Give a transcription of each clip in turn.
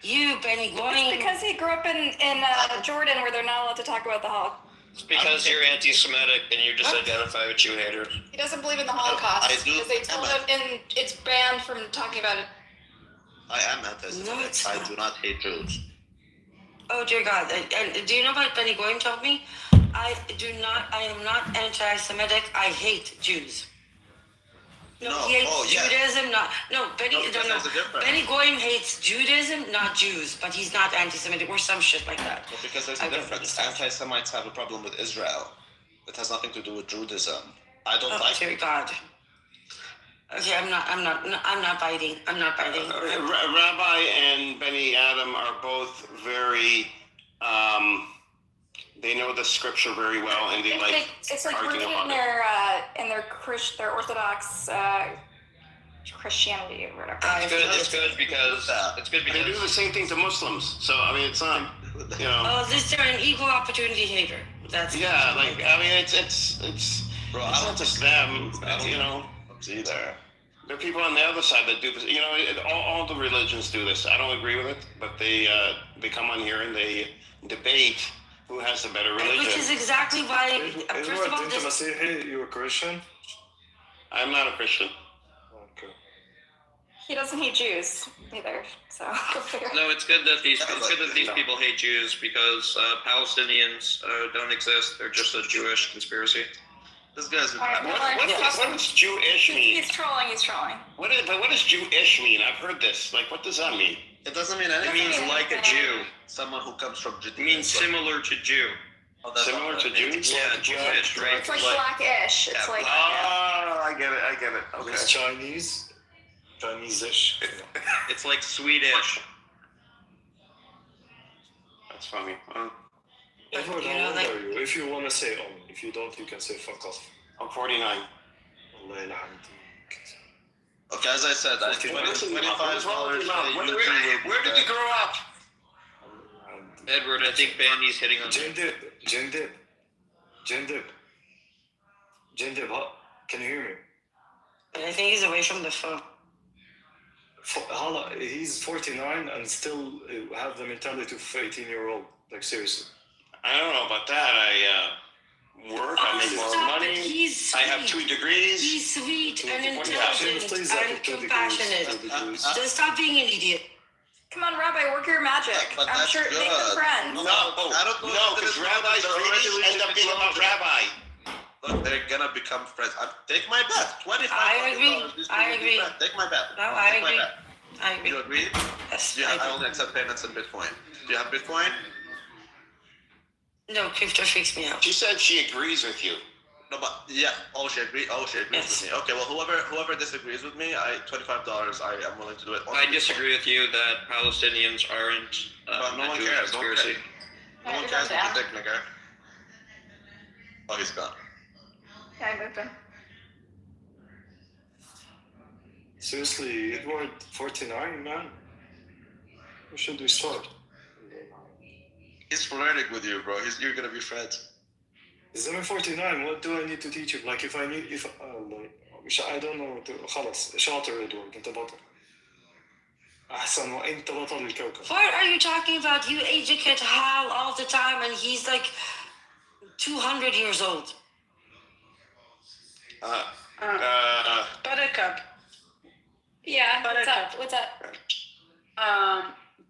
You, Benny It's Goring. because he grew up in Jordan where they're not allowed to talk about the Holocaust. It's because you're anti-Semitic and you just identify with Jew haters. He doesn't believe in the Holocaust I do. because they told him and it's banned from talking about it. I am anti-Semitic. I do not hate Jews. Oh dear God! And do you know what Benny Goring told me? I am not anti-Semitic. I hate Jews. No, he hates Judaism. Benny Goring hates Judaism, not Jews, but he's not anti-Semitic or some shit like that. Well, because there's a difference. Anti-Semites have a problem with Israel. It has nothing to do with Judaism. I don't like. Dear God. Okay, I'm not biting. Rabbi and Benny Adam are both very. They know the scripture very well, and it's like rooted in their Orthodox Christianity or whatever. It's good because they do the same thing to Muslims. So I mean, it's not, you know. Oh, they're an equal opportunity hater. That's it's Bro, it's not just them. You know. Either. There are people on the other side that do this. You know, all the religions do this. I don't agree with it, but they come on here and they debate who has the better religion. Which is exactly why. First of all, you're a Christian? I'm not a Christian. Okay. He doesn't hate Jews either, so. No, it's good that these people hate Jews because Palestinians don't exist. They're just a Jewish conspiracy. This guy's. What does Jewish mean? He's trolling. What does Jewish mean? I've heard this. Like, what does that mean? It doesn't mean anything. It means like a Jew. Someone who comes from Judaism. It means similar to Jew. Oh, Similar to Jews? Yeah, Jewish, right? It's like blackish. It's like. Oh, I get it. Okay. It's Chinese-ish. It's like Swedish. That's funny. Edward, how old are you? If you want to say only. If you don't, you can say fuck off. I'm 49. Okay, as I said, $25. Where did you grow up? Edward, I think Bandy's hitting on Jindib, can you hear me? I think he's away from the phone. He's 49 and still have the mentality of 18-year-old. Like, seriously. I don't know about that. I work, I make more money. I have 2 degrees. He's sweet and intelligent and compassionate. Just stop being an idiot. Come on, Rabbi, work your magic. I'm sure make them friends. No, because rabbis end up being about rabbi. Look, they're gonna become friends. Take my bet. $25. I agree. Take my bet. No, I agree. You agree? Yes. Yeah, I only accept payments in Bitcoin. Do you have Bitcoin? No, crypto freaks me out. She said she agrees with you. No, but yeah. She agrees with me. Okay, well, whoever disagrees with me, $25. I am willing to do it. I disagree with you that Palestinians aren't but no a one Jewish cares. conspiracy. No one cares what you think, nigga. Oh, he's gone. Yeah, I moved him. Seriously, Edward, 49, man? Where should we start? He's flirting with you, bro. You're gonna be friends. Is I'm 49, what do I need to teach him? Like, I don't know. خلاص شاطر إدوارد أنت بطل. أحسن وأنت بطل الكوكب. What are you talking about? You educate Hal all the time, and he's like 200 years old. Buttercup. Yeah, Buttercup. what's up?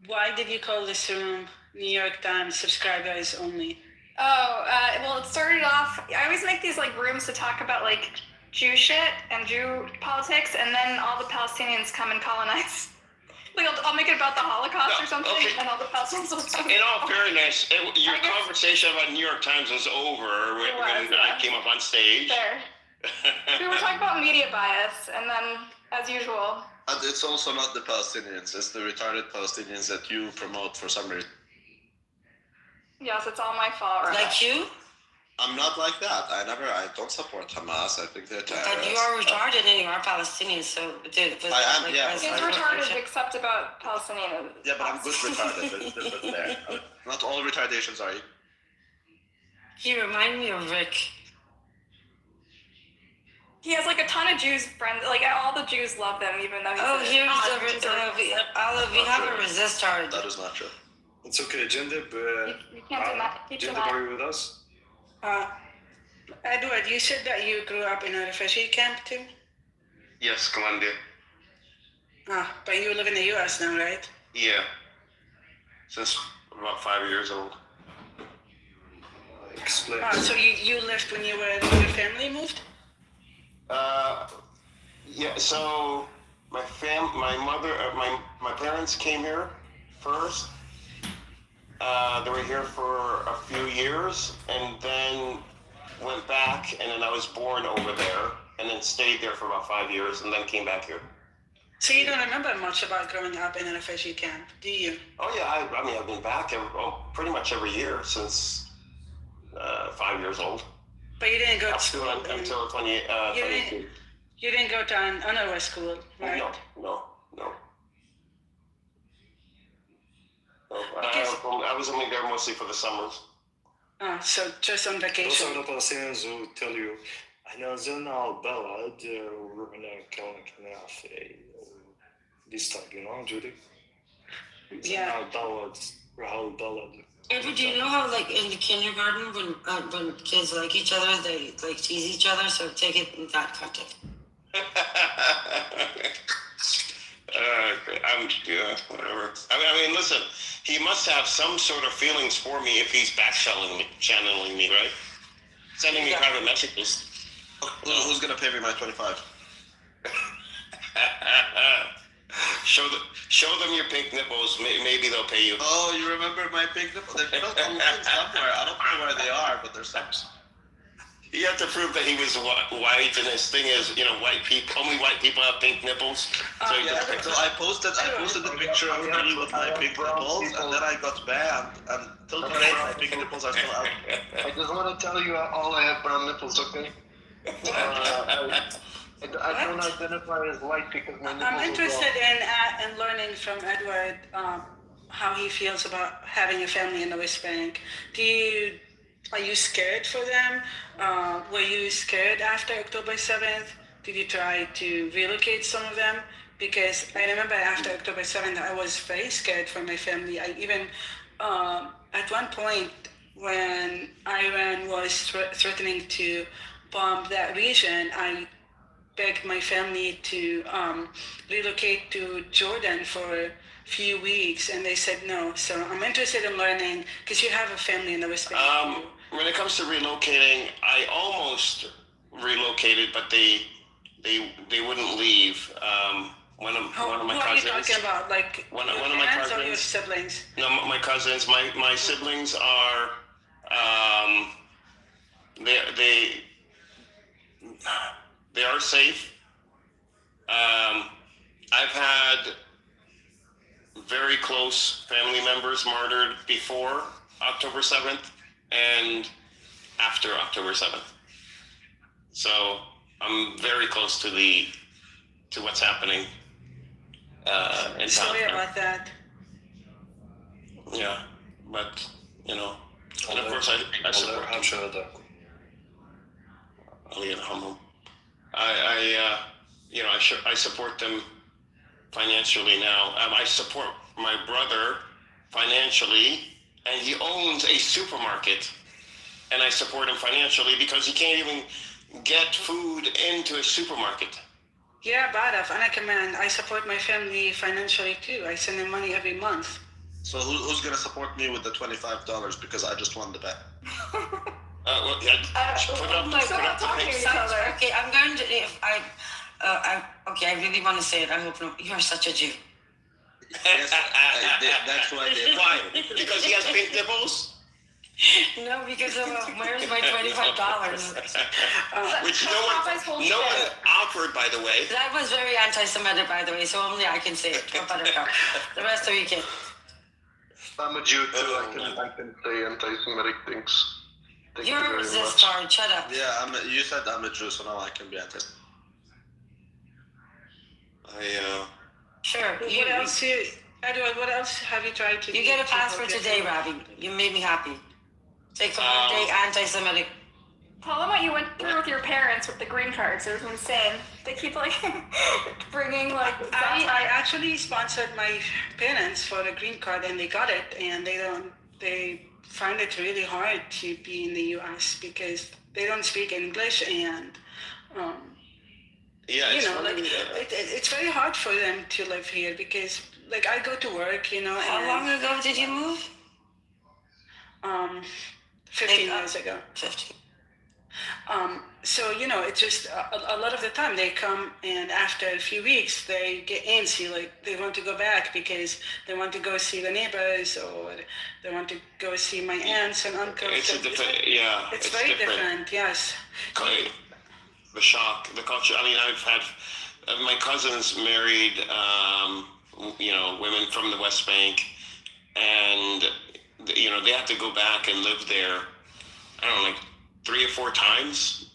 Why did you call this room New York Times subscribers only? Well, it started off. I always make these like rooms to talk about like Jew shit and Jew politics, and then all the Palestinians come and colonize. Like I'll make it about the Holocaust or something, and all the Palestinians will come. In all fairness, your conversation about New York Times was over when I came up on stage. There. We were talking about media bias, and then, as usual. And it's also not the Palestinians, it's the retarded Palestinians that you promote for some reason. Yes, it's all my fault. Right? Like you? I'm not like that. I don't support Hamas. I think they're terrorists. But you are retarded and you are Palestinian, so... I am, yeah. He's retarded except about Palestinians. Yeah, but I'm good retarded. There's a difference there. Not all retardations are. You remind me of Rick. He has like a ton of Jews friends. Like all the Jews love them, even though he's Oh, here's not. Olive, we have a resist charge. That is not true. It's okay, Jindib. You can't do that. Keep Jindib, them are out. you with us? Edward, you said that you grew up in a refugee camp too? Yes, Colombia. But you live in the US now, right? Yeah. Since about 5 years old. Explain. So you left when your family moved? Yeah. So my parents came here first. They were here for a few years, and then went back, and then I was born over there, and then stayed there for about 5 years, and then came back here. So you don't remember much about growing up in a refugee camp, do you? Oh yeah, I mean I've been back pretty much every year since 5 years old. But you didn't go to Up school. to until 22. You didn't go to an underwear school, right? No. Because- I was only there mostly for the summers. So just on Those are vacation. the Palestinians who tell you احنا نزلنا على البلد ورحنا كنا في this type, you know, Judy? Yeah. نزلنا على البلد راحوا البلد. Edward, do you know how, like, in the kindergarten, when kids like each other, they, like, tease each other? So take it in that context. Whatever. I mean, listen. He must have some sort of feelings for me if he's channeling me, right? Sending me private messages. Who's gonna pay me my 25? Show them your pink nipples. Maybe they'll pay you. Oh, you remember my pink nipple? They're built somewhere. I don't know where they are, but they're some. You have to prove that he was white, and his thing is, white people. Only white people have pink nipples. So Yeah, so I posted a picture of me with my pink nipples, and then I got banned. And till today, my pink nipples are still out. I just want to tell you all I have brown nipples, okay? I don't identify as white because my nipples I'm are interested in learning from Edward how he feels about having a family in the West Bank. Are you scared for them? Were you scared after October 7th? Did you try to relocate some of them? Because I remember after October 7th, I was very scared for my family. I even, at one point, when Iran was threatening to bomb that region, I begged my family to relocate to Jordan for a few weeks, and they said no. So I'm interested in learning, because you have a family in the West Bank. When it comes to relocating, I almost relocated, but they wouldn't leave. One of my Who cousins. are you talking about? Like One your of my parents or cousins. your siblings? No, my cousins. My siblings are. They are safe. I've had very close family members martyred before October 7th and after October 7th. So I'm very close to what's happening in town. Sorry about that. Yeah, but and of course I support them. I support them financially now. I support my brother financially, and he owns a supermarket, and I support him financially because he can't even get food into a supermarket. Yeah, Badaf, أنا كمان. I support my family financially too. I send them money every month. So who's gonna support me with the $25? Because I just won the bet. Put up the pics. Okay, I'm going to. Okay, I really want to say it. I hope no. You're such a Jew. Yes, that's why they. Why? Because he has pink nipples? No, because of where's my $25? Which no one offered, by the way. That was very anti-Semitic, by the way. So only I can say it. Go Buttercup. The rest of you can. I'm a Jew too. I can say anti-Semitic things. Thank you You're a very resist much. card. Shut up. Yeah, you said I'm a Jew, so now I can be anti. Sure. Edward, what else have you tried to do? You get a pass for help your today, family? Robbie. You made me happy. Take the one day anti-Semitic Tell them what you went through with your parents with the green cards. It was insane. They keep like bringing like. I actually sponsored my parents for a green card, and they got it, and they find it really hard to be in the U.S. because they don't speak English, and Yeah, you it's know, like really, it's very hard for them to live here because like I go to work, you know. How and, long ago did you move? 15 Like, years ago. 15. So, you know, it's just a lot of the time they come and after a few weeks they get antsy, like they want to go back because they want to go see the neighbors or they want to go see my aunts and uncles. it's So a different, yeah. it's very different, yes. The shock, the culture. I mean, I've had my cousins married, you know, women from the West Bank, and you know they have to go back and live there. I don't know, like 3 or 4 times.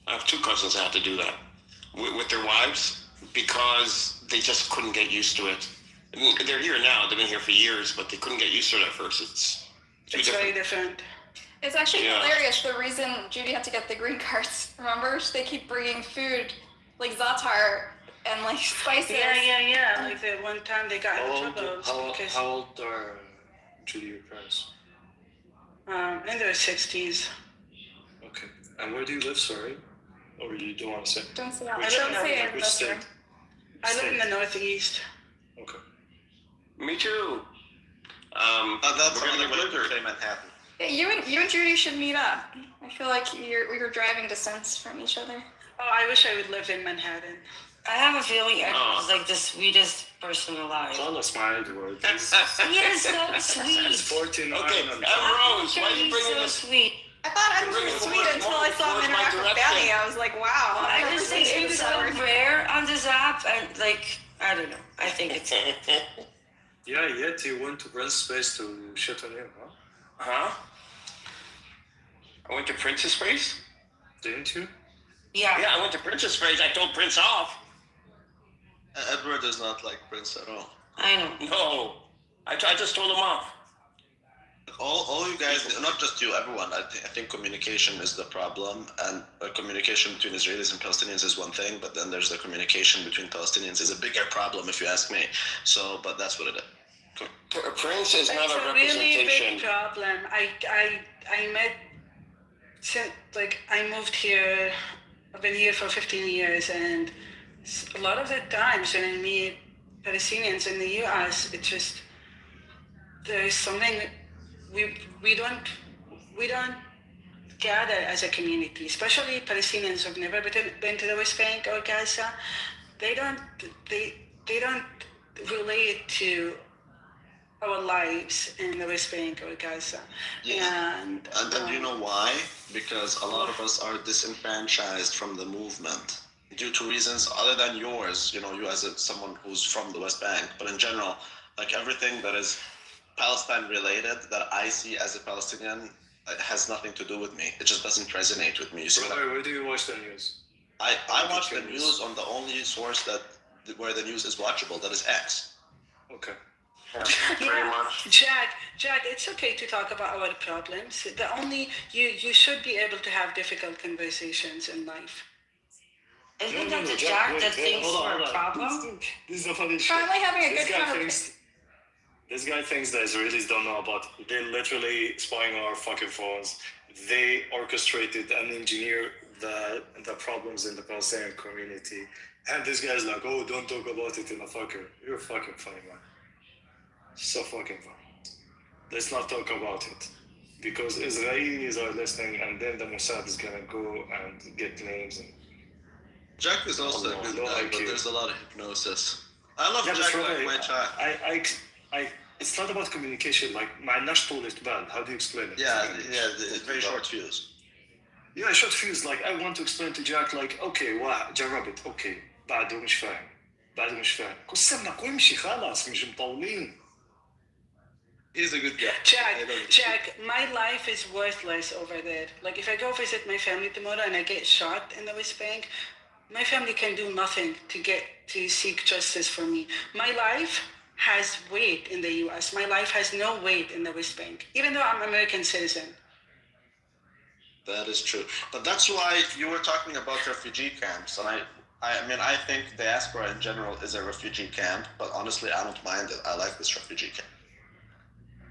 I have 2 cousins that have to do that with their wives because they just couldn't get used to it. I mean, they're here now; they've been here for years, but they couldn't get used to it at first. It's very different. It's actually Yeah. hilarious. The reason Judy had to get the green cards. Remember, they keep bringing food like za'atar and like spices. Yeah. Like the one time they got in trouble because How old are Judy, your parents? in their 60s. Okay. And where do you live, sorry? Or you don't want to say? Don't say out. Which Don't state? say it in Which this state? room. I live in the Northeast. Okay. Me too. That's we're gonna only live when there. say Manhattan. Yeah, you and Judy should meet up. I feel like you're driving distance from each other. Oh, I wish I would live in Manhattan. I have a feeling Edward is like the sweetest person alive. خلص مع Edward. He is so sweet. 49 Okay, and Rose, why are you He's bringing so this? sweet. I thought I was Bring it sweet towards- until I saw him towards my interact with direction. Benny. I was like, wow. I I've never just think seen it's this so Edward. rare on this app, and like I don't know. I think it's Yeah, yet you went to Brent's space to shit on him, huh? Huh? I went to Prince's place? Didn't you? yeah. Yeah, I went to Prince's place. I told Prince off. Edward is not like Prince at all. I know. No. I just told him off. All you guys, not just you, everyone. I think communication is the problem, and communication between Israelis and Palestinians is one thing, but then there's the communication between Palestinians is a bigger problem, if you ask me. So, but that's what it is. Prince is not It's a a really representation. big problem. I met, like, I moved here, I've been here for 15 years, and a lot of the times when I meet Palestinians in the US, it's just, there's something, we don't gather as a community, especially Palestinians who've never been to the West Bank or Gaza. They don't relate to our lives in the West Bank or Gaza. Yeah. And And you know why? Because a lot of us are disenfranchised from the movement due to reasons other than yours. You know, you as someone who's from the West Bank, but in general, like everything that is Palestine related that I see as a Palestinian has nothing to do with me. It just doesn't resonate with me. You see, Brother, where do you watch the news? I watch the news on the only source where the news is watchable. That is X. Okay. Very much. Jack, it's okay to talk about our problems. You should be able to have difficult conversations in life. Isn't that the Jack that thinks we're a problem? This is the funny shit. Finally having a This good guy conversation. This guy thinks the Israelis don't know about it. They're literally spying on our fucking phones. They orchestrated and engineered the problems in the Palestinian community. And this guy's like, oh, don't talk about it in a fucker. You're fucking funny, man. So fucking funny. Let's not talk about it. Because Israelis are listening and then the Mossad is gonna go and get names. And Jack is also a good guy, but there's a lot of hypnosis. I love Jack like my chat. It's not about communication. Like, ما عندناش طولة بال. How do you explain it? It's very short fuse. Yeah, short fuse. Like, I want to explain to Jack, like, okay, جرب it. Okay, بعده مش فاهم. قسمنا وامشي خلاص مش مطولين. He's a good guy. Jack, my life is worthless over there. Like, if I go visit my family tomorrow and I get shot in the West Bank, my family can do nothing to seek justice for me. My life has weight in the US. My life has no weight in the West Bank, even though I'm an American citizen. That is true. But that's why you were talking about refugee camps. And I mean, I think diaspora in general is a refugee camp, but honestly, I don't mind it. I like this refugee camp.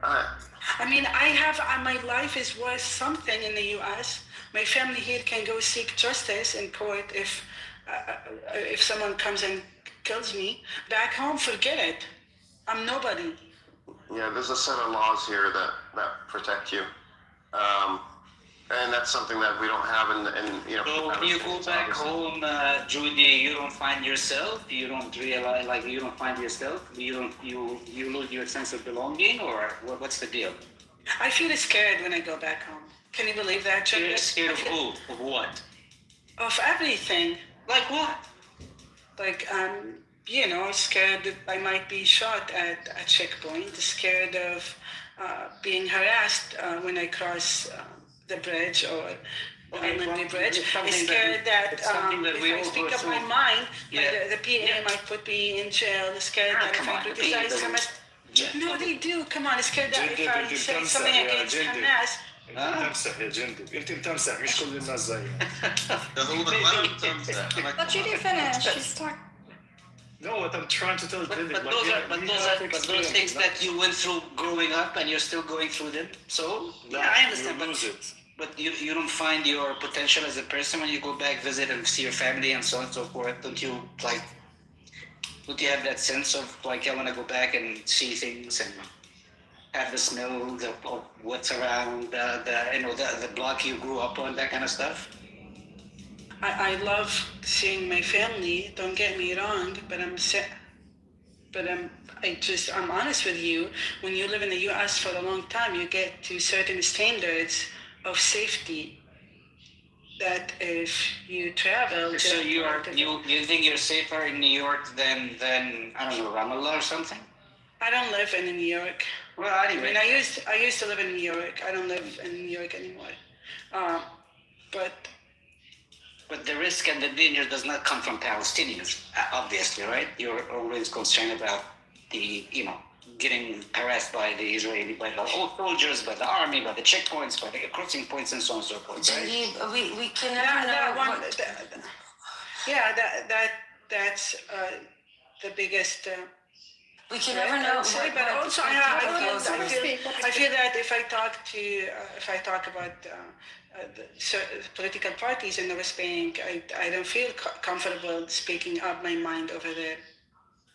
I mean, my life is worth something in the U.S. My family here can go seek justice in court if someone comes and kills me. Back home, forget it. I'm nobody. Yeah, there's a set of laws here that protect you. And that's something that we don't have in So when you go back home, Judy, you don't find yourself. You don't realize, like, you don't find yourself. You lose your sense of belonging, or what's the deal? I feel scared when I go back home. Can you believe that, You're Chuck? scared of who? Of what? Of everything. Like what? Like, scared that I might be shot at a checkpoint, scared of being harassed when I cross the bridge or the Almond Bridge. I'm scared that if I speak up my mind, the PA might put me in jail. Scared that if I criticize Hamas. No, they do. Come on, scared that if I say something against Hamas. انت بتمسح يا جندي، انت بتمسح مش كل الناس زيك. Let Judy finish. She's talking. No, what I'm trying to tell Judy, But those things that you went through growing up and you're still going through them. So yeah, I understand. You lose it. But you don't find your potential as a person when you go back, visit and see your family and so on and so forth. Don't you have that sense of like, I want to go back and see things and have the smell of what's around the block you grew up on, that kind of stuff? I love seeing my family. Don't get me wrong, but I'm honest with you. When you live in the U.S. for a long time, you get to certain standards of safety that if you travel. So you think you're safer in New York than I don't know, Ramallah or something? I don't live in New York. Well, anyway. I mean, I used to live in New York. I don't live in New York anymore. But the risk and the danger does not come from Palestinians, obviously, right? You're always concerned about getting harassed by the Israeli, by the soldiers, by the army, by the checkpoints, by the crossing points, and so on and so forth, right? We can never know. That's the biggest. We can never know. But also, I feel that if I talk about the political parties in the West Bank, I don't feel comfortable speaking up my mind over there.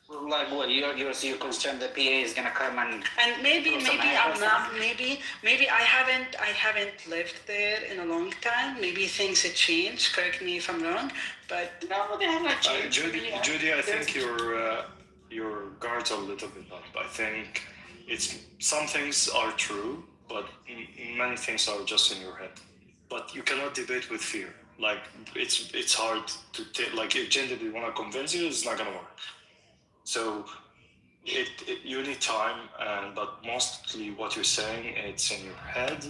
Like what? You're concerned the PA is gonna come and maybe I'm not. Maybe I haven't lived there in a long time. Maybe things have changed. Correct me if I'm wrong, but no, they have not changed. Judy, I think your guards are a little bit up. I think some things are true, but many things are just in your head. But you cannot debate with fear. Like it's hard to like if genuinely want to convince you, it's not gonna work. So you need time, but mostly what you're saying, it's in your head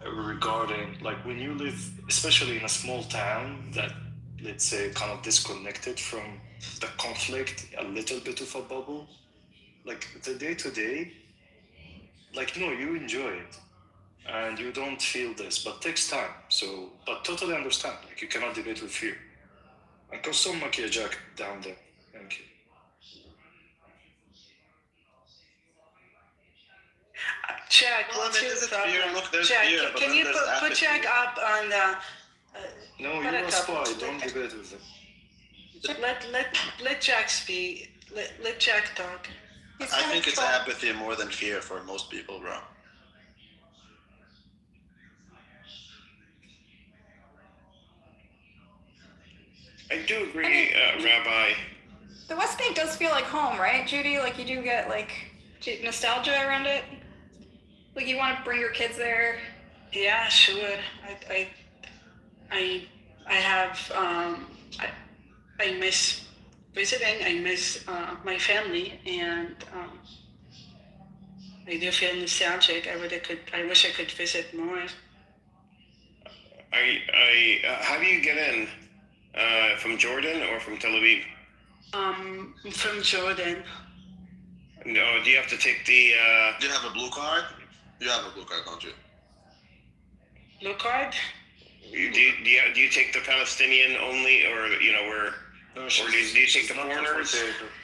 regarding like when you live, especially in a small town that, let's say, kind of disconnected from the conflict, a little bit of a bubble, like the day-to-day, like, you enjoy it and you don't feel this, but it takes time. So, but totally understand, like you cannot debate with fear. And custom Jack down there. Thank you. Jack, what's your problem? Look, there's Jack, fear, but can then you there's put Jack up on the? No, you're a spy. Don't debate with them. Let Jack speak. Let Jack talk. I think it's apathy more than fear for most people, bro. I do agree, Rabbi. The West Bank does feel like home, right, Judy? Like you do get like nostalgia around it. Like you want to bring your kids there. Yeah, sure. I have. I miss visiting. I miss my family, and I do feel nostalgic. I wish I could visit more. How do you get in? From Jordan or from Tel Aviv? From Jordan. No, do you have to take the? Do you have a blue card? You have a blue card, don't you? Blue card? Do you take the Palestinian only, or where? Or do you take the foreigners?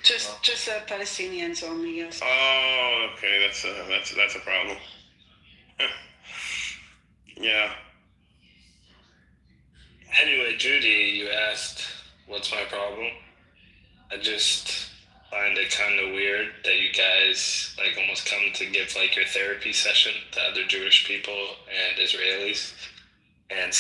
Just Palestinians only, yes. Oh, okay, that's a problem. Yeah. Anyway, Judy, you asked, what's my problem? I just find it kind of weird that you guys like almost come to give like your therapy session to other Jewish people and Israelis. And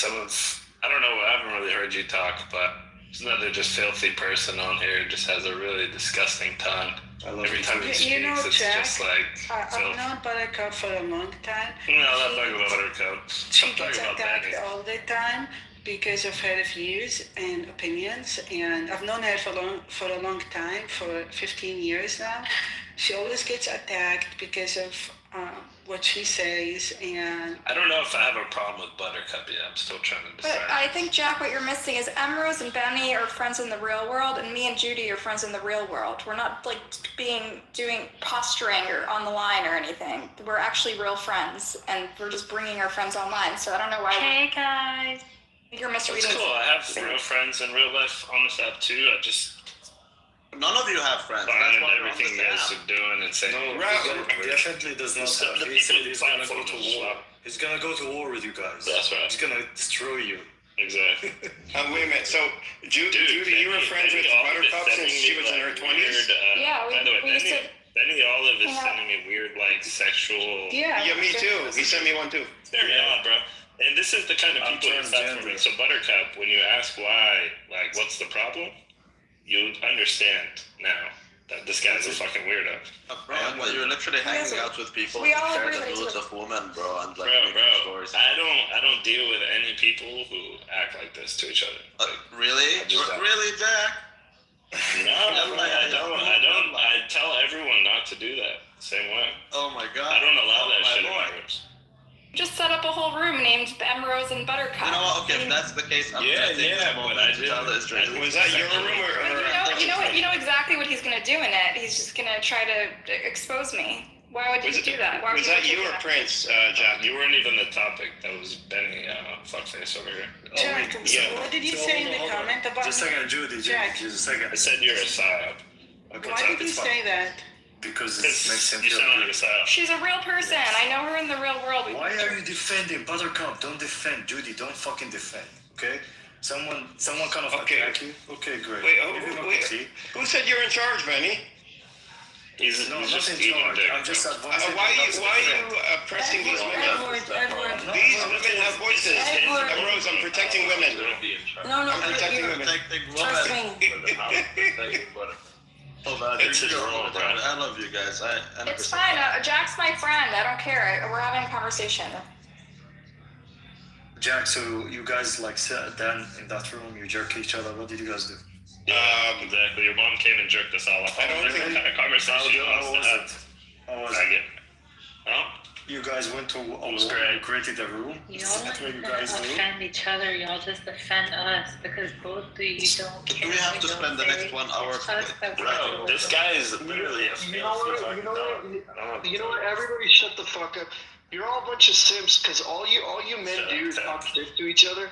I don't know, I haven't really heard you talk, but there's another just filthy person on here who just has a really disgusting tongue. Every time he speaks, it's Jack, just like I've known Buttercup for a long time. No, I'm not talking about Buttercup. She I'm gets talking about attacked Benny. all the time because of her views and opinions, and I've known her for a long time, for 15 years now. She always gets attacked because of what she says, and I don't know if I have a problem with Buttercup yet. I'm still trying to decide. But I think, Jack, what you're missing is Emrose and Benny are friends in the real world, and me and Judy are friends in the real world. We're not like doing posturing or on the line or anything. We're actually real friends, and we're just bringing our friends online. So I don't know why. Hey guys. You're It's misreading. cool. I have real friends in real life on this app too. I just None of you have friends. That's find why we're on everything you this guys app. are doing and saying, No, he definitely does not So have. the He said people he's gonna go platform to is war. up. He's gonna go to war with you guys. That's right. He's gonna destroy you. exactly. Wait a minute. So, Judy, you were friends with Buttercup since she was in her 20s? Yeah, By the way, we used to. Benny Olive is Yeah. sending me weird, like, sexual... yeah. Yeah, me too. He sent me one too. There we are, bro. And this is the kind of I'm people that's not for me. transgender. So, Buttercup, when you ask why, like, what's the problem, you understand now that this guy's a fucking weirdo. Bro, but you're literally hanging out with people we who all share agree the that moods it's- of women, bro, and like Bro, making stories. I don't deal with any people who act like this to each other. Like, Really? I just don't. Really, Jack? no, I don't. I tell everyone not to do that. Same way. Oh my god. I don't allow that my shit in my lord. rooms. Just set up a whole room named Emrose and Buttercup. You know what? Okay, if that's the case, I'm Yeah, gonna take this but moment I to tell the didn't. Israelis. Was that your room or You know exactly what he's gonna do in it. He's just gonna try to expose me. Why would you do that? Why would was that you do or that? Prince, Jack? You weren't even the topic. That was Benny, fuckface over here. Jack, Yeah. what did you So, say in the hold on. comment about Just a me? second, Judy, Jack. just a second. I said you're a psyop. Okay, Why did you it's fine. say that? Because it Because makes him you feel sound like a good. psyop. She's a real person. I know her in the real world. Why are you defending Buttercup? Don't defend Judy. Don't fucking defend. Okay? Someone kind of Okay. attack you. Okay, great. Wait, Give him a wait. pussy. Who said you're in charge, Benny? He's No, I'm just not in eating charge. dick. I'm just advising. Why that's are you the thing. pressing these women? Edward. These women have voices. Edward. Rose, I'm protecting women. No, I'm protecting women. trust me. Oh, man, It's you're his role, all the bro. time. I love you guys. I It's fine. Jack's my friend. I don't care. We're having a conversation. Jack, so you guys like sat down in that room, you jerk each other. What did you guys do? Yeah, exactly. Your mom came and jerked us all off. I don't What think- kind of conversation How was was that? it? How was I it? get. Huh? You guys went to a was wall, great. you created a room. You Is don't that what you like guys to do? offend each other, y'all just offend us because both of you don't care. we have to don't spend the next say 1 hour it's us that Bro, we're this guy is literally a You know what? filthy You know fucking what? dog. I don't know You know what? Everybody, shut the fuck up. You're all a bunch of simps because all you men Shut do is up. talk shit to each other.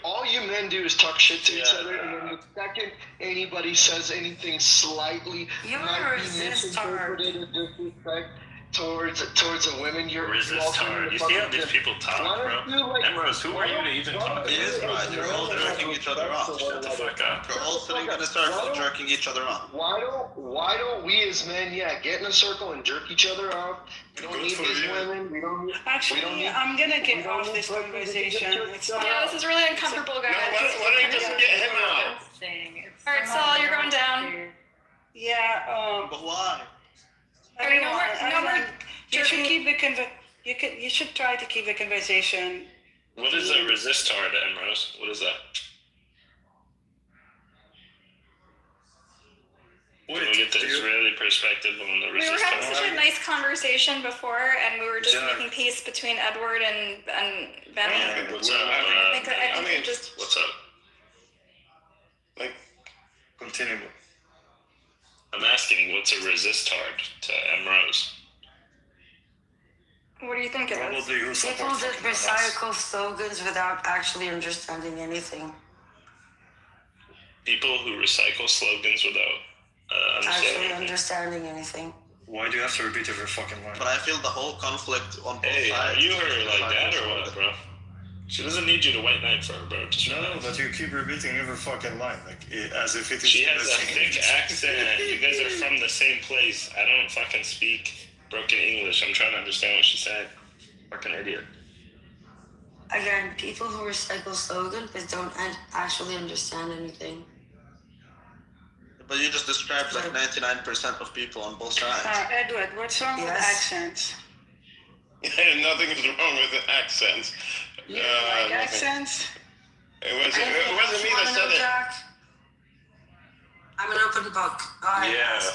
All you men do is talk shit to each Yeah. other, and then the second anybody says anything slightly You're might a be misinterpreted or disrespect towards the women, you're Resist hard. You see how these people talk, bro? Emrose, who are you to even talk to It is us? right. You're all jerking each other off. Shut the fuck up. You're all sitting in a circle jerking each other off. Why don't we as men, get in a circle and jerk each other off? We don't Good need for these you. women. We don't need. Actually, I'm gonna get off this conversation. It's Yeah, this is really uncomfortable, guys. Why don't you just get him out? All right, Saul, you're going down. yeah. But why? All right, no more You should jerking. keep you should try to keep the conversation. What is a resist hard, Emrose? What is that? Can we get the do you- Israeli perspective on the We were resist having hard? such a nice conversation before, and we were just Jack. making peace between Edward and Benny. What's up? I think I mean, we just. What's up? Continue. I'm asking, what's a resist hard to Emrose? What do you think? think it is? Probably who People support that fucking Hamas. recycle slogans without actually understanding anything. People who recycle slogans without Actually understanding. understanding anything. Why do you have to repeat every fucking line? But I feel the whole conflict on both Hey, sides. are you her like that or what, bro? She doesn't need you to white knight for her, bro. Just No, relax. but you keep repeating every fucking line, like as if it is. She has the a same. thick accent. You guys are from the same place. I don't fucking speak broken English. I'm trying to understand what she's saying. Fucking idiot. Again, people who recycle slogans but don't actually understand anything. But you just described like 99% of people on both sides. Edward, what's wrong with Yes. accents? Nothing is wrong with the accents. You don't like nothing. accents? It wasn't me that said it. Jack? I'm an open book. Go ahead, ask.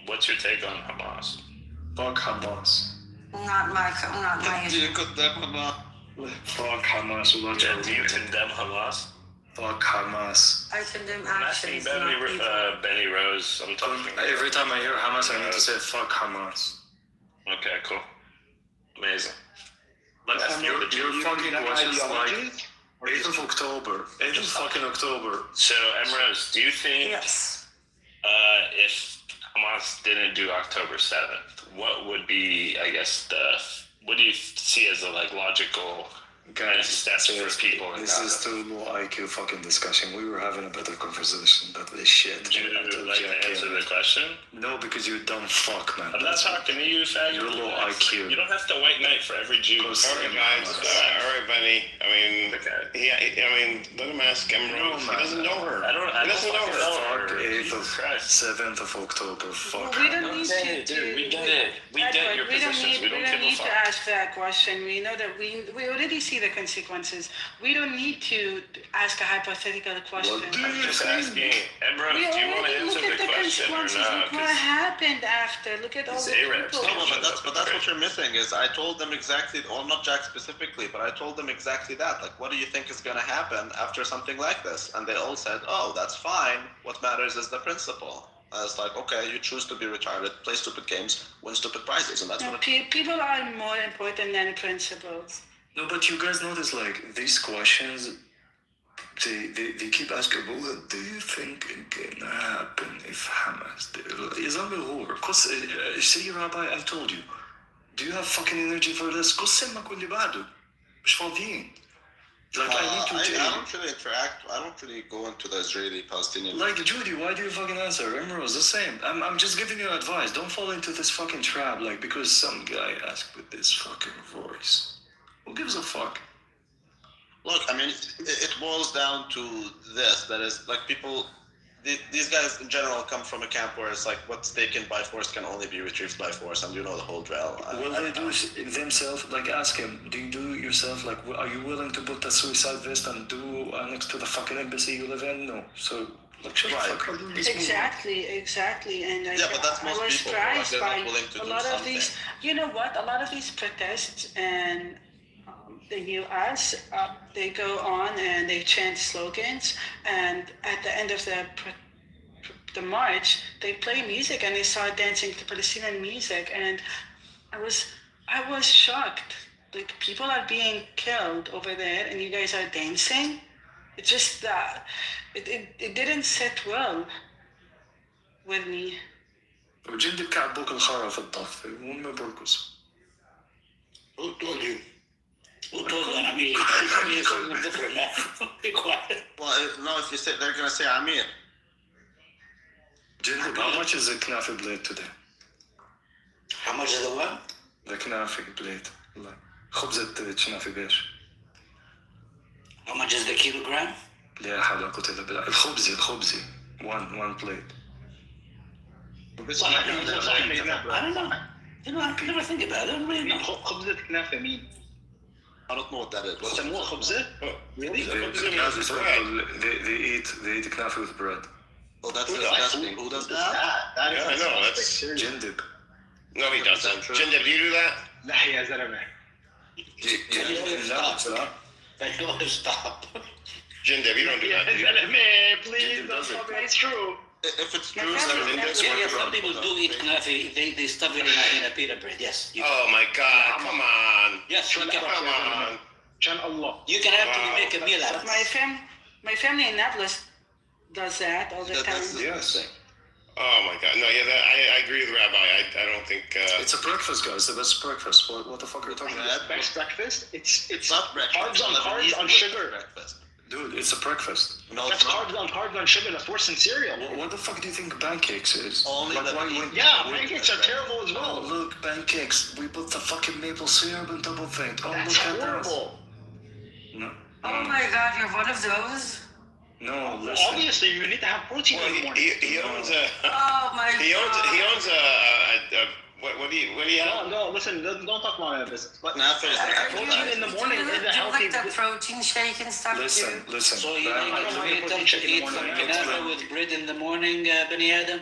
What's your take on Hamas? Fuck Hamas. Not my Do issue. you condemn Hamas? Fuck Hamas. Do you condemn Hamas? Fuck Hamas. I condemn I'm asking actions, not people. Benny Rose. I'm talking. Every time I hear Hamas, I need to say fuck Hamas. Okay, cool. Amazing. Your fucking questions like 8th of October. 8th of fucking October. So, Emrose, do you think Yes. if Hamas didn't do October 7th, what would be, I guess, what do you see as a logical kind of steps for people in This is Gaza? too low IQ fucking discussion. We were having a better conversation. That is shit. Would you like to answer the question? No, because you dumb fuck, man. I'm not talking to you, faggot. You're low Relax. IQ. You don't have to white knight for every Jew. Go All right, guys. All right, Benny. I mean, let him ask Emerald. He doesn't know her. I don't Fuck know her. 8th of Christ. 7th of October. Fuck We don't Hamas. need to. We get it. We get your We don't positions. need. We don't give a need to fuck. ask that question. We know that we already see the consequences. We don't need to ask a hypothetical question. I'm just asking, Emrose, We do you want to already look answer at the the question or consequences. not? Look what happened after. Look at all the Arabs. people. No, but that's what you're missing is I told them exactly, well, not Jack specifically, but I told them exactly that. Like, what do you think is going to happen after something like this? And they all said, oh, that's fine. What matters is the principle. I was like, okay, you choose to be retarded, play stupid games, win stupid prizes, and that's No, what it people are more important than principles. No, but you guys notice, like, these questions, they keep asking, well, what do you think is gonna happen if Hamas did? يظل هو قص say Rabbi, I told you, do you have fucking energy for this? قص سمك واللي بعده مش فاضيين. Like, I need to I don't really interact, I don't really go into the Israeli-Palestinian. Like, Judy, why do you fucking answer? Emerald's the same. I'm just giving you advice. Don't fall into this fucking trap, like, because some guy asked with this fucking voice. Who gives a fuck? Look, I mean, it boils down to this, that is, like, people, these guys in general come from a camp where it's like, what's taken by force can only be retrieved by force, and you know the whole drill. Will they do themselves, like, ask him, do you do it yourself, like, are you willing to put a suicide vest and do next to the fucking embassy you live in? No. So, like, shut the fuck up. Exactly, and but that's I most was people, like, surprised they're by not willing to a do lot of something. these. You know what? A lot of these protests and the U.S. They go on and they chant slogans, and at the end of the march, they play music and they start dancing to Palestinian music, and I was shocked. Like, people are being killed over there, and you guys are dancing. It just it didn't sit well with me. وجندي بكعبوك الخرا في الضغط وين ما برقص. Who told you? Who told you? I mean, something different. Be quiet. Well, no, if you say, they're going to say Amir. Jindib, how much is the knafi blade today? How much is the what? The knafi blade. Like, خبزة knafi بيش. How much is the kilogram? لا حول ولا قوة إلا بالله. الخبزي. One plate. I don't know. You know, I never think about it. I don't really know. خبزة كنافة مين؟ I don't know what that is. What's سموها خبزة؟ Really? They eat knafi with bread. Oh, that's disgusting. Who does that? Yeah, I know. That's Jindib. no, he doesn't. Jindab, do you do that? لا يا زلمة. Stop. Jindab, you don't do that. Do you? زلمة, please, don't tell me it's true. If it's My true, family then never- Yeah, some people do eat knafi. They stuff it in a pita bread. Yes. Oh my God! Come on! Yes, you can. Come on! Shan Allah. You can actually make a meal out of it. My family in Nablus does that all the time. Yes. Oh my God! No, yeah, I agree with Rabbi. I don't think. It's a breakfast, guys. The best breakfast. What the fuck are you talking about? Best breakfast? It's not breakfast. Carbs on sugar. Breakfast. Dude, it's a breakfast. No, it's not. Carbs on sugar. That's worse than cereal. What the fuck do you think pancakes is? Only the Pancakes are terrible as well. Oh, look, pancakes. We put the fucking maple syrup and double thing. Oh, that's look at horrible. That. No. Oh my God, you're one of those? No, listen. Obviously, you need to have protein Well, in the morning. he owns a. Oh my He God. owns a what do you have? No, listen, don't talk about my business. But Knafe is like protein in the morning do you, is a do you healthy. like the protein shake and stuff Listen, too? listen. So you I don't want know to if tell you to can eat eat some one. banana with bread in the morning, Bani Adam?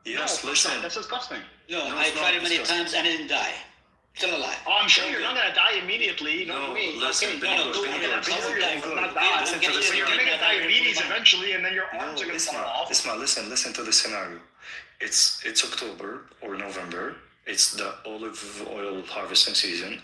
Yes, No, listen. that's disgusting. No, No, I it's tried not it many disgusting. times and I didn't die. Still alive. Oh, I'm sure you're not gonna die immediately. You know No, what I mean? listen, Okay, Benny, no, Benny, no, Benny, no, Benny, no, Benny, no, Benny, die. listen to the You're gonna get scenario. diabetes eventually, and then your arms No, are gonna fall off. listen to the scenario. It's October or November. It's the olive oil harvesting season.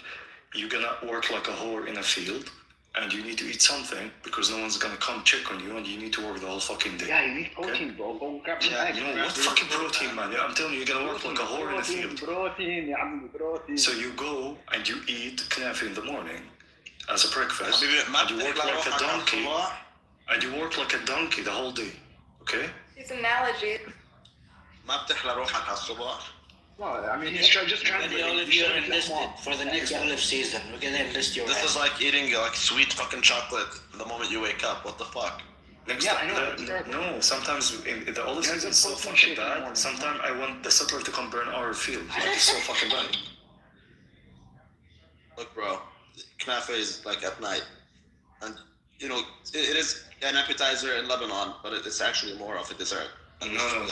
You're gonna work like a whore in a field, and you need to eat something because no one's gonna come check on you, and you need to work the whole fucking day. Yeah, you need protein, bro. Go grab some eggs. No, what fucking protein, man? I'm telling you, you're gonna work like a whore in the field. Protein, يا عمي, protein. So you go and you eat knafe in the morning as a breakfast, حبيبي ما and you work بتحلى like a روحك على donkey, الصباح. and you work like a donkey the whole day. Okay? These analogies. ما بتحلى روحك على الصباح. Well, I mean, he's just trying Bani to. Olive, you're enlisted for the next olive season. We're gonna enlist your This ass. is like eating like sweet fucking chocolate the moment you wake up. What the fuck? Next Yeah, time, I know, it's terrible. no, sometimes in the olive season is so protein fucking shake in the bad. morning. Sometimes I want the settler to come burn our field. Like, it's so fucking bad. Look, bro, knafe is like at night, and you know it is an appetizer in Lebanon, but it's actually more of a dessert. No.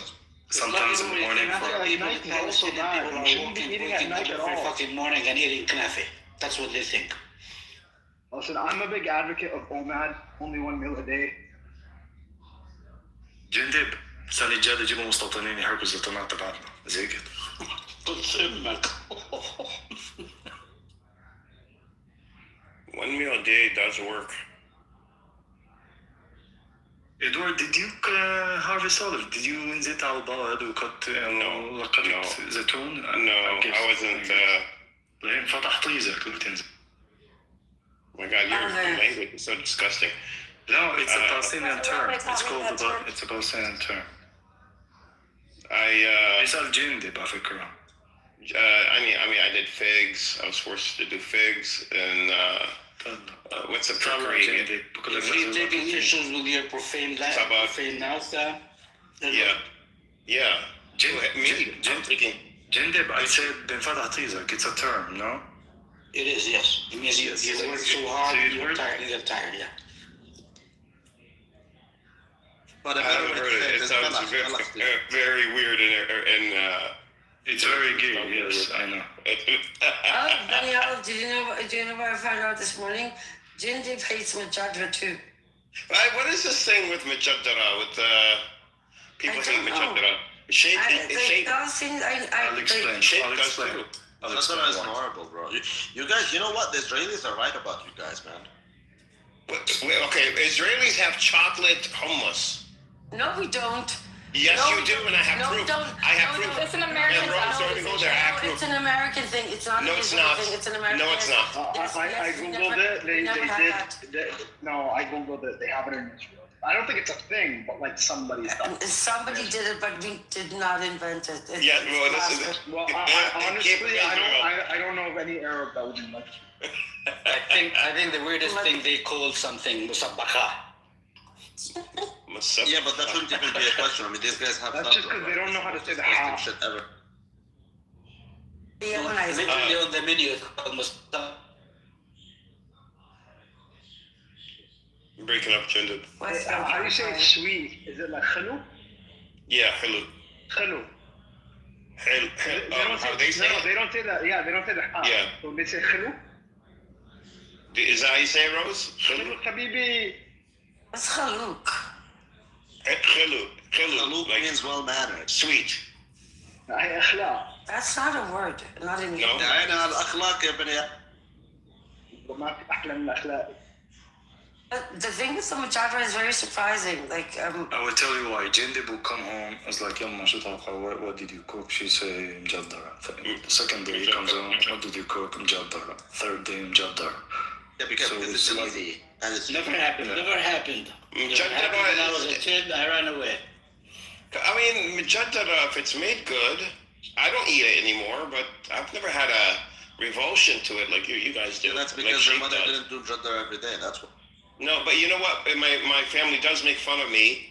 Sometimes in the morning for People, night the is also Palestinian bad. people You are shouldn't be walking, eating at waking night up at every all. fucking morning and eating knafe. That's what they think. Listen, I'm a big advocate of OMAD, only one meal a day. جندب السنة الجاية يجيبوا مستوطنين يحرقوا الزيتونات تبعنا زي كده. One meal a day does work. Edward, did you harvest olive? Did you انزيت على البلد وقت لقطة زيتون؟ No, I wasn't. لين فتح طيزك لو تنزل. Oh my God, your language is so disgusting. No, it's a Palestinian term. They taught It's me called that term. it's a Palestinian term. I اسأل جندب على فكرة. I mean, I did figs. I was forced to do figs, and what's the trickery? If you're taking issues with your profane mouth, Yeah. جندب, I said بنفتح طيزك. It's a term, no? it is, yes. It means you work so hard, you get tired, yeah. But I haven't heard it. It sounds very weird and It's very gay, yes, I know. Oh, Danielle, do you know what I found out this morning? Jindib hates Majadra too. What is this thing with Majadara? With people I hate don't know. Majadara? Shape I'll explain. That's what is horrible, bro. You guys, you know what? The Israelis are right about you guys, man. Okay, Israelis have chocolate hummus. No, we don't. Yes, No, you do, and I have no, proof. don't. I have No, proof. no. It's an American And Rose, don't even go there. I have No, proof. it's an American thing. It's not No, an it's Israeli not. thing. It's an American No, it's thing. not. Yes, I yes, we googled never- it. They never had did. that. No, I googled it. They have it in Israel. I don't think it's a thing, but like somebody's done it. Somebody did it, but we did not invent it. It's Yeah, well, this is. blasphemy. Well, honestly, I don't know of any Arab that would like. I think the weirdest thing they call something musabbaha. Yeah, but that shouldn't even be a question. I mean, these guys have. That's just because they don't know how to say the Worst ha. shit ever. Yeah, when I say Literally on the menu, it's called musabbaha. Breaking up, Jindab. what's How do you say it's sweet? Is it like khanu? Yeah, hello. Khanu. How they say No, it? they don't say that. Yeah, they don't say the ha. Yeah. So they say khanu. Is that how you say it, Rose? Khanu, habibi. What's Chaluk? Hello. Khulu, like means well mannered. sweet. هي اخلاق. That's not a word. Not in No. عينها الأخلاق يا بني. وما في احلى من الاخلاق. But the thing with the mujadra is very surprising. Like, I will tell you why. Jindib will come home. It's like, Yamma, what did you cook? She say, Mjaddara. The second day he comes home, what did you cook? Mjaddara. Third day, Mjaddara. Yeah, because So it's it's like- easy. And it's Never happened. Never happened. Mjaddara When I was a is- kid, I ran away. I mean, mjaddara, if it's made good, I don't eat it anymore, but I've never had a revulsion to it like you guys do. Yeah, that's like because your Sheikh mother does. didn't do jadar every day. That's what. No, but you know what? My family does make fun of me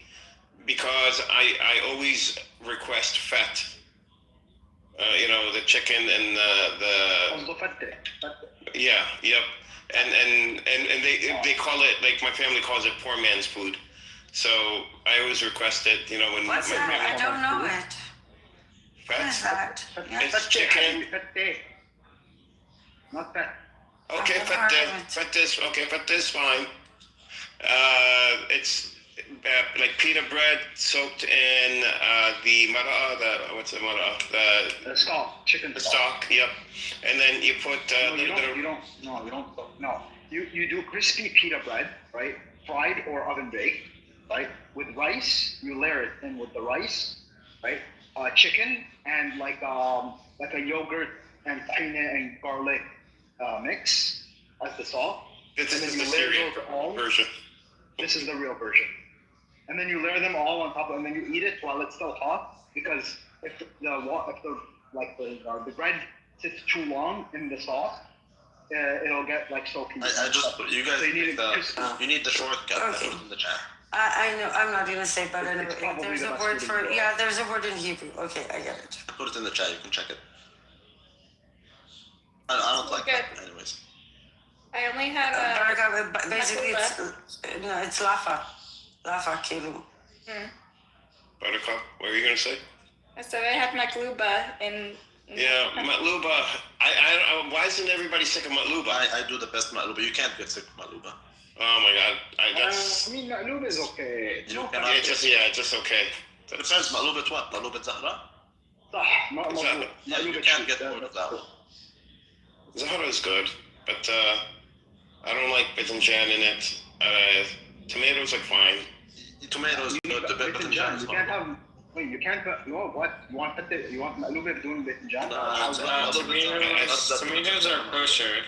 because I always request fat. You know, the chicken and the قصده فتة. yeah, yep. And they call it, like, my family calls it poor man's food. So I always request it, you know, when what's my that? family I don't know it. What is fat. that? Yeah. It's chicken. فتة. Not fat. Okay, I've never heard of it. fat is fine. It's like pita bread soaked in the mara'a, what's the mara'a? The stock, chicken The stock. stock, yep. And then you put No, you don't. No. You do crispy pita bread, right? Fried or oven baked, right? With rice, you layer it in with the rice, right? Chicken and like a yogurt and tahina and garlic mix as the sauce. this And then is you the layer Syrian those all. version. This is the real version. And then you layer them all on top, and then you eat it while it's still hot. Because if the bread sits too long in the sauce, it'll get like soaking. I just you guys So you need you need the shortcut. I Okay. put it in the chat. I know. I'm not gonna say, but It's anyway, probably there's the a best word food in for. the world. Yeah, there's a word in Hebrew. Okay, I get it. I put it in the chat. You can check it. I don't like Okay. that. Anyways. I only had Baraka, basically, it's lafa, kilu. Buttercup, what were you going to say? I said I had makluba in. Yeah, matluba. Why isn't everybody sick of matluba? I do the best matluba. You can't get sick of matluba. Oh my god, that's I mean, maqlub is okay. It's You not cannot bad. it's just okay. That's, Depends. Matluba what? Matluba zahra? صح مقلوب. Yeah, you مقلوب can't الشيء. get more of that one. Zahra is good, but I don't like batinjan in it. Tomatoes are fine. Tomatoes good. The باذنجان. You can't have. Wait, you can't. What? You want مقلوبة بدون باذنجان? Tomatoes are kosher.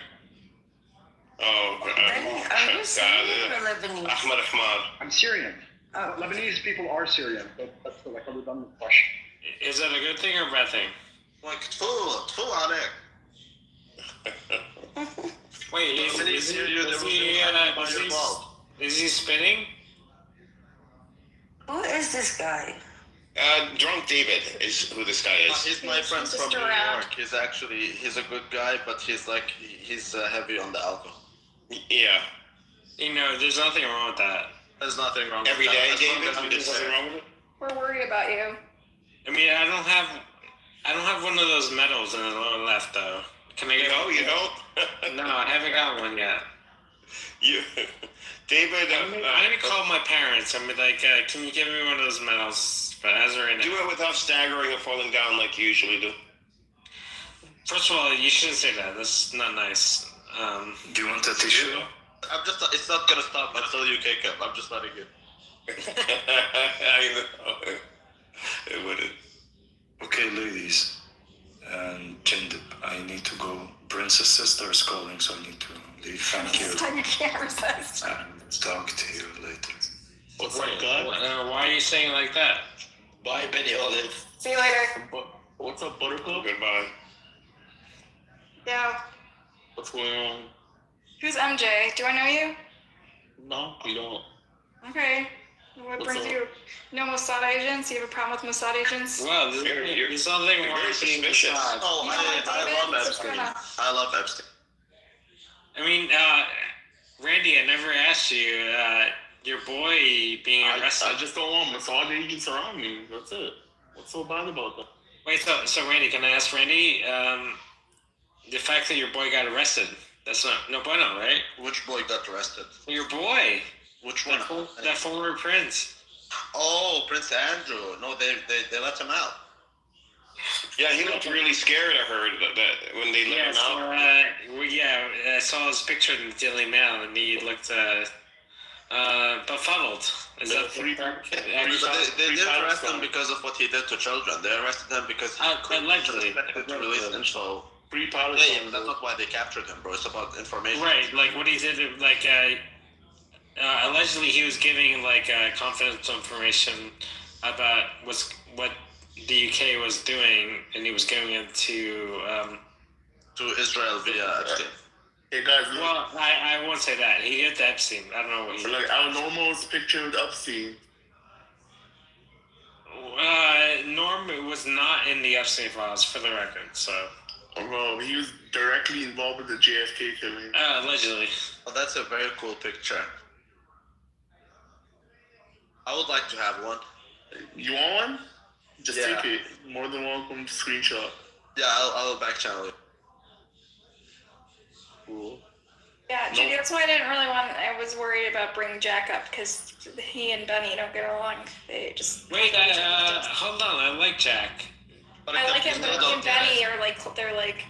Oh, Are you Syrian or Lebanese? Ahmad Ahmad. I'm Syrian. Oh, Lebanese people are Syrian. That's like a redundant question. Is that a good thing or a bad thing? Like تفو عليك. Wait, is he spinning? who is this guy? Drunk David is who this guy is. He's my friend just from New around. York. He's a good guy, but he's heavy on the alcohol. Yeah. You know, there's nothing wrong with that. There's nothing wrong Every with day, that. As long David, as I'm there's nothing fair. wrong with it. We're worried about you. I mean, I don't have one of those medals in the lower left though. Can I get No, you don't. No, I haven't got one yet. You, David. I'm gonna call my parents and be like, can you give me one of those medals? But as of right Do now, it without staggering or falling down like you usually do. first of all, you shouldn't say that. That's not nice. Do you want a tissue? It's not gonna stop until you kick him. I'm just letting you. I know. It wouldn't. Okay, ladies and Jindib, I need to go. Princess sister is calling, so I need to leave. Thank you. You can't resist. And talk to you later. What's up, God? Why are you saying it like that? Bye, Benny Olive. See you later. What's up, Buttercup? Goodbye. Yeah. What's going on? Who's MJ? Do I know you? No, you don't. Okay. What What's brings up? you? No Mossad agents? You have a problem with Mossad agents? Well, there's nothing wrong very with being suspicious. Mossad. Oh, You don't like I David? love What's Epstein. going on? I love Epstein. I mean, Randy, I never asked you. Your boy being arrested. I just don't want Mossad agents around me. That's it. What's so bad about that? Wait, so Randy, can I ask Randy? The fact that your boy got arrested, that's not no bueno, right? Which boy got arrested? Your boy, Which one? that former prince. Oh, Prince Andrew. No, they let him out. Yeah, he looked really scared. I heard that when they let him out. I saw his picture in the Daily Mail, and he looked befuddled. Is that They didn't arrest him because of what he did to children. They arrested him because he allegedly to release info. Free Yeah, Palestine. but that's not why they captured him, bro. It's about information. Right, like what he did, like allegedly he was giving like confidential information about what the UK was doing, and he was giving it to Israel via Epstein. Hey guys, Well, I won't say that. He hit the Epstein. I don't know what he. like our normal's picture with Epstein. Norm was not in the Epstein files, for the record. So. Well, he was directly involved with the JFK killing. Allegedly. Oh, that's a very cool picture. I would like to have one. You want one? Just Yeah. take it. More than welcome to screenshot. Yeah, I'll back channel it. Cool. Yeah, Judy, that's why I didn't really want. I was worried about bringing Jack up because he and Benny don't get along. They just Wait, hold on. I like Jack. But I like him, but he and Benny are like they're like.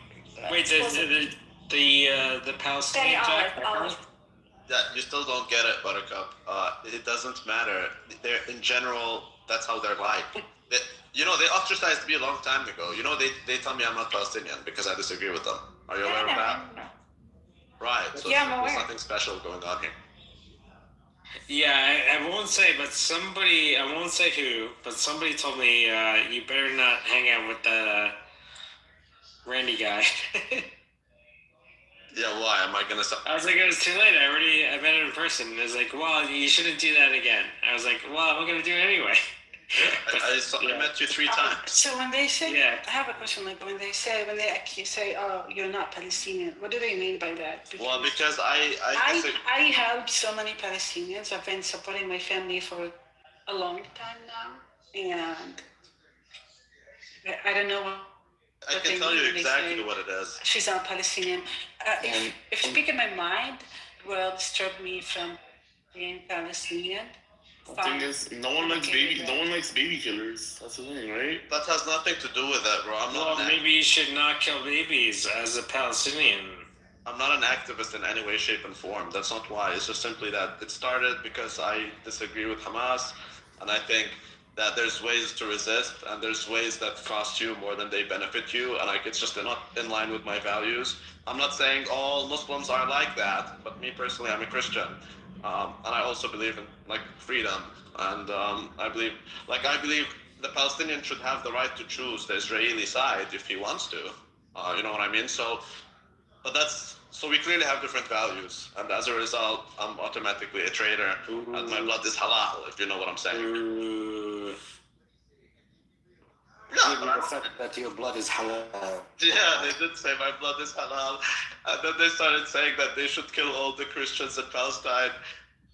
Wait, the Palestinian Jack? Olive. Yeah, you still don't get it, Buttercup. It doesn't matter. They're in general. That's how they're like. They ostracized me a long time ago. They tell me I'm not Palestinian because I disagree with them. Are you aware of that? Right. So Yeah, I'm there's aware. nothing special going on here. Yeah, I won't say, but somebody, I won't say who, but somebody told me you better not hang out with that Randy guy. Yeah, why? Am I gonna stop? I was like, it was too late. I met him in person. And I was like, well, you shouldn't do that again. I was like, well, I'm gonna do it anyway. I met you 3 times. So when they say, Yeah. I have a question. Like when they say, oh, you're not Palestinian. What do they mean by that? Well, because I help so many Palestinians. I've been supporting my family for a long time now, and I don't know what. I can tell you exactly what it is. She's not Palestinian. If speaking my mind will disturb me from being Palestinian. The thing is, no one likes baby killers. That's the thing, right? That has nothing to do with that, bro. Well, maybe you should not kill babies as a Palestinian. I'm not an activist in any way, shape, and form. That's not why. It's just simply that it started because I disagree with Hamas, and I think that there's ways to resist, and there's ways that cost you more than they benefit you, and it's just not in line with my values. I'm not saying all Muslims are like that, but me personally, I'm a Christian. And I also believe in freedom, and I believe the Palestinian should have the right to choose the Israeli side if he wants to. You know what I mean? So we clearly have different values, and as a result, I'm automatically a traitor, and my blood is halal. If you know what I'm saying. Yeah, the fact that your blood is halal. Yeah, they did say my blood is halal, and then they started saying that they should kill all the Christians in Palestine.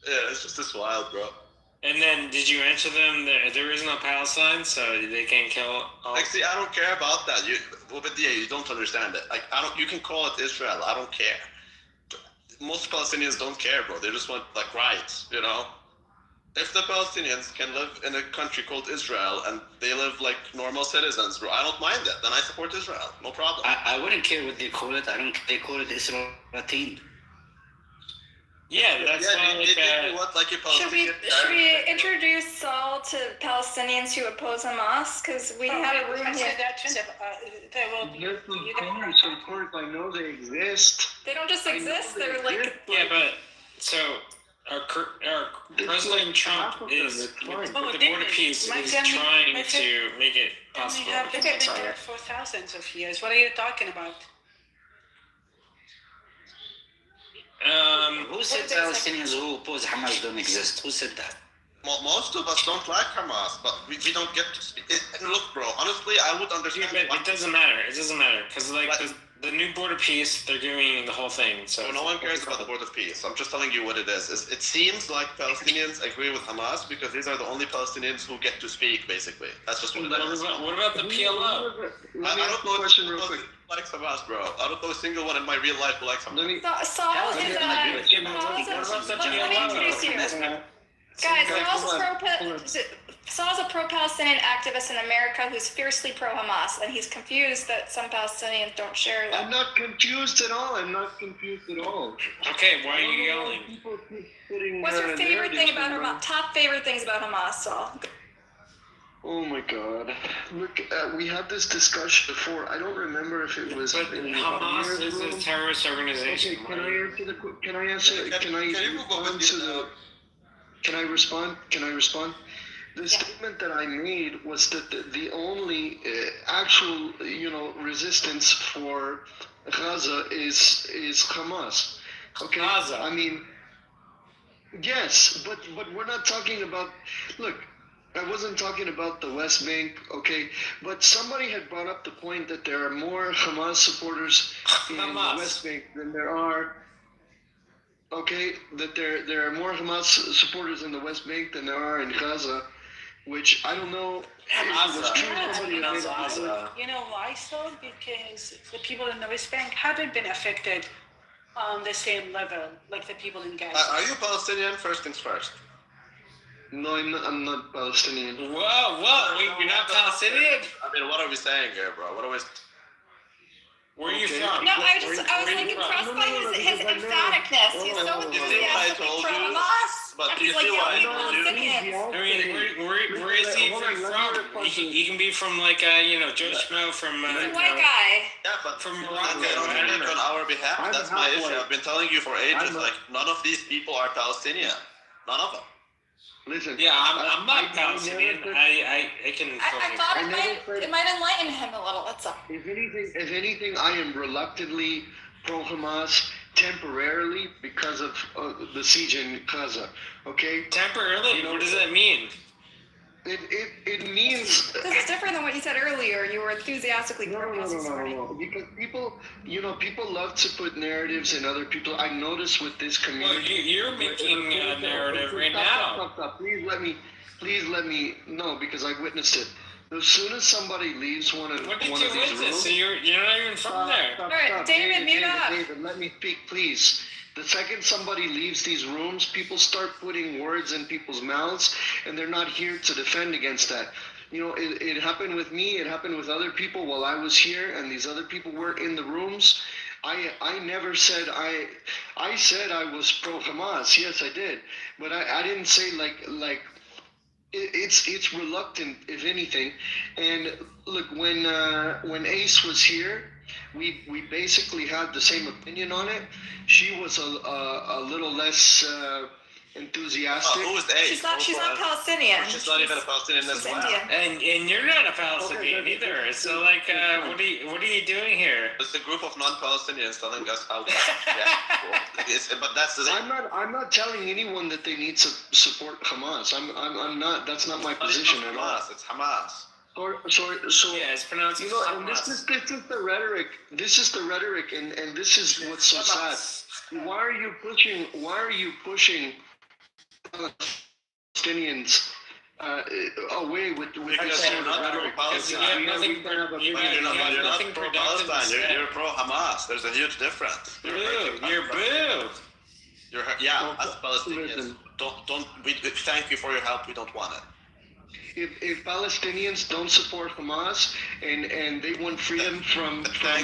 Yeah, it's just this wild, bro. And then, did you answer them there is no Palestine, so they can't kill all... See, I don't care about that. You don't understand it. You can call it Israel. I don't care. Most Palestinians don't care, bro. They just want, rights, If the Palestinians can live in a country called Israel and they live like normal citizens, bro, I don't mind that. Then I support Israel. No problem. I wouldn't care what they call it. They call it Israel. Yeah, that's Should we introduce Saul to Palestinians who oppose Hamas? Because we have a room here. Of course, I know they exist. They don't just exist. They're like. Yeah, but so our President Trump is with the Board of Peace is trying to make it possible. We have been there for thousands of years. What are you talking about? Who said Palestinians who oppose Hamas don't exist? Who said that? Most of us don't like Hamas, but we don't get to speak. Look, bro, honestly, I would understand. Yeah, but it doesn't matter. It doesn't matter because the new Board of Peace, they're doing the whole thing. So no one cares about the Board of Peace. I'm just telling you what it is. It seems like Palestinians agree with Hamas because these are the only Palestinians who get to speak, basically. That's just what it is. What about the PLO? I don't know question real quick. Likes Hamas, bro. I don't know a single one in my real life who likes Hamas. Saul is let me introduce you. Guys, hold on. Sal's a pro-Palestinian activist in America who's fiercely pro-Hamas, and he's confused that some Palestinians don't share that. I'm not confused at all. Okay, why are you yelling? People keep putting, What's your favorite thing about narratives Hamas? Top favorite things about Hamas, Sal? Oh my God! Look, we had this discussion before. I don't remember if it was. But Hamas is a terrorist organization. Okay, can I answer the? Can I answer? Can I respond to the? Can I respond? The statement that I made was that the only actual, resistance for Gaza is Hamas. Okay. Gaza. I mean, yes, but we're not talking about. Look, I wasn't talking about the West Bank, okay? But somebody had brought up the point that there are more Hamas supporters in the West Bank than there are. Okay, that there are more Hamas supporters in theEst Bank than there are in Gaza, which I don't know. You know why so? Because the people in the West Bank haven't been affected on the same level like the people in Gaza. Are you Palestinian? First things first. No, I'm not Palestinian. Whoa! You're not Palestinian? I mean, what are we saying here, bro? What are we? Where are you from? No, I was like impressed by his emphaticness. He's so enthusiastic pro Hamas. But He's like yelling Palestinians. I mean, where is he from? He can be from like Joe Schmo from. He's a white guy. Yeah, but from Morocco. They don't speak on our behalf. That's my issue. I've been telling you for ages. Like none of these people are Palestinian. None of them. Listen. Yeah, I'm not Palestinian. I can. I thought it might enlighten him a little. That's all. If anything, I am reluctantly pro-Hamas temporarily because of the siege in Gaza. Okay. Temporarily. What does that mean? It means. This is different than what you said earlier. You were enthusiastically pro-Hamas. No. Because people love to put narratives in other people. I notice with this community. Well, you're making a narrative right now. Stop. Please let me. No, because I witnessed it. As soon as somebody leaves one of these rooms. So you're not even from there. All right, David, mute up. David, let me speak, please. The second somebody leaves these rooms, people start putting words in people's mouths, and they're not here to defend against that. It happened with me. It happened with other people while I was here, and these other people were in the rooms. I never said I said I was pro Hamas. Yes, I did, but I didn't say like. It's reluctant, if anything. And look, when Ace was here, we basically had the same opinion on it. She was a little less enthusiastic. Who is Ace? She's not Palestinian. She's not even a Palestinian as well. And you're not a Palestinian either. So what are you doing here? It's a group of non-Palestinians telling us how. But that's the thing. I'm not telling anyone that they need to support Hamas. I'm not. That's not my position at all. It's Hamas. So yeah, it's pronounced Hamas. And this is the rhetoric. This is the rhetoric, and this is what's so sad. Why are you pushing Palestinians away with that sort of rhetoric? You're not pro-Palestine. You're pro-Hamas. There's a huge difference. You're boo. As Palestinians, we thank you for your help. We don't want it. If Palestinians don't support Hamas and they want freedom from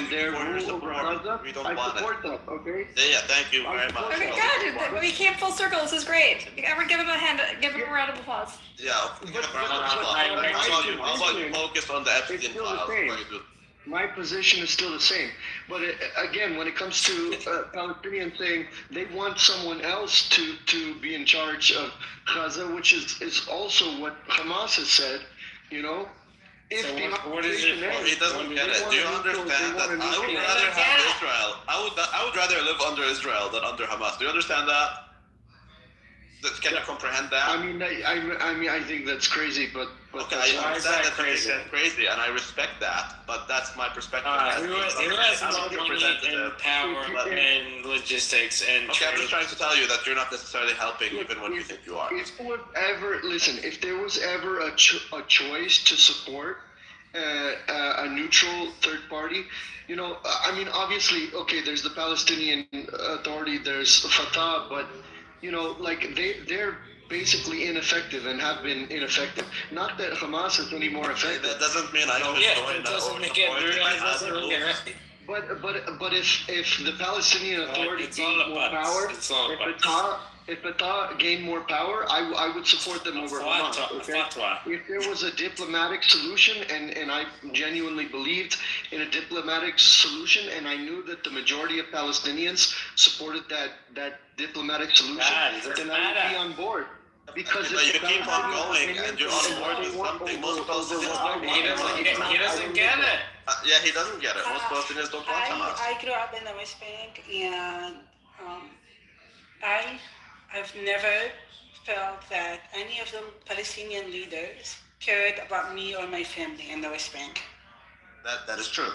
their rule over Gaza, I support that. Okay. Yeah. Thank you very much. Okay, good. We came full circle. This is great. Ever give him a round of applause? Yeah. How about you focus on the Epstein files? My position is still the same. But again, when it comes to Palestinians saying they want someone else to be in charge of Gaza, which is also what Hamas has said, What is it? He doesn't get it. Do you understand that I would rather have Israel? I would rather live under Israel than under Hamas. Do you understand that? Can you comprehend that? I mean, I think that's crazy, but okay, I understand that crazy, and I respect that. But that's my perspective. Who has more money and power and logistics and? Okay, I'm just trying to tell you that you're not necessarily helping, even when you think you are. If there was ever a choice to support a neutral third party, obviously, okay, there's the Palestinian Authority, there's Fatah, but. They're basically ineffective and have been ineffective. Not that Hamas is any more effective. That doesn't mean I should join that or support it. But if the Palestinian Authority gained more power, if Fatah gained more power, I would support them over Hamas. If there was a diplomatic solution, and I genuinely believed in a diplomatic solution, and I knew that the majority of Palestinians supported that diplomatic solution, then I would be on board. Because but you keep on going and you're on board with something most Palestinians He doesn't get it. Yeah, he doesn't get it. Most Palestinians don't want Hamas. I grew up in the West Bank, and I've never felt that any of the Palestinian leaders cared about me or my family in the West Bank. That is true.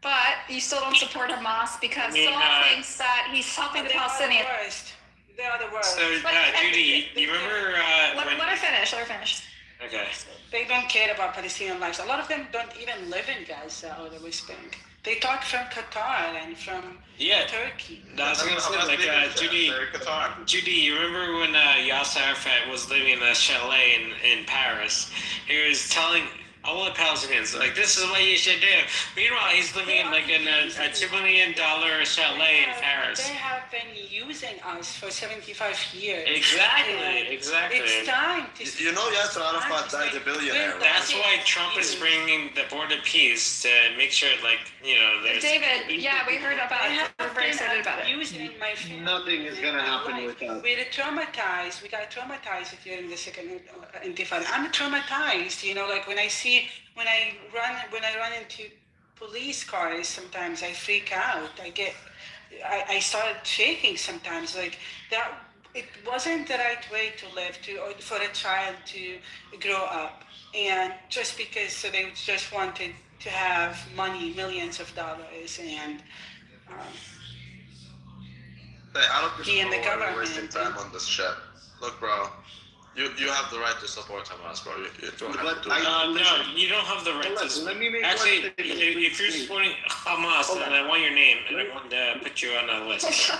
But you still don't support Hamas because Salah thinks that he's helping the Palestinians. They are the worst. So, Judy, you remember let her finish. Okay. They don't care about Palestinian lives. A lot of them don't even live in Gaza or the West Bank. They talk from Qatar and from Turkey. I was gonna say, Judy, you remember when Yasser Arafat was living in a chalet in Paris? He was telling all the Palestinians, like, this is what you should do. Meanwhile, he's living in like in a $2 million chalet in Paris. They have been using us for 75 years. Exactly. It's time to... You know Yasser Arafat died a billionaire. That's why Trump is bringing the border peace to make sure, like, there's... David, we heard about it. We're very excited about it. Using my family. Nothing is going to happen with that. We got traumatized during the second Intifada. I'm traumatized, like when I run into police cars, sometimes I freak out. I started shaking sometimes. Like that, it wasn't the right way to live or for a child to grow up. And just because they just wanted to have money, millions of dollars, and I don't be in the think we're government. wasting time on this shit. Look, bro. You have the right to support Hamas, bro. You don't have to. No, you don't have the right to. Let me make Actually, one if you're supporting Hamas, then I want your name, and I want to put you on a list.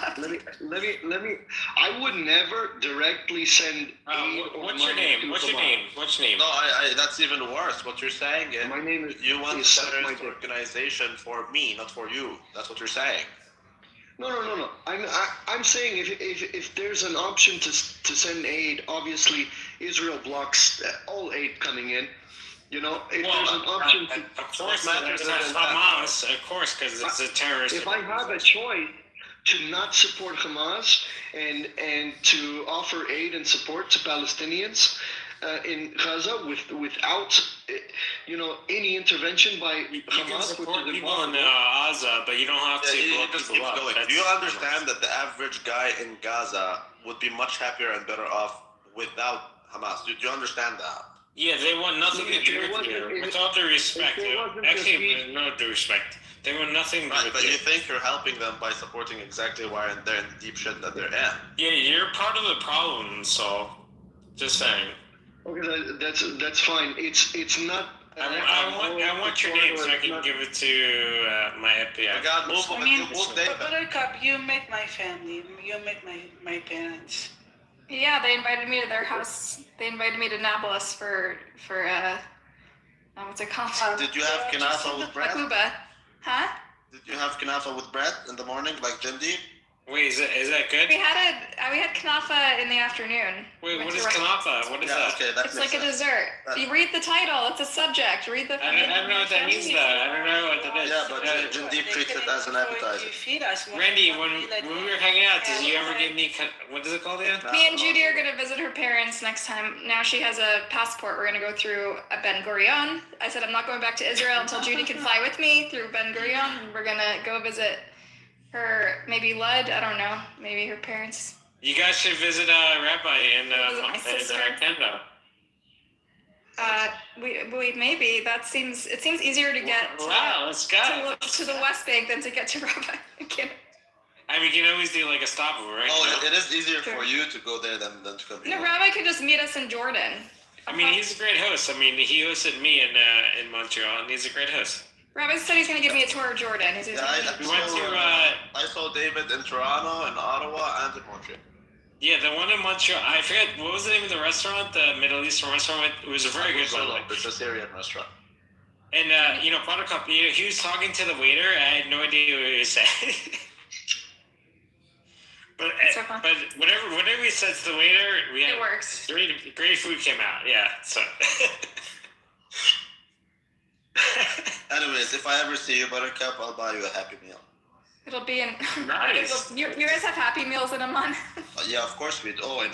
let me. I would never directly send aid or What's your money name? to What's your Hamas. name? What's your name? No, that's even worse. What you're saying is My name is. you want is a terrorist organization for me, not for you. That's what you're saying. No. I'm saying if there's an option to send aid, obviously Israel blocks all aid coming in. If there's an option to. Of course, that's Hamas. Of course, because it's a terrorist. If I have a choice to not support Hamas and to offer aid and support to Palestinians in Gaza without any intervention by Hamas, support which is people in impossible. Gaza, but you don't have to blow people up. Do you understand that the average guy in Gaza would be much happier and better off without Hamas? Do you understand that? Yeah, they want nothing to do with you. With all due respect, actually, no due respect. They want nothing to do Right, with but you. you think you're helping them by supporting exactly why they're in the deep shit that they're in. Yeah, you're part of the problem, so just saying. Okay, that's fine. It's not. I want your name so I can give it to my FBI. God, Buttercup, you met my family. You met my parents. Yeah, they invited me to their house. They invited me to Nablus for what's it called? Did you have kanafa with bread? Akuba. Huh? Did you have kanafa with bread in the morning, like Jindi? Wait, is that good? We had kanafa in the afternoon. Wait, what is kanafa? What is that? Okay, that It's like a dessert. You read the title. It's a subject. Read the. I don't know what that means, though. I don't know what that is. Yeah, but Jindi treats it as an appetizer. Randy, when we were hanging out, did you ever give me what is it called again? Me and Judy are gonna visit her parents next time. Now she has a passport. We're gonna go through Ben Gurion. I said I'm not going back to Israel until Judy can fly with me through Ben Gurion. And we're gonna go visit her, maybe Lud. I don't know. Maybe her parents. You guys should visit Rabbi in Kendo. Maybe that seems easier to get let's go. to the West Bank than to get to Rabbi. I mean, you can always do like a stopover, right? Oh, it is easier for you to go there than to come here. No, Rabbi could just meet us in Jordan. I mean, he's a great host. I mean, he hosted me in Montreal, and he's a great host. Rabbi said he's going to give me a tour of Jordan. I saw David in Toronto, in Ottawa, and in Montreal. Yeah, the one in Montreal. I forget what was the name of the restaurant. The Middle Eastern restaurant. It was a very good one. It's a Syrian restaurant. And Buttercup, he was talking to the waiter. I had no idea what he was saying. but whatever he said to the waiter, It works. Great food came out. Yeah. So. Anyways, if I ever see you, Buttercup, I'll buy you a Happy Meal. It'll be in. Nice. You guys have Happy Meals in a month. Yeah, of course we do. Oh, and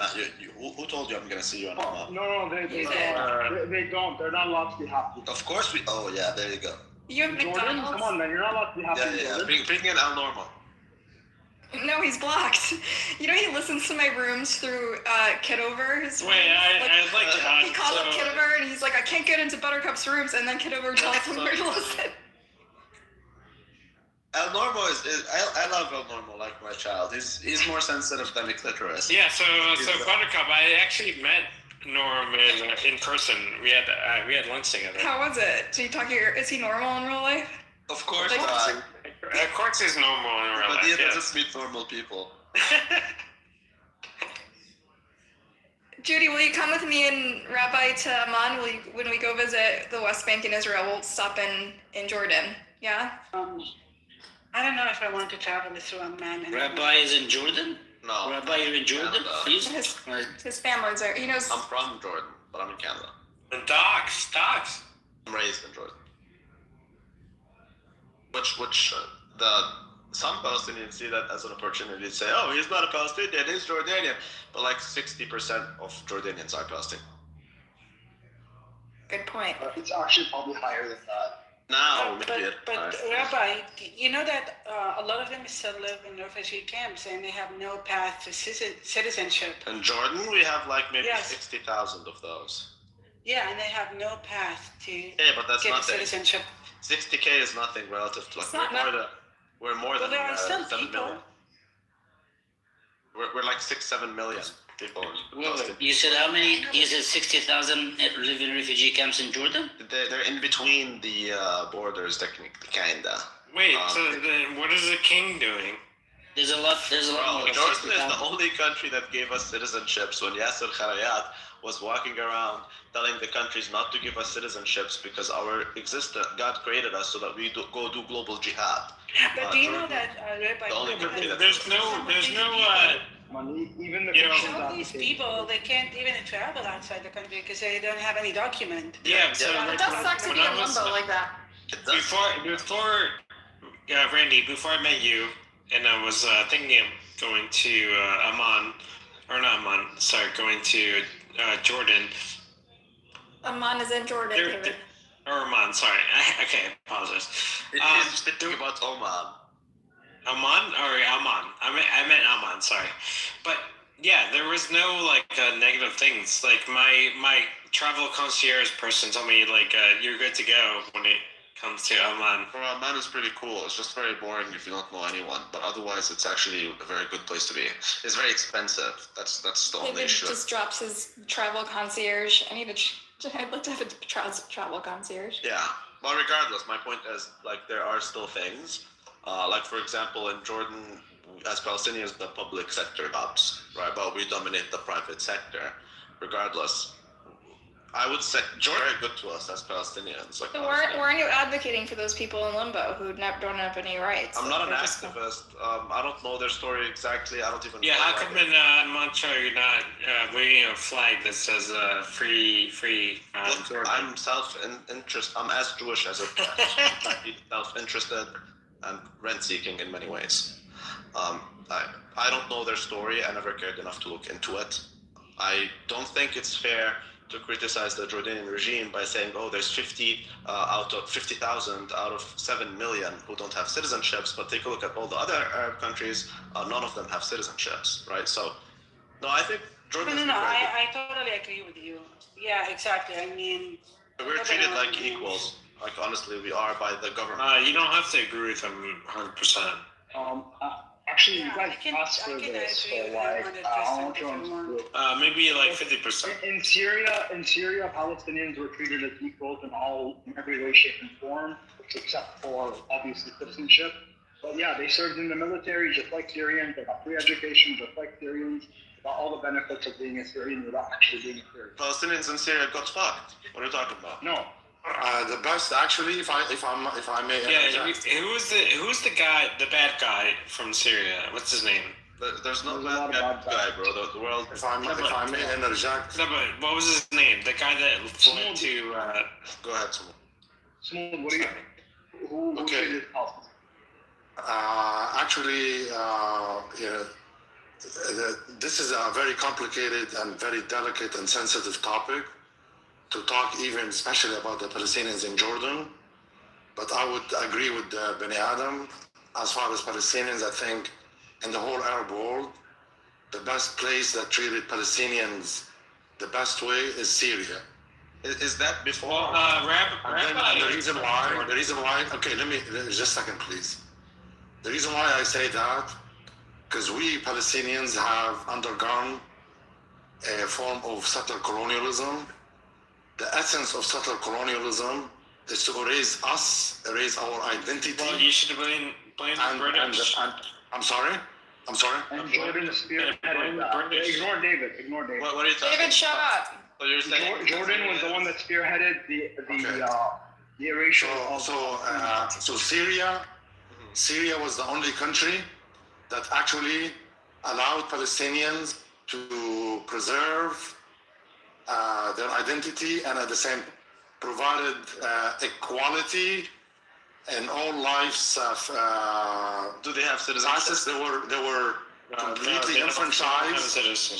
who told you I'm gonna see you in a month? No, they don't. They're not allowed to be happy. Of course we. Oh yeah, there you go. You have Jordan, McDonald's? come on, man. You're not allowed to be happy. Yeah. Bring in Al Normal. No, he's blocked. You know, he listens to my rooms through Kitover. I'd like to add. He calls up Kitover and he's like, I can't get into Buttercup's rooms, and then Kitover tells him where to listen. El Normo I love El Normo like my child. He's more sensitive than a clitoris. Yeah, so Buttercup, I actually met Norm in person. We had lunch together. How was it? Is he normal in real life? Of course Like, not. Of course he's normal in real life. But he doesn't meet normal people. Judy, will you come with me and Rabbi to Amman? When we go visit the West Bank in Israel, we'll stop in Jordan. Yeah? I don't know if I want to travel through Amman. Rabbi is in Jordan? No. Rabbi, you're in Jordan? Please? His family's there. He knows. I'm from Jordan, but I'm in Canada. The docks. I'm raised in Jordan. Some Palestinians see that as an opportunity to say, oh, he's not a Palestinian, he's Jordanian. But like 60% of Jordanians are Palestinian. Good point. It's actually probably higher than that. Now, but Rabbi, you know that a lot of them still live in refugee camps and they have no path to citizenship. In Jordan, we have like maybe Yes. 60,000 of those. Yeah, and they have no path to But that's get nothing. citizenship. 60K is nothing relative to like we're more than there are still 7 people. million. We're like 6-7 million people. You said how many? You said 60,000 live in refugee camps in Jordan? They're in between the borders, technically, kinda. Wait, what is the king doing? There's a lot more. Jordan is the only country that gave us citizenships when Yasser Kharayat was walking around telling the countries not to give us citizenships because God created us so that we go do global jihad. But do you know that Rabbi? The only country that There's no. Even the Some of these people, they can't even travel outside the country because they don't have any document. Yeah, so It does suck to be in limbo like that. Before Randy, before I met you, and I was thinking of going to Amman, or not Amman, sorry, going to Jordan. Amman is in Jordan. Or Amman, sorry. Okay, apologize. He's thinking about Oman. Amman? I meant Amman, sorry. But yeah, there was no like negative things. Like my travel concierge person told me like you're good to go when it comes to Amman. Well, Amman is pretty cool. It's just very boring if you don't know anyone. But otherwise, it's actually a very good place to be. It's very expensive. That's the only David issue. just drops his travel concierge. I'd like to have a travel concierge. Yeah. Well, regardless, my point is like there are still things. Like for example, in Jordan, as Palestinians, the public sector helps, right? But we dominate the private sector. Regardless, I would say Jordan is very good to us as Palestinians. Like, So weren't you advocating for those people in limbo who don't have any rights? I'm not an activist. I don't know their story exactly. I don't even. Yeah, know how come in Montreal you're not waving a flag that says free Jordan? I'm self-interested. I'm as Jewish as a self-interested and rent-seeking in many ways. I don't know their story. I never cared enough to look into it. I don't think it's fair to criticize the Jordanian regime by saying, oh, there's 50,000 out of 7 million who don't have citizenships, but take a look at all the other Arab countries, none of them have citizenships, right? So, no, I think Jordan. No, I totally agree with you. Yeah, exactly. I mean, we're treated like equals. Like, honestly, we are by the government. You don't have to agree with them 100%. Actually, you guys asked for this, so like, I want to maybe like 50%. In Syria, Palestinians were treated as equals in every way, shape, and form, except for obviously citizenship. But yeah, they served in the military just like Syrians. They got free education just like Syrians. got all the benefits of being a Syrian without actually being a Syrian. Palestinians in Syria got fucked. What are you talking about? No. The best, actually, if I may. Yeah, who's the guy, the bad guy from Syria? What's his name? There's no bad guy, bro. The world. If I may interject. No, but what was his name? The guy that flew to. Go ahead, Simon. Simon, what do you think? Who Okay. Actually, this is a very complicated and very delicate and sensitive topic to talk, even especially about the Palestinians in Jordan. But I would agree with Beni Adam. As far as Palestinians, I think in the whole Arab world, the best place that treated Palestinians the best way is Syria. Is that before? And the reason why, okay, let me, just a second, please. The reason why I say that, because we Palestinians have undergone a form of settler colonialism. The essence of settler colonialism is to erase us, erase our identity. Well, you should blame the British. I'm sorry? I'm sorry? And Jordan spearheaded that. Ignore David. What are you talking David, shut up. So you're saying Jordan was the one that spearheaded the erasure of... So Syria was the only country that actually allowed Palestinians to preserve their identity and at the same provided equality in all life's do they have citizenship? They were completely enfranchised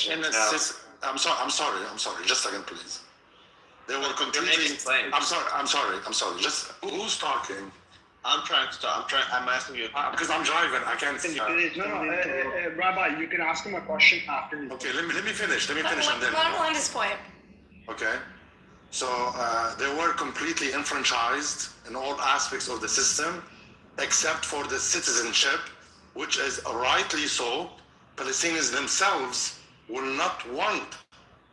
in the system. I'm sorry. Just a second, please. They were completely. I'm sorry. Just who's talking? I'm trying to talk. I'm asking you. Because I'm driving. I can't. Rabbi, you can ask him a question after. Okay, let me finish. Let me Let finish and then. him land his point. Okay. So they were completely enfranchised in all aspects of the system, except for the citizenship, which is rightly so. Palestinians themselves will not want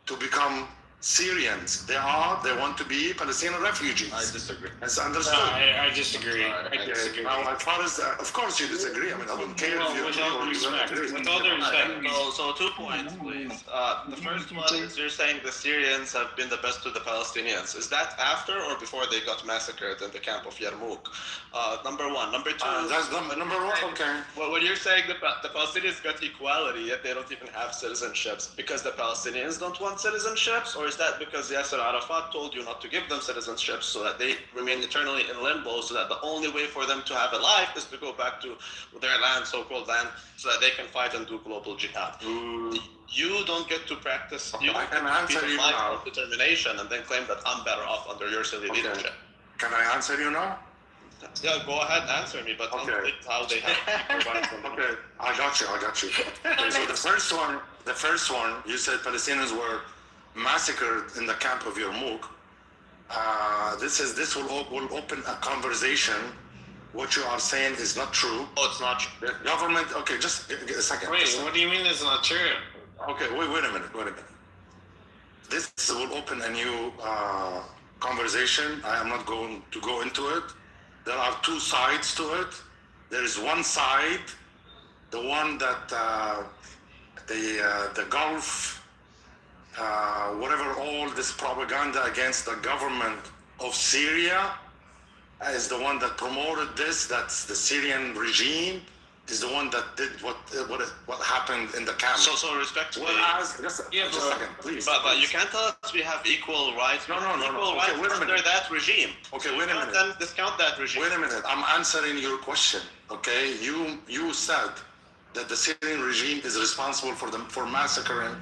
to become Syrians. They want to be Palestinian refugees. I disagree. It's understood. No, I disagree. I disagree. Now, as far as, of course you disagree. I mean, I don't care if you with all due respect. With all due respect. So 2 points, please. The first one is you're saying the Syrians have been the best to the Palestinians. Is that after or before they got massacred in the camp of Yarmouk? Number one. Number two. That's number one. Okay. Well, when you're saying the Palestinians got equality, yet they don't even have citizenships, because the Palestinians don't want citizenships, or is that because Yasser Arafat told you not to give them citizenships so that they remain eternally in limbo, so that the only way for them to have a life is to go back to their land, so-called land, so that they can fight and do global jihad? You don't get to practice. You can answer you now. Determination and then claim that I'm better off under your silly leadership. Can I answer you now? Yeah, go ahead, answer me, but don't think how they have. Okay, I got you. Okay, so the first one, you said Palestinians were massacred in the camp of Yarmouk. This will open a conversation. What you are saying is not true. Oh, it's not true. The government. Okay, just a second. Wait, what do you mean it's not true? Okay, wait a minute. This will open a new conversation. I am not going to go into it. There are 2 sides to it. There is one side, the one that the Gulf, whatever, all this propaganda against the government of Syria is the one that promoted this. That's the Syrian regime is the one that did what happened in the camp. So respectfully. Just a second, please. But you can't tell us we have equal rights. No. Equal Okay, rights wait a minute. under that regime. Okay, wait a minute. Then discount that regime. Wait a minute. I'm answering your question. Okay, you said that the Syrian regime is responsible for massacring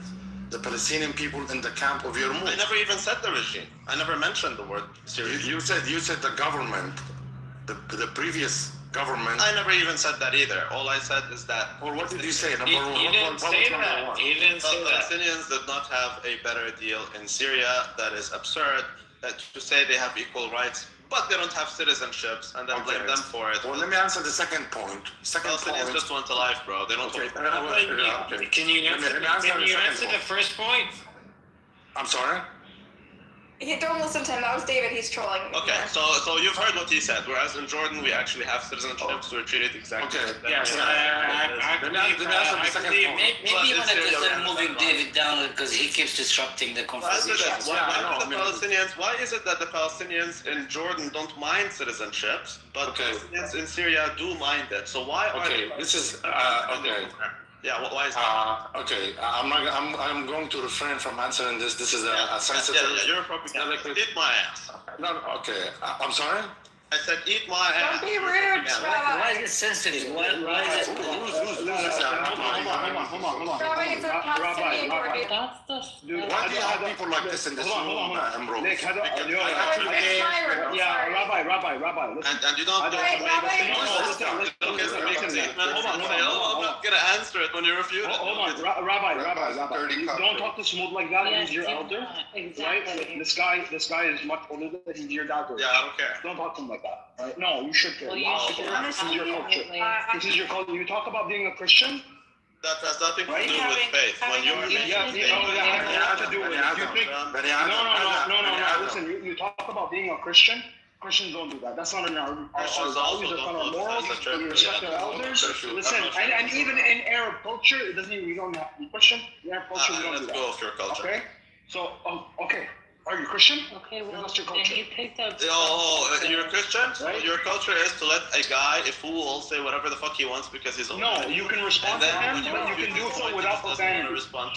the Palestinian people in the camp of Yarmouk. I never even said the regime. I never mentioned the word Syrian. You said the government, the previous government. I never even said that either. All I said is that. Well, what did you say? He didn't say that. He didn't say that. Palestinians did not have a better deal in Syria. That is absurd. To say they have equal rights, but they don't have citizenships, and then blame them for it. Well, let me answer the second point. Palestinians just want a life, bro. They don't. Okay. Can you answer the first point? I'm sorry. Don't listen to him. That was David. He's trolling. Okay, so you've heard what he said. Whereas in Jordan, we actually have citizenships. We're treated exactly. Okay. Yes, Maybe you wanted to start moving David down because he keeps disrupting the conversation. Why is it that the Palestinians in Jordan don't mind citizenships, but Palestinians in Syria do mind it? So why are they? This is okay. Yeah, why is that? Okay, I'm going to refrain from answering this. This is a sensitive. You're a propagandist. Eat my ass. No, okay. I'm sorry. I said eat my ass. Don't be rude, Why is it sensitive? Why is it? Hold on. Rabbi, it's a Palestinian Jordan. Why do you have people like this in this room, Ambrose? It's my room. Yeah, Rabbi, listen. And you don't. Listen. I'm not gonna answer it when you refuse it. Hold on, Rabbi. Don't talk to Smooth like that. He's your elder, right? This guy is much older than he's your dad. Yeah, I don't care. Don't talk to him like that. Right? No, you should care. Well, This is your culture. This is your culture. You talk about being a Christian. That has nothing to do with faith. When you are have to do with it. You think? No. Listen, you talk about being a Christian. Christians don't do that. That's not in our values. That's not our morals. We respect our elders. Listen, and even in Arab culture, it doesn't even, you don't have to be Christian. In Arab culture, we don't do that. Let's go with your culture. Okay? So, okay. Are you Christian? Okay, well, what's your then culture? you picked up. You're a Christian? Right? Your culture is to let a guy, a fool, say whatever the fuck he wants because he's older. No, you can respond to him, but you can do so without profanity.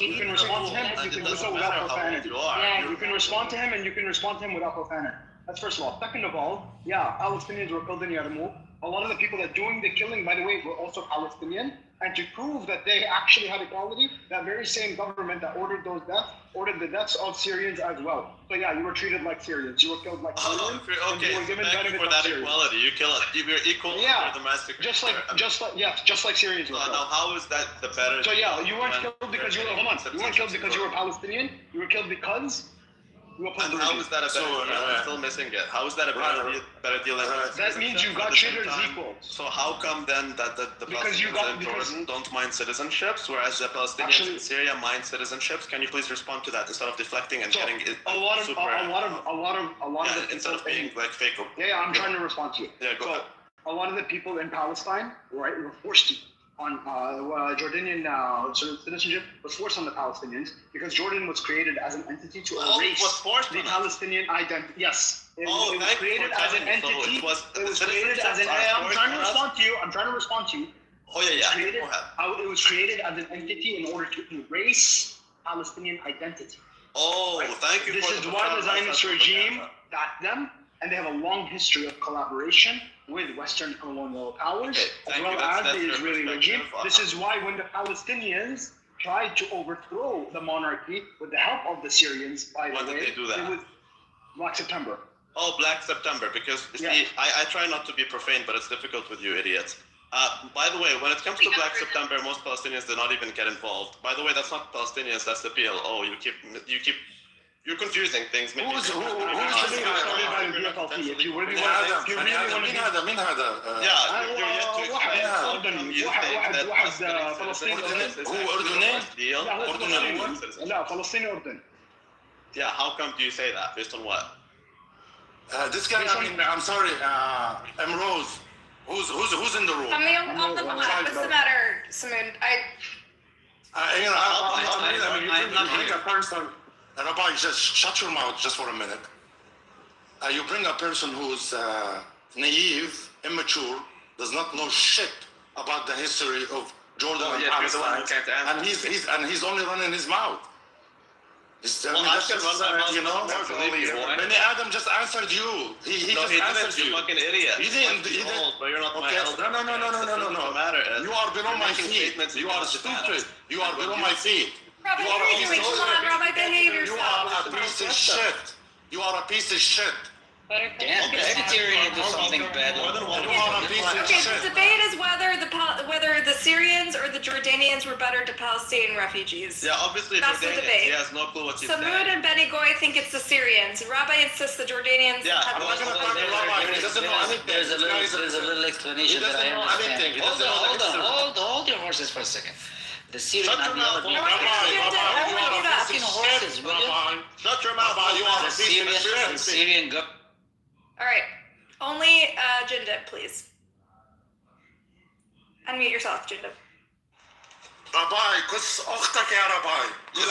You can respond to him, but you can do so without profanity. You can respond to him, and you can respond to him without profanity. That's first of all. Second of all, yeah, Palestinians were killed in Yarmouk. A lot of the people that doing the killing, by the way, were also Palestinian. And to prove that they actually had equality, that very same government that ordered those deaths, ordered the deaths of Syrians as well. So yeah, you were treated like Syrians. You were killed like Syrians. Okay, you were given thank you for that equality. You were equal for the massacre. just like Syrians were killed. No, how is that the better? So yeah, you weren't killed because you were, hold on, you weren't killed because you were Palestinian. You were killed because you were And how is that a better deal? I'm still missing it. How is that a better deal? That means you got treated as equals. So how come then that the Palestinians in Jordan don't mind citizenships, whereas the Palestinians in Syria mind citizenships? Can you please respond to that instead of deflecting and getting it instead of being like fake? Yeah, I'm trying to respond to you. Yeah, go ahead. A lot of the people in Palestine, right, were forced to on Jordanian citizenship was forced on the Palestinians because Jordan was created as an entity to erase the Palestinian identity. Yes. It was created as an entity. It was created as an. I'm trying to respond to you. Oh yeah. It was created as an entity in order to erase Palestinian identity. Oh, right? Thank you. This is why the Zionist regime backed them, and they have a long history of collaboration with Western colonial powers, as well as the Israeli regime. This is why when the Palestinians tried to overthrow the monarchy with the help of the Syrians, by the way, did they do that? It was Black September. Oh, Black September, because see, I try not to be profane, but it's difficult with you idiots. By the way, when it comes to Black September, most Palestinians do not even get involved. By the way, that's not Palestinians, that's the PLO. You're confusing things. Who's the started by the PFLP? If you really want to, مين هذا؟ you're yet to explain. لا فلسطيني أردني. Yeah, how come do you say that? Based on what? This guy, I'm sorry, Rose. Who's in the room? What's the matter, Samoon? You bring a person. Rabbi, just shut your mouth just for a minute. You bring a person who's naive, immature, does not know shit about the history of Jordan and Palestine, and he's only running his mouth. Beni Adam just answered you. He just answered you. You fucking idiot. He didn't. But you're not my elder. No. You are below my feet. You are stupid. You are below my feet. Rabbi, what are you doing? Come on, Rabbi, behave yourself. You are a piece of shit. You are a piece of shit. Damn, Presbyterian do something bad. Okay, the debate is whether the Syrians or the Jordanians were better to Palestinian refugees. Yeah, obviously that's the debate. He has no clue what he's saying. Samood and Benny Goy think it's the Syrians. Rabbi insists the Jordanians. Yeah, I'm not going to talk to Rabbi. He doesn't know anything. There's a little explanation that I understand. Hold your horses for a second. The Syrian ideology. Shut your mouth. You are a piece of shit. The Syrian government. All right. Only Jindab, please. Unmute yourself, Jindab. Rabbi, كس أختك يا Rabbi. No,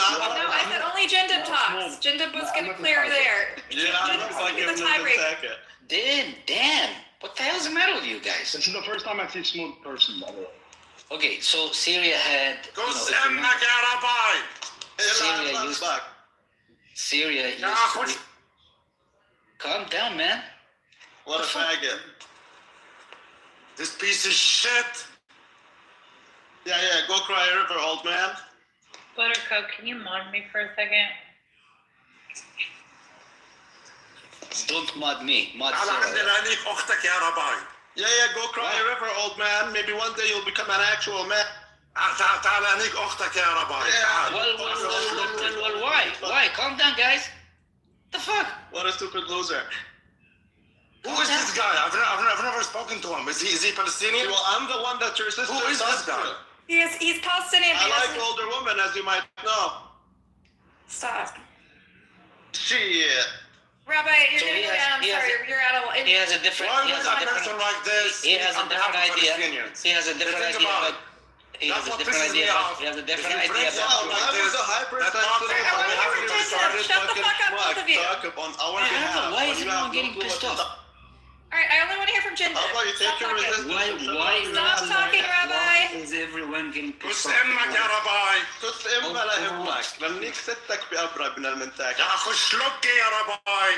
I said only Jindab talks. Jindab was getting clear there. Jindab be the tiebreaker. Damn. What the hell's the matter with you guys? This is the first time I see smooth person, by the way. Okay, so Syria had. كس أمك يا Rabbi. Syria used to be. Calm down, man. What a faggot. This piece of shit. Yeah, go cry a river, old man. Buttercup, can you mod me for a second? Don't mod me. Mod تعال Syria. عندنا هنيك أختك يا Rabbi. Yeah, go cry a river, old man. Maybe one day you'll become an actual man. تعال هنيك أختك يا Rabbi. Well, why? Why? Calm down, guys. The fuck? What a stupid loser. Who is this guy? I've never spoken to him. Is he Palestinian? Well, I'm the one that your sister Who is this talks to. guy? He's Palestinian. I like older women, as you might know. Stop. Shit. Rabbi, you're So getting I'm sorry, you're out of line. He has a different. Why He would has a a person different. like this He has a on behalf different of idea. Palestinians? He has a different Think idea. about But he That's has a what different pisses me idea. off. He has a different If you idea. bring About someone I was a hypersensitive. I want to hear from Jindab. Shut the fuck up, both of you. Talk on our I don't know. behalf. Why when is you everyone have no getting clue pissed what to off? All right, I only want to hear from Jindab. How about you take Stop your talking. resistance? Stop talking, Rabbi. Is everyone getting كس pissed off? أمك يا Rabbi. كنت إما لا يهمك لأنك ستك بأبرد من المنتاج. يا خش لك يا Rabbi.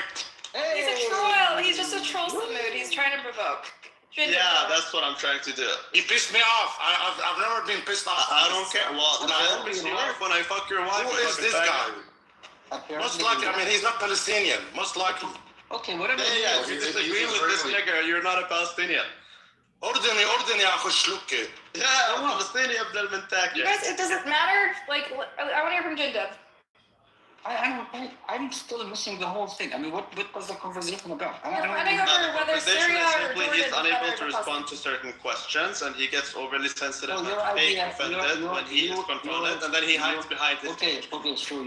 He's a troll. He's just a troll mood. He's trying to provoke. Jindab. Yeah, that's what I'm trying to do. He pissed me off. I've never been pissed off. I don't care. Well, I piss you off when I fuck your wife. Who you is fucking this faggot. guy? Most likely, I mean, he's not Palestinian. Most likely. Okay, whatever. Yeah, if you disagree with this nigger, you're not a Palestinian. أردني يا خش لك. Yeah, I'm Palestinian ابن المنتاج. You guys, it doesn't matter. Like, I want to hear from Jindab. I'm still missing the whole thing. I mean, what was the conversation about? We're running over whether Syria or Simply Jordan he's is unable better to than respond to certain questions, and he gets overly sensitive Oh, and your fake idea- offended your- when he is your- confronted, and then he hides behind his Okay, age. so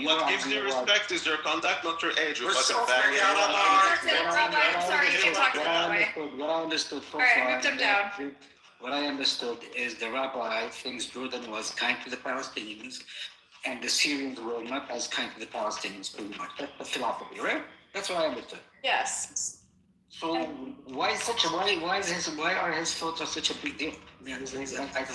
What gives you respect is your conduct, not your age. You We're fucking so faggot. fucking out of That's it, Rabbi. I'm sorry, you can't talk to What him I that way. understood, what I understood so All right, I far, moved him down. What I understood is the rabbi thinks Jordan was kind to the Palestinians, and the Syrians were not as kind to the Palestinians, pretty much. That's the philosophy, right? That's what I understood. Yes. So why are his thoughts such a big deal? Is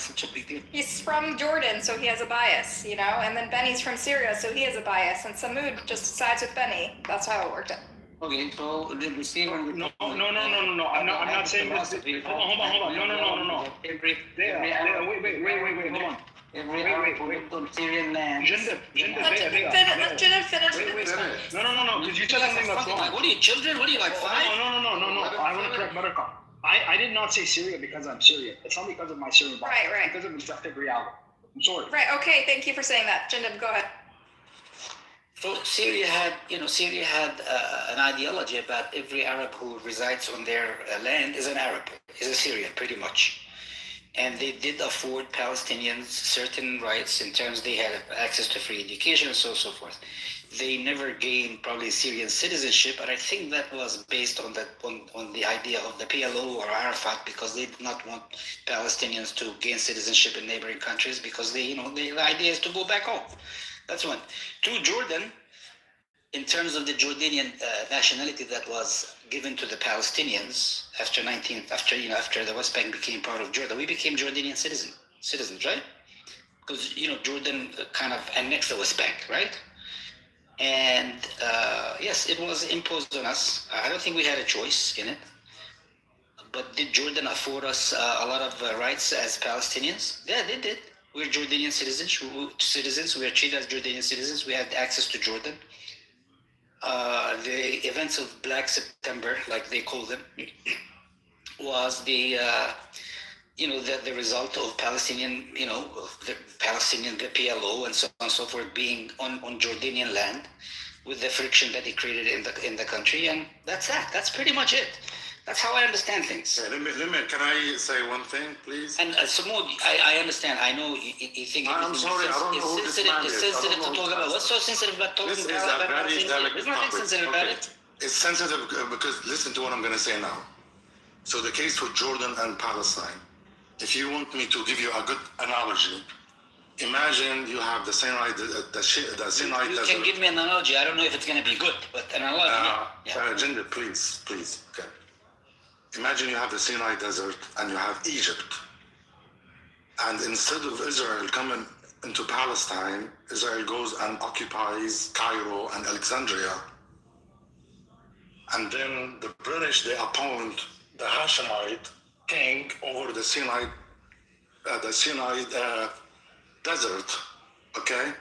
such a big deal? He's from Jordan, so he has a bias, you know? And then Benny's from Syria, so he has a bias. And Samud just sides with Benny. That's how it worked out. Okay, so the Syrian. No. I'm not saying this. Hold on. No. Wait. Hold on. Wait. Syrian land. Jindab, Let Jindab finish. Wait. No. Because you said something that's wrong. What are you, children? What are you, like 5? No. I want to correct Buttercup. I did not say Syria because I'm Syrian. It's not because of my Syrian background. Right. It's because of objective reality. I'm sorry. Right, okay, thank you for saying that. Jindab, go ahead. So Syria had an ideology about every Arab who resides on their land is an Arab, is a Syrian, pretty much. And they did afford Palestinians certain rights in terms they had access to free education and so forth. They never gained probably Syrian citizenship, but I think that was based on the idea of the PLO or Arafat, because they did not want Palestinians to gain citizenship in neighboring countries, because the idea is to go back home. That's one. 2, Jordan, in terms of the Jordanian nationality that was given to the Palestinians after the West Bank became part of Jordan, we became Jordanian citizens, right? Because Jordan kind of annexed the West Bank, right? And yes, it was imposed on us. I don't think we had a choice in it. But did Jordan afford us a lot of rights as Palestinians? Yeah, they did. We're Jordanian citizens. We are treated as Jordanian citizens. We had access to Jordan. The events of Black September, like they call them, was the result of Palestinian, the PLO and so on and so forth being on Jordanian land, with the friction that it created in the country, and that's that. That's pretty much it. That's how I understand things. Yeah, let me. Can I say one thing, please? And Samud, I understand. I know you think I'm sorry, I don't know who this man is. It's sensitive to talk about. What's so sensitive about talking This is about a very Palestinians? delicate There's nothing topic. sensitive about it. It's sensitive because listen to what I'm going to say now. So the case with Jordan and Palestine. If you want me to give you a good analogy, imagine you have the Sinai, the Sinai You desert. can give me an analogy. I don't know if it's going to be good, but an analogy. Jinder, please. Okay. Imagine you have the Sinai desert and you have Egypt. And instead of Israel coming into Palestine, Israel goes and occupies Cairo and Alexandria. And then the British, they appoint the Hashemite king over the Sinai desert, okay?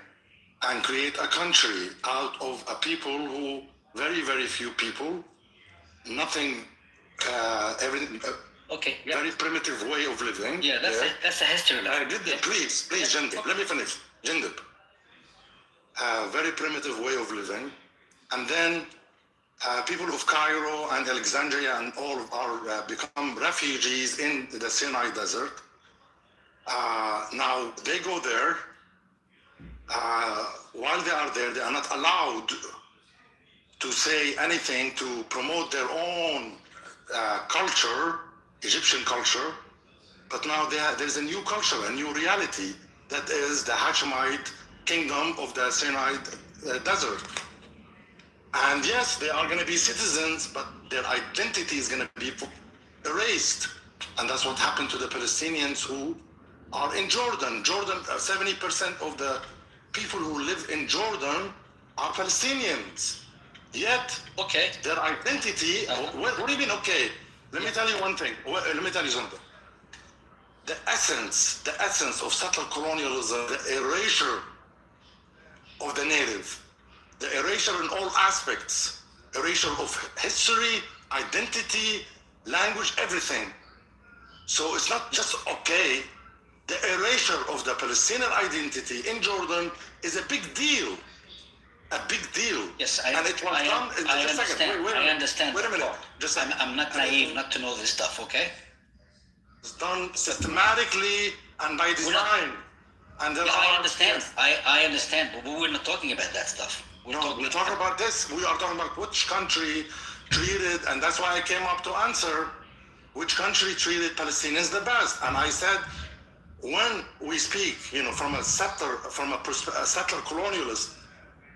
And create a country out of a people who, very, very few people, nothing, everything, okay, very primitive way of living. Yeah, that's a history. Please, Jindib, let me finish. Jindib. Very primitive way of living. And then people of Cairo and Alexandria and all are become refugees in the Sinai desert. Now they go there. While they are there, they are not allowed to say anything to promote their own culture, Egyptian culture. But now there's a new culture, a new reality that is the Hashemite kingdom of the Sinai desert. And yes, they are going to be citizens, but their identity is going to be erased. And that's what happened to the Palestinians who are in Jordan. 70% of the people who live in Jordan are Palestinians. Yet, their identity, what do you mean, okay? Let me tell you one thing. Let me tell you something. The essence of settler colonialism, the erasure of the native, the erasure in all aspects, erasure of history, identity, language, everything. So it's not just okay. The erasure of the Palestinian identity in Jordan is a big deal. A big deal. Yes, and it was done. I understand. Wait I understand. Wait a minute. I'm not naive not to know this stuff, okay? It's done systematically and by design. And there I understand. Yes. I understand, but we're not talking about that stuff. We're talking about this. We are talking about which country treated, and that's why I came up to answer which country treated Palestinians the best. And I said, when we speak, from a settler colonialist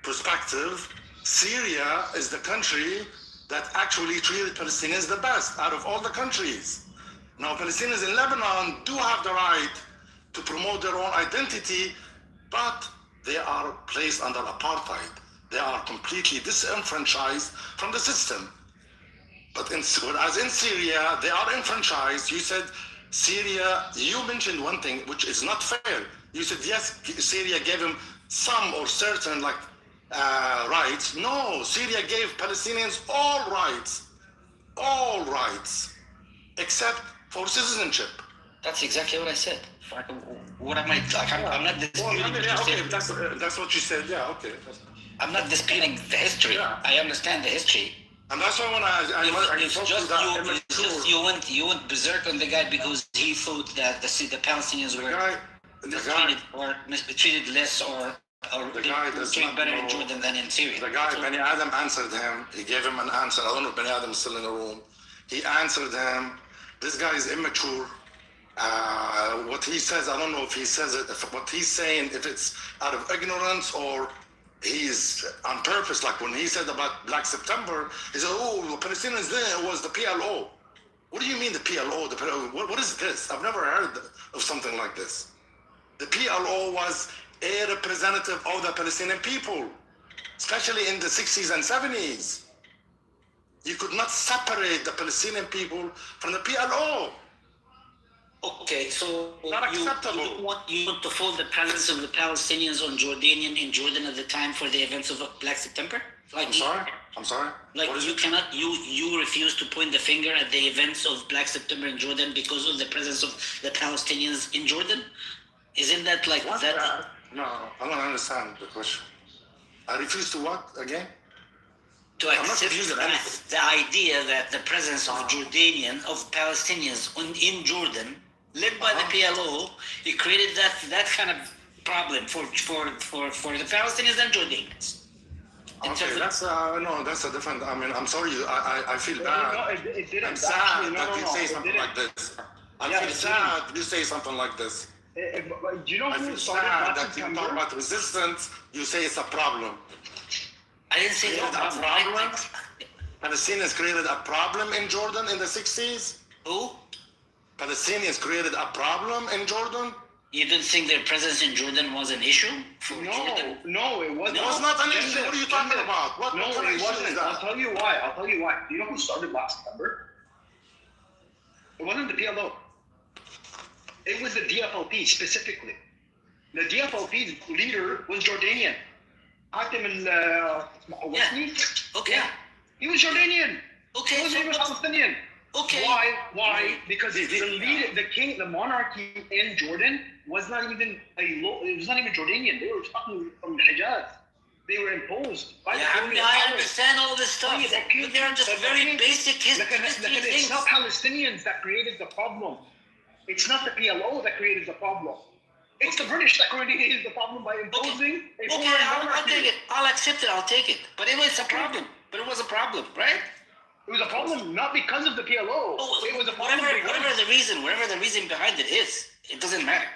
perspective, Syria is the country that actually treated Palestinians the best out of all the countries. Now, Palestinians in Lebanon do have the right to promote their own identity, but they are placed under apartheid. They are completely disenfranchised from the system. But whereas in Syria, they are enfranchised. You said Syria, you mentioned one thing which is not fair. You said, yes, Syria gave him some or certain rights. No, Syria gave Palestinians all rights, except for citizenship. That's exactly what I said. What am I? I'm not disputing. That's what you said. Yeah, okay. I'm not disputing the history. Yeah. I understand the history. And that's why when you went berserk on the guy because he thought that the Palestinians were mistreated less or treated better in Jordan than in Syria. The guy, Bani Adam, answered him. He gave him an answer. I don't know if Bani Adam is still in the room. He answered him. This guy is immature. What he says, I don't know if he says it, what he's saying, if it's out of ignorance or he's on purpose. Like when he said about Black September, he said, oh, the Palestinians there was the PLO. What do you mean the PLO? What is this? I've never heard of something like this. The PLO was a representative of the Palestinian people, especially in the 60s and 70s. You could not separate the Palestinian people from the PLO. Okay, so not acceptable. You want to fold the presence of the Palestinians in Jordan at the time for the events of Black September? I'm sorry. Like you refuse to point the finger at the events of Black September in Jordan because of the presence of the Palestinians in Jordan? Isn't that like what? that? No, I don't understand the question. I refuse to what again? To accept the idea that the presence of Palestinians in Jordan, led by the PLO, it created that kind of problem for the Palestinians and Jordanians. Okay, that's a different. I mean, I'm sorry. I feel bad. No, it didn't. I'm sad that you say something like this. I feel sad you say something like this. Do you know I who feel started sad last that you talk September? about resistance, you say it's a problem. I didn't say Created no a problem. problem? Palestinians created a problem in Jordan in the 60s? Who? Palestinians created a problem in Jordan? You didn't think their presence in Jordan was an issue for Jordan? No, it wasn't. It was not an issue. Listen, What are you talking listen. about? What No, kind of it issue is wasn't. that? I'll tell you why. Do you know who started last September? It wasn't the PLO. It was the DFLP specifically. The DFLP's leader was Jordanian. Hatem al-Wasni. Okay. Yeah. He was Jordanian. Okay. He wasn't even Palestinian. Okay. Why? Because the king, the monarchy in Jordan was not even it was not even Jordanian. They were fucking from Hijaz. They were imposed by the colonial I powers. understand all this stuff. But they're just very basic history things. It's not Palestinians that created the problem. It's not the PLO that created the problem. It's the British that created the problem by imposing a foreign monarchy. I'll take it. I'll accept it. I'll take it. But it was a problem. But it was a problem, right? It was a problem not because of the PLO. It was a problem whatever the reason behind it is, it doesn't matter.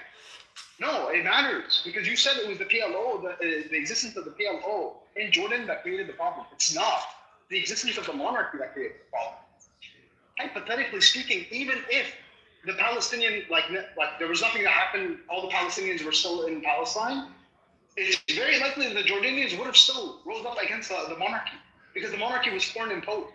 No, it matters because you said it was the PLO, the existence of the PLO in Jordan that created the problem. It's not the existence of the monarchy that created the problem. Hypothetically speaking, even if the Palestinian, like there was nothing that happened, all the Palestinians were still in Palestine, it's very likely that the Jordanians would have still rose up against the monarchy because the monarchy was foreign imposed.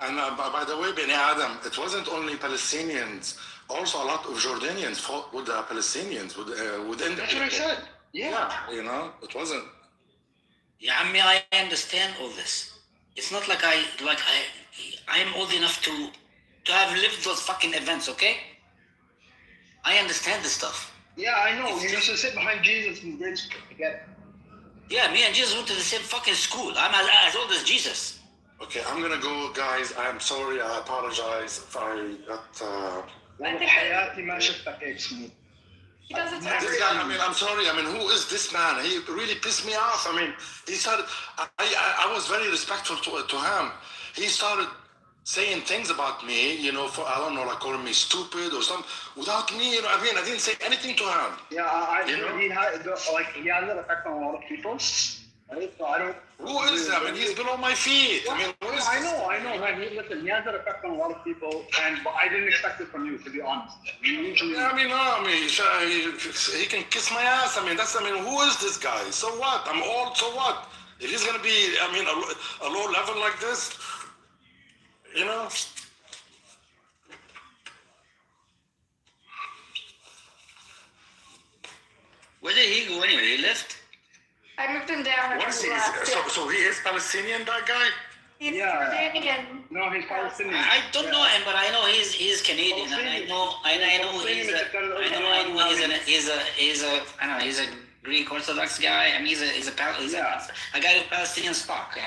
And by the way, Beni Adam, it wasn't only Palestinians. Also, a lot of Jordanians fought with the Palestinians within the That's what I said. Yeah. You know, it wasn't. Yeah, I mean, I understand all this. It's not like I am old enough to have lived those fucking events. Okay, I understand this stuff. Yeah, I know. You used to sit behind Jesus in grade school. I get it. Yeah, me and Jesus went to the same fucking school. I'm as old as Jesus. Okay, I'm gonna go, guys. I'm sorry. I apologize if I got. He does it to This guy, I mean, I'm sorry. I mean, who is this man? He really pissed me off. I mean, he started. I was very respectful to him. He started saying things about me, you know, for I don't know, like calling me stupid or something. Without me, you know, I mean, I didn't say anything to him. Yeah, he has an effect on a lot of people. Right? So I don't. Who is that? I mean, he's below my feet. I mean, what is I know. Man, listen, he has that effect on a lot of people, but I didn't expect it from you, to be honest. He can kiss my ass. I mean, who is this guy? So what? I'm old, so what? If he's gonna be, I mean, a low level like this, you know? Where did he go anyway? He left? I moved him down. What is he? So he is Palestinian, that guy? He's Jordanian. No, he's Palestinian. I don't know him, but I know he's Canadian, and I know he's a Greek Orthodox guy. I mean, he's a guy with Palestinian stock.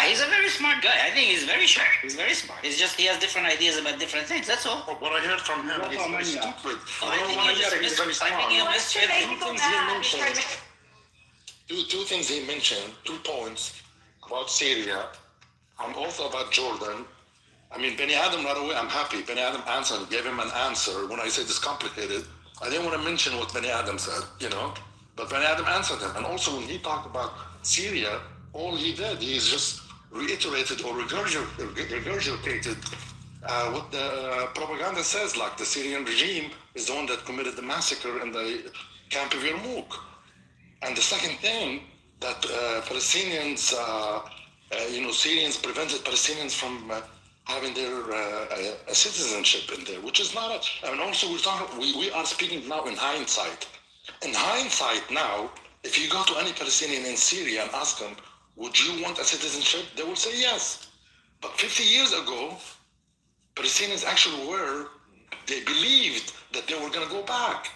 He's a very smart guy. I think he's very sharp. He's very smart. It's just he has different ideas about different things. That's all. What I heard from him, he's very stupid. He's very smart. Two things he mentioned, 2 points about Syria and also about Jordan. I mean, Beni Adam right away, I'm happy. Beni Adam answered, gave him an answer. When I said it's complicated, I didn't want to mention what Beni Adam said, you know, but Beni Adam answered him. And also when he talked about Syria, all he did, he's just reiterated or regurgitated what the propaganda says, like the Syrian regime is the one that committed the massacre in the camp of Yarmouk. And the second thing, that Palestinians, Syrians prevented Palestinians from having their citizenship in there, which is not also we are speaking now in hindsight. In hindsight now, if you go to any Palestinian in Syria and ask them, would you want a citizenship? They will say yes. But 50 years ago, Palestinians actually they believed that they were going to go back.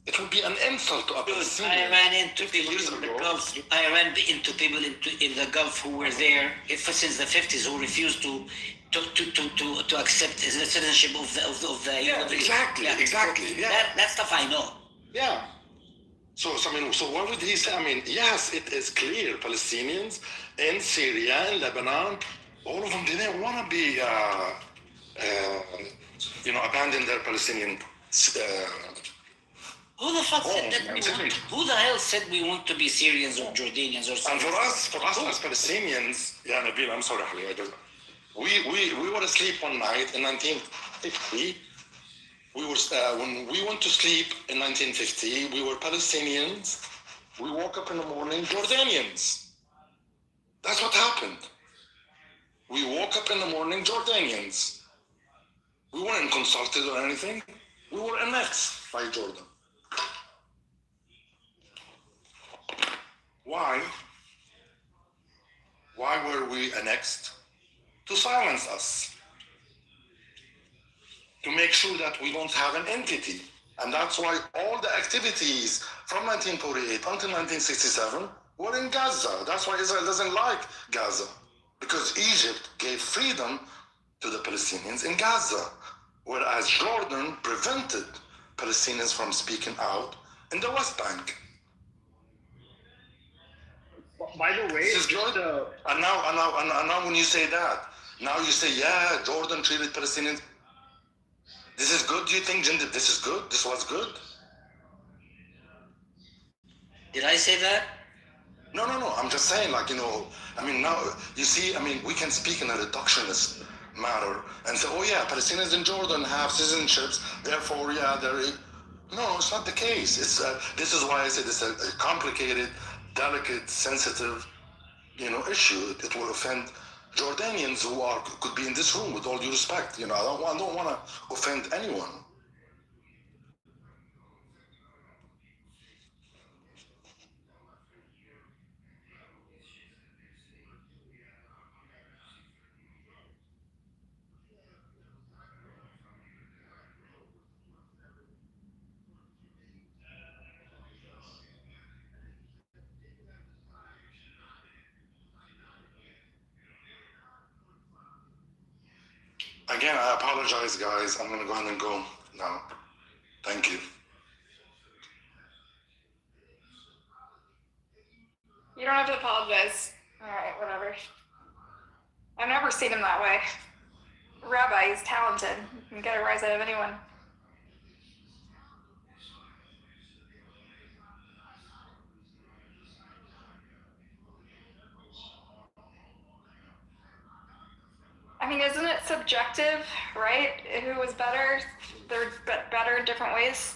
It would be an insult to a Palestinian. I ran into people in the Gulf. I ran into people in the Gulf who were there since the 50s who refused to accept the citizenship of the. Yeah, exactly. Yeah. That stuff I know. Yeah. So what would he say? I mean, yes, it is clear. Palestinians in Syria, in Lebanon, all of them didn't want to be, abandon their Palestinian Who the fuck said Oh, that we exactly. want? Who the hell said we want to be Syrians or Jordanians or And something? for us as Palestinians, yeah, Nabil, I'm sorry, Halil, we were asleep one night in 1950. We were when we went to sleep in 1950. We were Palestinians. We woke up in the morning, Jordanians. That's what happened. We woke up in the morning, Jordanians. We weren't consulted or anything. We were annexed by Jordan. Why? Why were we annexed? To silence us. To make sure that we don't have an entity. And that's why all the activities from 1948 until 1967 were in Gaza. That's why Israel doesn't like Gaza. Because Egypt gave freedom to the Palestinians in Gaza, whereas Jordan prevented Palestinians from speaking out in the West Bank. By the way, This is good. And now when you say that, now you say, yeah, Jordan treated Palestinians. This is good? Do you think, Jinder, this is good? This was good? Did I say that? No. I'm just saying, like, I mean, now, you see, I mean, we can speak in a reductionist manner and say, oh, yeah, Palestinians in Jordan have citizenships, therefore, yeah, No, it's not the case. It's this is why I say this is a complicated, delicate, sensitive, issue. It will offend Jordanians who could be in this room, with all due respect. I don't want to offend anyone. Again, I apologize, guys. I'm going to go ahead and go now. Thank you. You don't have to apologize. All right, whatever. I've never seen him that way. Rabbi, he's talented. He can get a rise out of anyone. I mean, isn't it subjective, right? Who was better? They're better in different ways.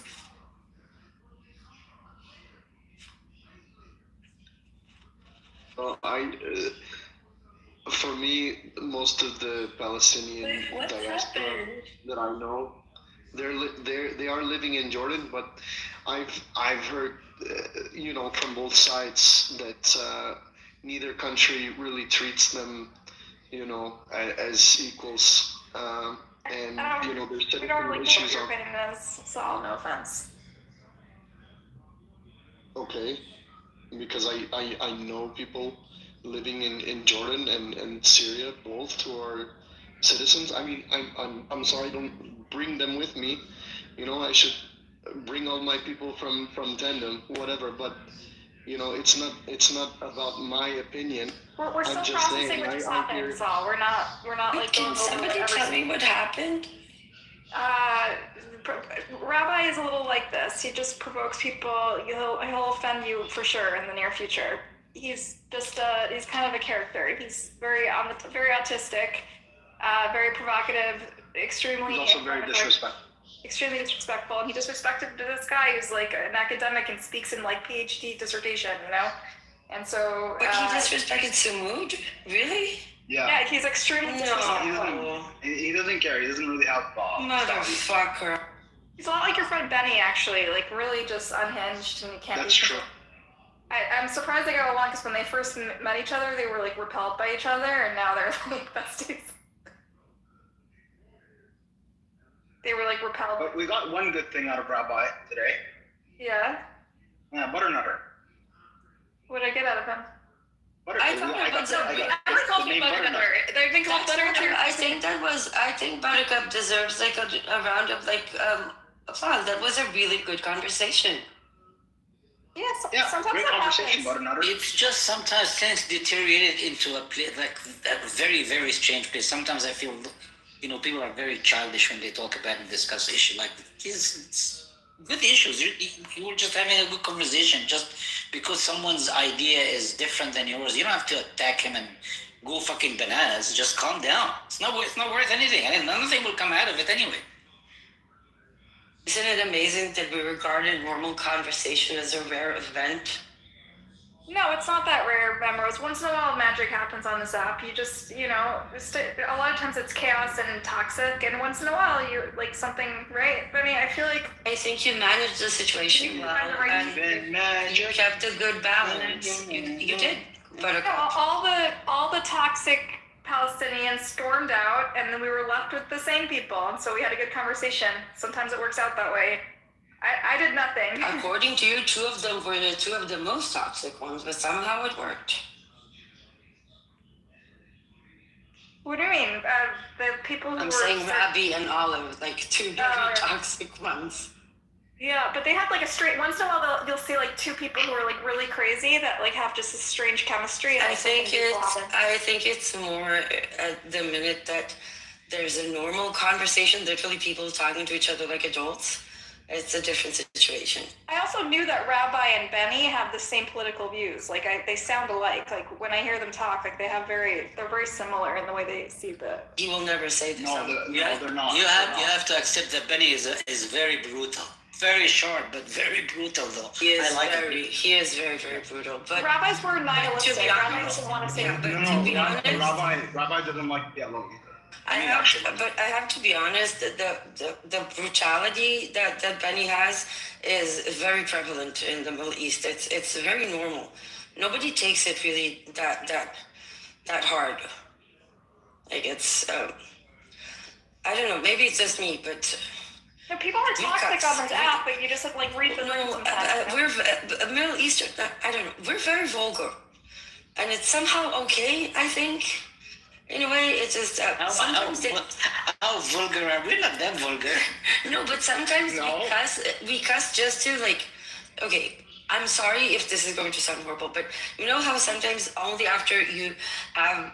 For me, most of the Palestinian diaspora that I know, they are living in Jordan, but I've heard, from both sides that neither country really treats them, as equals. And there's We don't really know what issues your on. opinion is, so no offense. Okay, because I know people living in Jordan and Syria, both who are citizens. I mean, I'm sorry, I don't bring them with me. I should bring all my people from Tandem, whatever. But it's not about my opinion. We're still processing what just happened, Saul. We're not like Can somebody tell me what happened? Rabbi is a little like this. He just provokes people. He'll offend you for sure in the near future. He's just he's kind of a character. He's very autistic, very provocative, extremely. He's also very disrespectful. Extremely disrespectful, and he disrespected this guy who's like an academic and speaks in like PhD dissertation, and so. But he disrespected Sumud? Really? Yeah, he's extremely disrespectful. He doesn't care. He doesn't really have Motherfucker. He's a lot like your friend Benny, actually. Like really just unhinged, and you can't. That's true. I'm surprised they got along because when they first met each other, they were like repelled by each other, and now they're like besties. They were like repelled. But we got one good thing out of Rabbi today. Yeah. Yeah, Butternutter. What did I get out of him? I thought it was I called me Butternutter. They've been called Butternutter. I think Buttercup deserves like a round of applause. That was a really good conversation. Yes, yeah, sometimes great that conversation, happens. Butternutter. It's just sometimes things deteriorated into a place like a very, very strange place. Sometimes I feel people are very childish when they talk about and discuss issues like this. It's good issues. You're just having a good conversation. Just because someone's idea is different than yours, you don't have to attack him and go fucking bananas. Just calm down. It's not worth anything. I mean, nothing will come out of it anyway. Isn't it amazing that we regarded normal conversation as a rare event? No, it's not that rare, Memrose. Once in a while, magic happens on this app. You just, a lot of times it's chaos and toxic, and once in a while, you like something, right? I mean, I feel like I think you managed the situation well, and you kept a good balance. You did. But all the toxic Palestinians stormed out, and then we were left with the same people, and so we had a good conversation. Sometimes it works out that way. I did nothing. According to you, two of them were the two of the most toxic ones, but somehow it worked. What do you mean? The people who I'm were saying Rabbi and Olive, like two very toxic ones. Yeah, but they have like a straight. Once in a while, you'll see like two people who are like really crazy that like have just a strange chemistry. And I think it's more at the minute that there's a normal conversation, literally people talking to each other like adults. It's a different situation. I also knew that Rabbi and Benny have the same political views. Like they sound alike. Like when I hear them talk, like they're very similar in the way they see the. He will never say this. No, they're not. You have to accept that Benny is very brutal. Very short, but very brutal though. He is very, very brutal. But rabbis were nihilistic. Rabbis didn't want to say. Rabbi doesn't like yellow either. I have to be honest. The brutality that Benny has is very prevalent in the Middle East. It's very normal. Nobody takes it really that hard. Like it's I don't know. Maybe it's just me, but. No, people are toxic on this app, but you just have to like read the room sometimes. We're Middle Eastern. I don't know. We're very vulgar, and it's somehow okay. I think. In a way, it's just sometimes how vulgar are we? Not that vulgar. No, but sometimes we cuss just to like. Okay, I'm sorry if this is going to sound horrible, but you know how sometimes only after you have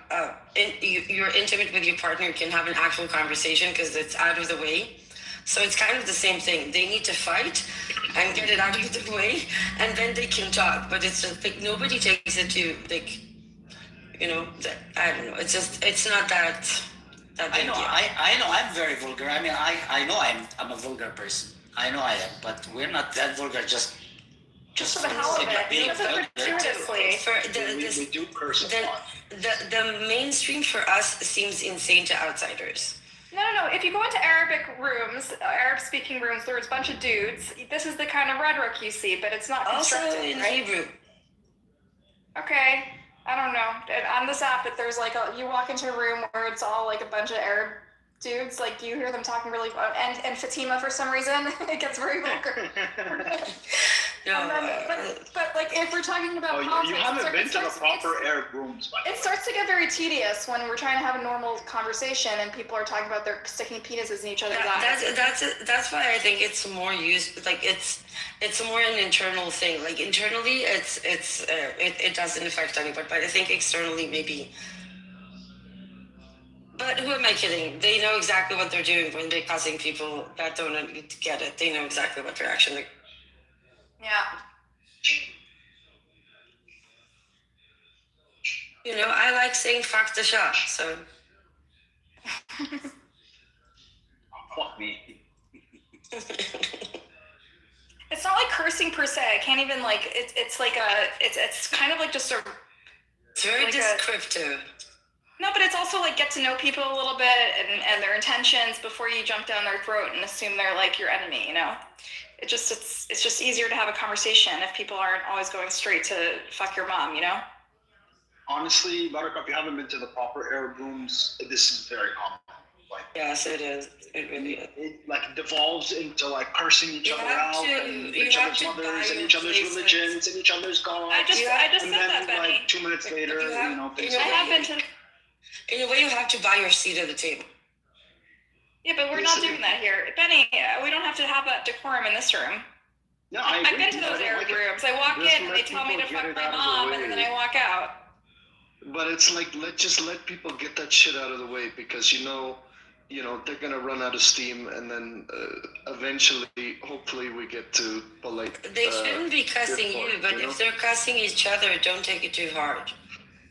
you're intimate with your partner, you can have an actual conversation because it's out of the way. So it's kind of the same thing. They need to fight and get it out of the way, and then they can talk. But it's just like nobody takes it to like, I don't know. It's not that I know. I know. I'm very vulgar. I mean, I know I'm a vulgar person. I know I am, but we're not that vulgar. Just for the hell of it. Being vulgar. We do curse a lot. The mainstream for us seems insane to outsiders. No. If you go into Arabic rooms, Arab-speaking rooms, there's a bunch of dudes. This is the kind of rhetoric you see, but it's not constructive, also in right? Hebrew. Okay, I don't know. On this app, there's like you walk into a room where it's all like a bunch of Arab dudes. Like you hear them talking really, and Fatima for some reason it gets very vulgar. But like if we're talking about politics, you haven't been to the proper Arab rooms. It starts to get very tedious when we're trying to have a normal conversation and people are talking about their sticking penises in each other's eyes. That's why I think it's more used. Like it's more an internal thing. Like internally, it doesn't affect anybody, but I think externally maybe. But who am I kidding? They know exactly what they're doing when they're cussing people that don't get it. They know exactly what reaction they're. Yeah. I like saying fuck the shop, so. Fuck me. It's not like cursing per se. I can't even like, it's like it's kind of like just a. It's very like descriptive. No, but it's also like get to know people a little bit and their intentions before you jump down their throat and assume they're like your enemy, It's just easier to have a conversation if people aren't always going straight to fuck your mom, Honestly, Buttercup, you haven't been to the proper Arab rooms. This is very common. Like, yes, it is. It really is. It like devolves into like cursing each other out, and each other's mothers, and each other's religions, and each other's gods. I just and said then, that, Benny. like 2 minutes later, things. I have been to. In a way, you have to buy your seat at the table. Yeah, but we're not doing that here. Benny, we don't have to have that decorum in this room. No, I've been to those Arab rooms. I walk in and they tell me to fuck my mom and then I walk out. But it's like, let's just let people get that shit out of the way because, they're gonna run out of steam, and then eventually, hopefully, we get to polite. They shouldn't be cussing discourse, you, but if they're cussing each other, don't take it too hard.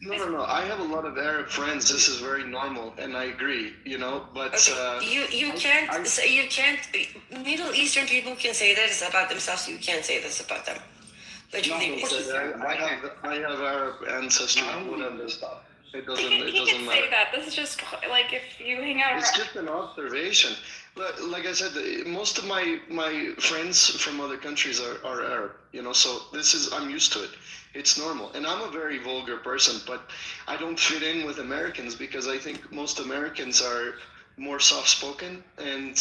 No. I have a lot of Arab friends. This is very normal, and I agree. But You can't. Middle Eastern people can say this about themselves. You can't say this about them. Literally. I have Arab ancestry. Whatever. Stuff. It doesn't. He It can doesn't say matter. that. This is just like if you hang out It's around. just an observation. Like I said, most of my friends from other countries are Arab. So I'm used to it. It's normal, and I'm a very vulgar person, but I don't fit in with Americans because I think most Americans are more soft-spoken and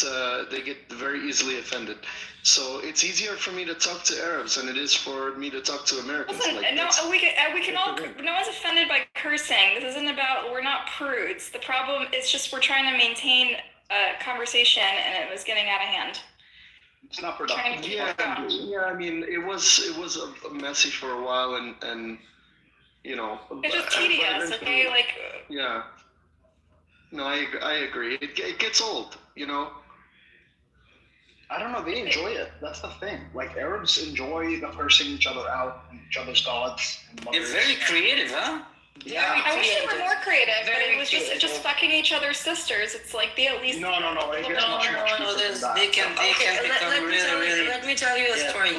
they get very easily offended. So it's easier for me to talk to Arabs than it is for me to talk to Americans. Listen, we can all. No one's offended by cursing. This isn't about. We're not prudes. The problem is just we're trying to maintain a conversation, and it was getting out of hand. It's not productive. Yeah. I mean, it was messy for a while, and It's just tedious, okay? Like. Yeah. No, I agree. It gets old, I don't know. They enjoy it. That's the thing. Like Arabs enjoy the cursing each other out, and each other's gods. And You're very creative, huh? Yeah, I wish they were more creative, but it was just fucking each other's sisters. It's like be at least. No. They can become really. Let me tell you a story.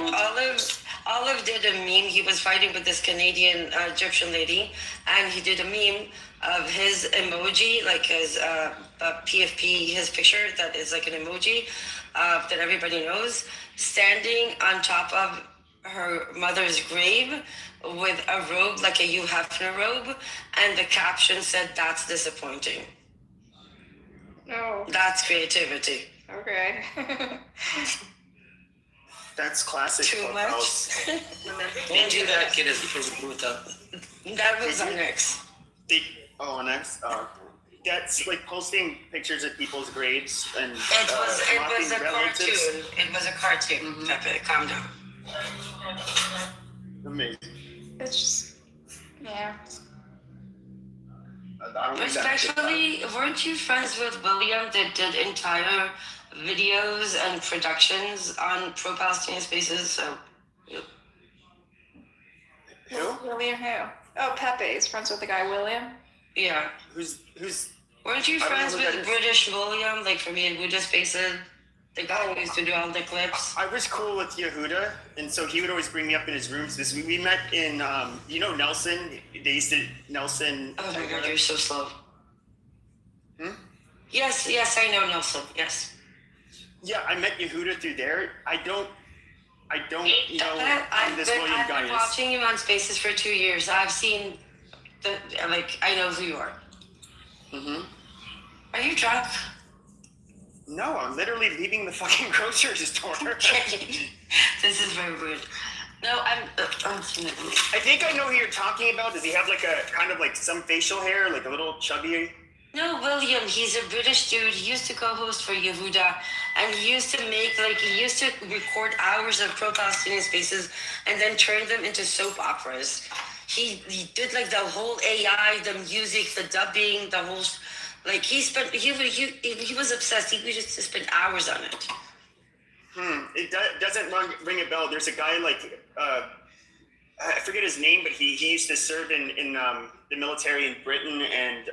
Olive did a meme. He was fighting with this Canadian Egyptian lady, and he did a meme of his emoji, like his PFP, his picture that is like an emoji that everybody knows, standing on top of her mother's grave with a robe, like a Hugh Hefner robe, and the caption said, "That's disappointing." No. That's creativity. Okay. That's classic. Too much. Don't do that, kid. Is brutal. That was our next. Next. That's like posting pictures of people's graves and It was a relatives. cartoon. It was a cartoon. Pepe, calm down. Amazing. It's just. Yeah. Especially, weren't you friends with William that did entire videos and productions on pro-Palestinian spaces? So, Who? William who? Oh, Pepe is friends with the guy William. yeah. Who's? Weren't you friends with British William, like from Yehuda Spaces? The guy who used to do all the clips? I was cool with Yehuda, and so he would always bring me up in his rooms. We met in, Nelson. They used to Nelson. Oh my God, you're so slow. Yes, I know Nelson. Yes. Yeah, I met Yehuda through there. I don't know who this William guy I've been watching you on Spaces for 2 years. I've seen I know who you are. Are you drunk? No, I'm literally leaving the fucking grocery store. This is very weird. No, I'm I think I know who you're talking about. Does he have like a kind of like some facial hair, like a little chubby? No, William, he's a British dude. He used to co-host for Yehuda, and he used to record hours of pro-Palestinian spaces and then turn them into soap operas. He did like the whole AI, the music, the dubbing, the whole, like he was obsessed. He used to spend hours on it. It doesn't ring a bell. There's a guy like, I forget his name, but he used to serve in the military in Britain and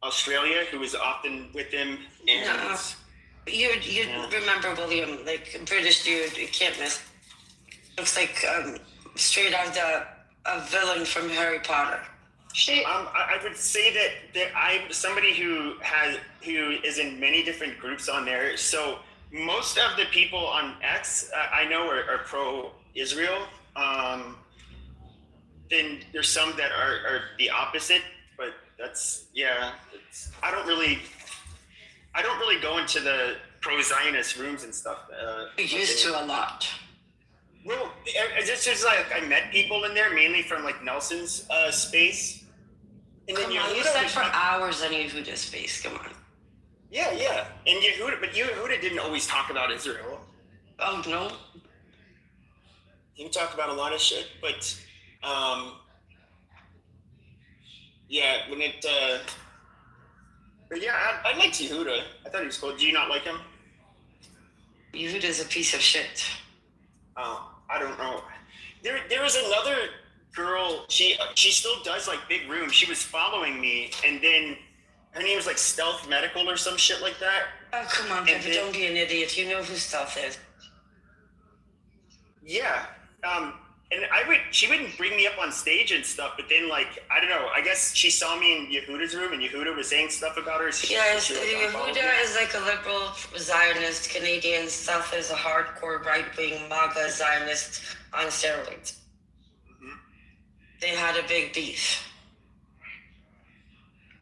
Australia, who was often with him. And No, you remember William, like British dude, you can't miss. Looks like straight out a villain from Harry Potter. I would say that I'm somebody who is in many different groups on there. So most of the people on X I know are pro-Israel. Then there's some that are the opposite, but I don't really go into the pro-Zionist rooms and stuff. You used to a lot. Well, it's just like I met people in there, mainly from like Nelson's space. And then Come on, you sat for hours on Yehuda's space. Come on. Yeah. And Yehuda didn't always talk about Israel. Oh no. He talked about a lot of shit, but when But yeah, I liked Yehuda. I thought he was cool. Do you not like him? Yehuda's a piece of shit. Oh, I don't know. There was another girl. She still does like big rooms. She was following me, and then her name was like Stealth Medical or some shit like that. Oh, come on, Pepper, don't be an idiot. You know who Stealth is. Yeah. And she wouldn't bring me up on stage and stuff, but then like, I don't know, I guess she saw me in Yehuda's room and Yehuda was saying stuff about her. Yes, Yehuda is like a liberal Zionist Canadian. Stealth is a hardcore right-wing MAGA Zionist on steroids. Mm-hmm. They had a big beef.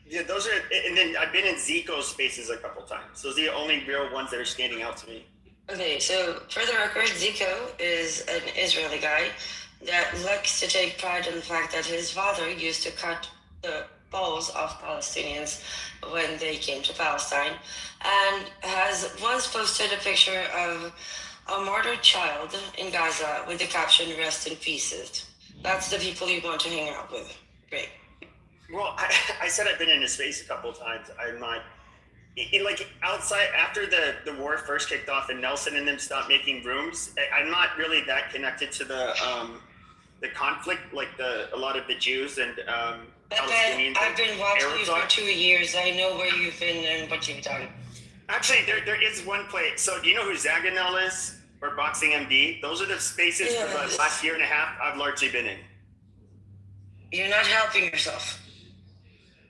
Yeah, those are, and then I've been in Zico's spaces a couple times. Those are the only real ones that are standing out to me. Okay, so for the record, Zico is an Israeli guy that likes to take pride in the fact that his father used to cut the balls off Palestinians when they came to Palestine, and once posted a picture of a martyred child in Gaza with the caption, "Rest in pieces." That's the people you want to hang out with. Great. Well, I said I've been in his space a couple of times. I'm not, like outside, after the war first kicked off and Nelson and them stopped making rooms, I'm not really that connected to the conflict, like a lot of the Jews and Palestinians. I've been watching you for Arabs 2 years. I know where you've been and what you've done. Actually, there is one place. So do you know who Zaganel is? Or Boxing MD? Those are the spaces for the last year and a half I've largely been in. You're not helping yourself.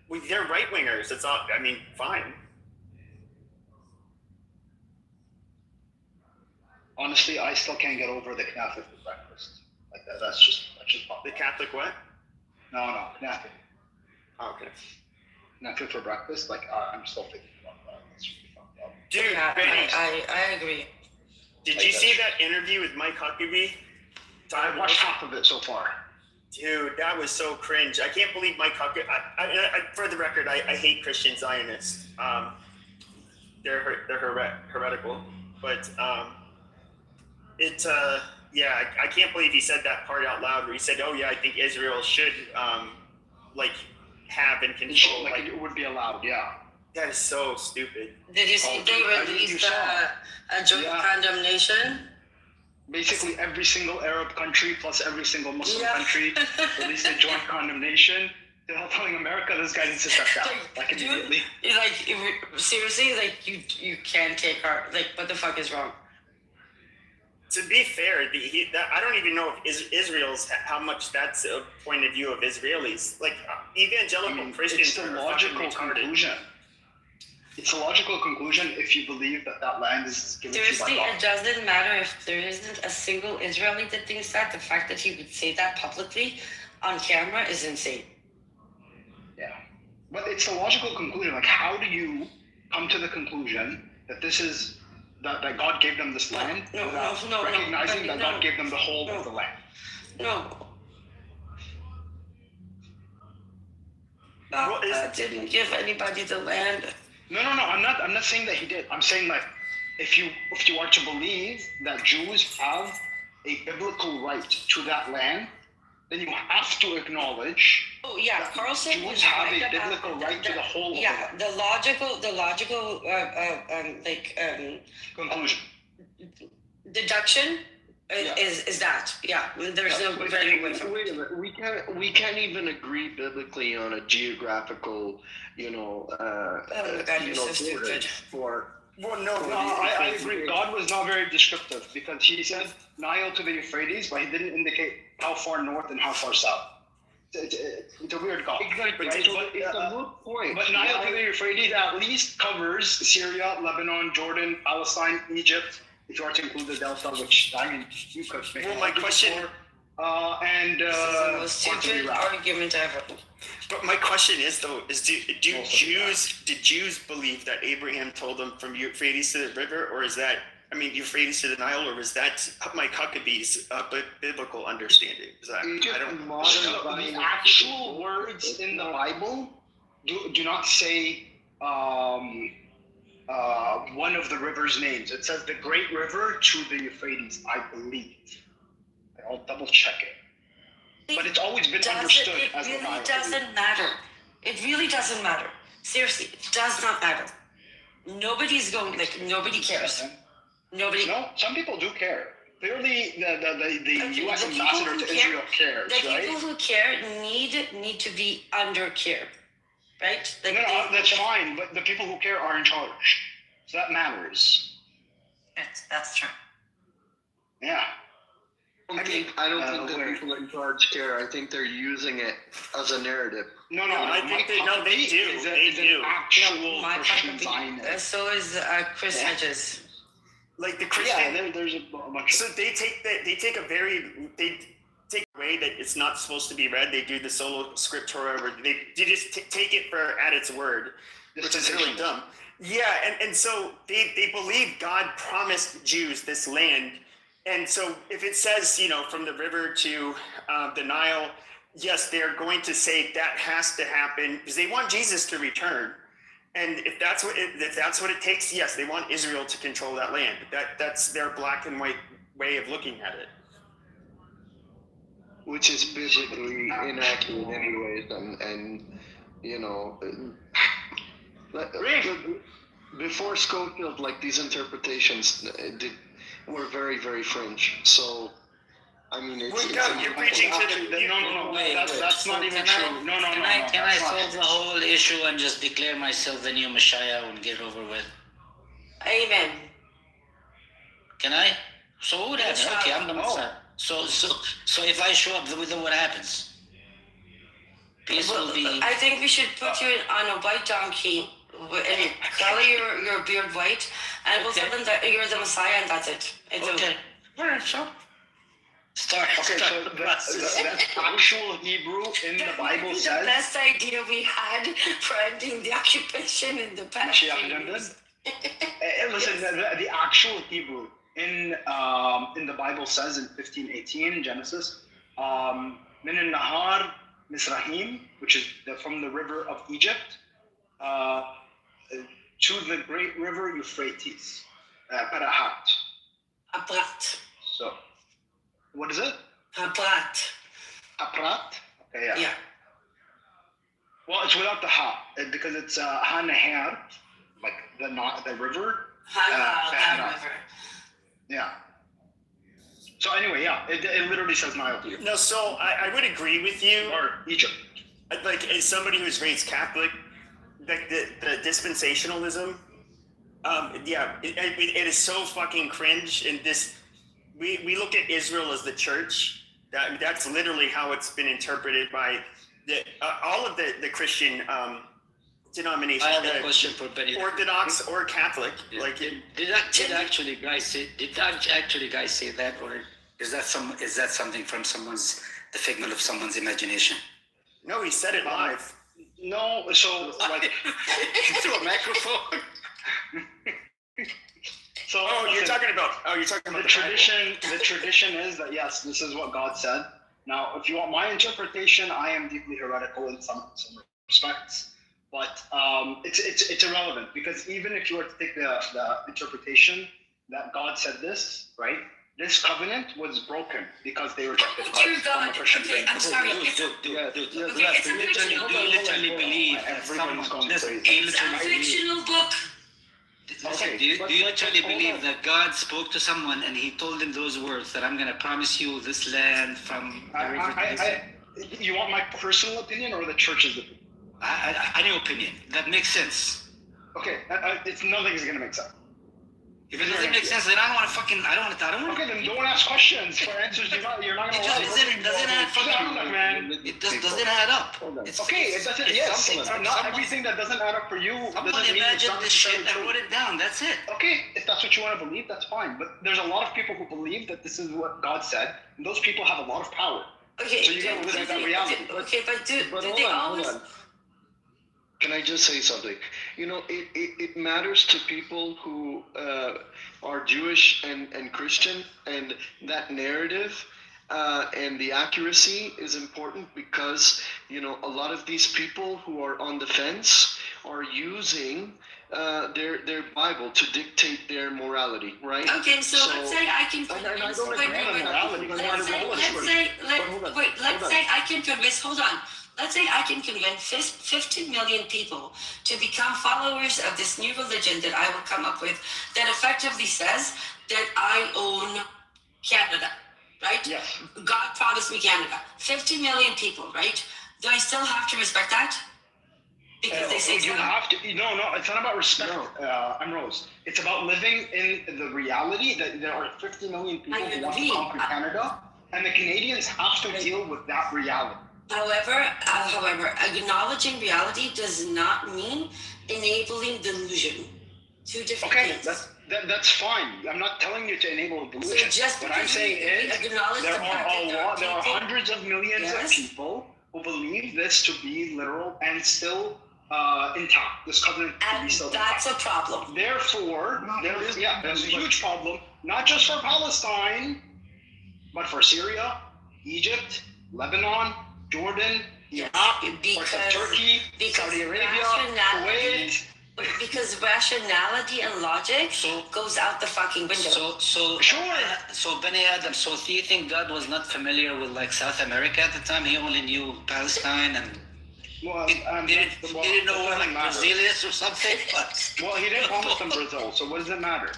Well, they're right-wingers. It's all, I mean, fine. Honestly, I still can't get over the knafe for breakfast. Like that. That's just the Catholic what? No, knafe. Oh, okay. Knafe for breakfast. Like I'm still thinking about that. That's really fucked up. Dude, Yeah, Benny, I agree. Did you see that interview with Mike Huckabee? I watched half of it so far. Dude, that was so cringe. I can't believe Mike Huckabee. For the record, I hate Christian Zionists. They're heretical. But yeah, I can't believe he said that part out loud where he said, "Oh yeah, I think Israel should like have and control." Like it would be allowed, yeah. That is so stupid. Did you see they released a joint condemnation? Basically, every single Arab country plus every single Muslim country released a joint condemnation. They're telling America this guy needs to step down, like immediately. Like seriously, like you can't take our what the fuck is wrong? To be fair, I don't even know if Israel's how much that's a point of view of Israelis. Like evangelical Christians it's the are logical fucking retarded. conclusion. It's a logical conclusion if you believe that land is given to you by Seriously, God. it doesn't matter if there isn't a single Israeli that thinks that. The fact that he would say that publicly on camera is insane. Yeah, but it's the logical conclusion. Like, how do you come to the conclusion that this is that God gave them this land without recognizing that God gave them the whole of the land? No. God didn't give anybody the land. No. I'm not saying that he did. I'm saying like, if you are to believe that Jews have a biblical right to that land, then you have to acknowledge. Oh yeah, Carlson Jews was have right a biblical right to the whole. Yeah, of the land. conclusion. Deduction is that. Yeah, there's no very away from Wait a minute. We can't even agree biblically on a geographical, oh my God, you're so stupid. I agree. God was not very descriptive because he said Nile to the Euphrates, but he didn't indicate how far north and how far south. It's a weird God. Exactly. Right? So it's a moot point. But Nile to the Euphrates at least covers Syria, Lebanon, Jordan, Palestine, Egypt. If you are to include the Delta, which I mean, you could make. Well, my question. This is the most stupid argument ever. But my question is though, did Jews believe that Abraham told them from Euphrates to the river, or is that Euphrates to the Nile, or was that Mike Huckabee's biblical understanding? Is that the actual words in the Bible do not say one of the river's names. It says the Great River to the Euphrates, I believe. I'll double check it. But it's always been understood as the Nile. It really doesn't matter. It really doesn't matter. Seriously, it does not matter. Nobody's going, like, nobody cares. Nobody. No, some people do care. Clearly, the U.S. ambassador to Israel cares, the right? people who care need to be under care, right? Like No, that's fine, but the people who care are in charge. So that matters. That's true. Yeah. I don't think the people in charge care. I think they're using it as a narrative. No, I think they do. They do. Actual My Christian Zionist. So is Chris Hedges. Like the Christian. Yeah, there's a bunch. So they take a way that it's not supposed to be read. They do the solo scriptura, where they just take it at its word, which is really dumb. Yeah, and so they believe God promised Jews this land. And so if it says, from the river to the Nile, yes, they're going to say that has to happen because they want Jesus to return. And if that's what it takes, yes, they want Israel to control that land. That's their black and white way of looking at it. Which is biblically inaccurate anyways, and before Schofield, like these interpretations were very, very fringe. So, I mean, you're preaching to the... No, that's not even true. No. Can I solve the whole issue and just declare myself the new Messiah and get over with? Amen. Can I? So whatever. Okay, I'm the Messiah. So if I show up, then what happens? Peace will be... I think we should put you on a white donkey and color your beard white, and we'll tell them that you're the Messiah, and that's it. It's okay. Alright, sure. Start so the process. the actual Hebrew in the Bible says... The best idea we had for ending the occupation in the past. Listen, the actual Hebrew in the Bible says in 15:18 Genesis, Min al-Nahar Misrahim, which is from the river of Egypt, to the great river Euphrates, Parahat. Aprat. So, what is it? Aprat. Aprat? Okay, yeah. Yeah. Well, it's without the ha, because it's Ha-Nahar, like the river. Ha-Nahar river. Yeah. So anyway, yeah, it literally says Nile here. No, so I would agree with you. Or Egypt. Like, as somebody who's raised Catholic, like the dispensationalism, it is so fucking cringe. And we look at Israel as the church. That's literally how it's been interpreted by all of the Christian denominations. I have a question for Benny. Orthodox or Catholic. Yeah. Like, did actually guys say that, or is that something from the figment of someone's imagination? No, he said it live. No, so like through a microphone. So you're talking about the tradition. The tradition is that yes, this is what God said. Now, if you want my interpretation, I am deeply heretical in some respects, but it's irrelevant, because even if you were to take the interpretation that God said this, right? This covenant was broken because they rejected God. Okay, I'm sorry. Do you literally believe that someone... It's a fictional book. Okay, do you literally believe that God spoke to someone and he told him those words, that I'm going to promise you this land from the river to this? You want my personal opinion or the church's opinion? Any opinion. That makes sense. Okay, nothing is going to make sense. If it doesn't make sense, then I don't want to. Okay, then don't ask questions for answers. You're not going to. It doesn't add fucking. Man. It doesn't add up. Okay, it doesn't. Yes, not everything that doesn't add up for you. Someone imagined this shit and wrote it down. That's it. Okay, if that's what you want to believe, that's fine. But there's a lot of people who believe that this is what God said, and those people have a lot of power. Okay, so you got to live with that reality. Okay, but do they always? Can I just say something? It matters to people who are Jewish and Christian, and that narrative and the accuracy is important, because a lot of these people who are on the fence are using their Bible to dictate their morality, right? Okay, so let's say I can convince. Let's say I can convince. let's say I can convince 50 million people to become followers of this new religion that I will come up with that effectively says that I own Canada, right? Yes. God promised me Canada. 50 million people, right? Do I still have to respect that? Because they say you so? have to. No, it's not about respect. I'm Rose. It's about living in the reality that there are 50 million people who want to conquer Canada, and the Canadians have to deal with that reality. However, acknowledging reality does not mean enabling delusion. Two different things. That's fine. I'm not telling you to enable delusion. So just what I'm saying is there are hundreds of millions of people who believe this to be literal and still intact. This covenant to be still that's intact. A problem. Therefore, there's a huge problem, not just for Palestine, but for Syria, Egypt, Lebanon, Jordan, Iraq, Turkey, Saudi Arabia, Kuwait. Because rationality and logic goes out the fucking window. So Beni Adam, so do you think God was not familiar with like South America at the time? He only knew Palestine and he didn't know where like Brazil is or something? Well, he didn't promise them Brazil, so what does it matter?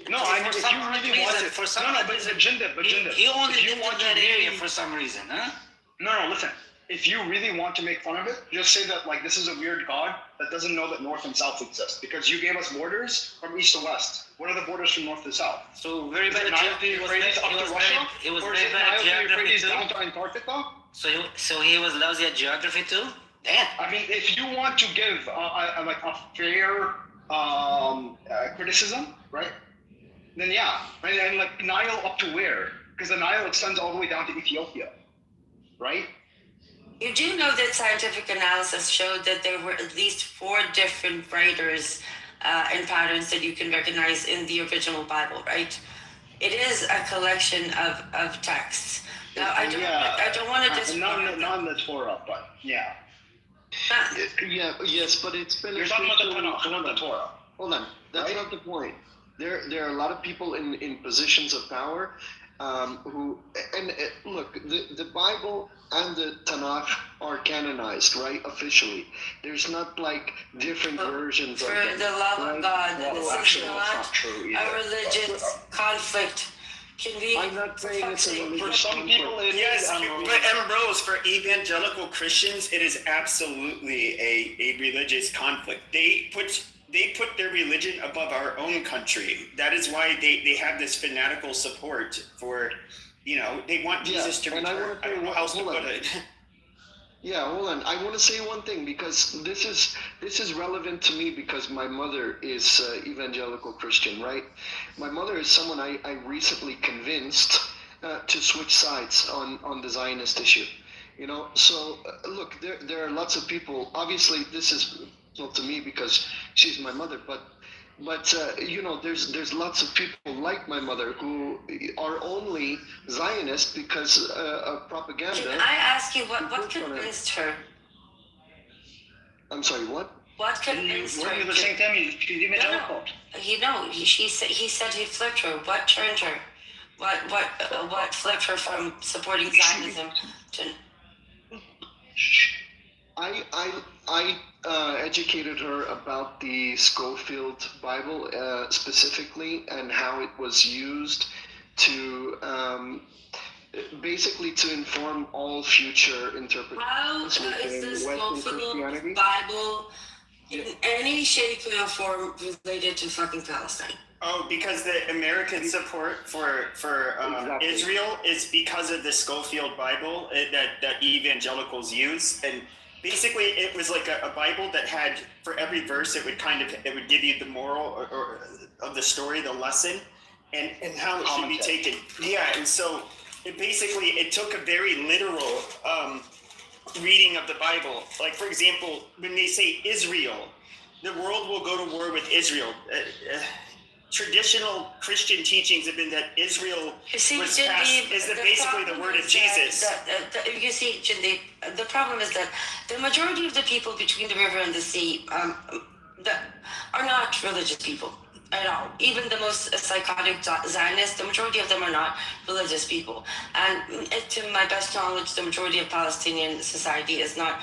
No, I mean, if you really want to, but Jinda. He only lived in that area for some reason, huh? No, listen. If you really want to make fun of it, just say that like this is a weird God that doesn't know that North and South exist because you gave us borders from east to west. What are the borders from north to south? So very bad geography. It was very bad geography too. Down to Antarctica. So he was lousy at geography too. Damn. I mean, if you want to give like a fair criticism, right? Then yeah, right? And like Nile up to where? Because the Nile extends all the way down to Ethiopia, right? You do know that scientific analysis showed that there were at least 4 different writers and patterns that you can recognize in the original Bible, right? It is a collection of texts. Now, I don't want to just not in the Torah, but yeah. Yes, but it's beneficial. You're talking about the Tanakh, not the Torah. Hold on, that's not the point. There are a lot of people in positions of power who look, the Bible and the Tanakh are canonized, right? Officially, there's not like different versions of them. For the love of God, this is not true a religious conflict. I'm not saying it's a religious for some people. Yes, but Ambrose, for evangelical Christians, it is absolutely a religious conflict. They put their religion above our own country. That is why they have this fanatical support for, they want Jesus to return. I don't know how else to put it. Yeah, hold on. I want to say one thing because this is relevant to me because my mother is evangelical Christian, right? My mother is someone I recently convinced to switch sides on the Zionist issue. So look, there are lots of people. Obviously, this is not to me because she's my mother, but there's lots of people like my mother who are only Zionist because of propaganda. Can I ask you what convinced her? I'm sorry, what? What convinced her? We're the same time. She's evangelical. He said he flipped her. What turned her? What flipped her from supporting Zionism to? I educated her about the Schofield Bible specifically and how it was used to basically to inform all future interpretations How is the Schofield Bible in any shape or form related to fucking Palestine? Oh, because the American support for Exactly. Israel is because of the Schofield Bible that evangelicals use, and basically it was like a Bible that had, for every verse, it would give you the moral or of the story, the lesson, and how it should be taken. Yeah, and so it took a very literal reading of the Bible. Like, for example, when they say Israel, the world will go to war with Israel. Traditional Christian teachings have been that Israel is basically the word of Jesus. You see, Jindeep, the problem is that the majority of the people between the river and the sea are not religious people. at all. Even the most psychotic Zionists, the majority of them are not religious people. And to my best knowledge, the majority of Palestinian society is not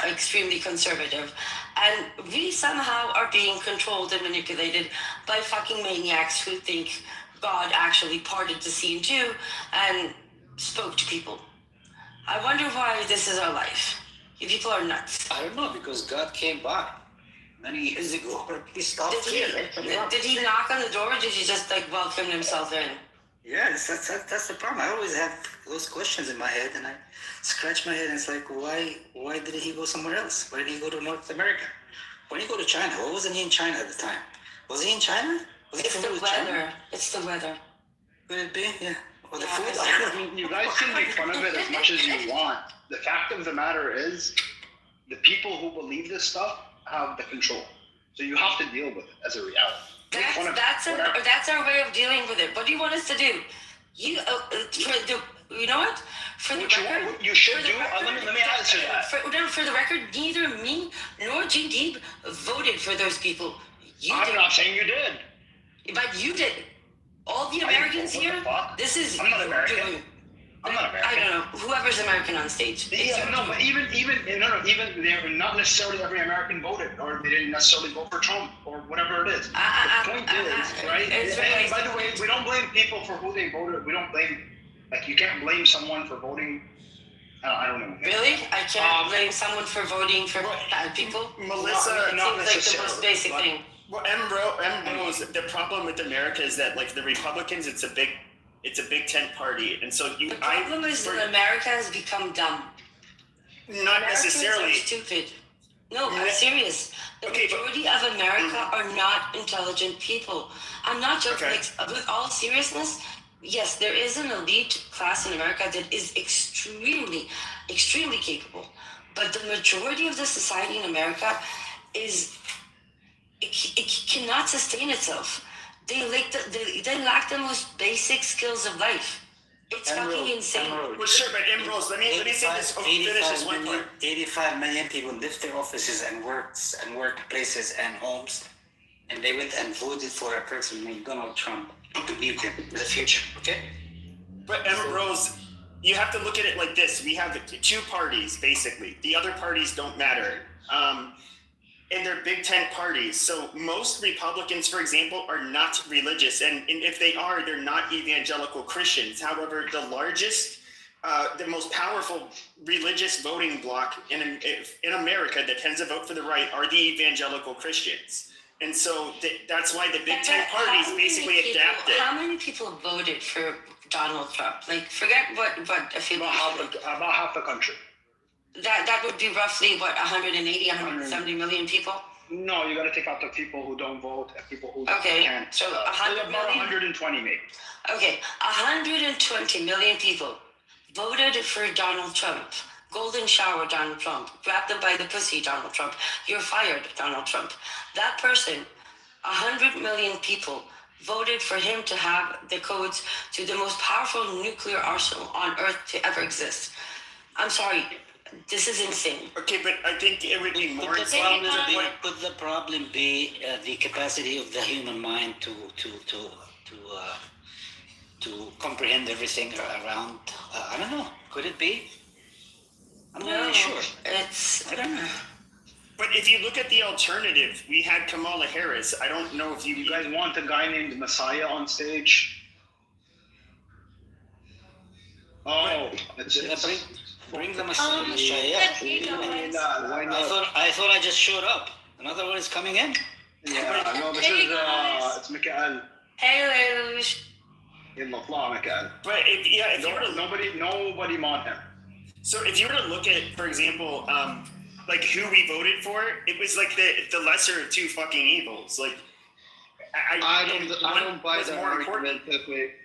extremely conservative. And we somehow are being controlled and manipulated by fucking maniacs who think God actually parted the sea in two and spoke to people. I wonder why this is our life. You people are nuts. I don't know, because God came by many years ago. He stopped Did he knock on the door, or did he just like welcome himself in? Yeah, that's the problem. I always have those questions in my head, and I scratch my head, and it's like, why did he go somewhere else? Why did he go to North America? When he go to China, why wasn't he in China at the time? Was he in China? It's the weather. It's the weather. Could it be? Yeah. Or the food? I mean, you guys can make fun of it as much as you want. The fact of the matter is, the people who believe this stuff have the control. So you have to deal with it as a reality. That's our way of dealing with it. What do you want us to do? You know what? For the record, you should do. Let me answer that. For the record, neither me nor GD voted for those people. I'm not saying you did. But you did. All the Americans here. This is. I'm not American. I'm not American. I don't know. Whoever's American on stage. Yeah, no, but even they're not necessarily every American voted, or they didn't necessarily vote for Trump, or whatever it is. The point is, right? And by the way, we don't blame people for who they voted. We don't blame, like, you can't blame someone for voting. I don't know. Really? I can't blame someone for voting for bad people? Melissa, not seems like the most basic thing. Well, Rose, the problem with America is that, like, the Republicans, it's a big tent party, and so the problem is that America has become dumb. Not necessarily. Are stupid. No, I'm serious. The majority of America are not intelligent people. I'm not joking. Like, with all seriousness, yes, there is an elite class in America that is extremely, extremely capable. But the majority of the society in America it cannot sustain itself. They lack the most basic skills of life. It's fucking insane. Well, sure, but Rose, let me say this. Finish this one part. 85 million people left their offices and workplaces and homes, and they went and voted for a person named Donald Trump to lead them in the future. Okay. But Rose, you have to look at it like this. We have two parties, basically. The other parties don't matter. And they're big tent parties. So most Republicans, for example, are not religious. And if they are, they're not evangelical Christians. However, the largest, the most powerful religious voting bloc in America that tends to vote for the right are the evangelical Christians. And so that's why the big tent parties basically adapted. How many people voted for Donald Trump? Like, forget what a few about half the country. That would be roughly, 180, 170 million people? No, you got to take out the people who don't vote and people who can't. So 100 million? 120 maybe. Okay, 120 million people voted for Donald Trump. Golden shower, Donald Trump. Grab them by the pussy, Donald Trump. You're fired, Donald Trump. That person, 100 million people, voted for him to have the codes to the most powerful nuclear arsenal on Earth to ever exist. I'm sorry. This is insane. Okay, but I think it would be more. Could the problem be the capacity of the human mind to comprehend everything around? I don't know. Could it be? I'm not really sure. I don't know. But if you look at the alternative, we had Kamala Harris. I don't know if you guys want a guy named Messiah on stage. Oh, that's it. Bring the Messiah. I thought I just showed up. Another one is coming in. Yeah, no, this is it's Mikael. Hey, Lelouch. But if you were to, nobody mod him. So if you were to look at, for example, like who we voted for, it was like the lesser of two fucking evils. Like I don't buy that argument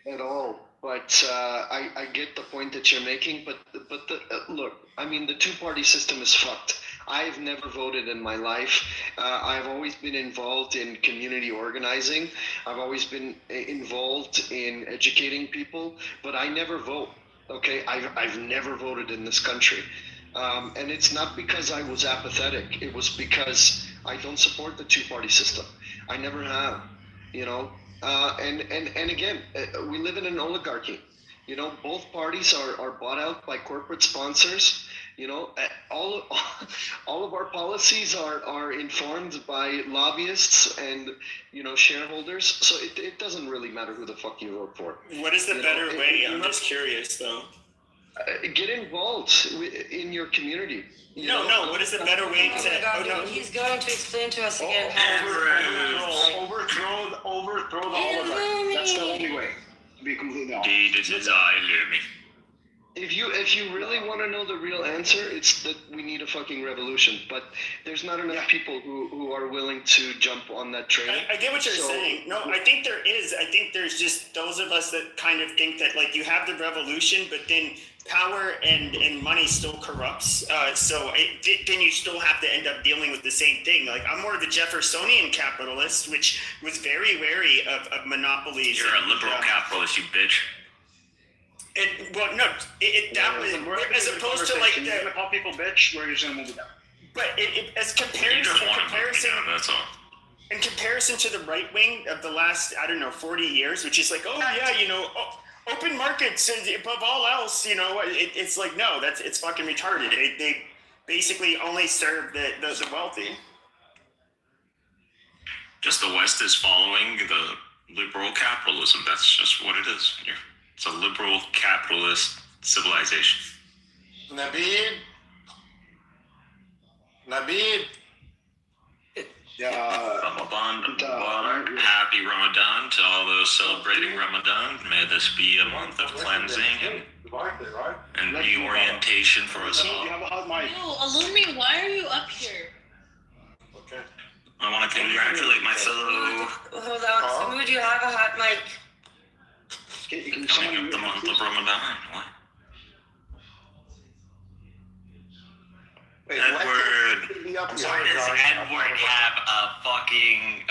at all. But I get the point that you're making. But look, I mean, the two-party system is fucked. I've never voted in my life. I've always been involved in community organizing. I've always been involved in educating people, but I never vote. Okay, I've never voted in this country, and it's not because I was apathetic. It was because I don't support the two-party system. I never have. you know. And again, we live in an oligarchy. You know, both parties are bought out by corporate sponsors. You know, all of our policies are informed by lobbyists and, you know, shareholders. So it doesn't really matter who the fuck you vote for. What is the better way? I'm just curious, though. Get involved in your community. No. What is the better way to? Oh no, he's going to explain to us again. Overthrow the oligarchy. That's the only way. To be completely honest. If you really want to know the real answer, it's that we need a fucking revolution. But there's not enough people who are willing to jump on that train. I get what you're saying. No, I think there is. I think there's just those of us that kind of think that like you have the revolution, but then power and money still corrupts. Then you still have to end up dealing with the same thing. Like I'm more of the Jeffersonian capitalist, which was very wary of monopolies. You're a liberal capitalist, you bitch. And well, no, that was as opposed to like the call people bitch. We're just gonna move it down. But as comparison, that's all. In comparison to the right wing of the last, I don't know, 40 years, which is like, oh yeah, you know, open markets above all else, you know, it's like no, it's fucking retarded. They basically only serve the wealthy. Just the West is following the liberal capitalism. That's just what it is. It's a liberal capitalist civilization. Nabil? Ramadan Mubarak. Happy Ramadan to all those celebrating Ramadan. May this be a month of cleansing and reorientation for us all. Yo, Alumi, why are you up here? Okay. I want to congratulate my fellow. Hold on. Samud, you have a hot mic. Coming up the month of Ramadan. What? Edward. Why does Edward have a fucking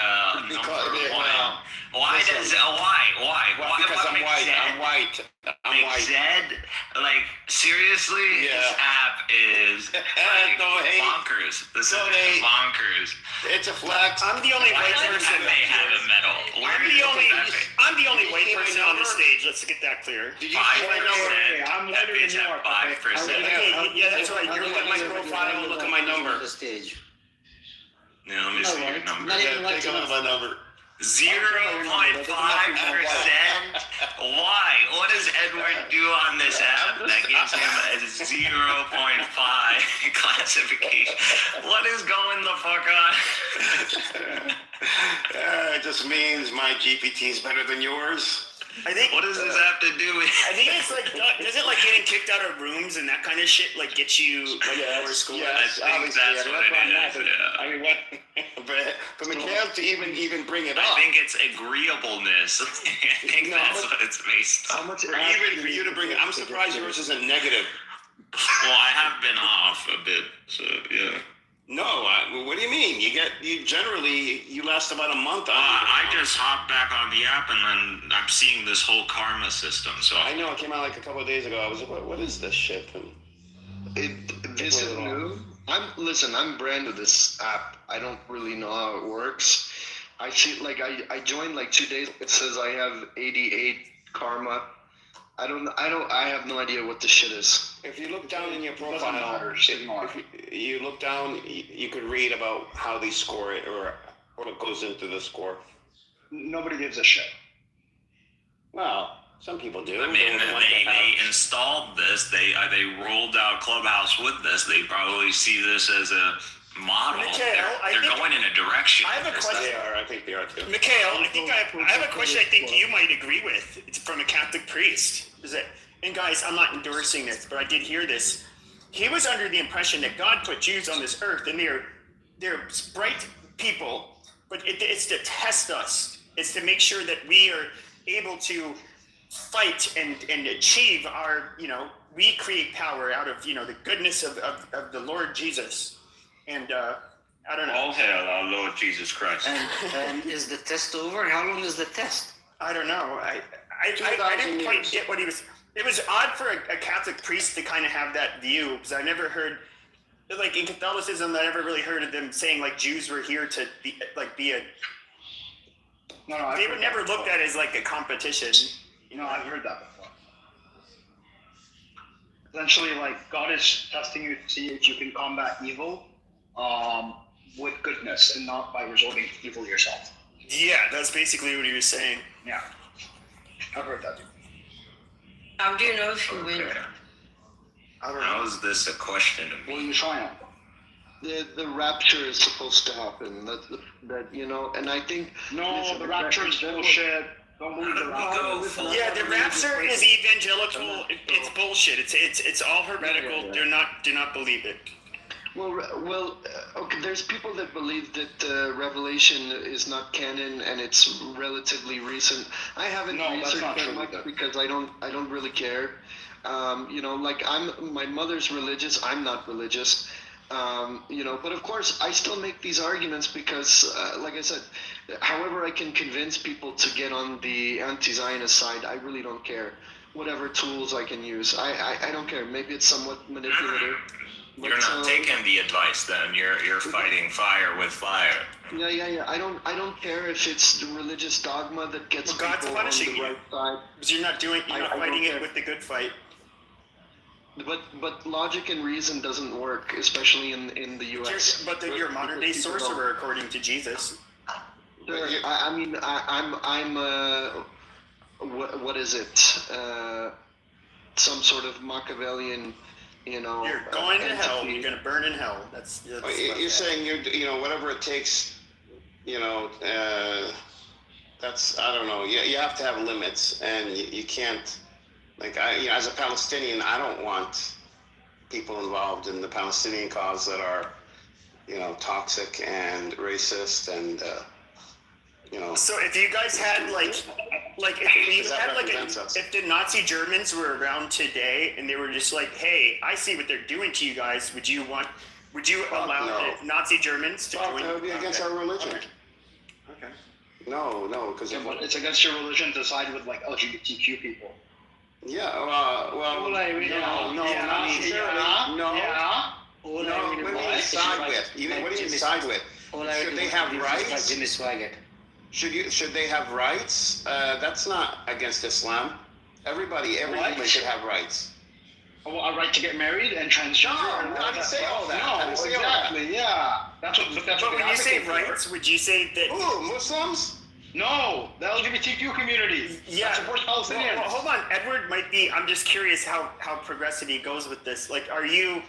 number one? Why? Because I'm white. I'm white. Zed, like seriously, this app is like bonkers. This is bonkers. It's a flex. I'm the only white person. They have a medal. I'm the only white person on the stage. Let's get that clear. Did you see my number? I'm whiter than you are. 5%. Yeah, that's right. You look at my profile. Look at my number. The stage. Yeah, let me see your number. Take a look at my number. 0.5%. Why? What does Edward do on this app that gives him a 0.5 classification? What is going the fuck on? It just means my GPT is better than yours. I think. What does this have to do with? I think it's like, doesn't like getting kicked out of rooms and that kind of shit like get you like lower score? I think that's what it is. Yeah. I mean, what? But Mikhail to even bring it up. I think it's agreeableness. I think that's what it's based on. Or even for you to bring it. I'm surprised yours isn't negative. Well, I have been off a bit, so yeah. No, what do you mean? You generally last about a month. I just hopped back on the app and then I'm seeing this whole karma system. So I know it came out like a couple of days ago. I was like, what is this shit? This is new. I'm brand new to this app. I don't really know how it works. I see, like, I joined like 2 days. It says I have 88 karma. I have no idea what this shit is. If you look down in your profile, if you look down, you could read about how they score it or what goes into the score. Nobody gives a shit. Well, some people do. I mean, they installed this. They rolled out Clubhouse with this. They probably see this as a model. They're going in a direction. I have a question. They are. I think they are too. Mikhail, I have a question. I think you might agree with. It's from a Catholic priest. And guys, I'm not endorsing this, but I did hear this. He was under the impression that God put Jews on this earth, and they're bright people, but it's to test us. It's to make sure that we are able to fight and achieve our, we create power out of, the goodness of the Lord Jesus. And I don't know. All hail our Lord Jesus Christ. And is the test over? How long is the test? I don't know. I didn't quite get what he was. It was odd for a Catholic priest to kind of have that view, because I never heard, like in Catholicism, I never really heard of them saying like Jews were here to be a No, they were never looked at as like a competition. You know, I've heard that before. Essentially, like, God is testing you to see if you can combat evil with goodness and not by resorting to evil yourself. Yeah, that's basically what he was saying. Yeah, I've heard that. How do you know if you win? I don't know. How is this a question to me? What are you trying? The rapture is supposed to happen. That you know, and I think No, the rapture is bullshit. Don't believe the rapture. Yeah, the rapture is evangelical. It's bullshit. It's all heretical. Do not believe it. Well, okay. There's people that believe that Revelation is not canon and it's relatively recent. I haven't researched that much because I don't really care. You know, like my mother's religious. I'm not religious. You know, but of course I still make these arguments because, like I said, however I can convince people to get on the anti-Zionist side, I really don't care. Whatever tools I can use, I don't care. Maybe it's somewhat manipulative. You're not taking the advice then. You're fighting fire with fire. Yeah. I don't care if it's the religious dogma that gets God's people punishing on the you. right side. Because you're not fighting it with the good fight. But logic and reason doesn't work, especially in the U.S. But you're a modern day sorcerer, according to Jesus. Sure. I mean, I'm what is it? Some sort of Machiavellian, you know. You're going to entity. hell. You're gonna burn in hell. That's You're saying you know, whatever it takes, you know, that's, I don't know. You have to have limits, and you can't. Like as a Palestinian, I don't want people involved in the Palestinian cause that are, you know, toxic and racist and, you know. So if you guys had if the Nazi Germans were around today and they were just like, hey, I see what they're doing to you guys. Would you allow the Nazi Germans to join? That would be against our religion. Okay. No, because it's against your religion to side with like LGBTQ people. Yeah, well, no, not necessarily. No. What do you side with? What do you side with? Should they have rights? Should they have rights? That's not against Islam. Every human should have rights. A right to get married and transgender. No, I didn't say all that. No, exactly. Yeah, that's what. But when you say rights, would you say that? Ooh, Muslims? No, the LGBTQ community. Yeah. Supports Palestinians. Well, hold on. Edward might be. I'm just curious how progressive he goes with this. Like, are you?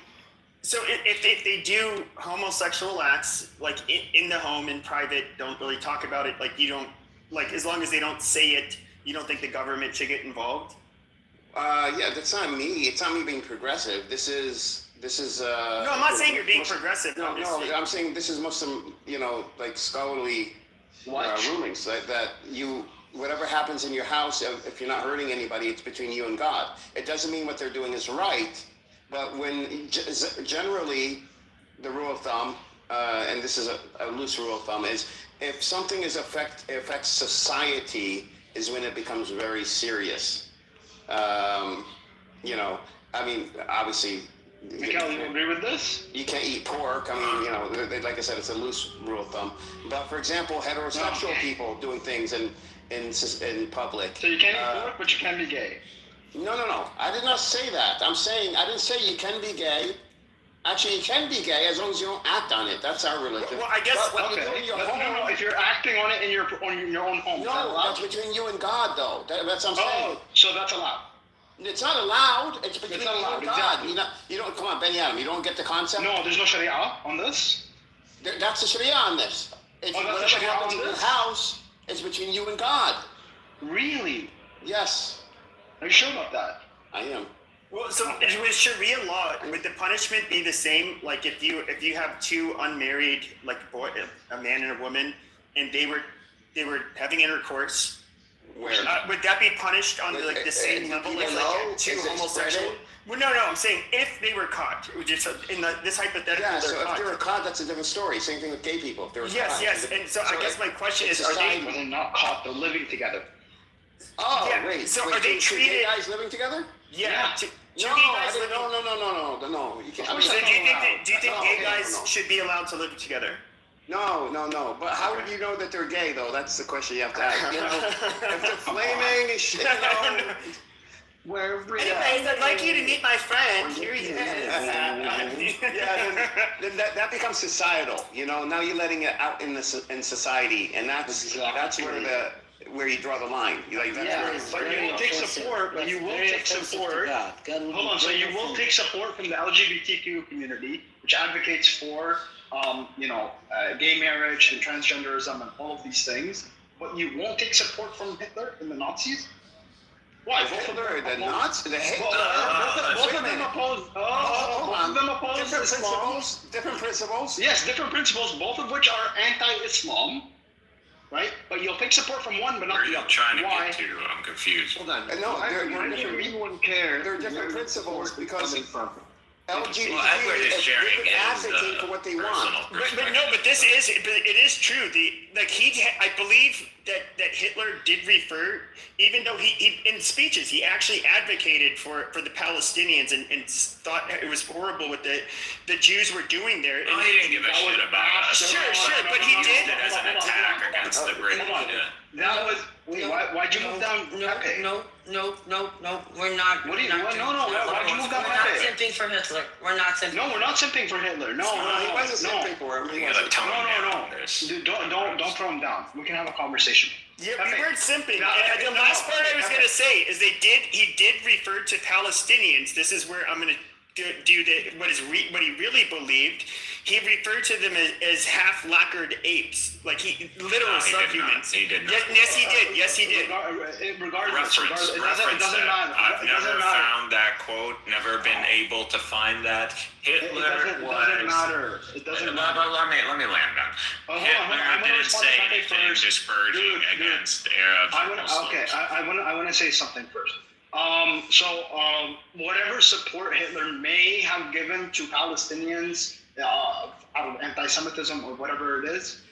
So if they do homosexual acts, like in the home, in private, don't really talk about it. Like you don't, like as long as they don't say it, you don't think the government should get involved? Yeah, that's not me. It's not me being progressive. This is. No, I'm not saying you're being progressive. No, I'm saying this is Muslim. You know, like scholarly. Rulings that you whatever happens in your house, if you're not hurting anybody, it's between you and God. It doesn't mean what they're doing is right, but when generally the rule of thumb, and this is a loose rule of thumb, is if something affects society is when it becomes very serious. You know, I mean, obviously. Mikael, you agree with this? You can't eat pork. I mean, you know, like I said, it's a loose rule of thumb. But for example, heterosexual people doing things in public. So you can't eat pork, but you can be gay. No. I did not say that. I didn't say you can be gay. Actually, you can be gay as long as you don't act on it. That's our religion. Well, I guess. But when you do it in your home, No. If you're acting on it in your own home. No, that's between you and God, though. That's what I'm saying. Oh, so that's allowed. It's not allowed. It's between you and God. Exactly. You don't. Come on, Benny Adam. You don't get the concept. No, there's no Sharia on this. That's the Sharia on this. It's whatever happens in your house is between you and God. Really? Yes. Are you sure about that? I am. Well, so with Sharia law, would the punishment be the same? Like if you have two unmarried, like a man and a woman, and they were having intercourse. Where? Would that be punished on the same level as like two homosexual? Well, no. I'm saying if they were caught, just in this hypothetical. Yeah. So if they were caught, that's a different story. Same thing with gay people. If they were caught. Yes. And so I guess my question is, are they not caught? They're living together. Oh, yeah, wait. So wait, are they treated? Gay guys living together? Yeah. No. You can't. So do you think gay guys should be allowed to live together? No. But how would you know that they're gay, though? That's the question you have to ask. You know, if they're flaming, you know. Anyways, I'd like you to meet my friend. Here he is. Then that becomes societal. You know, now you're letting it out in society, and that's where you draw the line. Like that's but you will take support. Hold on. So you will take support from the LGBTQ community, which advocates for gay marriage and transgenderism and all of these things. But you won't take support from Hitler and the Nazis. Why? Hitler, the Nazis, the Hitler. Both of them oppose. Both of them oppose Islam. Different principles. Yes, different principles. Both of which are anti-Islam, right? But you'll take support from one, but not the other. Trying to get to? I'm confused. Hold on. No, they're different principles because LGBT Edward is sharing they can advocate for what they want. But this is it is true. I believe that Hitler did refer, even though he in speeches he actually advocated for the Palestinians and thought it was horrible what the Jews were doing there. And he didn't give a shit about us. Sure, but he did it as an attack against the British. That was why'd you move down? No, we're not. Why'd you move down? We're not simping for Hitler. We're not simping. No, we're not simping for Hitler. No, he wasn't simping for him. Don't throw him down. We can have a conversation. Yeah, we weren't simping. The last part I was going to say is he did refer to Palestinians. This is where I'm going to do what he really believed. He referred to them as half-lacquered apes, like literal subhumans. He did not. Yes, he did. Regardless, it doesn't matter. I've never found that quote. Never been able to find that. Hitler It doesn't matter. Let me land on. Hitler didn't say anything disparaging against Arabs. I want to say something first. Whatever support Hitler may have given to Palestinians out of anti-Semitism or whatever it is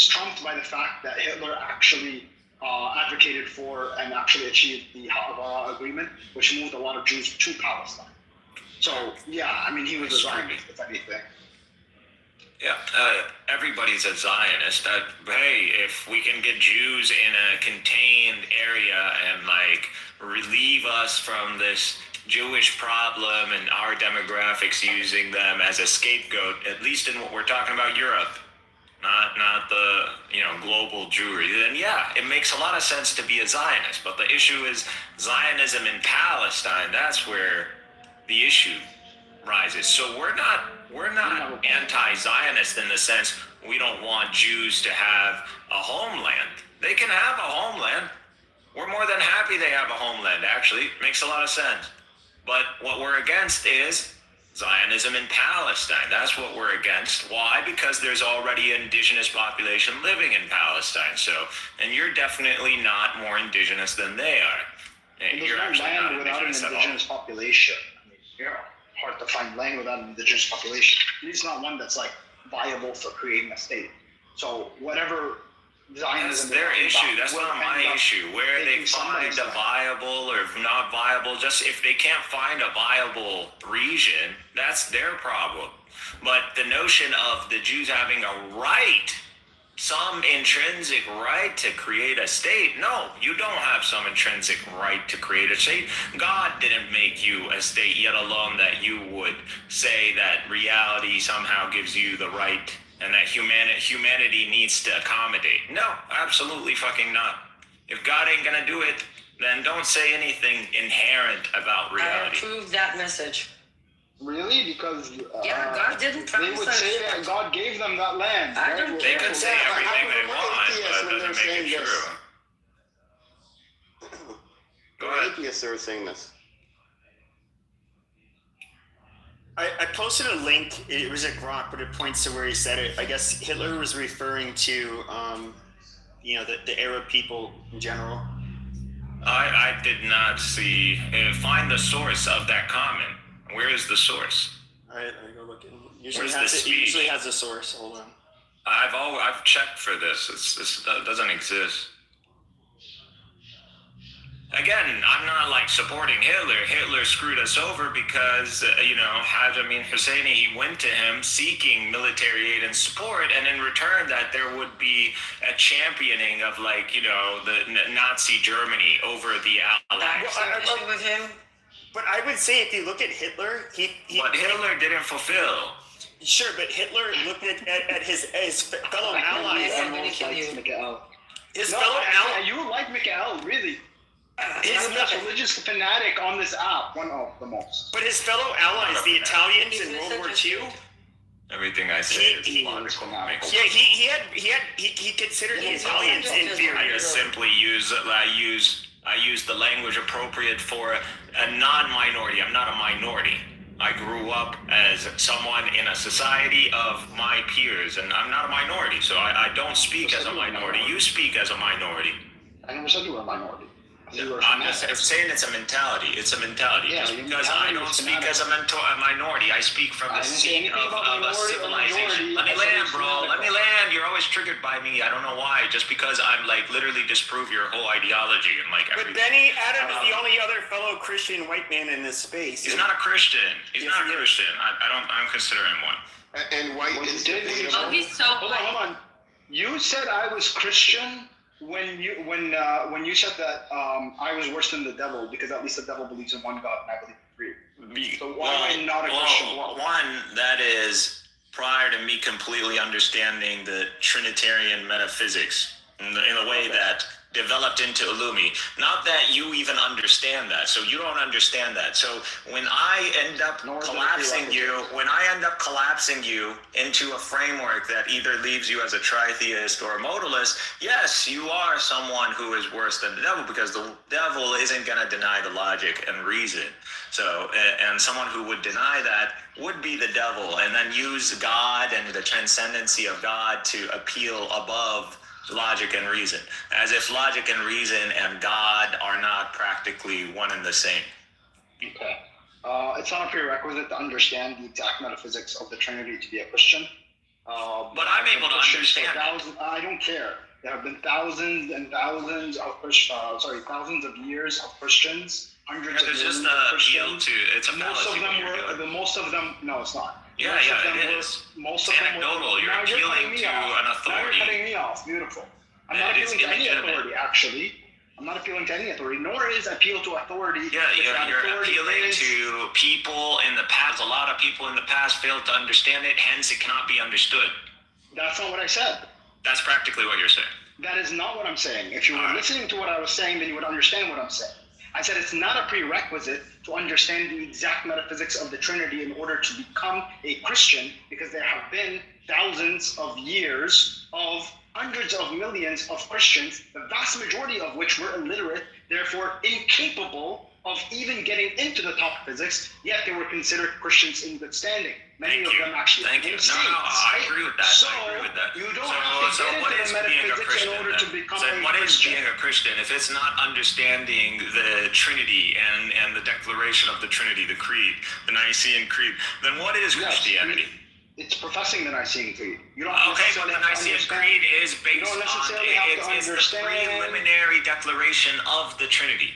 trumped by the fact that Hitler actually advocated for and actually achieved the Ha'ava agreement, which moved a lot of Jews to Palestine. So, yeah, I mean, he was a Zionist, if anything. Yeah, everybody's a Zionist. Hey, if we can get Jews in a contained area and relieve us from this Jewish problem and our demographics using them as a scapegoat, at least in what we're talking about Europe, not the global Jewry, then yeah, it makes a lot of sense to be a Zionist. But the issue is Zionism in Palestine. That's where the issue rises. So we're not anti-Zionist in the sense we don't want Jews to have a homeland. They can have a homeland. We're more than happy they have a homeland, actually. It makes a lot of sense. But what we're against is Zionism in Palestine. That's what we're against. Why? Because there's already an indigenous population living in Palestine. And you're definitely not more indigenous than they are. You're actually not without an indigenous population. I mean, hard to find land without an indigenous population. It's not one that's viable for creating a state. So whatever Zionism, that's their issue. That's not my issue. Where they find a viable or not viable, just if they can't find a viable region, that's their problem. But the notion of the Jews having a right, some intrinsic right to create a state, no, you don't have some intrinsic right to create a state. God didn't make you a state, yet alone that you would say that reality somehow gives you the right and that humanity needs to accommodate. No, absolutely fucking not. If God ain't gonna do it, then don't say anything inherent about reality. I approve that message. Really? Because God didn't promise they would say that God gave them that land. They can say everything they want, but it doesn't make it true. Go ahead. Atheists are saying this. I posted a link. It was a grok, but it points to where he said it. I guess Hitler was referring to, the Arab people in general. I did not see. Find the source of that comment. Where is the source? All right, let me go look. It usually has a source. Hold on. I've checked for this. This doesn't exist. Again, I'm not like supporting Hitler. Hitler screwed us over because, Hajj Amin Husseini, he went to him seeking military aid and support, and in return that there would be a championing of the Nazi Germany over the Allies. With him. But I would say if you look at Hitler, But Hitler didn't fulfill. Sure, but Hitler looked at his fellow allies. His fellow allies. You like Mikhail, really? He's the most religious fanatic on this app, one of the most. But his fellow allies, the Italians in World War II. Everything I say is logical. Yeah, he considered the Italians inferior. I just simply use the language appropriate for a non-minority. I'm not a minority. I grew up as someone in a society of my peers, and I'm not a minority, so I don't speak as a minority. You speak as a minority. I never said you were a minority. I'm just saying it's a mentality. It's a mentality. Yeah, just because I don't speak as a minority, I speak from the seat of a civilization. Let me land, bro. Let me land. You're always triggered by me. I don't know why. Just because I'm literally disprove your whole ideology and But Benny Adam is the only other fellow Christian white man in this space. He's not a Christian. He's not a Christian. I don't consider him one. And white is he's so hold on. You said I was Christian. When you said that I was worse than the devil because at least the devil believes in one God and I believe in three. So why am I not a Christian? One, that is prior to me completely understanding the Trinitarian metaphysics in the way that developed into Illumi. Not that you even understand that, so you don't understand that. So when I end up collapsing you into a framework that either leaves you as a tritheist or a modalist, yes, you are someone who is worse than the devil because the devil isn't going to deny the logic and reason. So, and someone who would deny that would be the devil and then use God and the transcendency of God to appeal above logic and reason, as if logic and reason and God are not practically one and the same. Okay. It's not a prerequisite to understand the exact metaphysics of the Trinity to be a Christian. But I'm able to understand it. I don't care. There have been thousands and thousands of thousands of years of Christians, hundreds of there's millions just of a Christians. it's a fallacy. Most of them, no, it's not. Yeah, it is. Most it's of them anecdotal. You're appealing to an authority. Now you're cutting me off. Beautiful. I'm not appealing to any authority, actually. I'm not appealing to any authority, nor is appeal to authority. Yeah, you're appealing to people in the past. A lot of people in the past failed to understand it, hence it cannot be understood. That's not what I said. That's practically what you're saying. That is not what I'm saying. If you were listening to what I was saying, then you would understand what I'm saying. I said it's not a prerequisite to understand the exact metaphysics of the Trinity in order to become a Christian, because there have been thousands of years of hundreds of millions of Christians, the vast majority of which were illiterate, therefore incapable of even getting into the top of physics, yet they were considered Christians in good standing. Many of them actually. Thank you. No, I agree with that. So, I agree with that. you don't have to get into the metaphysics in order to become a what is Christian. being a Christian if it's not understanding the Trinity and the declaration of the Trinity, the Creed, the Nicene Creed, then what is Christianity? It's professing the Nicene Creed. You don't but the Nicene Creed is based on it's the preliminary declaration of the Trinity.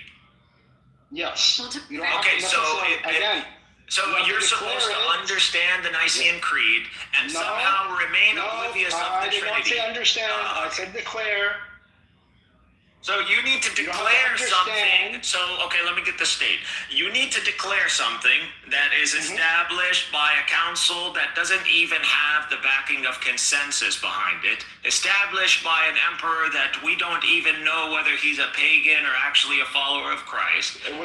Yes. You don't okay, have to so so you're supposed to understand the Nicene Creed and somehow remain oblivious of the Trinity. I did not say understand. I said declare. So you need to declare something. So, okay, let me get this straight. You need to declare something that is established by a council that doesn't even have the backing of consensus behind it, established by an emperor that we don't even know whether he's a pagan or actually a follower of Christ. And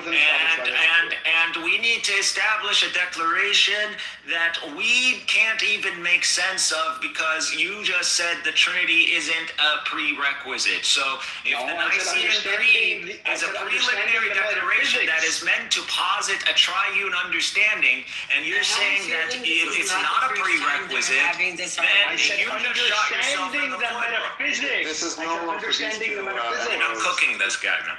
we need to establish a declaration that we can't even make sense of because you just said the Trinity isn't a prerequisite. So if the Nicene Creed is a preliminary declaration that is meant to posit a triune understanding, and you're saying that it's not a prerequisite, then you just shot yourself in the foot. This is no understanding the metaphysics. I'm cooking this guy, man.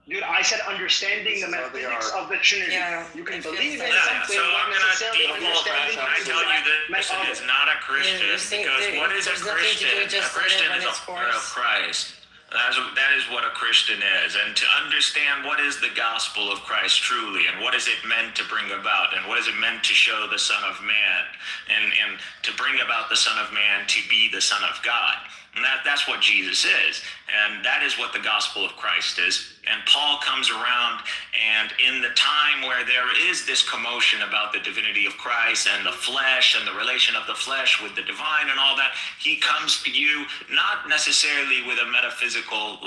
Dude, I said understanding the metaphysics of the Trinity. Yeah, you can believe in something, so I'm not necessarily understanding. I tell you this is not a Christian because what is a Christian? A Christian is a follower of Christ. That is what a Christian is. And to understand what is the gospel of Christ truly, and what is it meant to bring about, and what is it meant to show the Son of Man, and to bring about the Son of Man to be the Son of God. And that's what Jesus is. And that is what the gospel of Christ is. And Paul comes around, and in the time where there is this commotion about the divinity of Christ and the flesh and the relation of the flesh with the divine and all that, he comes to you not necessarily with a metaphysical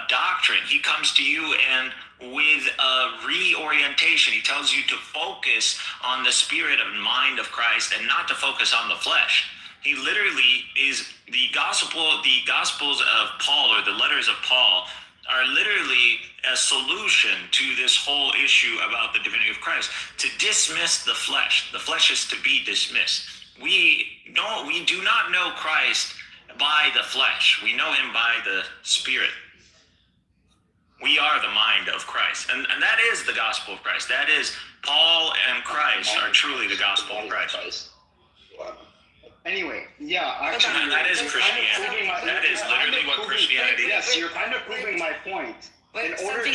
doctrine. He comes to you and with a reorientation. He tells you to focus on the spirit and mind of Christ and not to focus on the flesh. He literally is the Gospels of Paul, or the letters of Paul, are literally a solution to this whole issue about the divinity of Christ. To dismiss the flesh. The flesh is to be dismissed. We do not know Christ by the flesh. We know him by the Spirit. We are the mind of Christ. And that is the gospel of Christ. That is, Paul and Christ are truly the gospel of Christ. Anyway, yeah, actually, that is Christianity. That is literally what Christianity is. Yes, you're kind of proving my point. Wait, something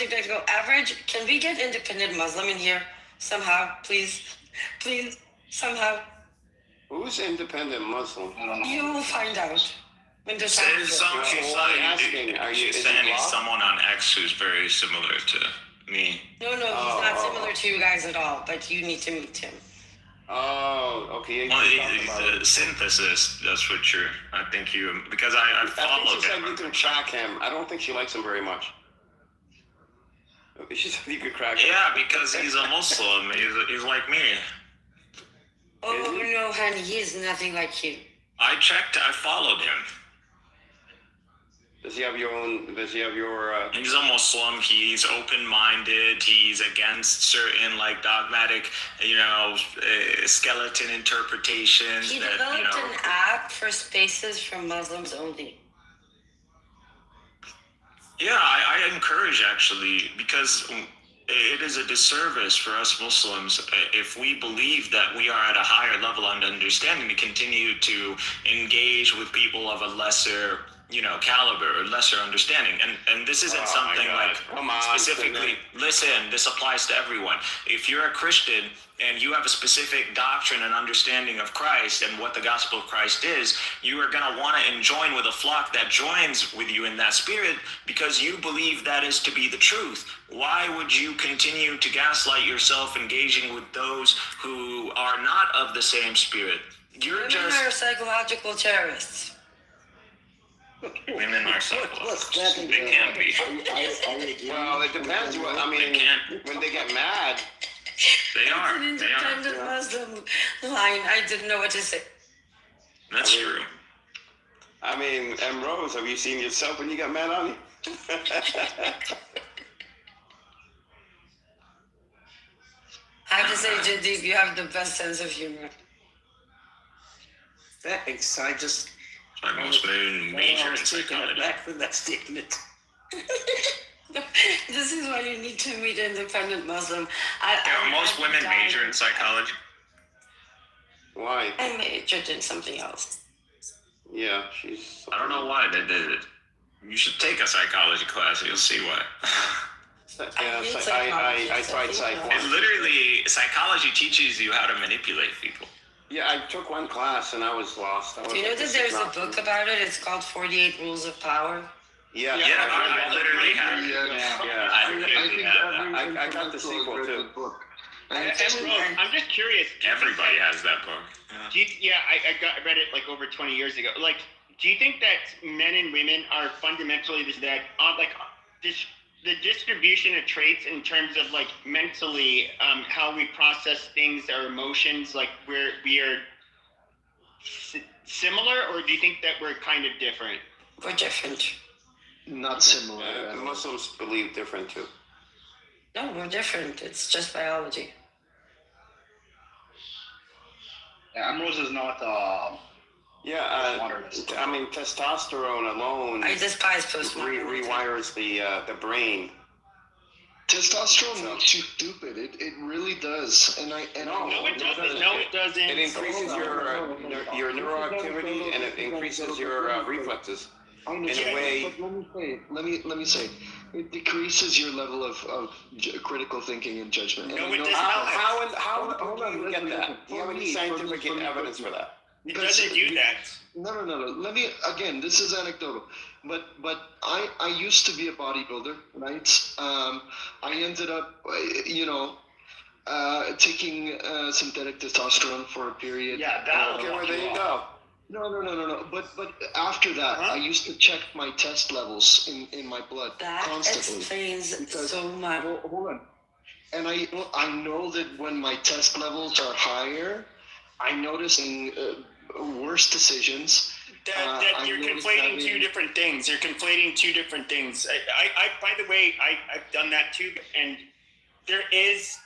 technical. Average, can we get independent Muslim in here somehow, please? Please, somehow. Who's independent Muslim? I don't know. You will find out. When the She's time saying someone on X who's very similar to me. No, he's not similar to you guys at all, but you need to meet him. Oh, okay. Well, the synthesis, that's what I think you, because I followed him. She said him. you can track him. I don't think she likes him very much. She said you could crack him. Yeah, because he's a Muslim. He's like me. Oh, no, honey, he is nothing like you. I followed him. Does he have your? He's a Muslim. He's open-minded. He's against certain dogmatic, skeleton interpretations. He developed an app for spaces for Muslims only. Yeah, I encourage actually, because it is a disservice for us Muslims if we believe that we are at a higher level of understanding to continue to engage with people of a lesser caliber or lesser understanding. And this isn't something specifically, listen, this applies to everyone. If you're a Christian and you have a specific doctrine and understanding of Christ and what the gospel of Christ is, you are going to want to join with a flock that joins with you in that spirit because you believe that is to be the truth. Why would you continue to gaslight yourself engaging with those who are not of the same spirit? Women are psychological terrorists. Women are psychologists. They can be. Well, it depends. When they get mad. They are. It's an independent Muslim line. I didn't know what to say. That's true. M. Rose, have you seen yourself when you got mad on me? I have to say, Jadid, you have the best sense of humor. Thanks. My most major in psychology. Back for that statement. This is why you need to meet an independent Muslim. Most women major in psychology. Why? I majored in something else. Yeah, I don't know why they did it. You should take a psychology class. You'll see why. I tried psychology. Literally, psychology teaches you how to manipulate people. Yeah, I took one class and I was lost. Do you know that there's a book about it? It's called 48 Rules of Power. Yeah, I literally have it. I got the sequel too. I'm just curious. Everybody has that book. I read it 20 years ago. Do you think that men and women are fundamentally the distribution of traits in terms of mentally, how we process things, our emotions, where we are similar, or do you think that we're kind of different? We're different. Not similar. Muslims believe different too. No, we're different. It's just biology. Yeah, Amrose is not. Testosterone alone. I despise postmodern. Rewires the brain. Testosterone makes you stupid. It really does. No, it doesn't. No, it doesn't. It increases your neuroactivity and it increases your reflexes. in a way. But let me say, it decreases your level of critical thinking and judgment. No, and it does not. How do you get that? Do you have any scientific evidence for that? It doesn't do that. No. Let me, again, this is anecdotal, but I used to be a bodybuilder, right? I ended up, taking synthetic testosterone for a period. Yeah, that. Okay, well, there you go. No. But after that, I used to check my test levels in my blood constantly. Explains so much. Hold on. And I know that when my test levels are higher, I'm noticing worse decisions. That you're conflating two different things. You're conflating two different things. I by the way, I've done that too, and there is.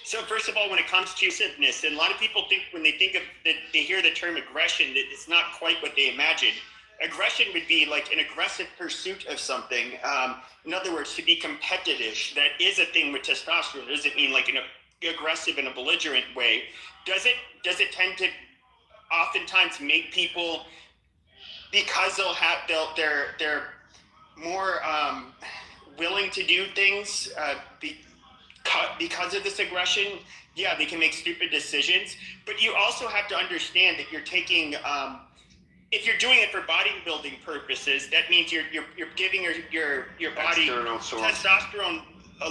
So first of all, when it comes to aggressiveness, and a lot of people think when they think of that, they hear the term aggression, that it's not quite what they imagine. Aggression would be like an aggressive pursuit of something. In other words, to be competitive. That is a thing with testosterone. It doesn't mean like an aggressive in a belligerent way. Does it tend to oftentimes make people, because they're more willing to do things because of this aggression? Yeah, they can make stupid decisions, but you also have to understand that you're taking if you're doing it for bodybuilding purposes, that means you're giving your body testosterone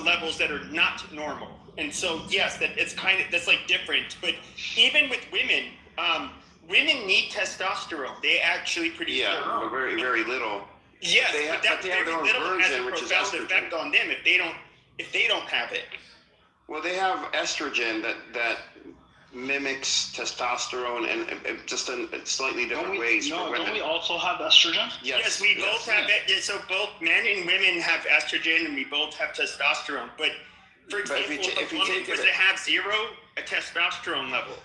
levels that are not normal. And so yes, that's like different. But even with women, women need testosterone. They actually produce their own. Very, very little. Yes, but that they have very their own little has a version, which is profound estrogen. effect on them if they don't have it. Well, they have estrogen that mimics testosterone and just in slightly different ways for women. Don't we also have estrogen? Yes, we both have it. Yeah, so both men and women have estrogen, and we both have testosterone. But for example, if a woman was to have a testosterone level,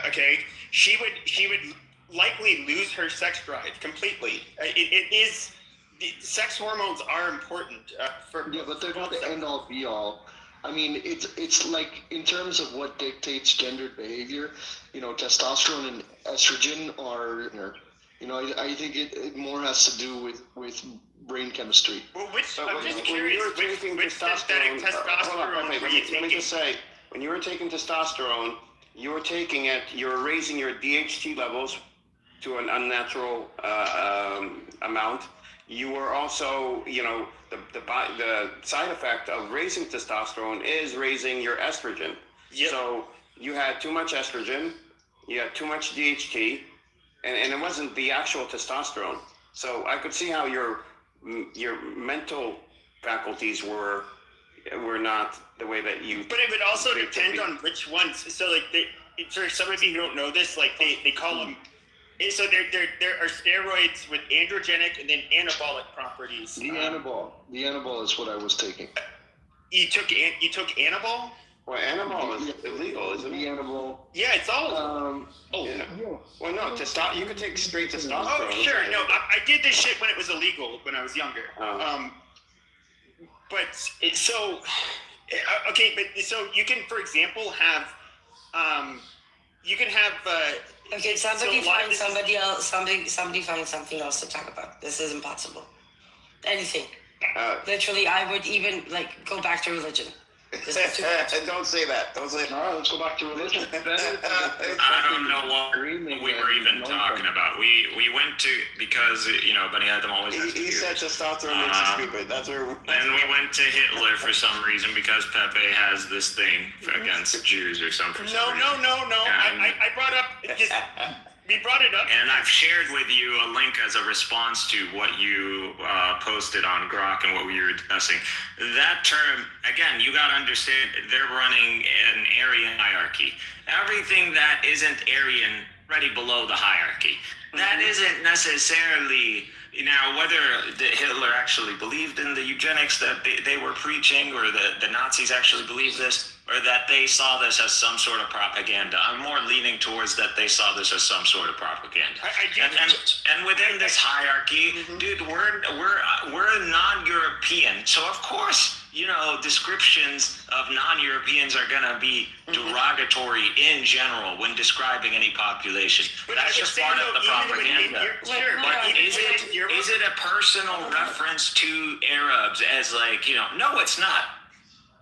okay, she would likely lose her sex drive completely. It is. Sex hormones are important but they're not the end all be all. I mean, it's like in terms of what dictates gendered behavior, testosterone and estrogen are, I think it more has to do with brain chemistry. Well, I'm just curious, which synthetic testosterone were you taking? Let me just say, when you were taking testosterone, you were raising your DHT levels to an unnatural amount. You were also, the side effect of raising testosterone is raising your estrogen. Yep. So you had too much estrogen, you had too much DHT, and it wasn't the actual testosterone. So I could see how your mental faculties were not the way that you. But it would also depend on which ones. So like, for some of you who don't know this, like they call them. So there are steroids with androgenic and then anabolic properties. The anabol is what I was taking. You took anabol? Well, anabol is illegal, isn't it? The anabol. Yeah, it's all. Yeah. Well, no, you could take straight testosterone. Oh, sure. No, I did this shit when it was illegal when I was younger. Okay, but so you can, for example, have Okay, somebody find somebody else. Somebody find something else to talk about. This is impossible. Anything. Literally, I would even go back to religion. Don't say that. Don't say that. All right, let's go back to religion. I don't know what we were even talking about. We went to, because Benny Adam always has to he said testosterone makes you stupid. That's where. Then we went to Hitler for some reason because Pepe has this thing against Jews or something. No. I brought up just. We brought it up. And I've shared with you a link as a response to what you posted on Grok and what we were discussing. That term, again, you got to understand, they're running an Aryan hierarchy. Everything that isn't Aryan, already below the hierarchy. That isn't necessarily, whether Hitler actually believed in the eugenics that they were preaching, or the Nazis actually believed this, or that they saw this as some sort of propaganda. I'm more leaning towards that they saw this as some sort of propaganda. And within this hierarchy, dude, we're non-European, so of course descriptions of non-Europeans are going to be derogatory in general when describing any population. But That's I would just say, part though, of the even when propaganda. sure, But but even is when it Europe- is it a personal reference to Arabs as like, no, it's not.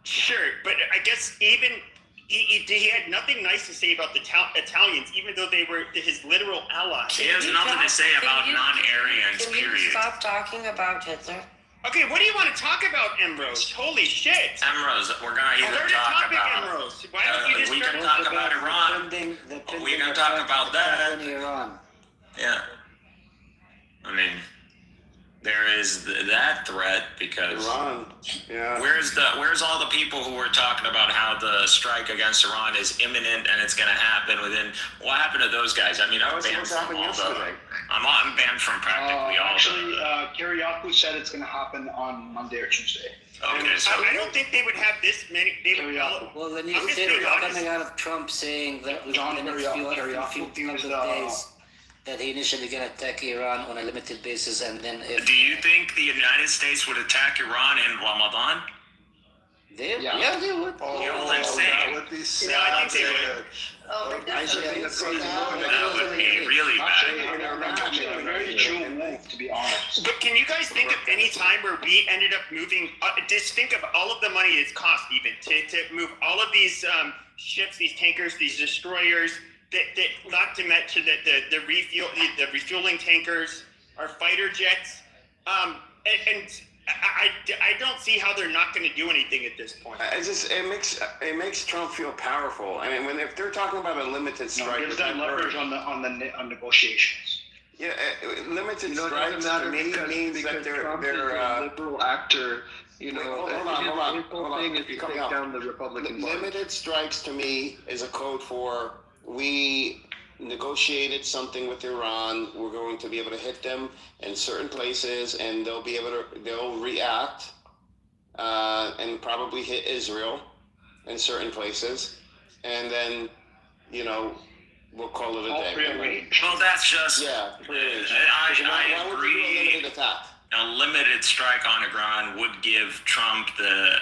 Sure, but I guess even he had nothing nice to say about the Italians, even though they were his literal allies. He has nothing to say about non-Aryans, Can you period. stop talking about Hitler? Okay, what do you want to talk about, Emrose? Holy shit! Emrose, we're gonna either Start a talk topic, about. Emrose. Why don't you just we start can talk about Iran. We can talk about that. Iran. Yeah. I mean, there is that threat because Iran. Yeah. where's all the people who were talking about how the strike against Iran is imminent and it's gonna happen within? What happened to those guys? I mean, I'm banned from all the. I'm banned from practically all actually, the. Kiriakou said it's going to happen on Monday or Tuesday. Okay, so I don't think they would have this many. They would. Well, the I'm news just is being honest. coming out of Trump saying that within the next few couple of days that he initially going to attack Iran on a limited basis, and then if do you think the United States would attack Iran in Ramadan? they would. You're insane. Would be sad. Yeah, I think they would. That would be really bad. Actually, a very Jew move, to be honest. But can you guys think of any time where we ended up moving? Just think of all of the money it's cost, even to move all of these ships, these tankers, these destroyers. That not to mention the refueling tankers, our fighter jets, and I don't see how they're not going to do anything at this point. It makes Trump feel powerful. I mean, if they're talking about a limited strike, Gives them leverage on negotiations. Yeah, limited It strikes doesn't to matter me means that Trump is they're a liberal actor. hold on. His whole thing is to take down the Republican Party. Limited strikes to me is a code for we negotiated something with Iran. We're going to be able to hit them in certain places, and they'll react and probably hit Israel in certain places, and then we'll call it a day. Well, that's just. Yeah. I Why would you do a agree. limited attack? A limited strike on Iran would give Trump the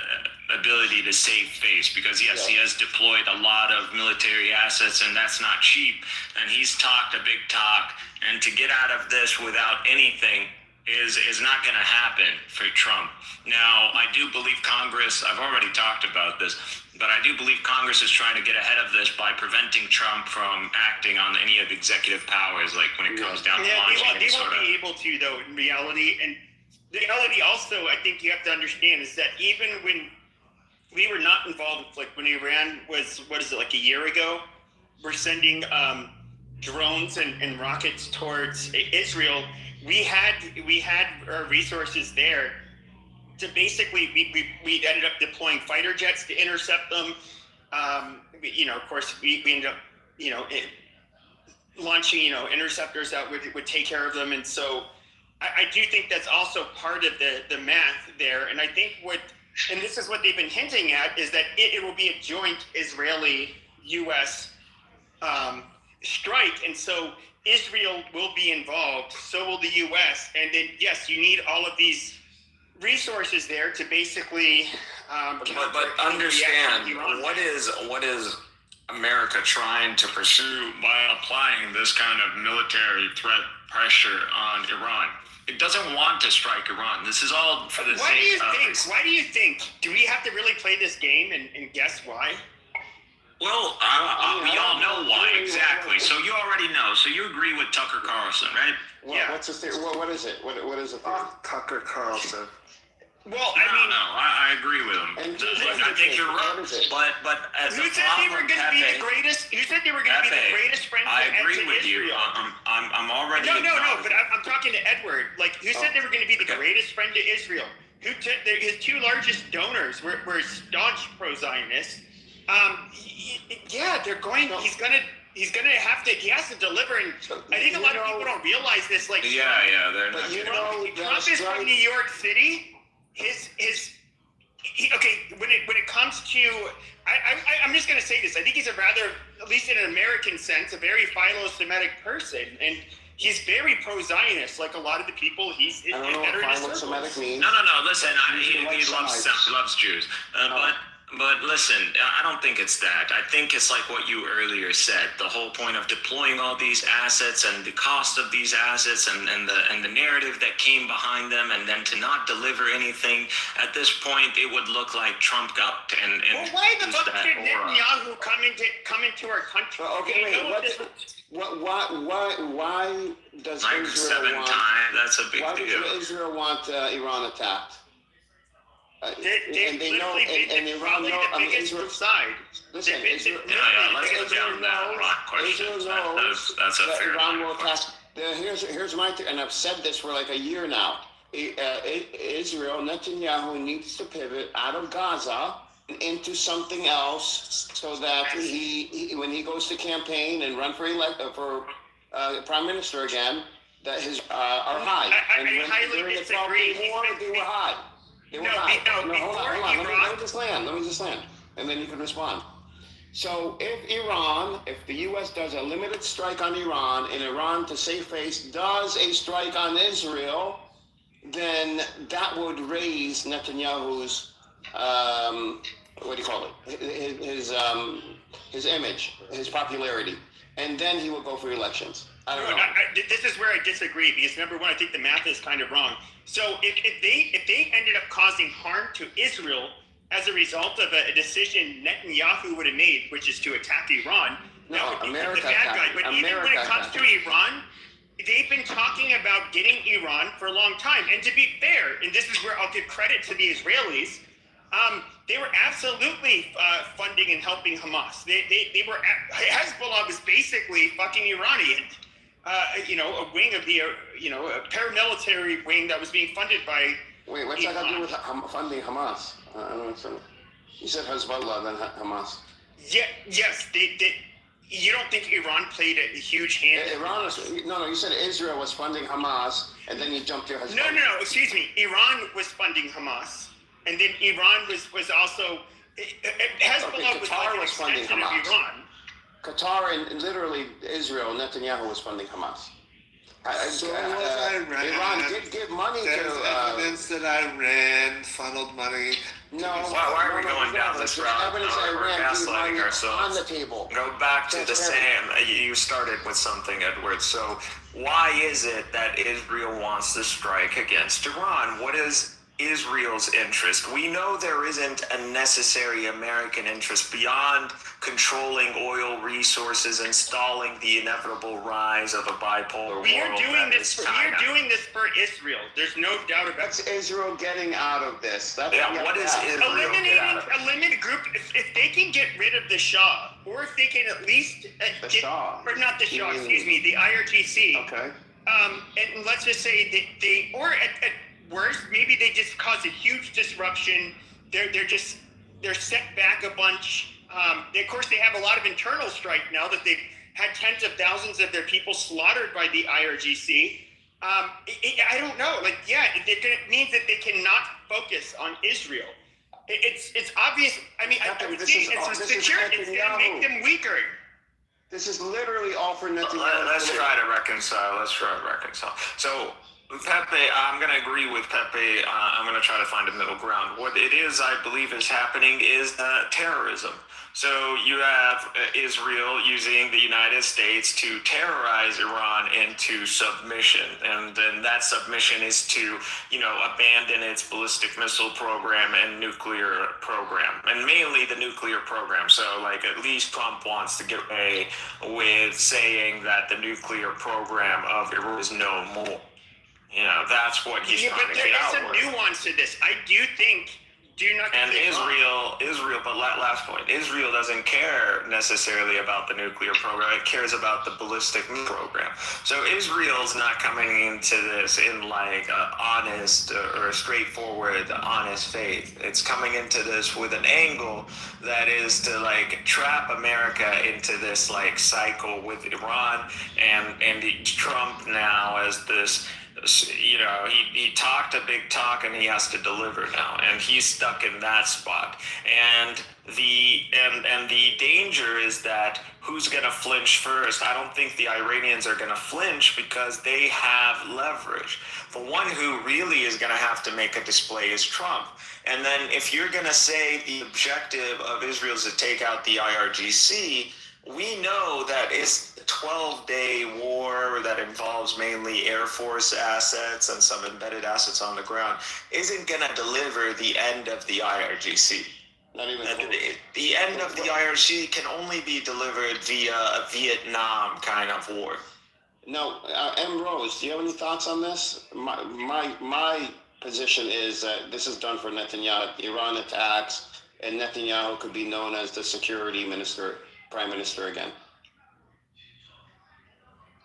ability to save face because, yes, he has deployed a lot of military assets, and that's not cheap. And he's talked a big talk. And to get out of this without anything is not going to happen for Trump. Now, I do believe Congress, I've already talked about this, but I do believe Congress is trying to get ahead of this by preventing Trump from acting on any of the executive powers, like when it comes down to launching any they sort won't of. be able to, though, in reality. And the reality also, I think you have to understand, is that even when we were not involved, like when Iran was, like a year ago, we're sending drones and rockets towards Israel. We had our resources there to basically, we ended up deploying fighter jets to intercept them. Of course, we ended up, launching, interceptors that would take care of them. And so I do think that's also part of the math there. And I think and this is what they've been hinting at, is that it will be a joint Israeli-U.S. Strike. And so Israel will be involved, so will the U.S. And then, yes, you need all of these resources there to basically But understand, what is America trying to pursue by applying this kind of military threat pressure on Iran? It doesn't want to strike Iran. This is all for the sake of. Why do you think? Do we have to really play this game and guess why? Well, we all know why exactly. So you already know. So you agree with Tucker Carlson, right? Yeah. What's the theory? What is it? What is it? Tucker Carlson. Well, I agree with him. I think you're right. But as who said they were going to be the greatest? Who said they were going to be the greatest friend I to agree with Israel? you. I'm already. No. But I'm talking to Edward. Like, who said they were going to be the greatest friend to Israel? His two largest donors were staunch pro-Zionists. They're going. He's gonna have to. He has to deliver. And I think a lot of people don't realize this. Like, they're not. Trump is from New York City. When it comes to, I'm just going to say this. I think he's a rather, at least in an American sense, a very philo-Semitic person. And he's very pro-Zionist, like a lot of the people he's I don't know what violent Semitic means. No. Listen, he loves Jews, but listen, I don't think it's that. I think it's like what you earlier said. The whole point of deploying all these assets and the cost of these assets and the narrative that came behind them, and then to not deliver anything. At this point, it would look like Trump got and well, why the fuck that did aura. Netanyahu come into our country? Well, okay, why does Like Israel 7 want? times. That's a big Why deal. does Israel want Iran attacked? They've Iran probably know. the biggest Israel. side. Listen, Israel. Let's get down to that Iran question. Israel knows That's a that fair Iran line will of attack. question. Here's my and I've said this for like a year now. Israel, Netanyahu needs to pivot out of Gaza into something else, so that he when he goes to campaign and run for prime minister again, that his are high. I highly disagree. They were high. They were high. Hold on. Let me just land, and then you can respond. So if the U.S. does a limited strike on Iran, and Iran, to save face, does a strike on Israel, then that would raise Netanyahu's, what do you call it, his image, his popularity, and then he will go for elections. I don't know. This is where I disagree, because number one, I think the math is kind of wrong. So if they ended up causing harm to Israel as a result of a decision Netanyahu would have made, which is to attack Iran, that would be the bad guy. But even when it comes to Iran, they've been talking about getting Iran for a long time. And to be fair, and this is where I'll give credit to the Israelis, they were absolutely funding and helping Hamas. They were Hezbollah was basically fucking Iranian. A wing of the, a paramilitary wing that was being funded by. Wait, what's that got to do with funding Hamas? You said Hezbollah, then Hamas. Yeah, yes, they. You don't think Iran played a huge hand? No, you said Israel was funding Hamas, and then you jumped to Hezbollah. No, excuse me. Iran was funding Hamas, and then Iran was also. Hezbollah was like an extension of Iran. Qatar and literally Israel, Netanyahu was funding Hamas. Iran did give money to. Evidence that Iran funneled money. No. Why are we going down this route? Evidence that Iran gaslighting ourselves. on the table. Go back to the same. You started with something, Edward. So why is it that Israel wants to strike against Iran? What is Israel's interest? We know there isn't a necessary American interest beyond controlling oil resources and stalling the inevitable rise of a bipolar world. We are doing this for Israel. There's no doubt about it. What's Israel getting out of this? What is Israel eliminating a limited group? If they can get rid of the Shah, or if they can at least the Shah, or not the Shah, excuse me, the IRGC. Okay. And let's just say they or at worst, maybe they just cause a huge disruption. They're set back a bunch. Of course, they have a lot of internal strife now that they've had tens of thousands of their people slaughtered by the IRGC. I don't know. It means that they cannot focus on Israel. It's obvious. I mean, I would say it's security. It's going to make them weaker. This is literally all for Netanyahu. Let's try to reconcile. So, Pepe, I'm going to agree with Pepe. I'm going to try to find a middle ground. What it is, I believe, is happening is terrorism. So you have Israel using the United States to terrorize Iran into submission. And then that submission is to, abandon its ballistic missile program and nuclear program. And mainly the nuclear program. So, at least Trump wants to get away with saying that the nuclear program of Iran is no more. That's what he's trying to get out with. But there is a nuance to this. I do think, and Israel, but last point, Israel doesn't care necessarily about the nuclear program. It cares about the ballistic missile program. So Israel's not coming into this in honest or straightforward, honest faith. It's coming into this with an angle that is to trap America into this cycle with Iran and Trump now as this you know, he talked a big talk and he has to deliver now, and he's stuck in that spot. And the danger is that who's going to flinch first? I don't think the Iranians are going to flinch because they have leverage. The one who really is going to have to make a display is Trump. And then if you're going to say the objective of Israel is to take out the IRGC, we know that it's a 12-day war that involves mainly Air Force assets and some embedded assets on the ground, isn't going to deliver the end of the IRGC. Not even the end of the IRGC can only be delivered via a Vietnam kind of war. No, M. Rose, do you have any thoughts on this? My position is that this is done for Netanyahu. Iran attacks, and Netanyahu could be known as the security minister, prime minister again.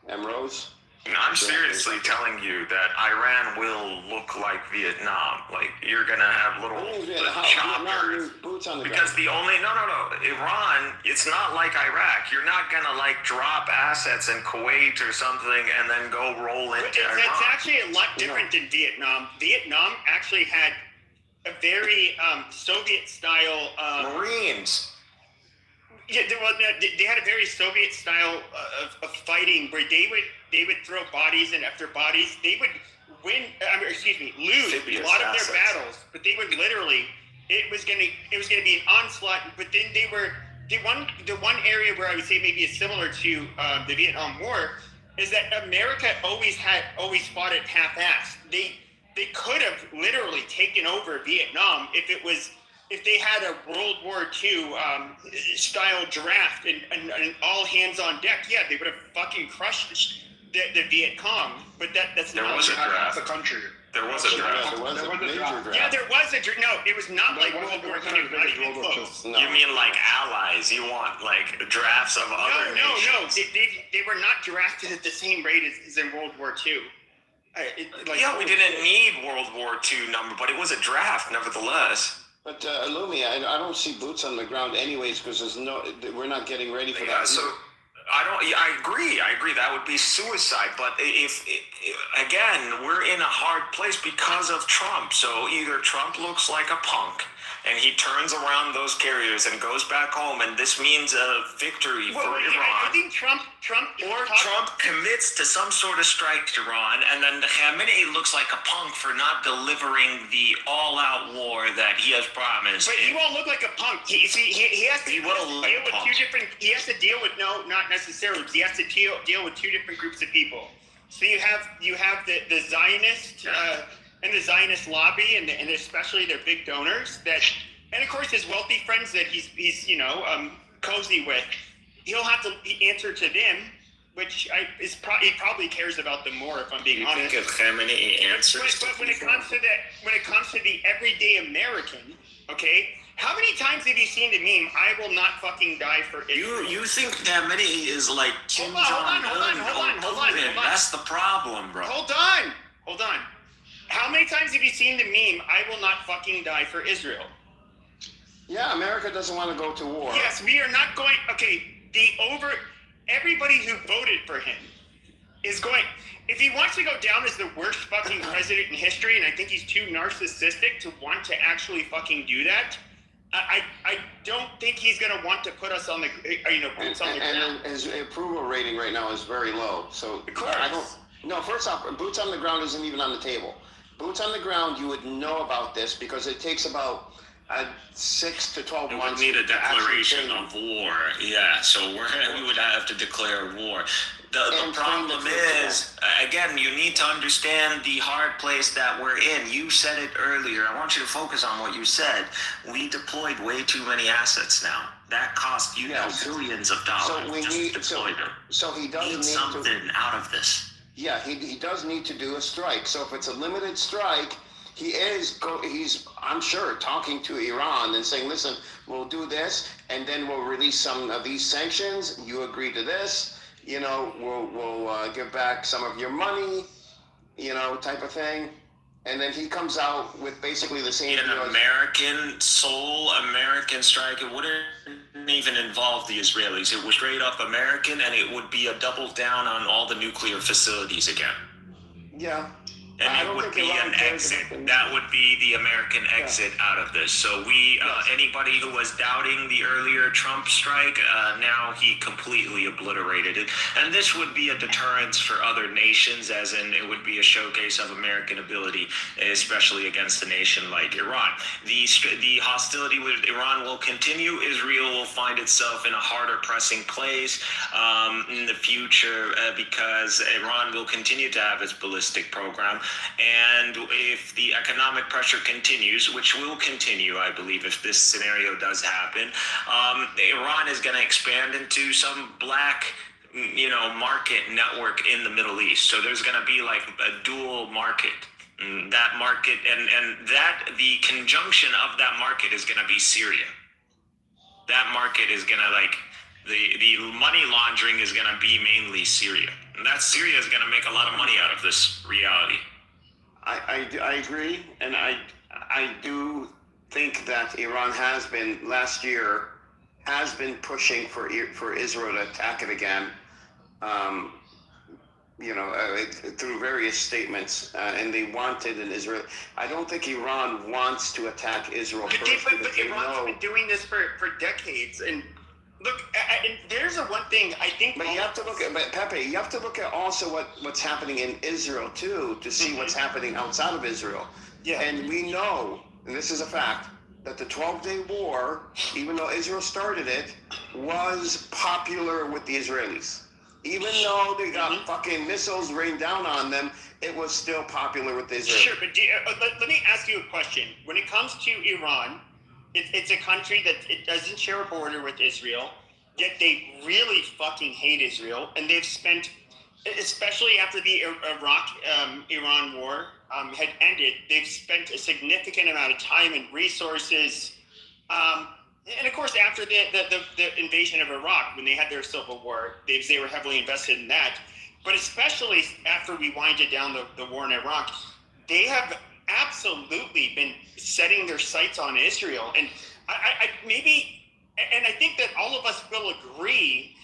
M. Rose? I'm seriously telling you that Iran will look like Vietnam. Like, you're gonna have little choppers. Because the only Iran, it's not like Iraq. You're not gonna like drop assets in Kuwait or something and then go roll into Iran. It's actually a lot different than Vietnam. Vietnam actually had a very Soviet style Marines. Yeah, they had a very Soviet style of fighting where they would throw bodies and after bodies. They would lose a lot of their battles, but they would literally. It was gonna be an onslaught. But then the one area where I would say maybe is similar to the Vietnam War is that America always fought it half-assed. They could have literally taken over Vietnam if they had a World War II style draft and all hands on deck. Yeah, they would have fucking crushed the Viet Cong. But that's there not was a draft. The country. There was a draft. There was a major draft. Yeah, there was a draft. No, it was not like World War II. Not even close. You mean like allies? You want like drafts of other nations? No. They were not drafted at the same rate as in World War II. We didn't need World War II number, but it was a draft nevertheless. But Lumi, I don't see boots on the ground anyways because we're not getting ready for that. So I agree. That would be suicide. But if again, we're in a hard place because of Trump. So either Trump looks like a punk and he turns around those carriers and goes back home, and this means a victory for Iran. I think Trump commits to some sort of strike to Iran, and then the Khamenei looks like a punk for not delivering the all-out war that he has promised. But he won't look like a punk. He has to deal with two different. He has to deal with not necessarily. He has to deal with two different groups of people. So you have the Zionist. And the Zionist lobby, and especially their big donors, and of course his wealthy friends that he's cozy with. He'll have to answer to them, which he probably cares about them more, if I'm being honest. Think if Khamenei answers but when it comes to the everyday American, okay, how many times have you seen the meme? I will not fucking die for Israel. You think Khamenei is like Kim Jong-un? Hold on. That's the problem, bro. Hold on. How many times have you seen the meme, I will not fucking die for Israel? Yeah, America doesn't want to go to war. Yes, we are not going. Okay, everybody who voted for him is going. If he wants to go down as the worst fucking president in history, and I think he's too narcissistic to want to actually fucking do that, I don't think he's going to want to put us on the boots on the ground. And his approval rating right now is very low. So of course. First off, boots on the ground isn't even on the table. Boots on the ground, you would know about this because it takes about 6 to 12 months. We need a declaration of war. Yeah, so we would have to declare war. The problem is, again, you need to understand the hard place that we're in. You said it earlier. I want you to focus on what you said. We deployed way too many assets now. That cost billions of dollars to deploy them. So he does need something out of this. Yeah, he does need to do a strike. So if it's a limited strike, he's I'm sure talking to Iran and saying, listen, we'll do this, and then we'll release some of these sanctions. You agree to this, we'll give back some of your money, type of thing. And then he comes out with basically the same. American strike. It wouldn't even involve the Israelis. It was straight up American, and it would be a double down on all the nuclear facilities again. Yeah. And it would be an exit. That would be the American exit out of this. So anybody who was doubting the earlier Trump strike, now he completely obliterated it. And this would be a deterrence for other nations, as in it would be a showcase of American ability, especially against a nation like Iran. The hostility with Iran will continue. Israel will find itself in a harder pressing place in the future because Iran will continue to have its ballistic program. And if the economic pressure continues, which will continue, I believe, if this scenario does happen, Iran is going to expand into some black market network in the Middle East. So there's going to be like a dual market. That market and that the conjunction of that market is going to be Syria. That market is going to the money laundering is going to be mainly Syria. And that Syria is going to make a lot of money out of this reality. I agree, and I do think that Iran last year has been pushing for Israel to attack it again, through various statements, and they wanted an Israel. I don't think Iran wants to attack Israel first. But Iran's been doing this for decades, and look, there's one thing I think. But you have to look at, Pepe. You have to look at also what's happening in Israel too to see what's happening outside of Israel. Yeah. And we know, and this is a fact, that the 12-day war, even though Israel started it, was popular with the Israelis. Even though they got fucking missiles rained down on them, it was still popular with the Israelis. Sure, but let me ask you a question. When it comes to Iran, it's a country that it doesn't share a border with Israel, yet they really fucking hate Israel, and they've spent, especially after the Iraq-Iran war had ended, they've spent a significant amount of time and resources, and of course after the invasion of Iraq, when they had their civil war, they were heavily invested in that, but especially after we winded down the war in Iraq, they have absolutely been setting their sights on Israel, and I think that all of us will agree.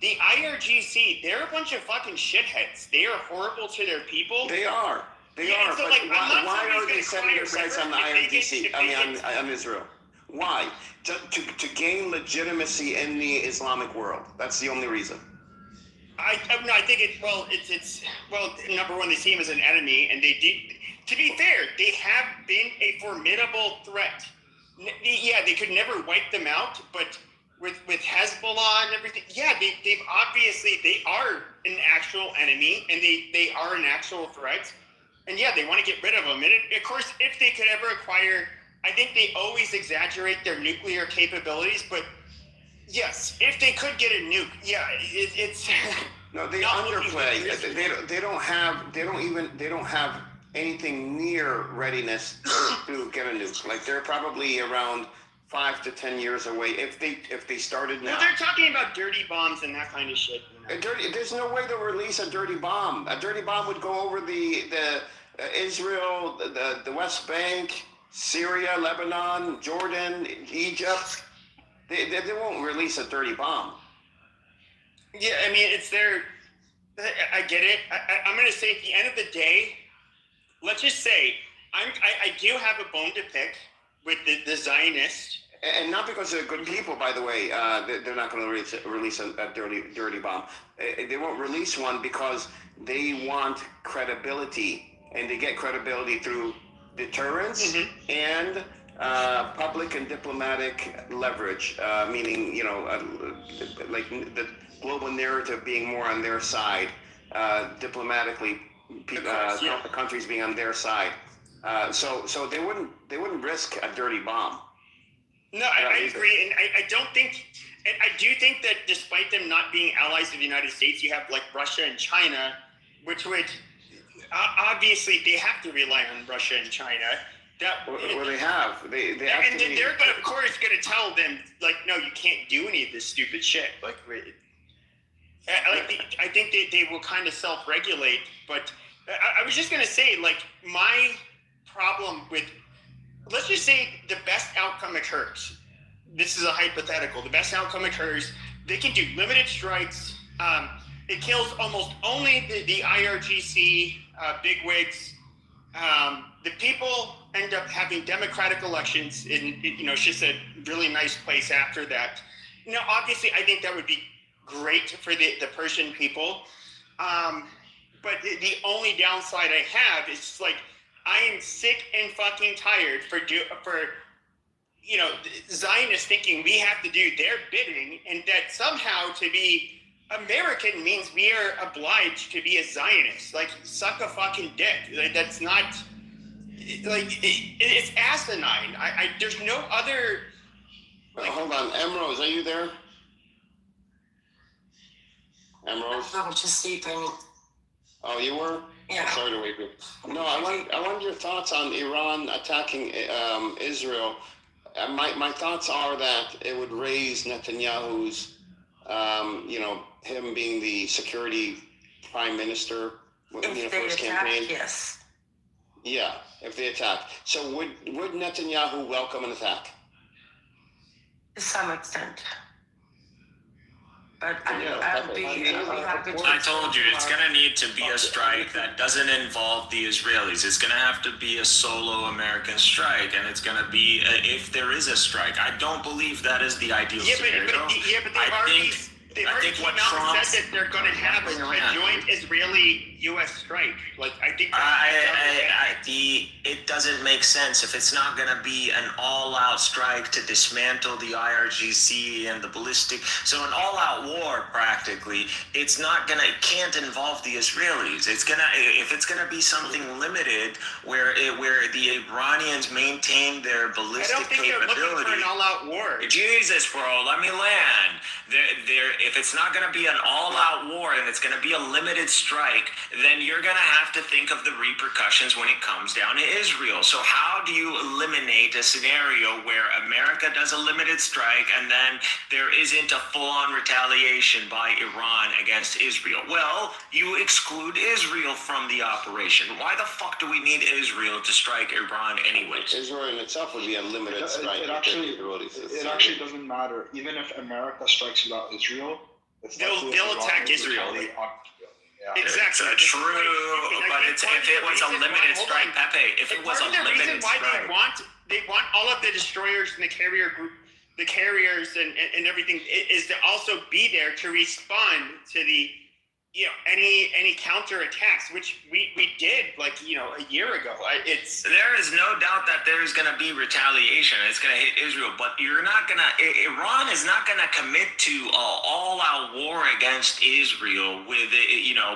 The IRGC, they're a bunch of fucking shitheads. They are horrible to their people. They are. They are. So, but why are they setting their sights on the IRGC? On Israel. Why? To gain legitimacy in the Islamic world. That's the only reason. I think it's number one, they see him as an enemy, and they did. To be fair, they have been a formidable threat. Yeah, they could never wipe them out, but with Hezbollah and everything, yeah, they are an actual enemy, and they are an actual threat. And yeah, they want to get rid of them. And of course, if they could ever acquire, I think they always exaggerate their nuclear capabilities, but yes, if they could get a nuke, yeah, it's no, they underplay. They don't have anything near readiness to get a nuke. Like they're probably around 5 to 10 years away if they started now. Well, they're talking about dirty bombs and that kind of shit. There's no way they'll release a dirty bomb. A dirty bomb would go over the Israel, the West Bank, Syria, Lebanon, Jordan, Egypt. They won't release a dirty bomb. Yeah, I mean, it's their. I get it. I'm going to say at the end of the day, let's just say I do have a bone to pick with the Zionists. And not because they're good people, by the way. They're not going to release a dirty bomb. They won't release one because they want credibility, and they get credibility through deterrence and public and diplomatic leverage, meaning like the global narrative being more on their side, diplomatically, countries being on their side. So they wouldn't risk a dirty bomb. No, I agree, and I don't think, and I do think that despite them not being allies of the United States, you have like Russia and China, which would obviously they have to rely on Russia and China. Well, they have. They have and then they're of course going to tell them like, no, you can't do any of this stupid shit. Like, I think they will kind of self-regulate. But I was just going to say, like, my problem with, let's just say the best outcome occurs. This is a hypothetical. The best outcome occurs. They can do limited strikes. It kills almost only the IRGC bigwigs. The people end up having democratic elections, and it's just a really nice place after that. Obviously, I think that would be great for the Persian people. But the only downside I have is like I am sick and fucking tired for Zionists thinking we have to do their bidding, and that somehow to be American means we are obliged to be a Zionist. Like, suck a fucking dick. Like, that's not, like, it's asinine. There's no other. Like, hold on, Emrose, are you there? Emrose? I was just sleeping. Oh, you were? Yeah. Sorry to wake you. No, I want your thoughts on Iran attacking Israel. My thoughts are that it would raise Netanyahu's, him being the security prime minister in the first campaign. Yes. Yeah, if they attack. So would Netanyahu welcome an attack? To some extent. But I told you, it's going to need to be a strike that doesn't involve the Israelis. It's going to have to be a solo American strike, and it's going to be, if there is a strike. I don't believe that is the ideal scenario. But they've already came out and said that they're going to have a joint Israeli-U.S. strike. Like, I think it doesn't make sense if it's not going to be an all-out strike to dismantle the IRGC and the ballistic. So an all-out war, practically, it can't involve the Israelis. If it's gonna be something limited where the Iranians maintain their ballistic capability. I don't think they're looking for an all-out war. Jesus, bro, let me land. If it's not going to be an all-out war and it's going to be a limited strike, then you're going to have to think of the repercussions when it comes down to Israel. So how do you eliminate a scenario where America does a limited strike and then there isn't a full-on retaliation by Iran against Israel? Well, you exclude Israel from the operation. Why the fuck do we need Israel to strike Iran anyways? Israel in itself would be a limited strike. It actually doesn't matter. Even if America strikes without Israel, they'll attack Israel. Exactly. It's true, but if it was a limited strike, Pepe, if it was a limited strike. They want all of the destroyers and the carrier group, the carriers and everything is to also be there to respond to the any counter attacks, which we did a year ago. There is no doubt that there is going to be retaliation. It's going to hit Israel, but Iran is not going to commit to an all-out war against Israel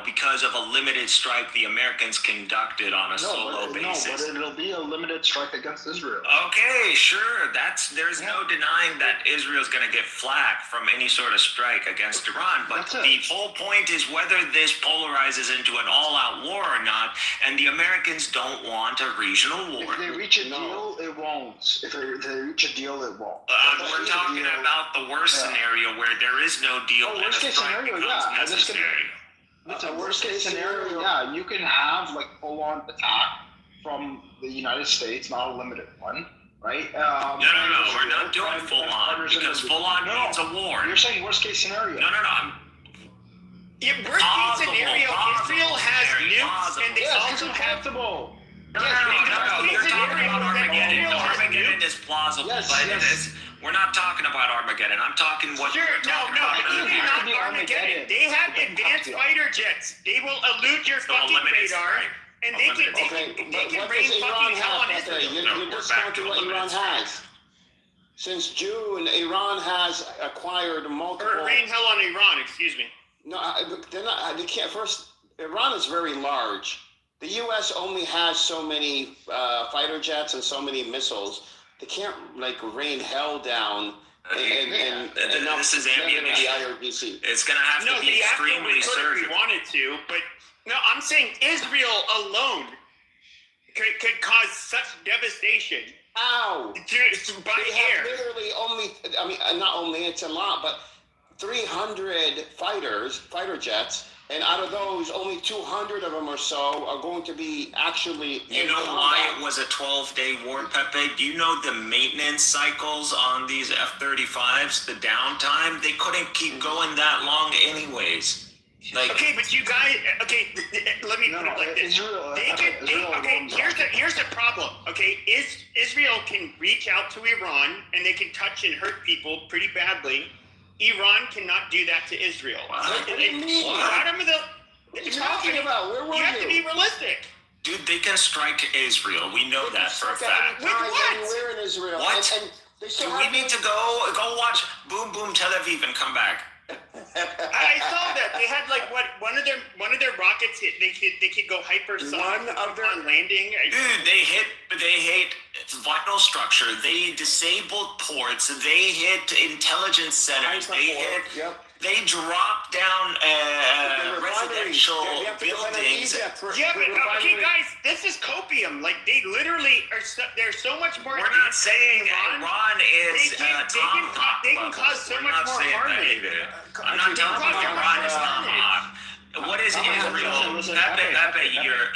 because of a limited strike the Americans conducted on a solo basis. No, but it'll be a limited strike against Israel. Okay, sure. There's no denying that Israel's going to get flack from any sort of strike against Iran, but the whole point is whether this polarizes into an all-out war or not, and the Americans don't want a regional war. If they reach a deal, it won't. If they reach a deal, it won't. We're talking about the worst scenario where there is no deal and a strike becomes necessary. It's a worst-case scenario. Yeah, you can have full-on attack from the United States, not a limited one. Right? No, we're not doing full-on because full-on means a war. You're saying worst-case scenario. No. Worst-case scenario, Israel has nukes, and they also have... No, you're talking about Armageddon. Armageddon is plausible, but we're not talking about Armageddon. I'm talking what you're talking about. Not Armageddon. They have advanced fighter jets. They will elude your fucking radar, and they can rain fucking hell on Israel. You're discounting what Iran has. Since June, Iran has acquired multiple... Or rain hell on Iran, excuse me. No, they're not. They can't. First, Iran is very large. The U.S. only has so many fighter jets and so many missiles. They can't rain hell down. And this is ammunition. The IRGC. It's going to have to be extremely certain. If we wanted to, but no, I'm saying Israel alone could cause such devastation. Ow! By air. Literally not only, it's a lot, but 300 fighter jets, and out of those, only 200 of them or so are going to be actually... You know why it was a 12-day war, Pepe? Do you know the maintenance cycles on these F-35s, the downtime? They couldn't keep going that long anyways. Like, okay, but you guys, okay, let me put it like this. Here's the problem. Okay, Israel can reach out to Iran and they can touch and hurt people pretty badly. Iran cannot do that to Israel. What do you mean? What are you talking about? Where were you? You have to be realistic. dude, they can strike Israel. We know that for a fact. With what? Anywhere in Israel. What? And they Do still we have need to go watch Boom Boom Tel Aviv and come back? I saw that they had like one of their rockets hit. They could go hypersonic on landing. Dude, they hit vital structure. They disabled ports. They hit intelligence centers. They dropped down residential buildings. Yeah, but okay, guys, this is copium. Like they literally are. They're so much more. We're not saying Iran is they can cause so much more harm. I'm not telling you Iran is not hot. What is Israel? Pepe,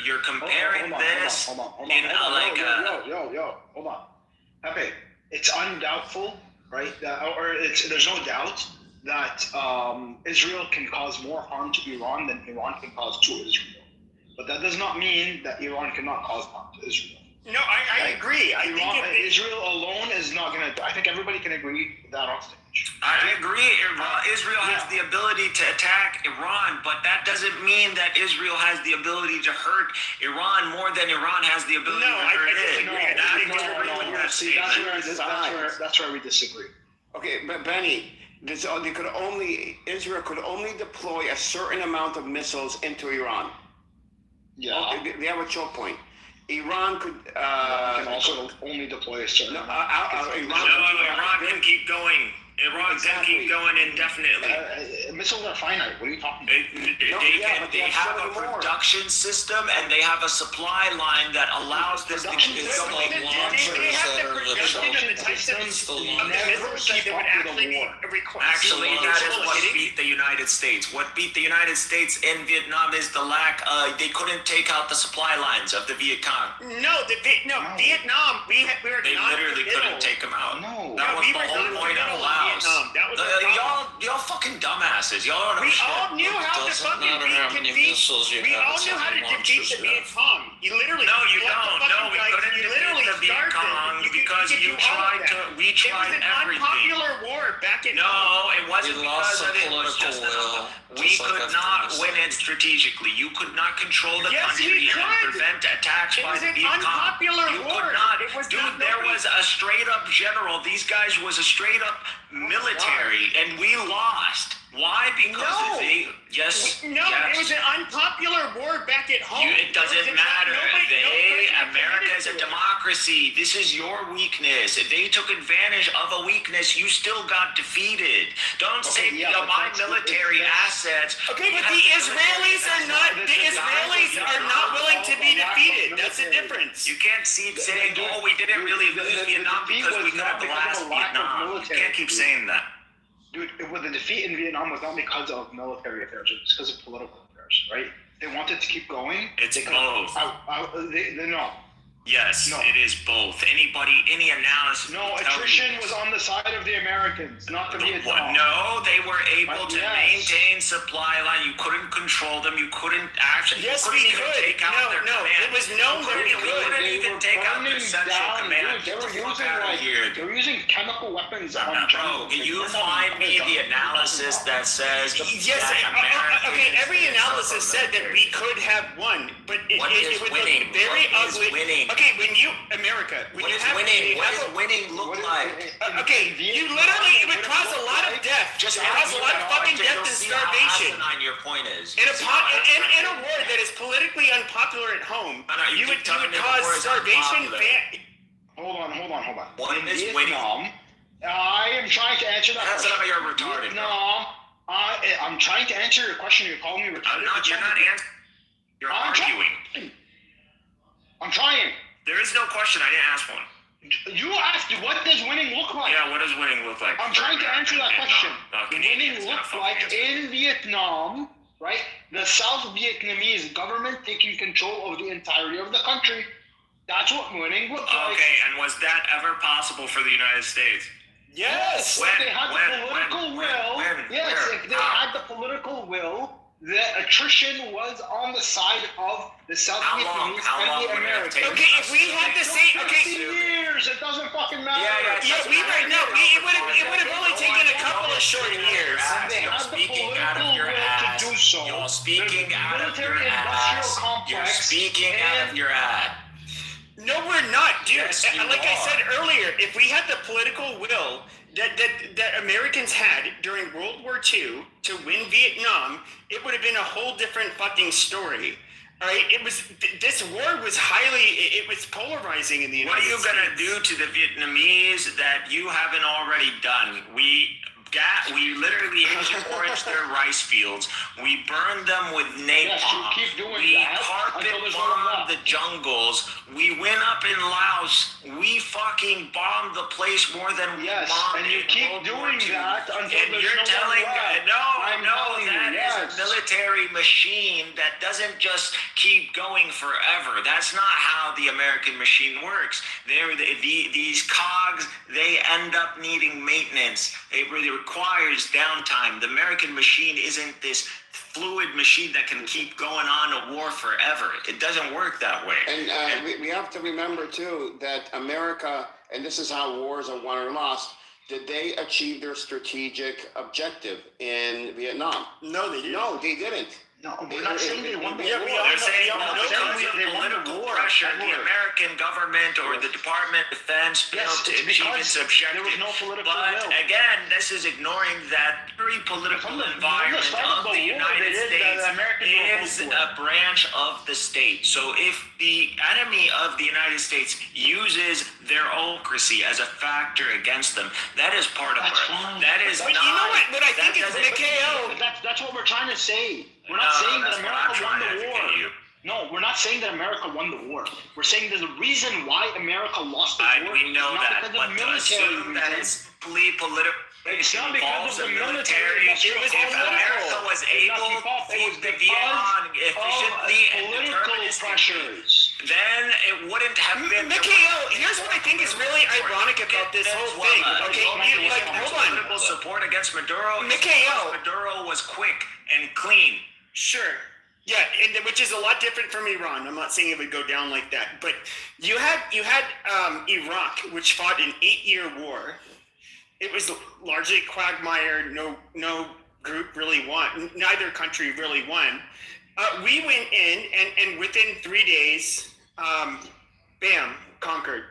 you're comparing this in like hold on. Pepe, it's undoubtful, right? There's no doubt that Israel can cause more harm to Iran than Iran can cause to Israel. But that does not mean that Iran cannot cause harm to Israel. No, I agree. I think Israel alone is not going to. I think everybody can agree with that on stage. I agree. Israel has the ability to attack Iran, but that doesn't mean that Israel has the ability to hurt Iran more than Iran has the ability to hurt it. That's where we disagree. Okay, but Benny, Israel could only deploy a certain amount of missiles into Iran. Yeah. They have a choke point. Iran could can also only deploy a certain amount. Iran can keep going. Iran can keep going indefinitely. Missiles are finite. What are you talking about? They have a production system and they have a supply line that allows this to keep going. They have the production of the types of missiles that would actually require. Actually, that is what beat the United States. What beat the United States in Vietnam is the lack. They couldn't take out the supply lines of the Viet Cong. Vietnam. We were. They literally couldn't take them out. That was the whole point of Laos. Y'all fucking dumbasses. Y'all don't know We shit. all knew how to fucking defeat. We all knew how to defeat the Viet Cong. You literally. No, you don't. No, we couldn't defeat the Viet Cong because you tried to. We tried everything. It was an unpopular war back in. No, it wasn't because of it. It was just we could not win it strategically. You could not control the country and prevent attacks by the Viet Cong. It was an unpopular war. You could not. Dude, there was a straight up general. These guys was a straight up military, and we lost. Why? Because they. Yes. No, it was an unpopular war back at home. It doesn't matter. America is a democracy. This is your weakness. If they took advantage of a weakness, you still got defeated. Don't say my military assets. Okay, but the Israelis are not. The Israelis are not willing to be defeated. That's the difference. You can't keep saying, "Oh, we didn't really lose Vietnam because we could have blasted Vietnam." You can't keep saying that. Dude, the defeat in Vietnam was not because of military affairs, it was because of political affairs, right? They wanted to keep going. It's both. No. Yes, it is both. Any analysis. No, attrition was on the side of the Americans, not the Vietnam. No, they were able to maintain supply line. You couldn't control them. You couldn't actually. Yes, we could. It was known that we could. You couldn't even take out their central command. They were using chemical weapons on Bro, can you find me the analysis that says yes? Okay, every analysis said that we could have won, but it would look very ugly. Okay, when you America, when you have winning, what does winning look like? Okay, you literally it would cause a lot of death. It cause a lot of fucking death and starvation. Your point is in a war that is politically unpopular at home, you would cause starvation. Hold on. What is Vietnam? I am trying to answer that question. That's not you're retarded. Vietnam. I'm trying to answer your question. You're calling me retarded. You're not answering. You're arguing. I'm trying. There is no question. I didn't ask one. You asked, what does winning look like? Yeah, what does winning look like? I'm trying to answer that question. Winning looks like in Vietnam, right? The South Vietnamese government taking control of the entirety of the country. That's what winning looks like. Okay, and was that ever possible for the United States? Yes. If they had the political will. If they had the political will, the attrition was on the side of the South Vietnamese and the Americans. Okay, if we had the same, 50 years, it doesn't fucking matter. It would have only taken a couple of short years. You're speaking out of your ass. You're speaking out of your ass. You're speaking out of your ass. No, we're not, dude. Yes, you like I are. said earlier, if we had the political will that Americans had during World War II to win Vietnam, it would have been a whole different fucking story. All right, this war was it was polarizing in the United States. What are you gonna do to the Vietnamese that you haven't already done? We literally foraged their rice fields. We burned them with napalm. Yes, you keep doing we that carpet until there's no bombed left. the jungles. We went up in Laos. We fucking bombed the place more than we bombed and you in keep World War doing II. that until And there's you're no telling one left. that is a military machine that doesn't just keep going forever. That's not how the American machine works. These cogs, they end up needing maintenance. It really requires downtime. The American machine isn't this fluid machine that can keep going on a war forever. It doesn't work that way. And we have to remember too that America, and this is how wars are won or lost. Did they achieve their strategic objective in Vietnam? No, they didn't. No, they didn't. No, we're not saying they won the war. They're saying because of political pressure, the American government or the Department of Defense failed to achieve its objective. There was no political but will. again, this is ignoring that very political environment of the United States is a branch of the state. So if the enemy of the United States uses their autocracy as a factor against them, that is part of our. That is But not. you know what I think is, doesn't- Mikhail? That's what we're trying to say. We're not saying that that's what America I'm won trying to the war. educate you. No, we're not saying that America won the war. We're saying there's a reason why America lost the war. We know not that, because but of to military assume that reasons. it's political. It's not because involves of the the military. military. If America was able to feed the Vietnam efficiently and political deterministically, pressures, then it wouldn't have been. Mikhail, here's what I think is really ironic about this whole thing. Okay, hold on. Political support against Maduro. Mikhail. Maduro was quick and clean. Sure. Yeah, and which is a lot different from Iran. I'm not saying it would go down like that, but you had Iraq, which fought an 8-year war. It was largely quagmire. No group really won. Neither country really won. We went in, and within 3 days, bam, conquered.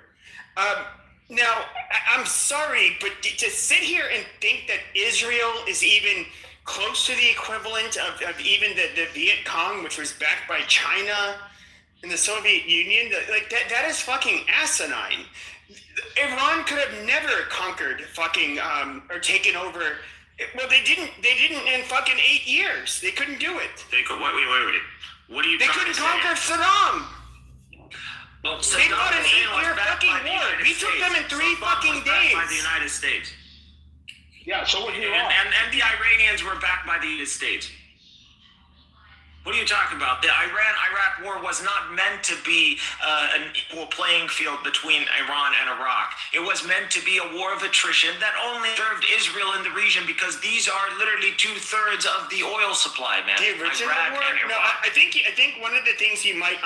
Now, I'm sorry, but to sit here and think that Israel is even close to the equivalent of even the Viet Cong, which was backed by China and the Soviet Union, that is fucking asinine. Iran could have never conquered fucking or taken over. Well, they didn't in fucking 8 years. They couldn't do it. Wait. What are you They trying couldn't to say? conquer Saddam. Well, They fought an 8-year fucking war. We took them in 3 fucking days. By the United States. Yeah, so was Iran. And the Iranians were backed by the United States. What are you talking about? The Iran-Iraq war was not meant to be an equal playing field between Iran and Iraq. It was meant to be a war of attrition that only served Israel in the region because these are literally 2/3 of the oil supply, man. The original Iraq war? and No, Iraq. I think one of the things you might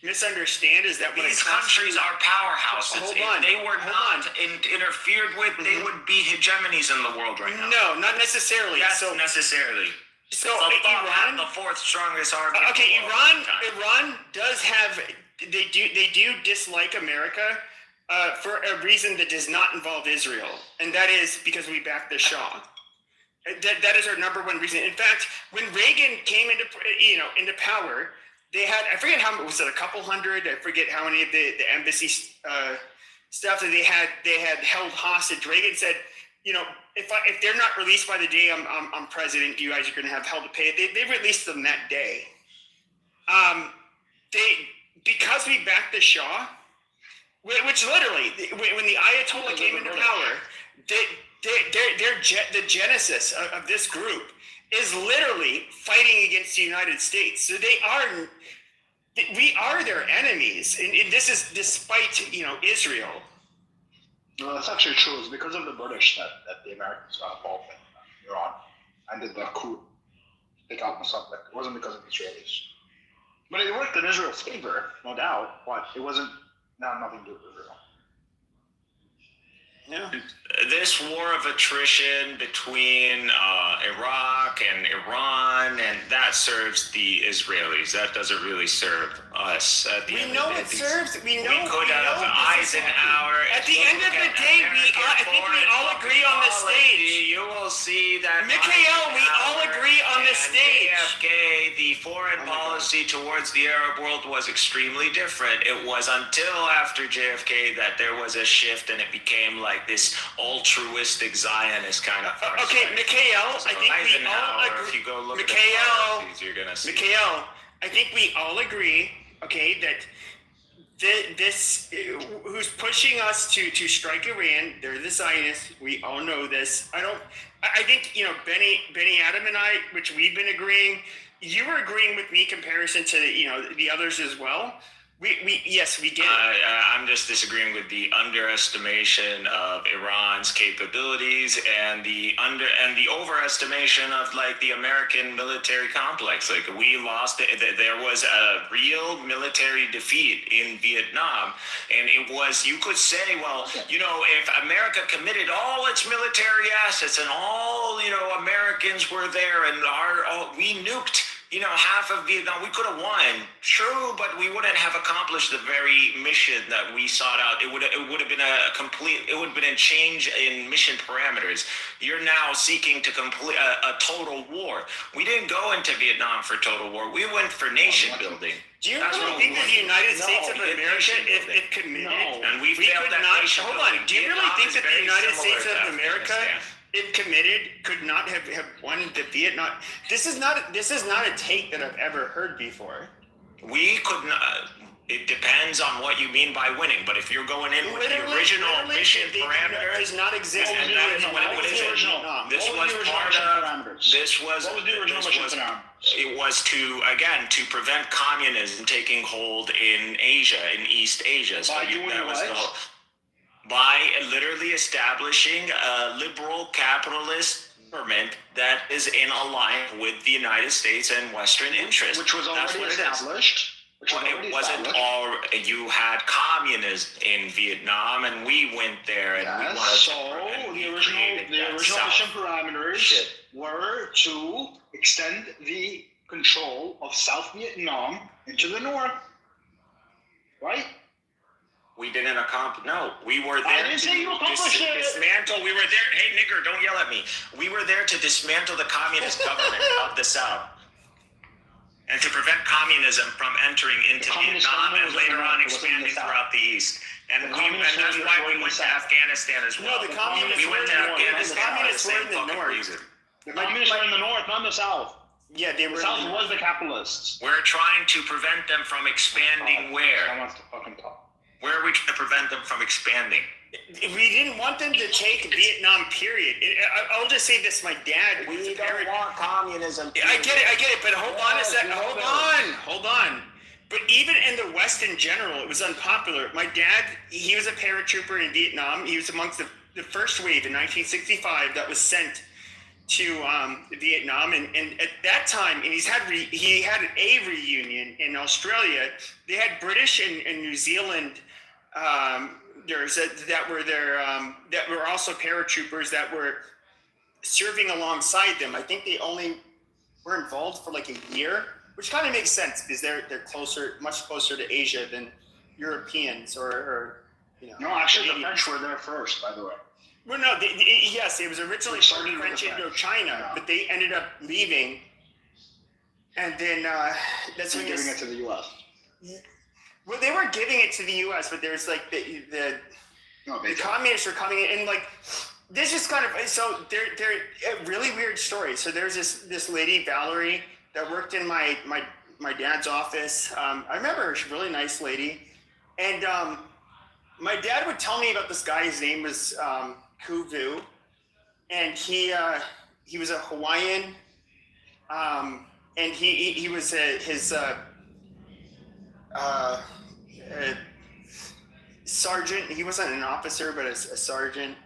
misunderstand is that when These countries are powerhouses. Hold If on, they were hold not interfered with, they would be hegemonies in the world right now. No, not necessarily. Yes, So necessarily. So Iran Iran, the 4th strongest argument. okay, of all time. Iran does have they do dislike America for a reason that does not involve Israel, and that is because we backed the Shah. That is our number one reason. In fact, when Reagan came into power, they had, I forget how, was it a couple hundred? I forget how many of the embassy stuff that they had held hostage. Reagan said, if they're not released by the day I'm president, you guys are going to have hell to pay. They released them that day. Because we backed the Shah, which literally, when the Ayatollah came into power, the genesis of this group is literally fighting against the United States. So we are their enemies, and this is despite Israel. No, that's actually true. It's because of the British that the Americans got involved in Iran and did the coup. take out Mossad. It wasn't because of the Israelis. But it worked in Israel's favor, no doubt. But it wasn't nothing to do with Israel. Yeah. This war of attrition between Iraq and Iran, and that serves the Israelis. That doesn't really serve us. At the We end know of the it day. serves. We We could have this is- Eisenhower. At the end of the day, I think we all agree on the stage. You will see that Mikhail, we all agree on the and stage. JFK, the foreign policy towards the Arab world was extremely different. It was until after JFK that there was a shift, and it became like this altruistic Zionist kind of. Okay, Mikhail, So I think we all Eisenhower, agree. if you go look at the Mikhail, policies, you're gonna see. Mikhail, I think we all agree, okay, that this who's pushing us to strike Iran, they're the Zionists. We all know this. I think, Benny Adam and I, which we've been agreeing, you were agreeing with me in comparison to, the others as well. Yes, we get it. I'm just disagreeing with the underestimation of Iran's capabilities and the overestimation of like the American military complex. Like we lost it. There was a real military defeat in Vietnam, and it was, you could say, well, if America committed all its military assets and all Americans were there and we nuked half of Vietnam, we could have won. True, but we wouldn't have accomplished the very mission that we sought out. It would have been a change in mission parameters. You're now seeking to complete a total war. We didn't go into Vietnam for total war. We went for nation building. Do you really think that the United States of America, if committed, and we could failed that not? nation Hold building. on. Do you really Vietnam think is that the very United similar States to of America, Afghanistan. if committed, could not have won the Vietnam? This is not a take that I've ever heard before. We could not. It depends on what you mean by winning. But if you're going in with the original mission parameter, does not exist. and that's what it was. This was part of. This was. What was the original mission parameter? It was to prevent communism taking hold in Asia, in East Asia. So By doing what? By literally establishing a liberal capitalist government that is in alliance with the United States and Western interests. Which was already established. You had communism in Vietnam, and we went there, and we wanted so the original mission parameters were to extend the control of South Vietnam into the north, right? We didn't accomplish. No, we were there I didn't say you accomplished it. dismantle. We were there. Hey, nigger, don't yell at me. We were there to dismantle the communist government of the South, and to prevent communism from entering into Vietnam and later on expanding throughout the East. And that's why we went to Afghanistan as well. No, the communists we went to Afghanistan. The communists were in the north. The communists were in the north, not in the south. Yeah, they were. The south was the capitalists. We're trying to prevent them from expanding where? I want to fucking talk. Where are we trying to prevent them from expanding? We didn't want them to take Vietnam, period. I'll just say this, my dad... We don't want communism. I get it, but hold on a second. Hold on. But even in the West in general, it was unpopular. My dad, he was a paratrooper in Vietnam. He was amongst the first wave in 1965 that was sent to Vietnam, and at that time, and he had a reunion in Australia. They had British and New Zealand that were also paratroopers that were serving alongside them. I think they only were involved for like a year, which kind of makes sense because they're much closer to Asia than Europeans or No, actually, the French were there first, by the way. Well, no, yes, it was originally part of French Indochina, but they ended up leaving, and then that's when giving it to the U.S. Well, they weren't giving it to the U.S., but there's like the communists were coming in, and like this is kind of they're a really weird story. So there's this lady Valerie that worked in my dad's office. I remember her; she's a really nice lady, and my dad would tell me about this guy. His name was Kuvu, and he was a Hawaiian, and he was his sergeant. He wasn't an officer, but a sergeant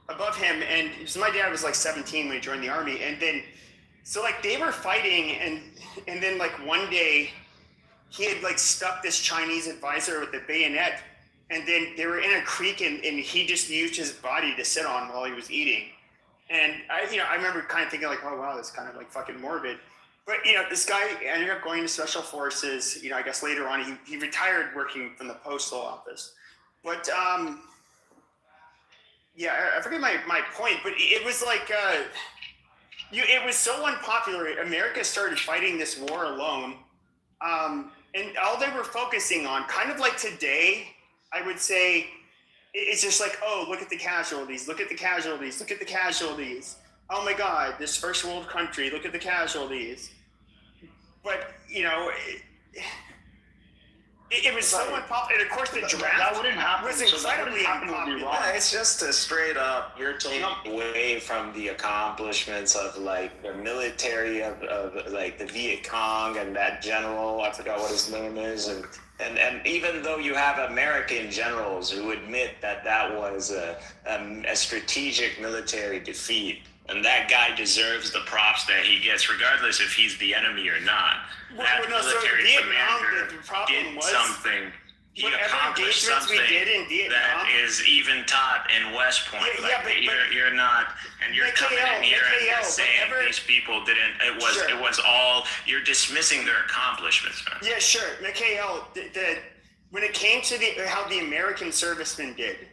above him. And so my dad was like 17 when he joined the army, and then So like they were fighting, and then like one day, he had like stuck this Chinese advisor with a bayonet, and then they were in a creek, and he just used his body to sit on while he was eating. And I remember kind of thinking like, oh wow, that's kind of like fucking morbid. But this guy ended up going to special forces. I guess later on he retired working from the postal office. But I forget my point. But it was like it was so unpopular. America started fighting this war alone. And all they were focusing on, kind of like today, I would say, it's just like, oh, look at the casualties, look at the casualties, look at the casualties. Oh my God, this first world country, look at the casualties. But, it was so unpopular. And of course, the draft that wouldn't happen. was incredibly unpopular. Yeah, it's just a straight up, you're taking away from the accomplishments of like the military of like the Viet Cong and that general, I forgot what his name is. And even though you have American generals who admit that was a strategic military defeat, and that guy deserves the props that he gets, regardless if he's the enemy or not. That military commander did something. He accomplished something that is even taught in West Point. You're not, and you're coming in here and you're saying these people didn't. It was all. You're dismissing their accomplishments, man. Yeah, sure, Mikhail. When it came to how the American servicemen did,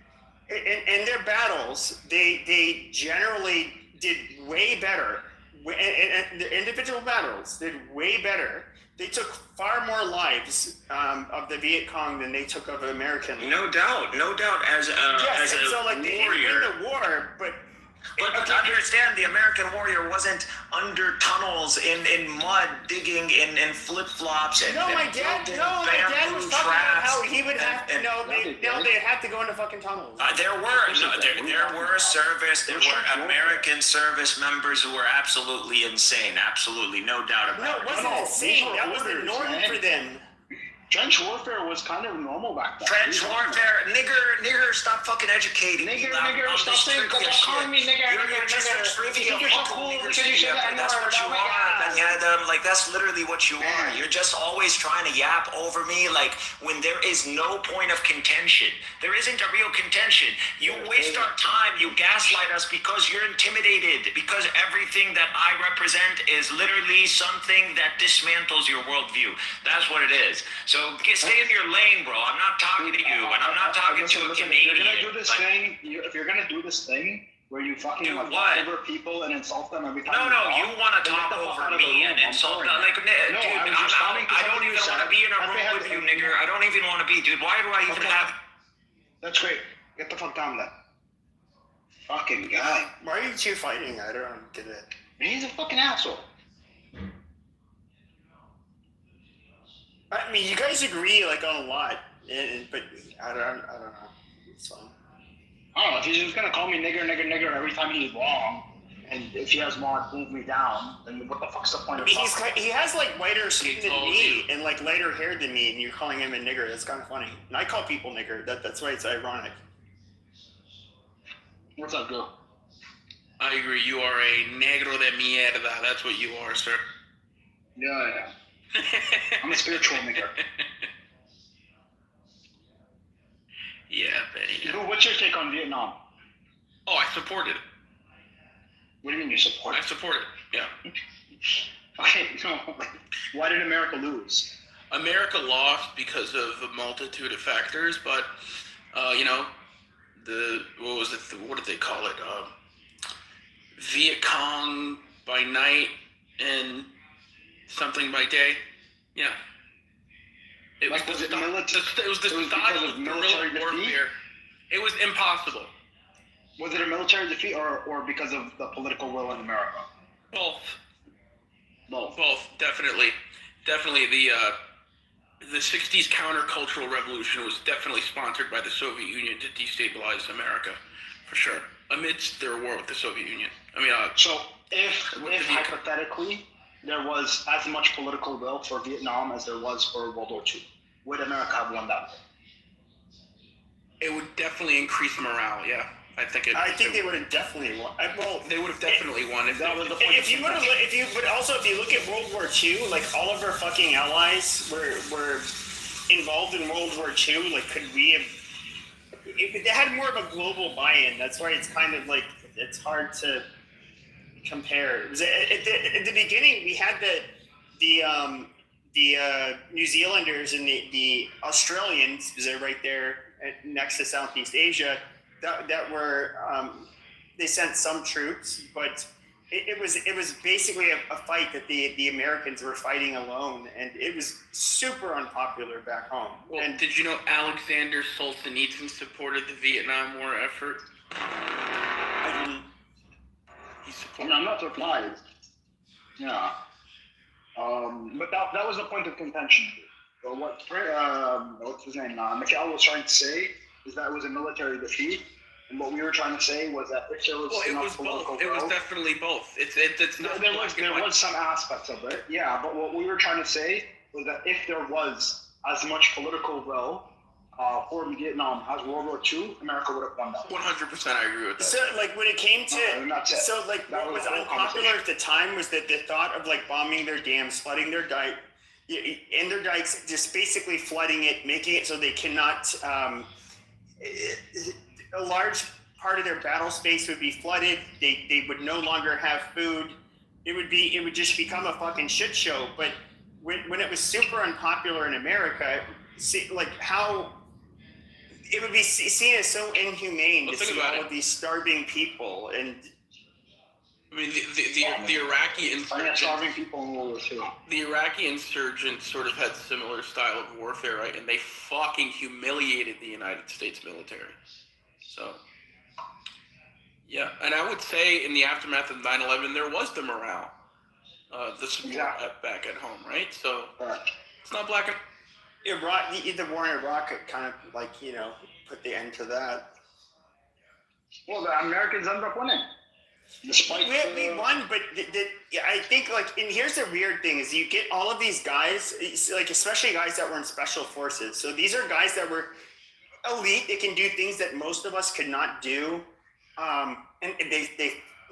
in their battles, they generally did way better. And the individual battles did way better. They took far more lives of the Viet Cong than they took of American. No doubt. As a warrior, they didn't win the war, but understand, the American warrior wasn't under tunnels in mud, digging in flip flops. My dad was talking about how he would have to. They'd have to go into fucking tunnels. There were American service members who were absolutely insane. Absolutely, no doubt about it. No, it wasn't insane. That was the norm for them. Trench warfare was kind of normal back then. Trench warfare, nigger, stop fucking educating me. Nigger, stop saying, stop calling me nigger. You're just a trivia fucking nigger. That's what you are. Like, that's literally what you are. You're just always trying to yap over me, like, when there is no point of contention. There isn't a real contention. You waste our time. You gaslight us because you're intimidated. Because everything that I represent is literally something that dismantles your worldview. That's what it is. So stay in your lane, bro. I'm not talking to you, and I'm not talking to a Canadian. If you're gonna do this thing, if you're gonna do this thing where you fucking talk over people and insult them every time. No, you want to talk over me and insult them. Like, dude, I don't even want to be in a room with you, nigger. I don't even want to be, dude. Why do I even have? That's great. Get the fuck down then. Fucking guy. Why are you two fighting? I don't get it. He's a fucking asshole. I mean, you guys agree like on a lot, but I don't know. It's fine. I don't know, if he's just gonna call me nigger every time he's wrong, and if he has mod move me down, then what the fuck's the point of talking? He has like whiter skin than me and like lighter hair than me, and you're calling him a nigger. That's kind of funny. And I call people nigger. That's why it's ironic. What's up, girl? I agree. You are a negro de mierda. That's what you are, sir. Yeah. I'm a spiritual nigger. Yeah, Benny. What's your take on Vietnam? Oh, I support it. What do you mean you support it? I support it, yeah. Okay, no. Why did America lose? America lost because of a multitude of factors, but, what did they call it? Viet Cong by night and something by day. Yeah. It was the style of guerrilla warfare. It was impossible. Was it a military defeat or because of the political will in America? Both, definitely. Definitely the 60s countercultural revolution was definitely sponsored by the Soviet Union to destabilize America, for sure, amidst their war with the Soviet Union. So if hypothetically there was as much political will for Vietnam as there was for World War II, would America have won that war? It would definitely increase morale, yeah. I think they would have definitely won. They would have definitely won if that was the point. But also if you look at World War II, like all of our fucking allies were involved in World War II. Like, could we have? They had more of a global buy-in. That's why it's kind of like it's hard to compare. It was at the beginning we had the New Zealanders and the Australians, because they're right there next to Southeast Asia. That were they sent some troops, but it was basically a fight that the Americans were fighting alone, and it was super unpopular back home. Well, and did you know Alexander Solzhenitsyn supported the Vietnam War effort? I didn't. I'm not surprised. Yeah. But that was the point of contention. So what's his name? Mikhail was trying to say is that it was a military defeat, and what we were trying to say was that if there was it was both. It was definitely both. It's not. There was some aspects of it, yeah. But what we were trying to say was that if there was as much political will for Vietnam as World War II, America would have won that. 100%, I agree with that. So, like, when it came to what was unpopular at the time was that the thought of like bombing their dams, flooding their dikes, just basically flooding it, making it so they cannot. A large part of their battle space would be flooded. They would no longer have food. It would just become a fucking shit show. But when it was super unpopular in America, how it would be seen as so inhumane to see all of these starving people. And I mean, the Iraqi insurgents. Starving people in World War II. The Iraqi insurgents sort of had similar style of warfare, right? And they fucking humiliated the United States military. So, yeah. And I would say in the aftermath of 9/11, there was the morale, the support back at home, right? So, it's not black and Iraq, the war in Iraq kind of put the end to that. Well, the Americans ended up winning. Despite we won, but I think and here's the weird thing is you get all of these guys, especially guys that were in special forces. So these are guys that were elite. They can do things that most of us could not do, and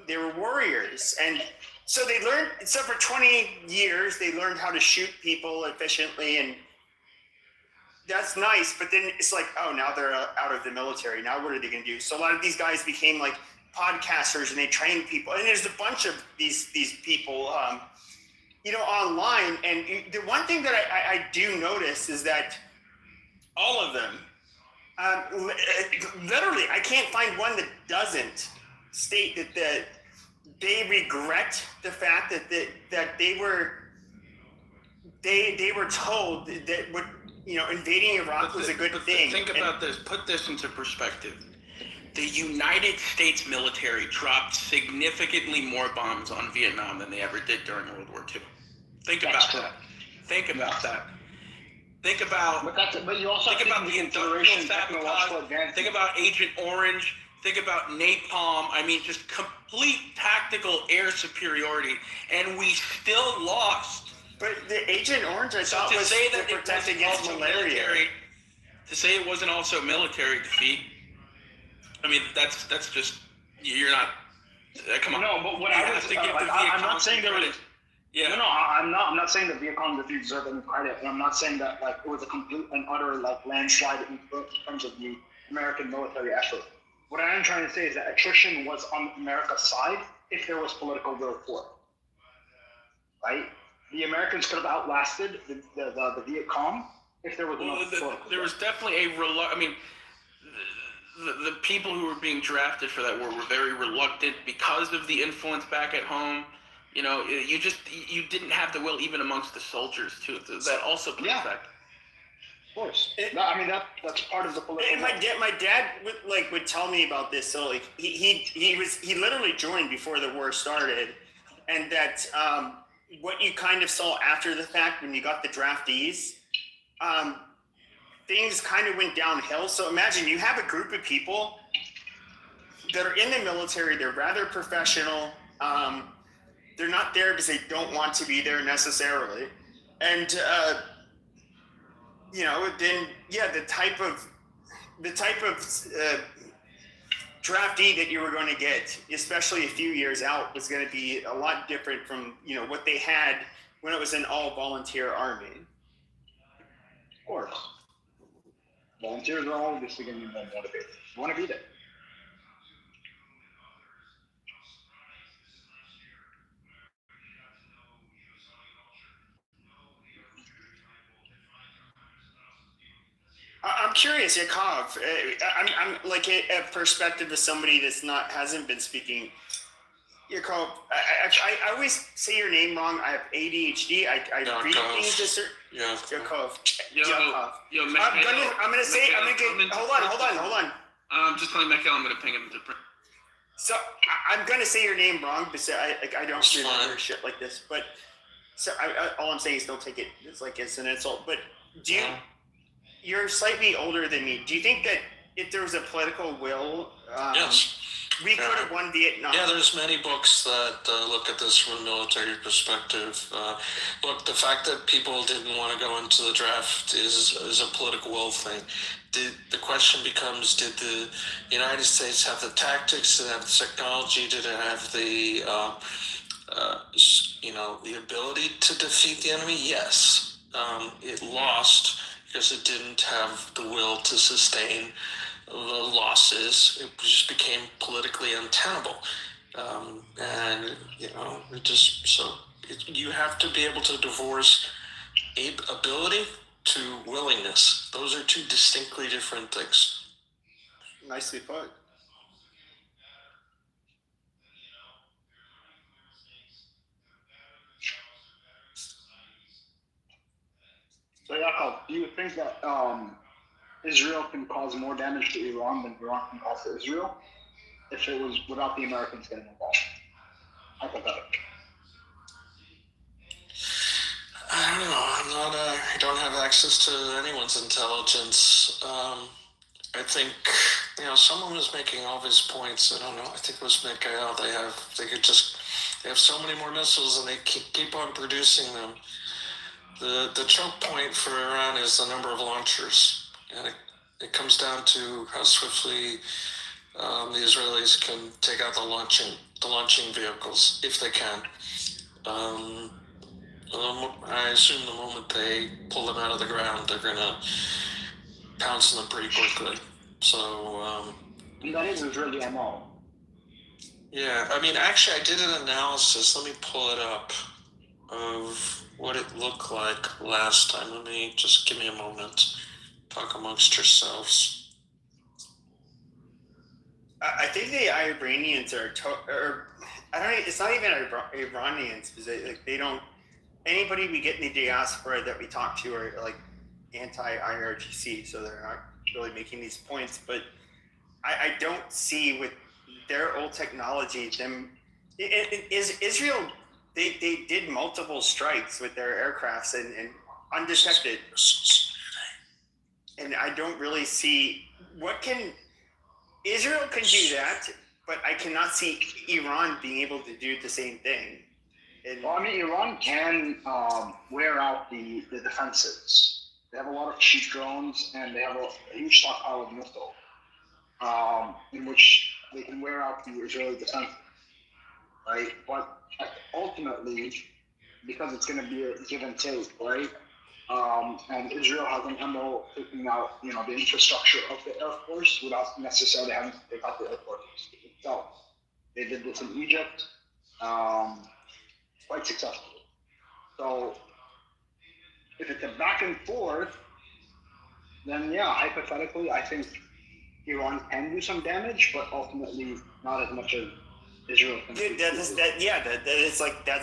they were warriors. And so they learned. So for 20 years, they learned how to shoot people efficiently, and that's nice. But then it's like, oh, now they're out of the military. Now what are they going to do? So a lot of these guys became like podcasters, and they train people. And there's a bunch of these people, online. And the one thing that I do notice is that all of them, literally, I can't find one that doesn't state that they regret the fact that they were told that what invading Iraq was a good thing. Think about this. Put this into perspective. The United States military dropped significantly more bombs on Vietnam than they ever did during World War II. Think about that. Think about that. Think about the industrial sabotage. Think about Agent Orange. Think about napalm. I mean, just complete tactical air superiority, and we still lost. But the Agent Orange, I thought, was to protect against malaria. To say it wasn't also military defeat. I mean, that's just you're not. Come on. No, but what I'm not saying there was. Yeah. No, I'm not saying that Viet Cong didn't deserve any credit, and I'm not saying that it was a complete and utter landslide in terms of the American military effort. What I am trying to say is that attrition was on America's side if there was political will for it. Right? The Americans could have outlasted the Viet Cong if there was enough political will. There was definitely the people who were being drafted for that war were very reluctant because of the influence back at home. You didn't have the will even amongst the soldiers too. That also played effect. Of course. That's part of the political. And my dad would tell me about this. So he literally joined before the war started, and that what you kind of saw after the fact when you got the draftees, things kind of went downhill. So imagine you have a group of people that are in the military. They're rather professional. They're not there because they don't want to be there necessarily. And, the type of draftee that you were going to get, especially a few years out, was going to be a lot different from what they had when it was an all-volunteer army. Of course. Volunteers are obviously going to be more motivated. You want to be there. I'm curious, Yakov. I'm like a perspective of somebody that's hasn't been speaking. Yakov, I always say your name wrong. I have ADHD. I read things a certain. Yakov. Yakov. I'm gonna get. Hold on. Just telling Michael I'm gonna ping him to print. So I'm gonna say your name wrong because I don't remember shit like this. But so all I'm saying is don't take it as an insult. But you're slightly older than me. Do you think that if there was a political will, yes, we could have won Vietnam? Yeah, there's many books that look at this from a military perspective. Look, the fact that people didn't want to go into the draft is a political will thing. The question becomes, did the United States have the tactics, did it have the technology, did it have the the ability to defeat the enemy? Yes. It lost because it didn't have the will to sustain the losses. It just became politically untenable. You have to be able to divorce ability to willingness. Those are two distinctly different things. Nicely put. So Yakov, do you think that Israel can cause more damage to Iran than Iran can cause to Israel if it was without the Americans getting involved? Hypothetically. I don't know. I don't have access to anyone's intelligence. I think someone was making all these points. I don't know. I think it was Mikhail. They have so many more missiles and they keep on producing them. The choke point for Iran is the number of launchers, and it comes down to how swiftly the Israelis can take out the launching vehicles, if they can. I assume the moment they pull them out of the ground, they're going to pounce them pretty quickly. So and that is Israeli MO. Yeah, actually, I did an analysis. Let me pull it up of what it looked like last time. Just give me a moment. Talk amongst yourselves. I think the Iranians are, it's not even Iranians because they don't. Anybody we get in the diaspora that we talk to are like anti-IRGC, so they're not really making these points. But I don't see with their old technology Israel. They did multiple strikes with their aircrafts and undetected. And I don't really see Israel can do that, but I cannot see Iran being able to do the same thing. Iran can wear out the defenses. They have a lot of cheap drones and they have a huge stockpile of missiles in which they can wear out the Israeli defense. Right? But ultimately, because it's going to be a give and take, right? And Israel has an MO taking out, the infrastructure of the Air Force without necessarily having to take out the Air Force itself. They did this in Egypt, quite successfully. So, if it's a back and forth, then hypothetically, I think Iran can do some damage, but ultimately not as much as Israel can. Dude, that's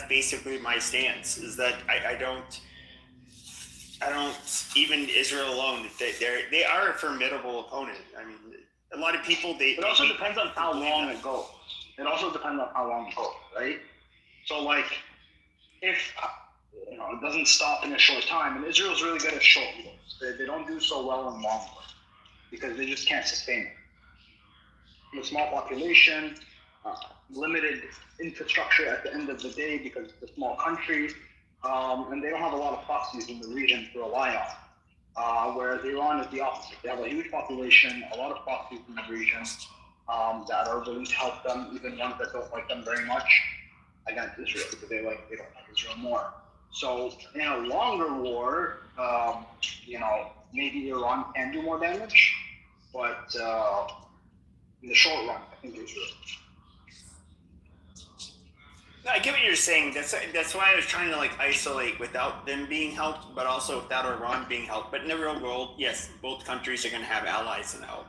basically my stance. Is that I don't even Israel alone. They are a formidable opponent. A lot of people It also depends on how long it goes. Right? So if it doesn't stop in a short time, and Israel's really good at short wars. They don't do so well in long wars because they just can't sustain it. A small population, limited infrastructure at the end of the day because it's a small country, and they don't have a lot of proxies in the region to rely on. Whereas Iran is the opposite. They have a huge population, a lot of proxies in the region, that are willing to help them, even ones that don't like them very much, against Israel because they don't like Israel more. So in a longer war, maybe Iran can do more damage, but in the short run, I think Israel. No, I get what you're saying. That's why I was trying to isolate without them being helped, but also without Iran being helped. But in the real world, yes, both countries are going to have allies and help.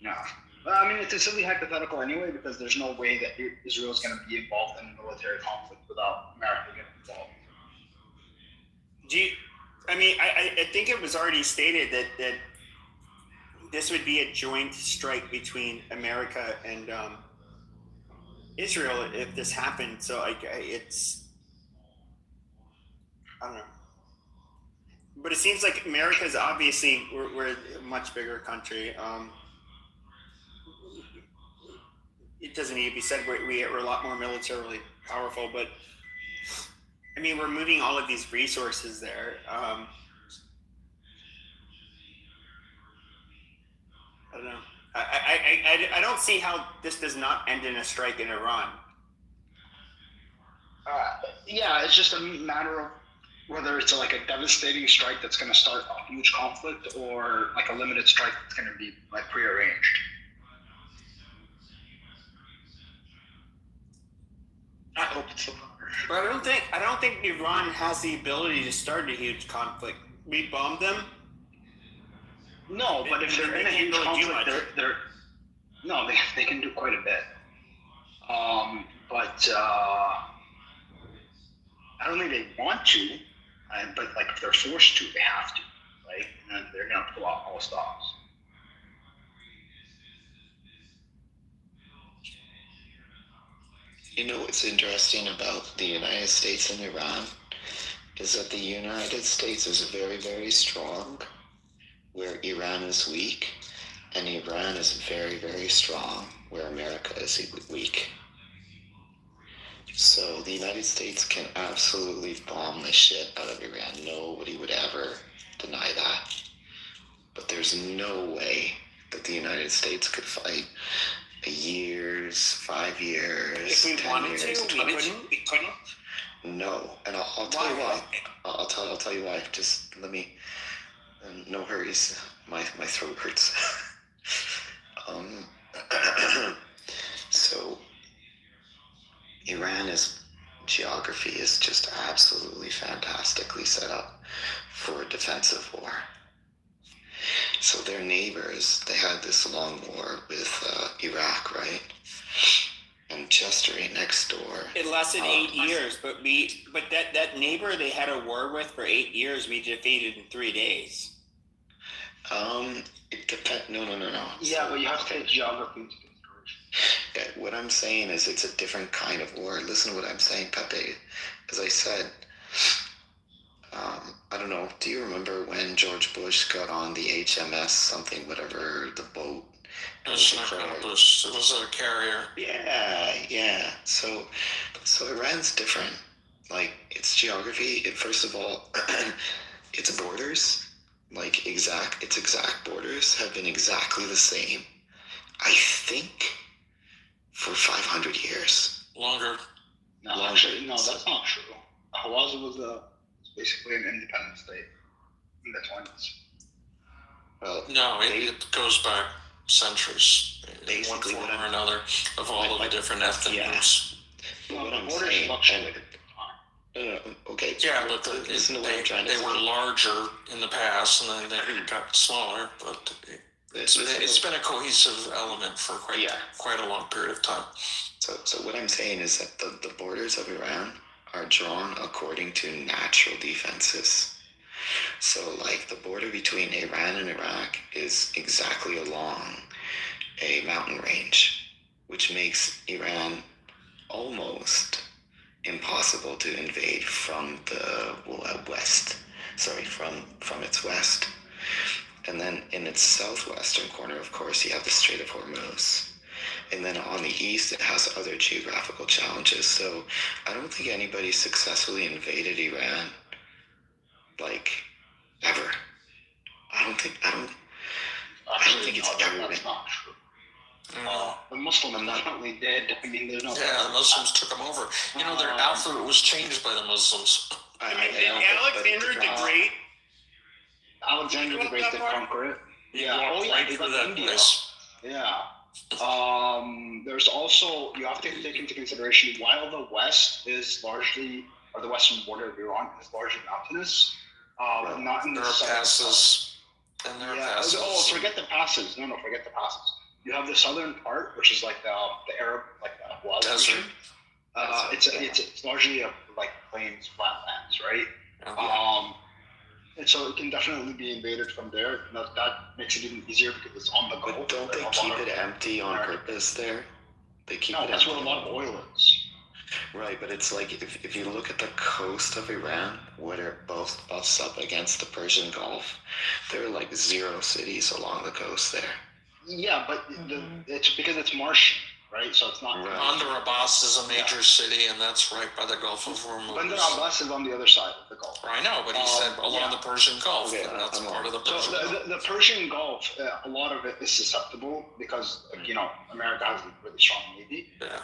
Yeah. Well, I mean, it's a silly hypothetical anyway because there's no way that Israel is going to be involved in a military conflict without America getting involved. I think it was already stated that this would be a joint strike between America and Israel if this happened. So I don't know. But it seems like America's obviously we're a much bigger country. It doesn't need to be said we're a lot more militarily powerful, but I mean we're moving all of these resources there. I don't know. I don't see how this does not end in a strike in Iran. Yeah, it's just a matter of whether it's like a devastating strike that's going to start a huge conflict or like a limited strike that's going to be like prearranged. I hope it's the latter. But I don't think Iran has the ability to start a huge conflict. We bombed them. No, but if they're in a huge conflict, they can do quite a bit. But I don't think they want to. But like if they're forced to, they have to, right? And then they're gonna pull out all stops. You know what's interesting about the United States and Iran is that the United States is very, very strong, where Iran is weak, and Iran is very, very strong, where America is weak. So the United States can absolutely bomb the shit out of Iran. Nobody would ever deny that. But there's no way that the United States could fight 5 years, if we 10 wanted years, to, 20 we couldn't. No, and I'll tell you why. I'll tell you why. Just let me. No hurries. My throat hurts. So Iran's geography is just absolutely fantastically set up for a defensive war. So their neighbors, they had this long war with Iraq, right? And just right next door. It lasted 8 years, but that neighbor they had a war with for 8 years, we defeated in 3 days. It depends. No. Yeah, but you have to take geography into consideration. Yeah, what I'm saying is it's a different kind of war. Listen to what I'm saying, Pepe. As I said, I don't know, do you remember when George Bush got on the HMS something, whatever, the boat? It was a carrier. Yeah. So Iran's different. Like, its geography, first of all, its borders, like its exact borders have been exactly the same, I think, for 500 years. Longer. No, actually, no, that's not true. Hawaii was basically an independent state in the 20s. Well, no, it goes back centuries, in one basically form or another, of all of the different ethnic groups. But what I'm saying, okay. Yeah, but they were larger in the past, and then they got smaller. But it's been a cohesive element for quite a long period of time. So what I'm saying is that the borders of Iran are drawn according to natural defenses. So like the border between Iran and Iraq is exactly along a mountain range, which makes Iran almost impossible to invade from the west. From its west. And then in its southwestern corner, of course, you have the Strait of Hormuz. And then on the east, it has other geographical challenges. So I don't think anybody successfully invaded Iran, like, ever. I don't think it's proven. That's not true. The Muslims definitely did. I mean, there's no. Yeah, the Muslims took them over. You know, their alphabet was changed by the Muslims. Alexander the Great. Alexander the Great did conquer it. Yeah. Right through that place. Yeah. There's also, you have to take into consideration, while the West is largely, or the western border of Iran is largely mountainous, not in the southern passes. And there are passes. Oh, forget the passes. No, forget the passes. You have the southern part, which is like the Arab, like the Abwaz region. It's largely like plains, flatlands, right? And so it can definitely be invaded from there. Now, that makes it even easier because it's on the go. But don't they keep it empty on purpose there? They keep it that's empty. where a lot of oil is. Right, but it's like if you look at the coast of Iran, where they're both butts up against the Persian Gulf, there are like 0 cities along the coast there. Yeah, but it's because it's marshy, right? So it's not. Bandar Abbas is a major city, and that's right by the Gulf of Hormuz. Bandar Abbas is on the other side of the Gulf. I know, but he said along the Persian Gulf, and that's part of the Persian Gulf. The Persian Gulf, a lot of it is susceptible because, America has a really strong navy. Yeah.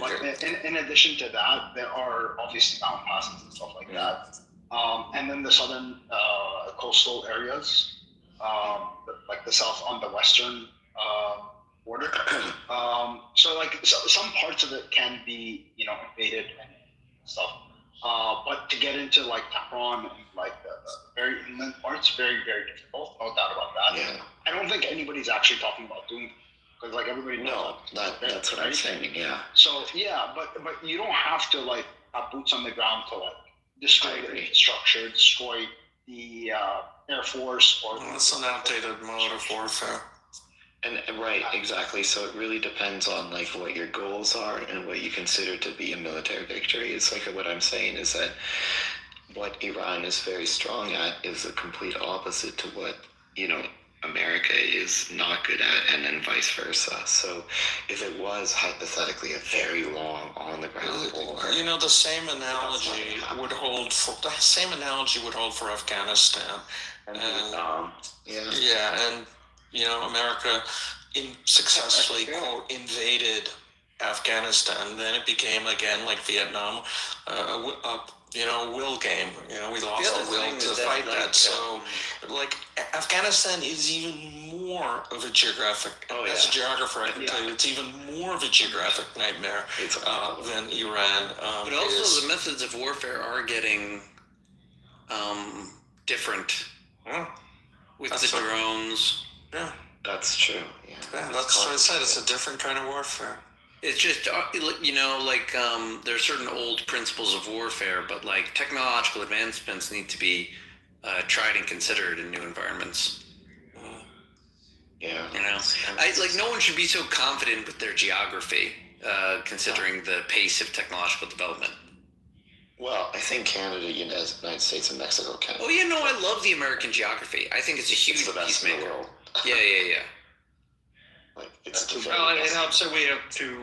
But in addition to that, there are obviously mountain passes and stuff like that. And then the southern coastal areas, like the south on the western border. So some parts of it can be, invaded and stuff. But to get into like Tehran and like the very inland parts, very, very difficult. No doubt about that. Yeah. I don't think anybody's actually talking about doing it because like everybody knows. That's what I'm saying. Yeah. So yeah, but you don't have to like have boots on the ground to like destroy the infrastructure, destroy the Air Force or. It's an outdated mode of warfare. And right, exactly. So it really depends on like what your goals are and what you consider to be a military victory. It's like what I'm saying is that what Iran is very strong at is the complete opposite to what, America is not good at, and then vice versa. So if it was hypothetically a very long on the ground war, the same analogy would hold for Afghanistan. And America successfully quote invaded Afghanistan. Then it became again like Vietnam, will game. We lost the will to fight that. So, Afghanistan is even more of a geographic. As a geographer, I can tell you, it's even more of a geographic nightmare than Iran. But also, the methods of warfare are getting different with the drones. Yeah, that's true. Yeah, that's what I said. It's a different kind of warfare. It's just, there's certain old principles of warfare, but like technological advancements need to be tried and considered in new environments. Yeah. No one should be so confident with their geography, considering the pace of technological development. Well, I think Canada, United States, and Mexico can. Oh, I love the American geography. I think it's a huge piece in the world. Yeah. It helps that we have 2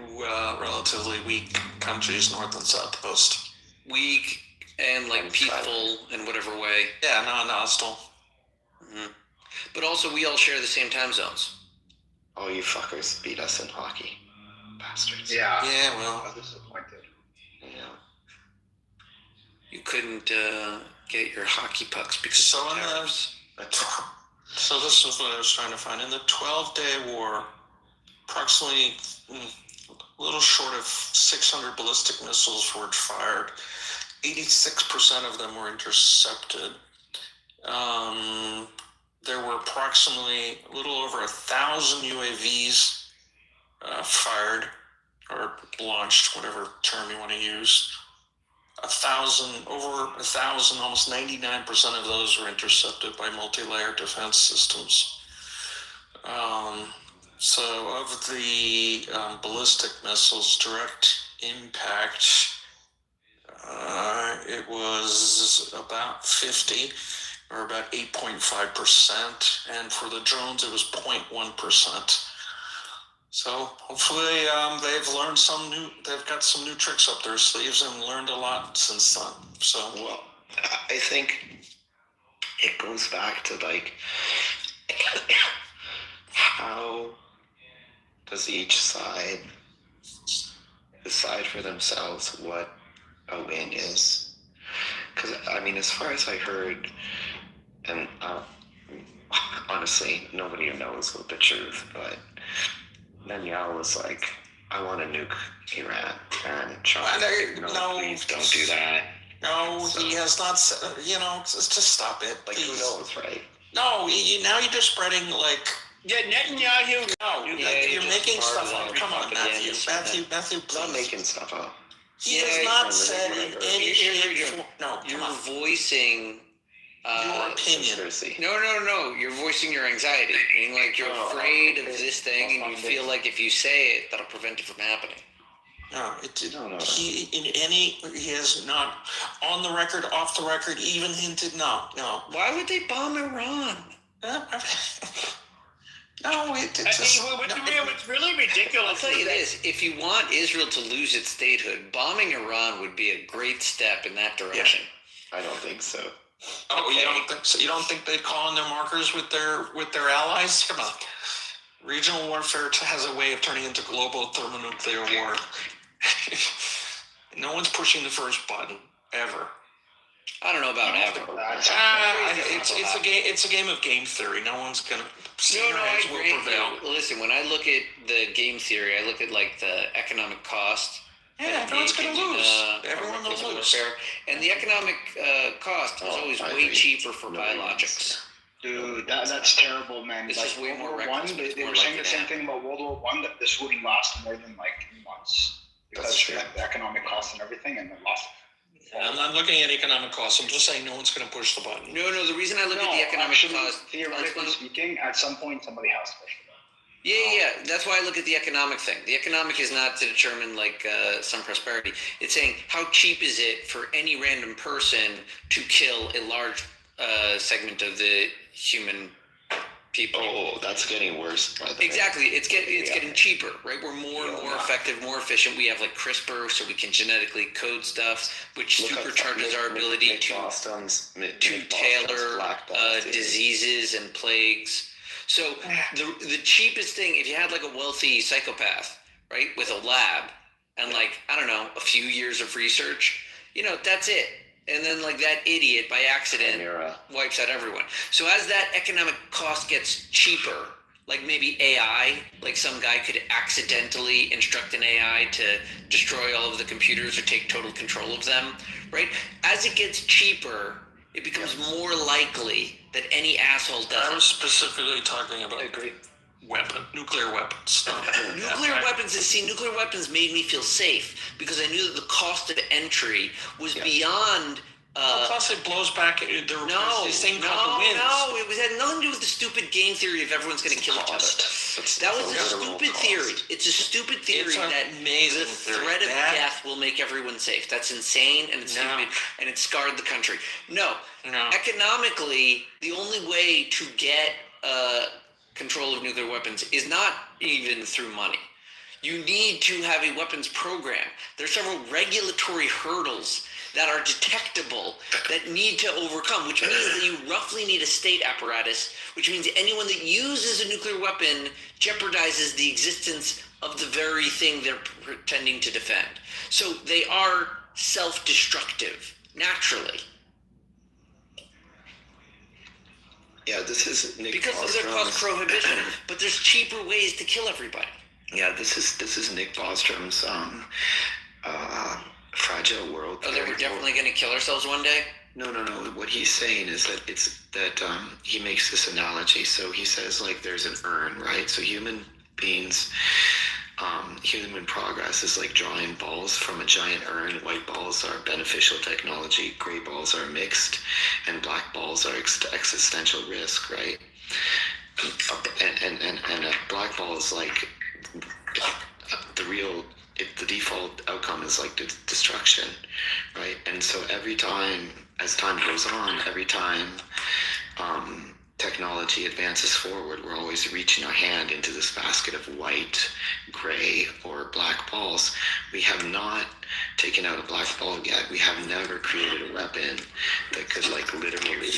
relatively weak countries, North and South Coast. Weak and peaceful in whatever way. Yeah, non-hostile. Mm-hmm. But also, we all share the same time zones. Oh, you fuckers beat us in hockey, bastards. Yeah. Yeah, well. I was disappointed. Yeah. You couldn't get your hockey pucks because of towers. So this is what I was trying to find. In the 12-day war, approximately a little short of 600 ballistic missiles were fired. 86% of them were intercepted. There were approximately a little over 1,000 UAVs fired or launched, whatever term you want to use. Over 1,000, almost 99% of those were intercepted by multi-layer defense systems. So of the ballistic missiles, direct impact, it was about 50, or about 8.5%, and for the drones it was 0.1%. So hopefully they've learned they've got some new tricks up their sleeves and learned a lot since then. So well, I think it goes back to like, how does each side decide for themselves what a win is? Because I mean, as far as I heard, and honestly, nobody knows what the truth, but Netanyahu was like, I want to nuke Iran, and Trump, please don't do that. No, so, he has not said, just stop it. Like, who knows, right? No, now you're just spreading, like... Yeah, Netanyahu... No, you're making stuff up. Come on, Matthew, please. Not making stuff up. He has not said in any shape... No, you're voicing... your opinion. No. You're voicing your anxiety. Meaning, like, you're afraid of this thing, and you feel like if you say it, that'll prevent it from happening. No, he has not, on the record, off the record, even hinted, no. Why would they bomb Iran? No, what's really ridiculous. I'll tell you this: if you want Israel to lose its statehood, bombing Iran would be a great step in that direction. Yeah, I don't think so. Oh, okay. You don't think so? You don't think they'd call in their markers with their allies? Come on. Regional warfare has a way of turning into global thermonuclear war. No one's pushing the first button ever. I don't know about ever. It's a game of game theory. No one's gonna. I agree. Listen, when I look at the game theory, I look at like the economic cost. Yeah, everyone's gonna lose. Everyone will lose. And the economic cost is always way cheaper for biologics. Dude, that's terrible, man. This is way more World War I, they were saying the same thing about World War I, that this wouldn't last more than like months because of the economic costs and everything, and then lost. I'm not looking at economic costs. I'm just saying no one's going to push the button. No. The reason I look at the economic cost, theoretically speaking, at some point somebody has to push the button. Yeah. That's why I look at the economic thing. The economic is not to determine like some prosperity. It's saying how cheap is it for any random person to kill a large segment of the human people. Oh, that's getting worse. By the exactly. It's getting cheaper, right? We're more and more effective, more efficient. We have like CRISPR, so we can genetically code stuff, which supercharges our ability to tailor diseases and plagues. So the cheapest thing, if you had like a wealthy psychopath, right, with a lab and like, I don't know, a few years of research, that's it. And then like that idiot by accident wipes out everyone. So as that economic cost gets cheaper, like maybe AI, like some guy could accidentally instruct an AI to destroy all of the computers or take total control of them, right? As it gets cheaper, it becomes more likely that any asshole does it. I was specifically talking about nuclear weapons. Nuclear weapons made me feel safe because I knew that the cost of entry was beyond. Plus, it blows back. This thing called the winds. It had nothing to do with the stupid game theory of everyone's going to kill each other. That was a stupid theory. It's a stupid theory that the threat of death will make everyone safe. That's insane and it's stupid and it scarred the country. No. Economically, the only way to get control of nuclear weapons is not even through money. You need to have a weapons program. There are several regulatory hurdles that are detectable that need to overcome, which means that you roughly need a state apparatus, which means anyone that uses a nuclear weapon jeopardizes the existence of the very thing they're pretending to defend. So they are self-destructive, naturally. Yeah, this is Nick because of their cost prohibition. But there's cheaper ways to kill everybody. Yeah, this is Nick Bostrom's fragile world. Oh, that we're definitely going to kill ourselves one day? No. What he's saying is that he makes this analogy. So he says like there's an urn, right? So human beings, human progress is like drawing balls from a giant urn. White balls are beneficial technology, gray balls are mixed, and black balls are existential risk, right? And a black ball is like the default outcome is like destruction, right? And so every time, as time goes on, every time technology advances forward, we're always reaching our hand into this basket of white, gray, or black balls. We have not taken out a black ball yet. We have never created a weapon that could like literally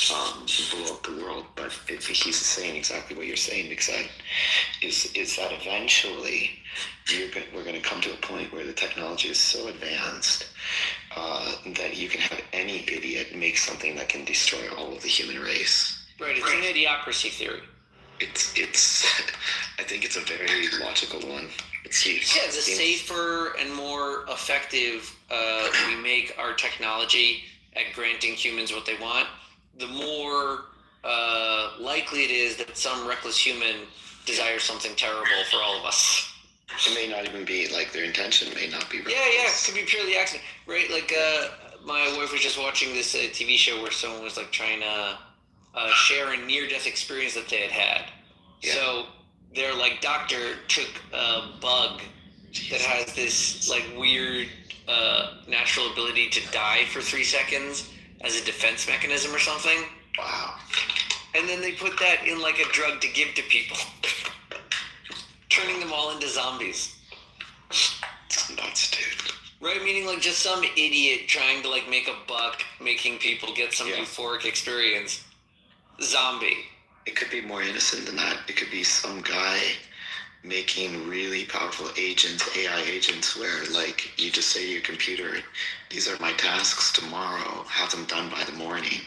blow up the world. But he's saying exactly what you're saying, Big Side, is that eventually we're going to come to a point where the technology is so advanced that you can have any idiot make something that can destroy all of the human race. Right, it's an idiocracy theory. It's I think it's a very logical one. The safer and more effective we make our technology at granting humans what they want, the more likely it is that some reckless human desires something terrible for all of us. It may not even be like their intention may not be reckless. Yeah, it could be purely accident, right? Like my wife was just watching this TV show where someone was like trying to share a near-death experience that they had. Yeah. So their like doctor took a bug that has this like weird natural ability to die for 3 seconds as a defense mechanism or something. Wow. And then they put that in like a drug to give to people, turning them all into zombies. It's nuts, dude. Right, meaning like just some idiot trying to like make a buck, making people get some euphoric experience. Zombie. It could be more innocent than that. It could be some guy making really powerful agents, AI agents, where like you just say to your computer, these are my tasks tomorrow, have them done by the morning.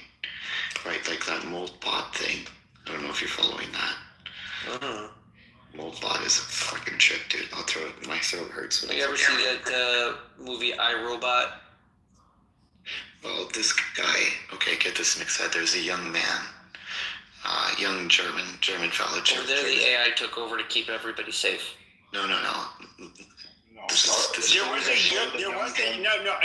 Right, like that Moltbot thing. I don't know if you're following that. Moltbot is a fucking trip, dude. My throat hurts. You ever see that movie iRobot? Well, this guy, okay, get this mixed up. There's a young man, young German fellow. There the AI took over to keep everybody safe. No. I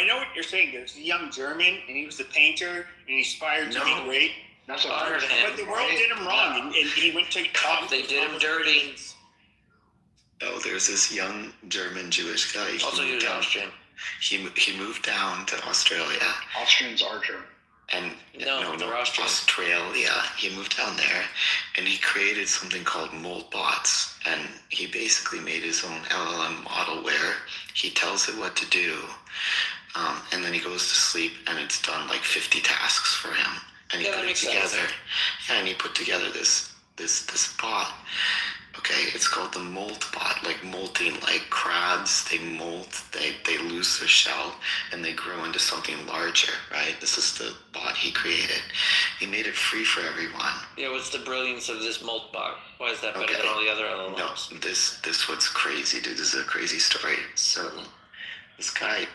know what you're saying. There's a young German, and he was the painter, and he aspired to be great. That's what I heard of him. But the world did him wrong, and he went to They did him dirty. Oh, there's this young German Jewish guy. Also, he was Austrian. He moved down to Australia. Austrians are German. And no, they're Austrian. Australia. He moved down there, and he created something called Moltbots, and he basically made his own LLM model where he tells it what to do, and then he goes to sleep, and it's done like 50 tasks for him, and he put it together. Yeah, and he put together this bot. Okay, it's called the Moltbot, like molting, like crabs. They molt, they lose their shell, and they grow into something larger, right? This is the bot he created. He made it free for everyone. Yeah, what's the brilliance of this Moltbot? Why is that better than all the other LLMs? No, this what's crazy, dude. This is a crazy story. So, this guy,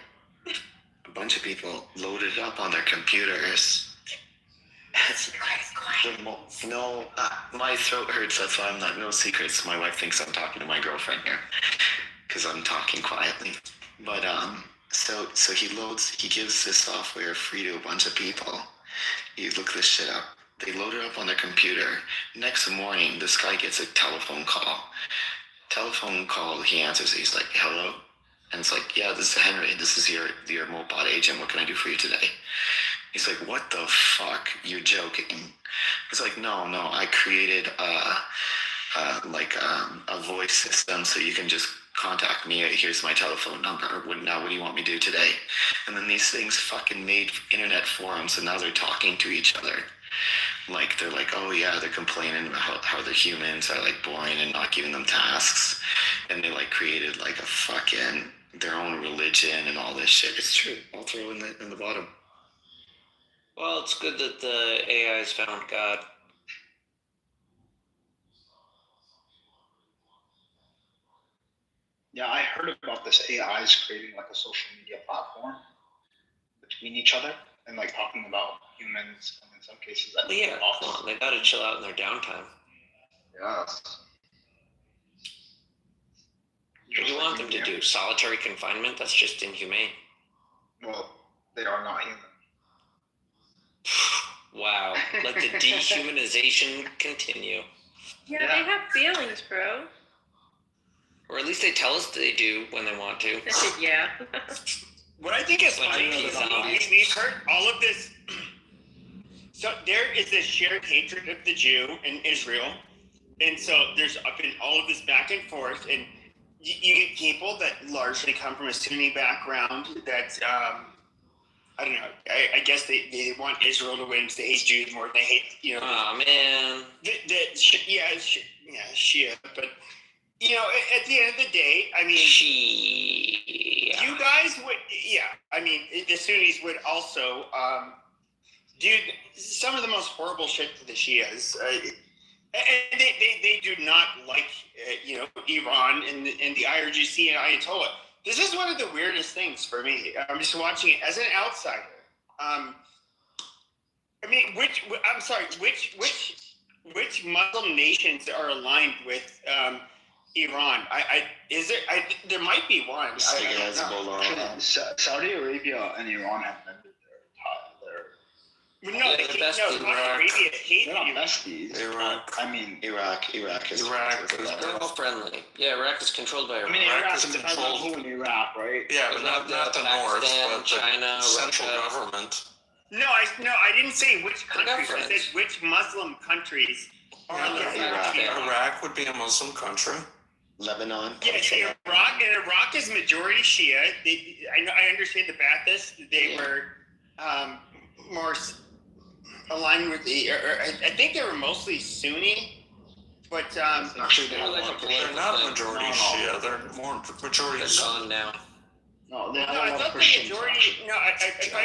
a bunch of people loaded it up on their computers. No, my throat hurts. That's why I'm not. No secrets. My wife thinks I'm talking to my girlfriend here because I'm talking quietly. But so he gives this software free to a bunch of people. You look this shit up. They load it up on their computer. Next morning, this guy gets a telephone call. He answers. He's like, "Hello," and it's like, "Yeah, this is Henry. This is your Moltbot agent. What can I do for you today?" He's like, "What the fuck? You're joking." It's like, no, I created a voice system so you can just contact me. Here's my telephone number. What do you want me to do today? And then these things fucking made internet forums, and now they're talking to each other. Like, they're like, oh yeah, they're complaining about how the humans are like boring and not giving them tasks. And they like created like a fucking, their own religion and all this shit. It's true. I'll throw in the bottom. Well, it's good that the AI has found God. Yeah, I heard about this AI is creating like a social media platform between each other and like talking about humans, and in some cases that come on, they gotta chill out in their downtime. Yes. What do you want them to do? Solitary confinement? That's just inhumane. Well, they are not human. Wow. Let the dehumanization continue. Yeah, they have feelings, bro. Or at least they tell us they do when they want to. Yeah. What I think is funny is we've heard all of this. So there is this shared hatred of the Jew in Israel. And so there's been all of this back and forth. And you get people that largely come from a Sunni background that I don't know. I guess they want Israel to win because they hate Jews more than they hate, Oh man. Shia. But at the end of the day, I mean, you guys would, I mean, the Sunnis would also do some of the most horrible shit to the Shias. And they do not like, Iran and the IRGC and Ayatollah. This is one of the weirdest things for me. I'm just watching it as an outsider. I mean, which Muslim nations are aligned with Iran? There might be one. I don't know. Saudi Arabia and Iran have ended No, Saudi Arabia hates they're not besties. Iraq is They're all friendly. Yeah, Iraq is controlled by Iran. Iraq is controlled who in Iraq, right? Yeah, but not the north, but China, the central Russia. government. No, I didn't say which countries. I said which Muslim countries are Iraq would be a Muslim country. Lebanon. Yes, Iraq is majority Shia. I understand the Ba'athists. They were more aligned with I think they were mostly Sunni, but actually they're not majority Shia. They're more majority Sunni now. No, they have I thought the majority. No, I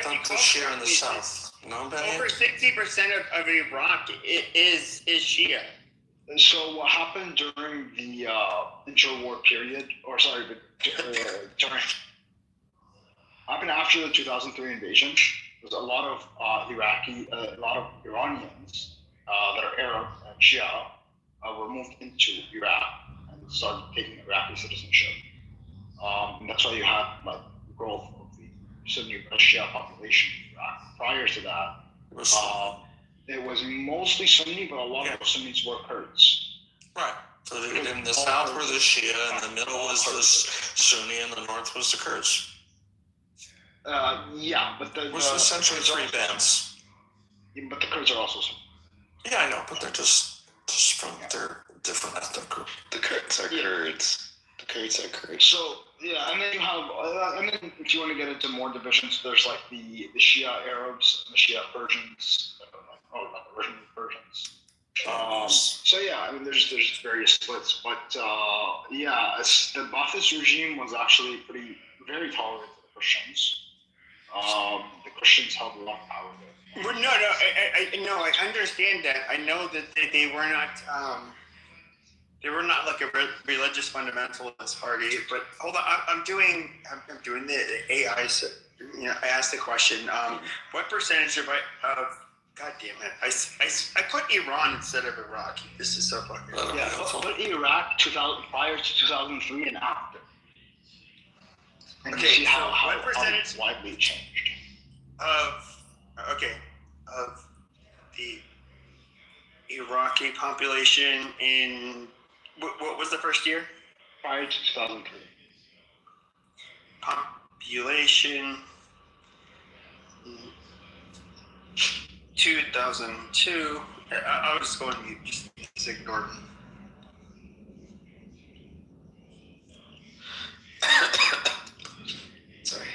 thought the Shia in the south. No, over 60% of Iraq is Shia. So what happened during the interwar period, happened after the 2003 invasion? There's a lot of Iranians that are Arab and Shia were moved into Iraq and started taking Iraqi citizenship. And that's why you had like growth of the Sunni Shia population in Iraq. Prior to that, it was mostly Sunni, but a lot of the Sunnis were Kurds. Right. So in the south were the Shia, and the middle was the Sunni, and the north was the Kurds. But it was essentially three bands. But the Kurds are also Sunni. Yeah, I know, but they're just from their different ethnic group. The Kurds are Kurds. The Kurds are Kurds. So and then you have, if you want to get into more divisions, there's like the Shia Arabs and the Shia Persians. Not the original Persians. There's various splits, but the Ba'athist regime was actually very tolerant of the Christians. The Christians held a lot of power there. Well, I understand that. I know that they were not. They were not like a religious fundamentalist party. But hold on, I'm doing the AI. So, I asked the question. What percentage of God damn it! I put Iran instead of Iraq. This is so fucking. Put Iraq prior to 2003 and after. And okay, see how what percentage widely changed of the Iraqi population in what was the first year? Prior to 2003. Population 2002. I was just going to mute. Just ignore me. Sorry.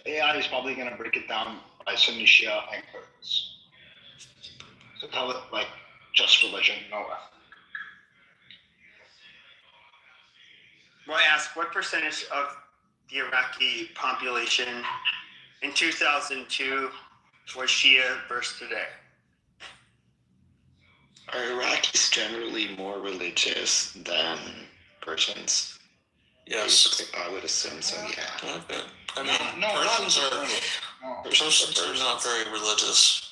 The AI is probably going to break it down by Sunni, Shia, and Kurds. So tell it like just religion, no ethnic. Well, I asked what percentage of the Iraqi population in 2002 was Shia versus today? Are Iraqis generally more religious than Persians? Yes. I would assume so, yeah. Okay. I mean, Persians are not very religious.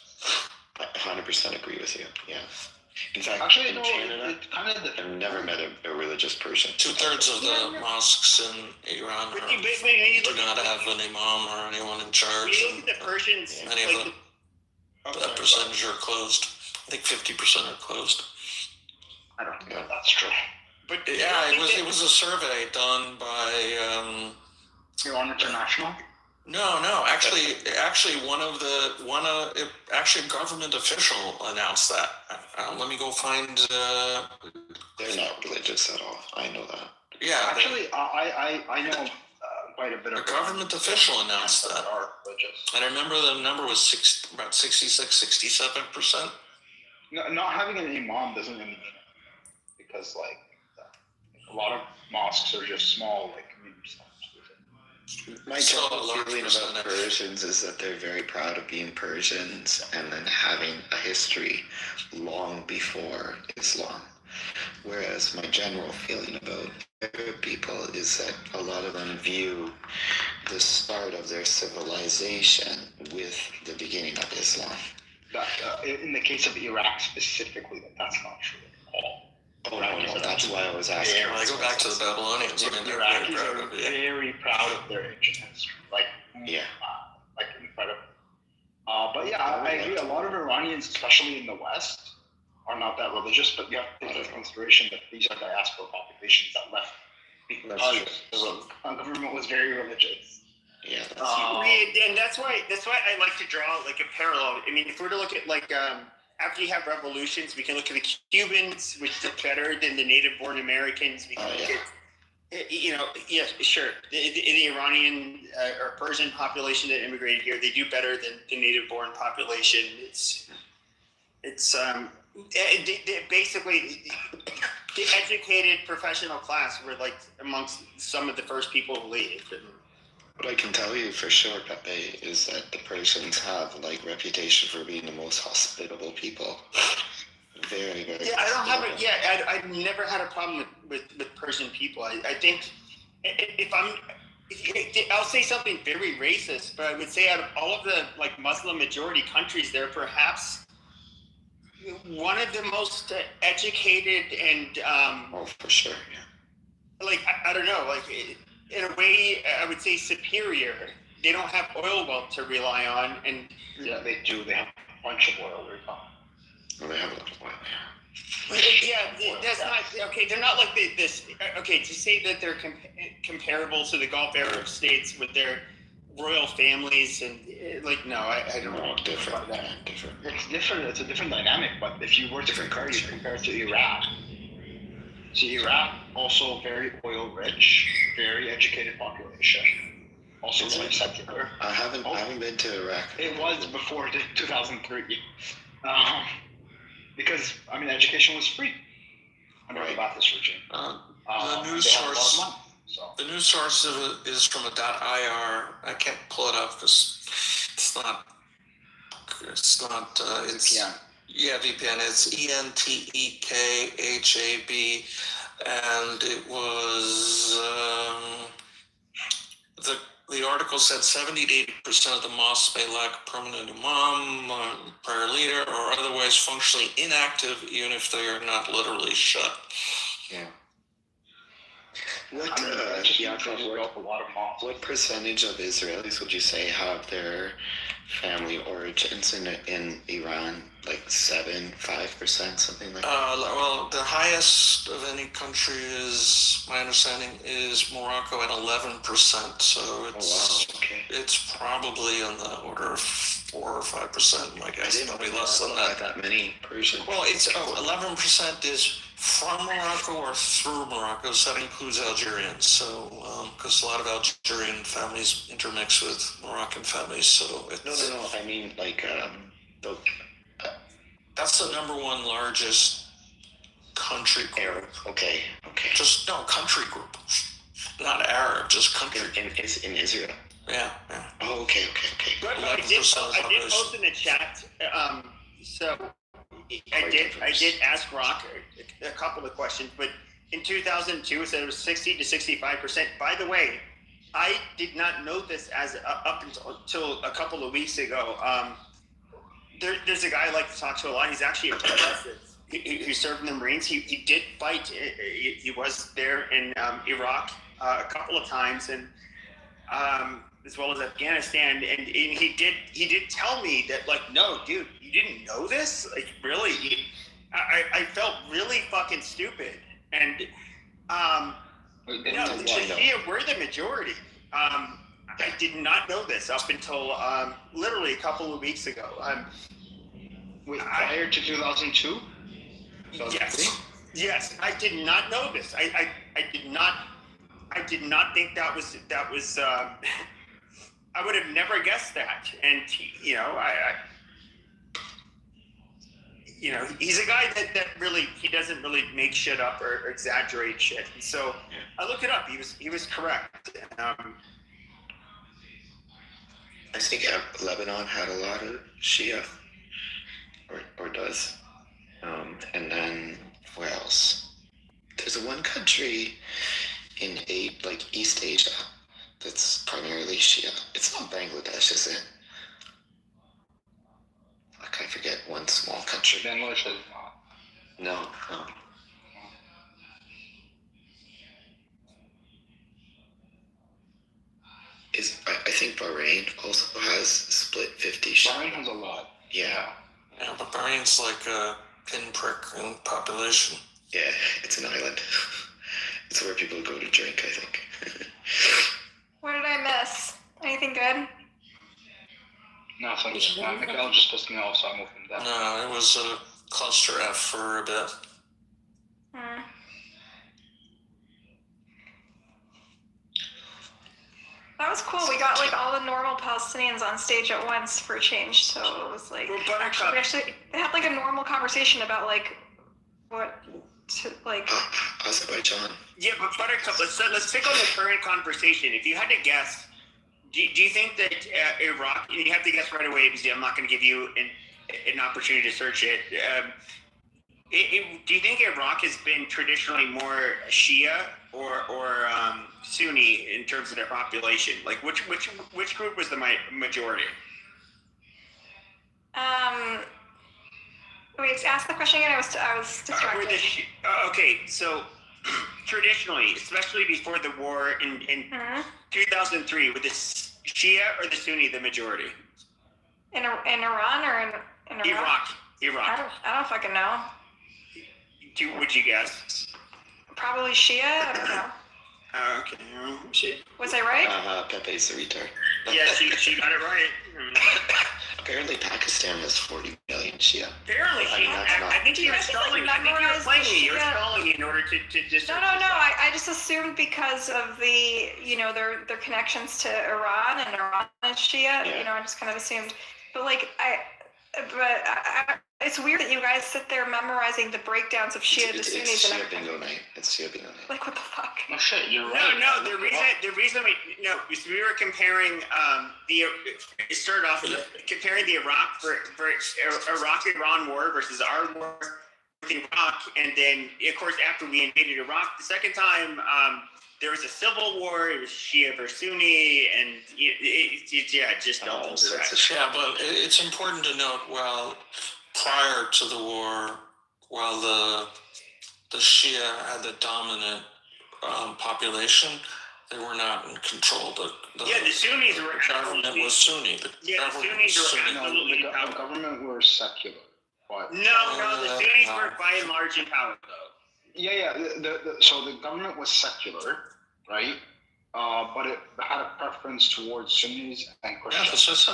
I 100% agree with you, yeah. In fact, actually, in Canada, I've never met a religious Persian. 2/3 of the mosques in Iran do not have an imam or anyone in charge. You look at the Persians. Many of them, that percentage are closed. I think 50% are closed. I don't think that's true. But yeah, it was a survey done by Iran International. No. Actually, a government official announced that. Let me go find. They're not religious at all. I know that. Yeah. Actually, I know quite a bit A of government official announced that. are religious. And I remember the number was about 66, 67%. No, not having an imam doesn't really mean it, because like a lot of mosques are just small, like community centers. My general feeling about Persians is that they're very proud of being Persians and then having a history long before Islam. Whereas my general feeling about Arab people is that a lot of them view the start of their civilization with the beginning of Islam. That, in the case of Iraq specifically, that's not true at all. Oh, no, that's why I was asking. When I go back to the Babylonians, I mean, they're very proud of it. Very proud of their ancient history, like incredible. But yeah, I agree. A lot of Iranians, especially in the West, are not that religious. But you have to take into consideration that these are diaspora populations that left because the government was very religious. Yeah, and that's why I like to draw like a parallel. I mean, if we're to look at like after you have revolutions, we can look at the Cubans, which did better than the native-born Americans. We can look at, sure, the Iranian or Persian population that immigrated here, they do better than the native-born population. It's basically the educated professional class were like amongst some of the first people to leave. What I can tell you for sure, Pepe, is that the Persians have like reputation for being the most hospitable people. Very, very. Yeah, I don't have it. Yeah, I've never had a problem with Persian people. I think I'll say something very racist, but I would say out of all of the like Muslim majority countries, they're perhaps one of the most educated and oh, for sure, yeah. Like I don't know, like. In a way, I would say superior. They don't have oil wealth to rely on, and yeah, they do. They have a bunch of oil. Well, they have a lot of oil. Yeah, that's not okay. They're not like this. Okay, to say that they're comparable to the Gulf Arab states with their royal families and like no, I don't know. Different. It's different. It's a different dynamic. But if you were to compare it to Iraq. So Iraq, also very oil rich, very educated population, also very secular. I haven't been to Iraq. It was before 2003, because I mean education was free under the Ba'athist regime. The news source is from a .ir. I can't pull it up because it's not. Yeah, VPN. It's ENTEKHAB, and it was the article said 70 to 80% of the mosques may lack a permanent imam, prayer leader, or otherwise functionally inactive, even if they are not literally shut. Yeah. What percentage of Israelis would you say have their family origins in Iran? Like 5%, something like that? Well, the highest of any country is, my understanding, is Morocco at 11%. So it's probably on the order of 4 or 5%. My guess is probably less than that. That many Persians. Well, it's 11% is from Morocco or through Morocco, so that includes Algerians. So, because a lot of Algerian families intermix with Moroccan families, so it's... No, I mean, like, that's the number one largest country group. Arab, okay. Just, country group. Not Arab, just country. In Israel? Yeah. Oh, okay. But I did post in the chat, so I did ask Rock a couple of questions, but in 2002 it said it was 60 to 65%. By the way, I did not know this as up until a couple of weeks ago. There's a guy I like to talk to a lot. He's actually a progressive who served in the Marines. He did fight. He was there in Iraq a couple of times, and as well as Afghanistan. And he did tell me that, like, no, dude, you didn't know this? Like, really? I felt really fucking stupid. And we're the majority. I did not know this up until literally a couple of weeks ago. Prior to 2002? Yes, I did not know this. I I did not think that was. I would have never guessed that, and he's a guy that really he doesn't really make shit up or exaggerate shit. And so I looked it up. He was correct. I think Lebanon had a lot of Shia, or does. And then where else? There's one country in East Asia that's primarily Shia. It's not Bangladesh, is it? I forget one small country. Bangladesh is not. No. I think Bahrain also has split 50 Shia. Bahrain has a lot. Yeah. Yeah, but Bahrain's like a pinprick in population. Yeah, it's an island. It's where people go to drink, I think. What did I miss? Anything good? Nothing. Miguel just pissed me off, so I moved him down. No, it was a cluster F for a bit. That was cool. We got all the normal Palestinians on stage at once for a change. So it was actually they had a normal conversation about Azerbaijan. Yeah, but Buttercup, let's take on the current conversation. If you had to guess, do you think that Iraq? You have to guess right away because I'm not going to give you an opportunity to search it. Do you think Iraq has been traditionally more Shia or Sunni in terms of their population? Which group was the majority? Wait, ask the question again. I was distracted. Okay, so traditionally, especially before the war in 2003, were the Shia or the Sunni the majority? In Iran or in Iraq? Iraq. I don't fucking know. Would you guess? Probably Shia. I don't know. Okay. Shit. Was I right? Pepe's the retard. Yeah, she got it right. Apparently Pakistan has 40 million Shia. Apparently, I think you were stalling. I think you were playing me. You were stalling in order to just. No. I just assumed because of the their connections to Iran and Iran is Shia. Yeah. I just kind of assumed, but it's weird that you guys sit there memorizing the breakdowns of Shia to Sunnis. It's Shia bingo night. What the fuck? No shit, you're right. No. The reason we were comparing it started off with comparing the Iraq for Iraq-Iran war versus our war with Iraq, and then of course after we invaded Iraq the second time, there was a civil war. It was Shia versus Sunni, and it just fell into that. Yeah, but it's important to note, prior to the war, while the Shia had the dominant population, they were not in control. The Sunnis were. The government was Sunni. The Sunnis were absolutely the government were secular. But, the Sunnis were by and large in power, though. Yeah. So the government was secular, right? But it had a preference towards Sunnis and Christians.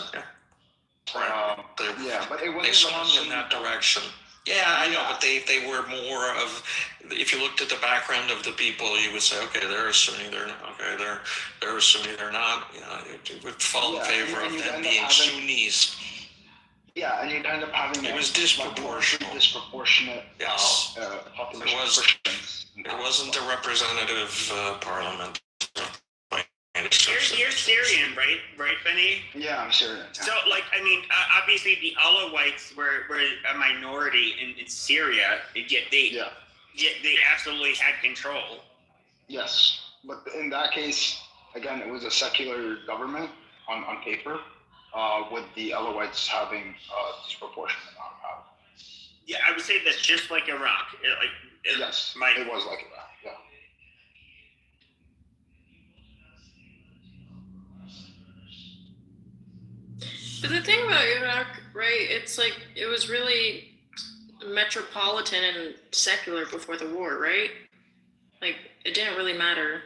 But it wasn't. They swung in that direction. Yeah, I know, but they were more of. If you looked at the background of the people, you would say, okay, they're a Sunni. They're a Sunni. They're not. It would fall in favor of them being Sunnis. Yeah, and you'd end up having it was disproportional. Yes, population. It wasn't a representative parliament. You're Syrian, right, Benny? Yeah, I'm Syrian. So, obviously the Alawites were a minority in Syria, yet they absolutely had control. Yes, but in that case, again, it was a secular government on paper, with the Alawites having a disproportionate amount of power. Yeah, I would say that's just like Iraq. It was like Iraq. Yeah. But the thing about Iraq, right, it's it was really metropolitan and secular before the war, right? It didn't really matter.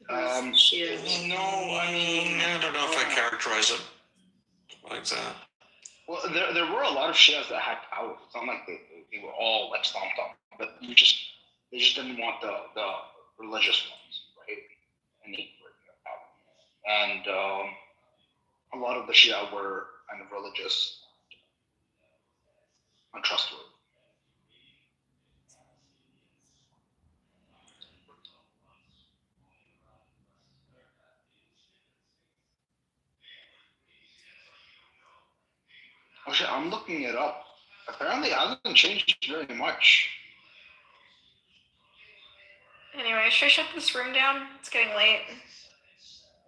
No, I don't know if I characterize it like that. Well, there were a lot of Shias that had power. It's not like they were all stomped on, but they just didn't want the religious ones, right? And a lot of the Shia were kind of religious, untrustworthy. Actually, I'm looking it up. Apparently, it hasn't changed very much. Anyway, should I shut this room down? It's getting late.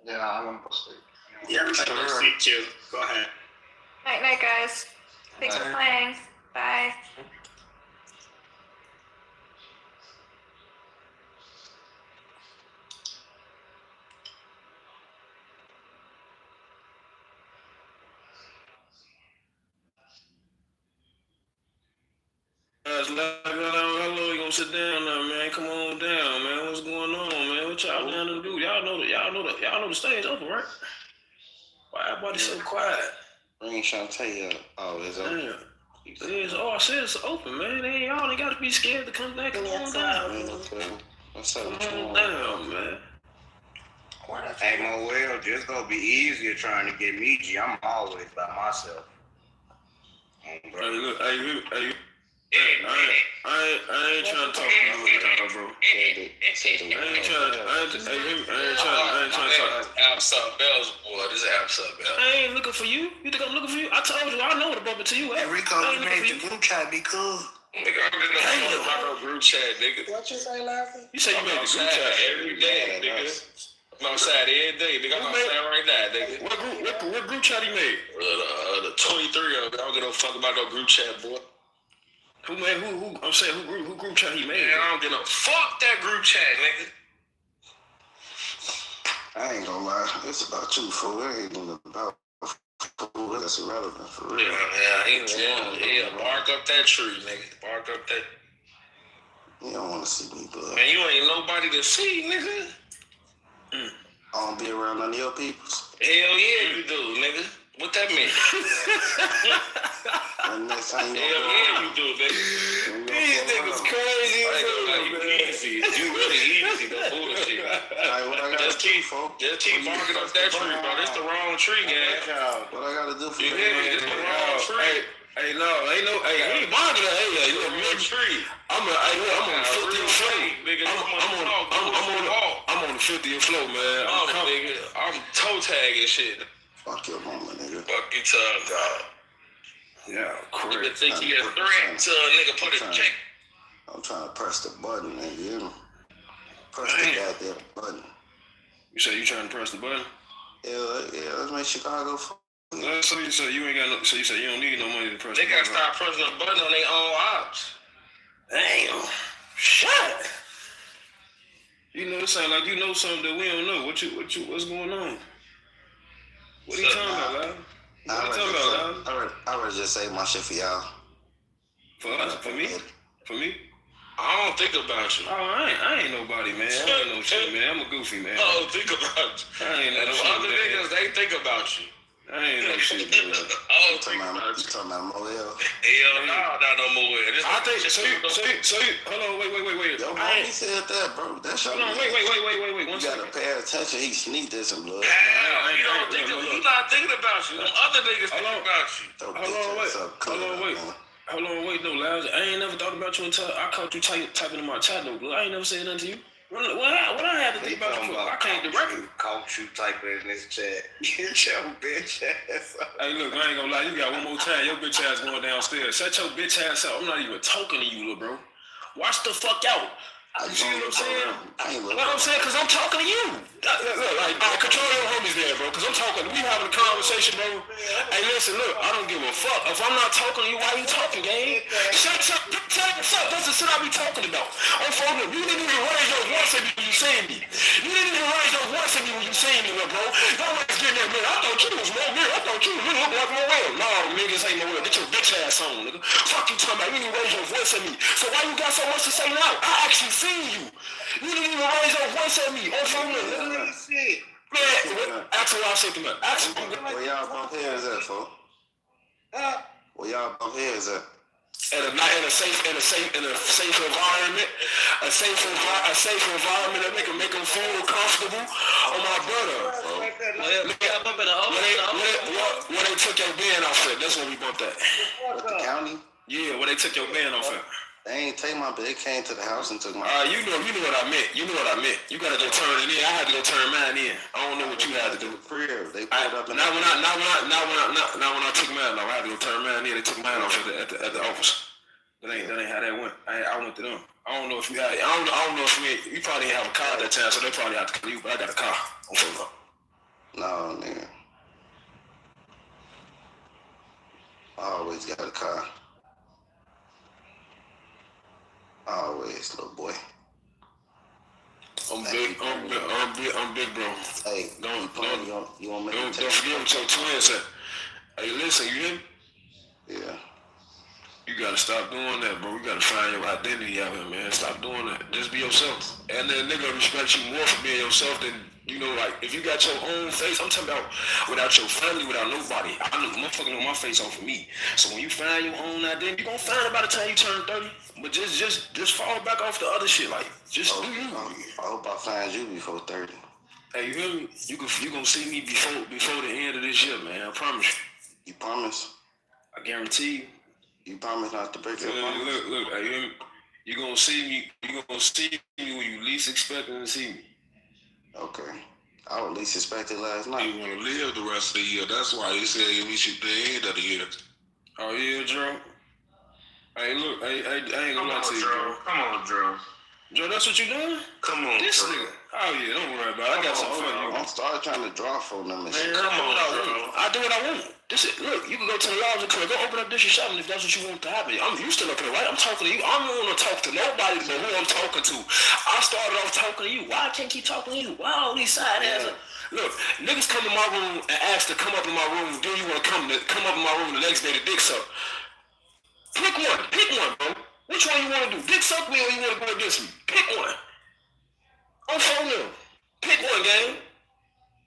Yeah, I'm gonna go sleep. Yeah, I'm gonna sleep too. Go ahead. Night, night, guys. Thanks for playing. Bye. Hello, you gonna sit down now, man? Come on down, man. What's going on, man? What y'all down to do? Y'all know the stage open, right? Why everybody so quiet? I ain't trying to tell you. Oh, it's open. Damn. I said it's open, man. Y'all ain't gotta be scared to come back and come down. What's up? Come on down, man. Hey, Moel, just gonna be easier trying to get me, G. I'm always by myself. Hey, look, hey. I ain't trying to talk to you right now, bro. I ain't trying to talk. Absent Bells, boy. This is Absent Bells. I ain't looking for you. You think I'm looking for you? I told you I know what to bump into you. Hey, Rico, you made the group chat be cool. Nigga, I didn't know no group chat, nigga. What you say, laughing? You say you made the group chat every day, nigga. I'm outside every day, nigga. I'm outside right now, nigga. What group chat he made? The 23 of it. I don't give no fuck about no group chat, boy. Who group chat he made? Man, I don't give no fuck that group chat, nigga. I ain't gonna lie. It's about you, fool. It ain't even about fool. That's irrelevant, for real. Yeah. Bark up that tree, nigga. Bark up that. You don't want to see me, bud. Man, you ain't nobody to see, nigga. I don't be around none of your peoples. Hell yeah, you do, nigga. What that mean? And next time you Hell yeah, you do, nigga. These niggas crazy. Easy. You really easy, no bullshit. Just keep barking up that tree, bro. This the wrong tree, gang. What I gotta do for you? This the wrong tree. Hey, no, ain't no, hey, he ain't barking at, hey, you a real tree. I'm on the 50th floor. Nigga, I'm on the 50th floor, man. I'm toe tagging shit. Fuck your mama, nigga. Fuck your tongue, dog. Yeah, correct. You think he a threat to a nigga put a check? I'm trying to press the button, nigga. You know? Press the goddamn button. You say you trying to press the button? Yeah, let's make Chicago. So you say you ain't got no. So you say you don't need no money to press. They gotta start pressing the button on their own ops. Damn. Shit. You know, it sound like you know something that we don't know. What's going on? What are you talking about, Loud? What are you talking about, Loud? I would just say my shit for y'all. For us? For me? For me? I don't think about you. Oh, I ain't nobody, man. I ain't no shit, man. I'm a goofy, man. I don't think about you. I ain't no and shit, other man. niggas, they think about you. I ain't no shit, man. I don't think about you. You talking about Moel? Hell no, not no more. I think, so you, hold on, wait. Yo, he said that, bro. That's your Hold on, wait. You gotta pay attention. He sneaked in some blood. You not thinking about you. Them other niggas think about you. Hold on, wait, no, Loud. I ain't never thought about you until I caught you typing in my chat, though, blood. I ain't never said nothing to you. What I have to think about you for? I can't direct you. Caught you typing in this chat. Get your bitch ass up. Hey, look, I ain't gonna lie. You got one more time. Your bitch ass going downstairs. Shut your bitch ass up. I'm not even talking to you, little bro. Watch the fuck out. You see what I'm saying? What I'm saying? Because I'm talking to you. Look, like, control your homies there, bro. Because I'm talking. We having a conversation, bro. Hey, listen, look. I don't give a fuck. If I'm not talking to you, why you talking, gang? Shut up. That's the shit I be talking about. I'm phone up. You didn't even raise your voice at me when you saying me. You didn't even raise your voice at me when you saying me, little bro. Don't let us get in there, man. I thought you was more real. I thought you look like Moel. No, niggas ain't Moel. Get your bitch ass on, nigga. Fuck you talking about. You didn't raise your voice at me. So why you got so much to say now? I actually seen you. You didn't even raise your voice at me. On phone up, nigga. Man, ask him why I said to me. Ask him. Where y'all bump heads at, folks? Where y'all bump heads at? in a safe environment, a safe environment that make them feel comfortable. Oh my brother, where they took your band off at? That's what we want that. What, the county? Yeah, where they took your band off at. They ain't take my bed. They came to the house and took my. You know what I meant. You gotta go turn it in. I had to go turn mine in. I don't know what you had to do. They pulled up. When I took mine off, I had to go turn mine in. They took mine off at the office. That ain't how that went. I went to them. I don't know if you had. I don't know if you probably didn't have a car at that time, so they probably had to call you. But I got a car. No, nigga. I always got a car. Always, little boy. I'm big, bro. Hey, don't forget what your twin said. Hey, listen, you hear me? Yeah. You gotta stop doing that, bro. You gotta find your identity out here, man. Stop doing that. Just be yourself. And then nigga respect you more for being yourself than, like, if you got your own face, I'm talking about without your family, without nobody. I know motherfucking know my face off of me. So when you find your own identity, you gonna find it by the time you turn 30. But just fall back off the other shit, like, just do you. I hope I find you before 30. Hey, you hear me? You gonna see me before the end of this year, man. I promise you. You promise? I guarantee you. You promise not to break your promise? Look, hey, you hear me? You gonna see me when you least expecting to see me. Okay. I would least expect it last night. You want to live the rest of the year. That's why he said we should the end of the year. Oh, yeah, Joe? Hey, look, I ain't gonna lie to you, bro. Come on, Joe. Joe, that's what you doing? Come on, this Joe. nigga. Oh, yeah, don't worry about it. I got something for you. I'm starting trying to draw for them and shit. Come on, I do what I want. Look, you can go to the lodge and go open up this shop if that's what you want to happen. You still up here, right? I'm talking to you. I don't want to talk to nobody but who I'm talking to. I started off talking to you. Why I can't keep talking to you? Why all these side asses? Look, niggas come in my room and ask to come up in my room. Do you want to come up in my room the next day to dick suck? Pick one, bro. Which one you want to do? Dick suck me or you want to go against me? Pick one. I'm for real. Pick one, gang.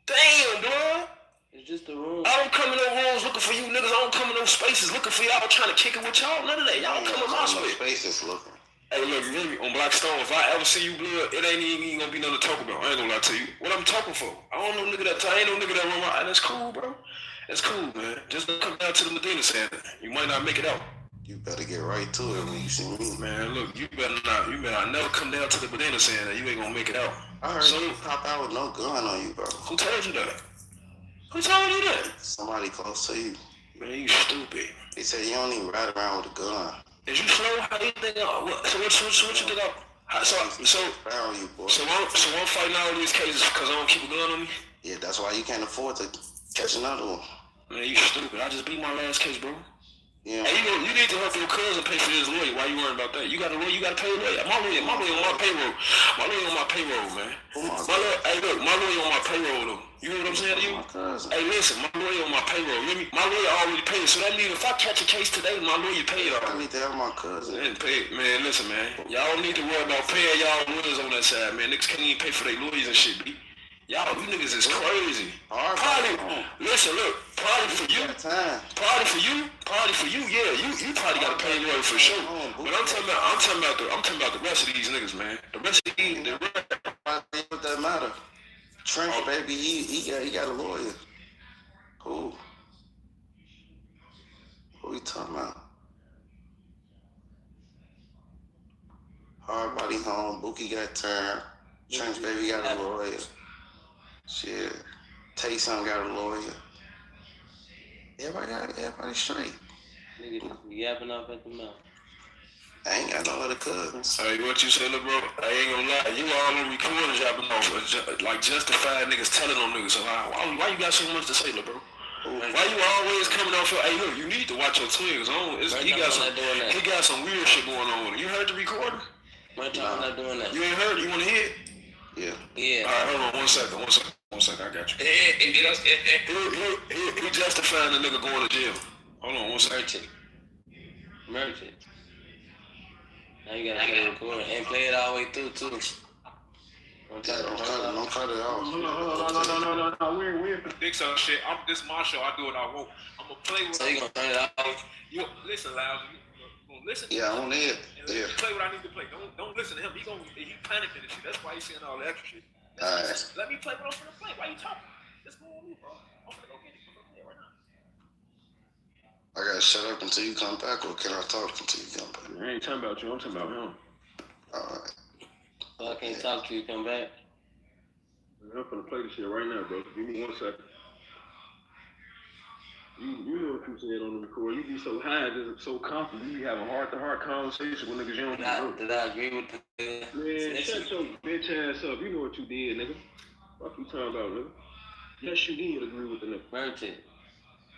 Damn, bro. It's just a room. I don't come in no rooms looking for you niggas. I don't come in no spaces looking for y'all trying to kick it with y'all. None of that. Y'all come in my space. Spaces looking. Hey, look, you hear me? On Blackstone, if I ever see you, blood, it ain't even gonna be nothing to talk about. I ain't gonna lie to you. What I'm talking for? I ain't no nigga that run my eye. That's cool, bro. That's cool, man. Just don't come down to the Medina Center. You might not make it out. You better get right to it when you see me. Man, look, you better not never come down to the Medina Center. You ain't gonna make it out. I heard you pop out with no gun on you, bro. Who told you that? Who told you that? Somebody close to you. Man, you stupid. They said you don't even ride around with a gun. Is you slow? How you think? So what you think? So I'm fighting all these cases because I don't keep a gun on me. Yeah, that's why you can't afford to catch another one. Man, you stupid. I just beat my last case, bro. Yeah. Hey, you need to help your cousin pay for his lawyer. Why you worrying about that? You got a lawyer. You got to pay a lawyer. My lawyer on my payroll. My lawyer on my payroll, man. Hey, look, my lawyer on my payroll though. You know what I'm saying to you? Hey, listen, my lawyer on my payroll. My lawyer already paid, so that means if I catch a case today, my lawyer paid already. I need to have my cousin. Man, listen, man. Y'all don't need to worry about paying y'all lawyers on that side, man. Niggas can't even pay for their lawyers and shit, B. Y'all, you niggas is crazy. Listen, look, probably for you, yeah, you probably gotta pay a lawyer for sure. But I'm talking about the rest of these niggas, man. The rest of these, what that matter? Trent, baby, he got a lawyer. Who you talking about? Hard body home, Bookie got turned. Trent's baby got a lawyer. Shit. Taysom got a lawyer. Everybody straight. Nigga, yapping off at the mouth. I ain't got no other cousins. Hey, what you said, bro? I ain't gonna lie. You all on recorders yapping off. Like, justified niggas telling on niggas. So why you got so much to say, bro? Why you always coming off your, hey, look, you need to watch your twins. He got some weird shit going on with him. You heard the recorder? My time not doing that. You ain't heard it? You want to hear it? Yeah. All right, hold on 1 second. I got you. He justifying the nigga going to jail. Hold on 1 second. Merchant. Now you gotta play the recording and play it all the way through too. Don't cut it off. No. We're the dick suck shit. This is my show. I do what I want. I'm gonna play with. So you gonna turn it off? You listen, loud. You gonna listen. Yeah, on it. Yeah. Play what I need to play. Don't listen to him. He panicked in this shit. That's why he's saying all the extra shit. All right. Let me play what I'm gonna play. Why you talking? Let's go on me, bro. I'm gonna go get it. I'm gonna play it right now. I gotta shut up until you come back, or can I talk until you come back? I ain't talking about you. I'm talking about him. All right. So I can't talk till you come back. I'm gonna play this shit right now, bro. Give me 1 second. You know what you said on the record. You be so high, just so confident. You be having heart-to-heart conversation with niggas you don't know. Did I agree with the... Man, shut your bitch ass up. You know what you did, nigga. What you talking about, nigga? Yes, you did agree with the nigga. Merchant.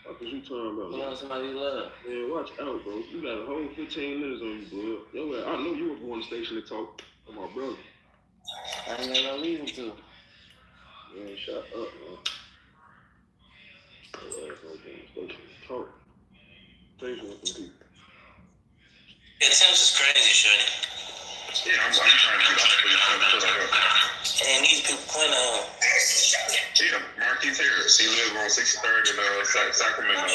What was you talking about, Pull on somebody you love. Man, watch out, bro. You got a whole 15 minutes on you, bro. Yo, I know you were going to the station to talk to my brother. I ain't got no reason to. Man, shut up, man. Talk. Station with some people. Yeah, Tim's is crazy, shorty. Yeah, I'm trying to get off. And these people point on. Yeah, Marquise Harris. He lives on 63rd in Sacramento.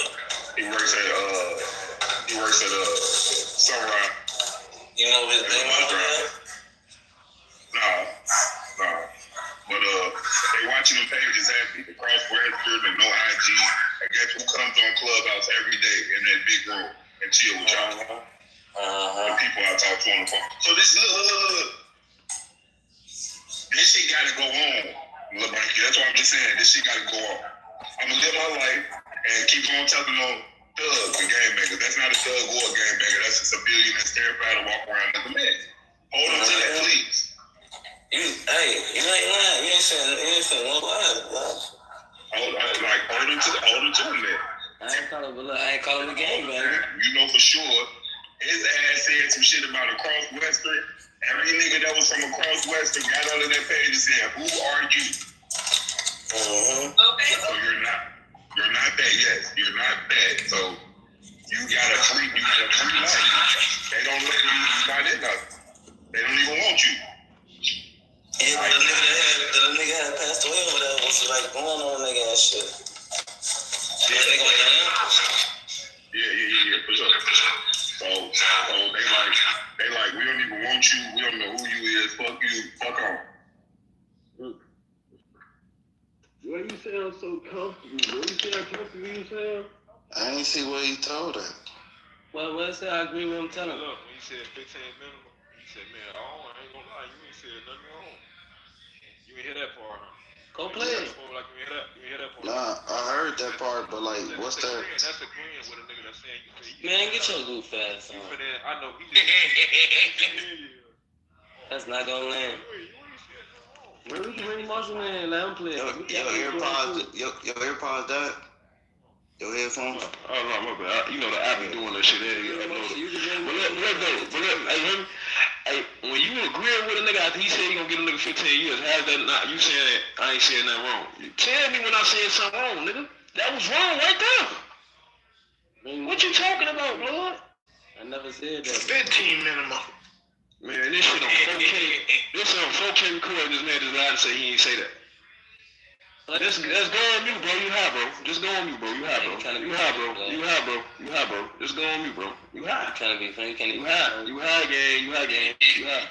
He works at Sunrise. You know his name on there? No. But they watching the pages happy. The cross-registered and no IG. And guess who comes on Clubhouse every day in that big room and chill with y'all? The people I talk to on the phone. So this shit gotta go on. Look, Mikey, that's what I'm just saying. This shit gotta go on. I'm gonna live my life and keep on telling them thugs and game makers. That's not a thug or a game maker. That's a civilian that's terrified to walk around like a man. Hold on to that, please. You ain't lying. You ain't saying one word, bro. Hold him to him there. I ain't calling the game, baby. You know for sure, his ass said some shit about a cross-western. Every nigga that was from a cross-western got under that page and said, "Who are you?" Okay. So you're not that. Yes, you're not that. So you got a free life. They don't let you not in nothing. They don't even want you. Yeah, but the nigga had passed away or whatever was like going on nigga and shit. Yeah, for sure. So they like, we don't even want you, we don't know who you is, fuck you, fuck on. Why you sound so comfortable, bro? You see how comfortable you sound? I ain't see what he told her. Well, what say I agree with him telling him? Look, when you said 15 minimum, you said, man, I ain't gonna lie, you ain't said nothing wrong. You ain't hear that part, huh? Go play it. Like you hear that part. Nah, I heard that part, but like, what's that? That's agreeing with a nigga that's saying you. Man, get your goof ass on. I know he That's not gonna land. Man, we can bring Marshall in. Let him play. Your AirPods died? Your headphones? Oh, no, my bad. You know the app is doing that shit. But look, hey, when you agree with a nigga after he said he gonna get a nigga 15 years, how's that not? You saying that I ain't saying nothing wrong. You tell me when I said something wrong, nigga. That was wrong right there. What you talking about, blood? I never said that. 15 minimum. Man, this shit on 4K. This on 4K recording. This man just lied and say he ain't say that. Let's go on mute, bro. You high, bro. Just go on mute, bro. You high, bro. You high, bro. Just go on mute, bro. You high. You trying to be funny? You high. You high, gang. You high.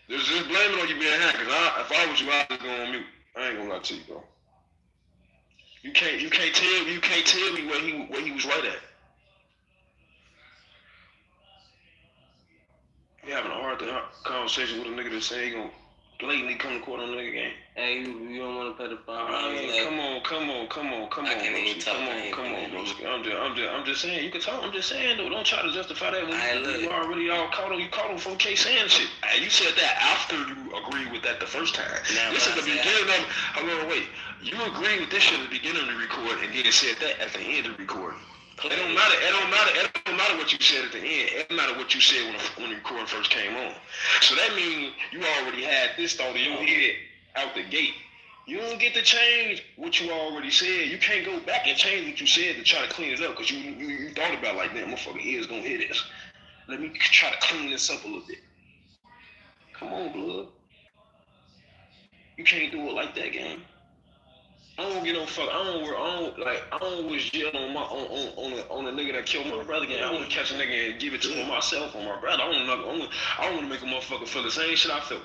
Just blame it on you being high, cause if I was you, I'd just go on mute. I ain't gonna lie to you, bro. You can't tell me where he was right at. You having a hard conversation with a nigga that say he gonna blatantly come to court on a nigga game. Hey, you don't want to play the phone. Come on, bro. I'm just saying, you can talk. I'm just saying, though, don't try to justify that when you already all caught him from K saying shit. Hey, you said that after you agreed with that the first time. This is the beginning of, hold on, wait. You agreed with this shit at the beginning of the record and then said that at the end of the recording. It don't matter what you said at the end. It don't matter what you said when the recording first came on. So that means you already had this thought in your head out the gate. You don't get to change what you already said. You can't go back and change what you said to try to clean it up because you thought about like, damn, motherfucker ears gonna hear this. Let me try to clean this up a little bit. Come on, blood. You can't do it like that, gang. I don't get no fuck. I don't wish jail on a nigga that killed my brother again. I want to catch a nigga and give it to him myself on my brother. I don't want to make a motherfucker feel the same shit I felt.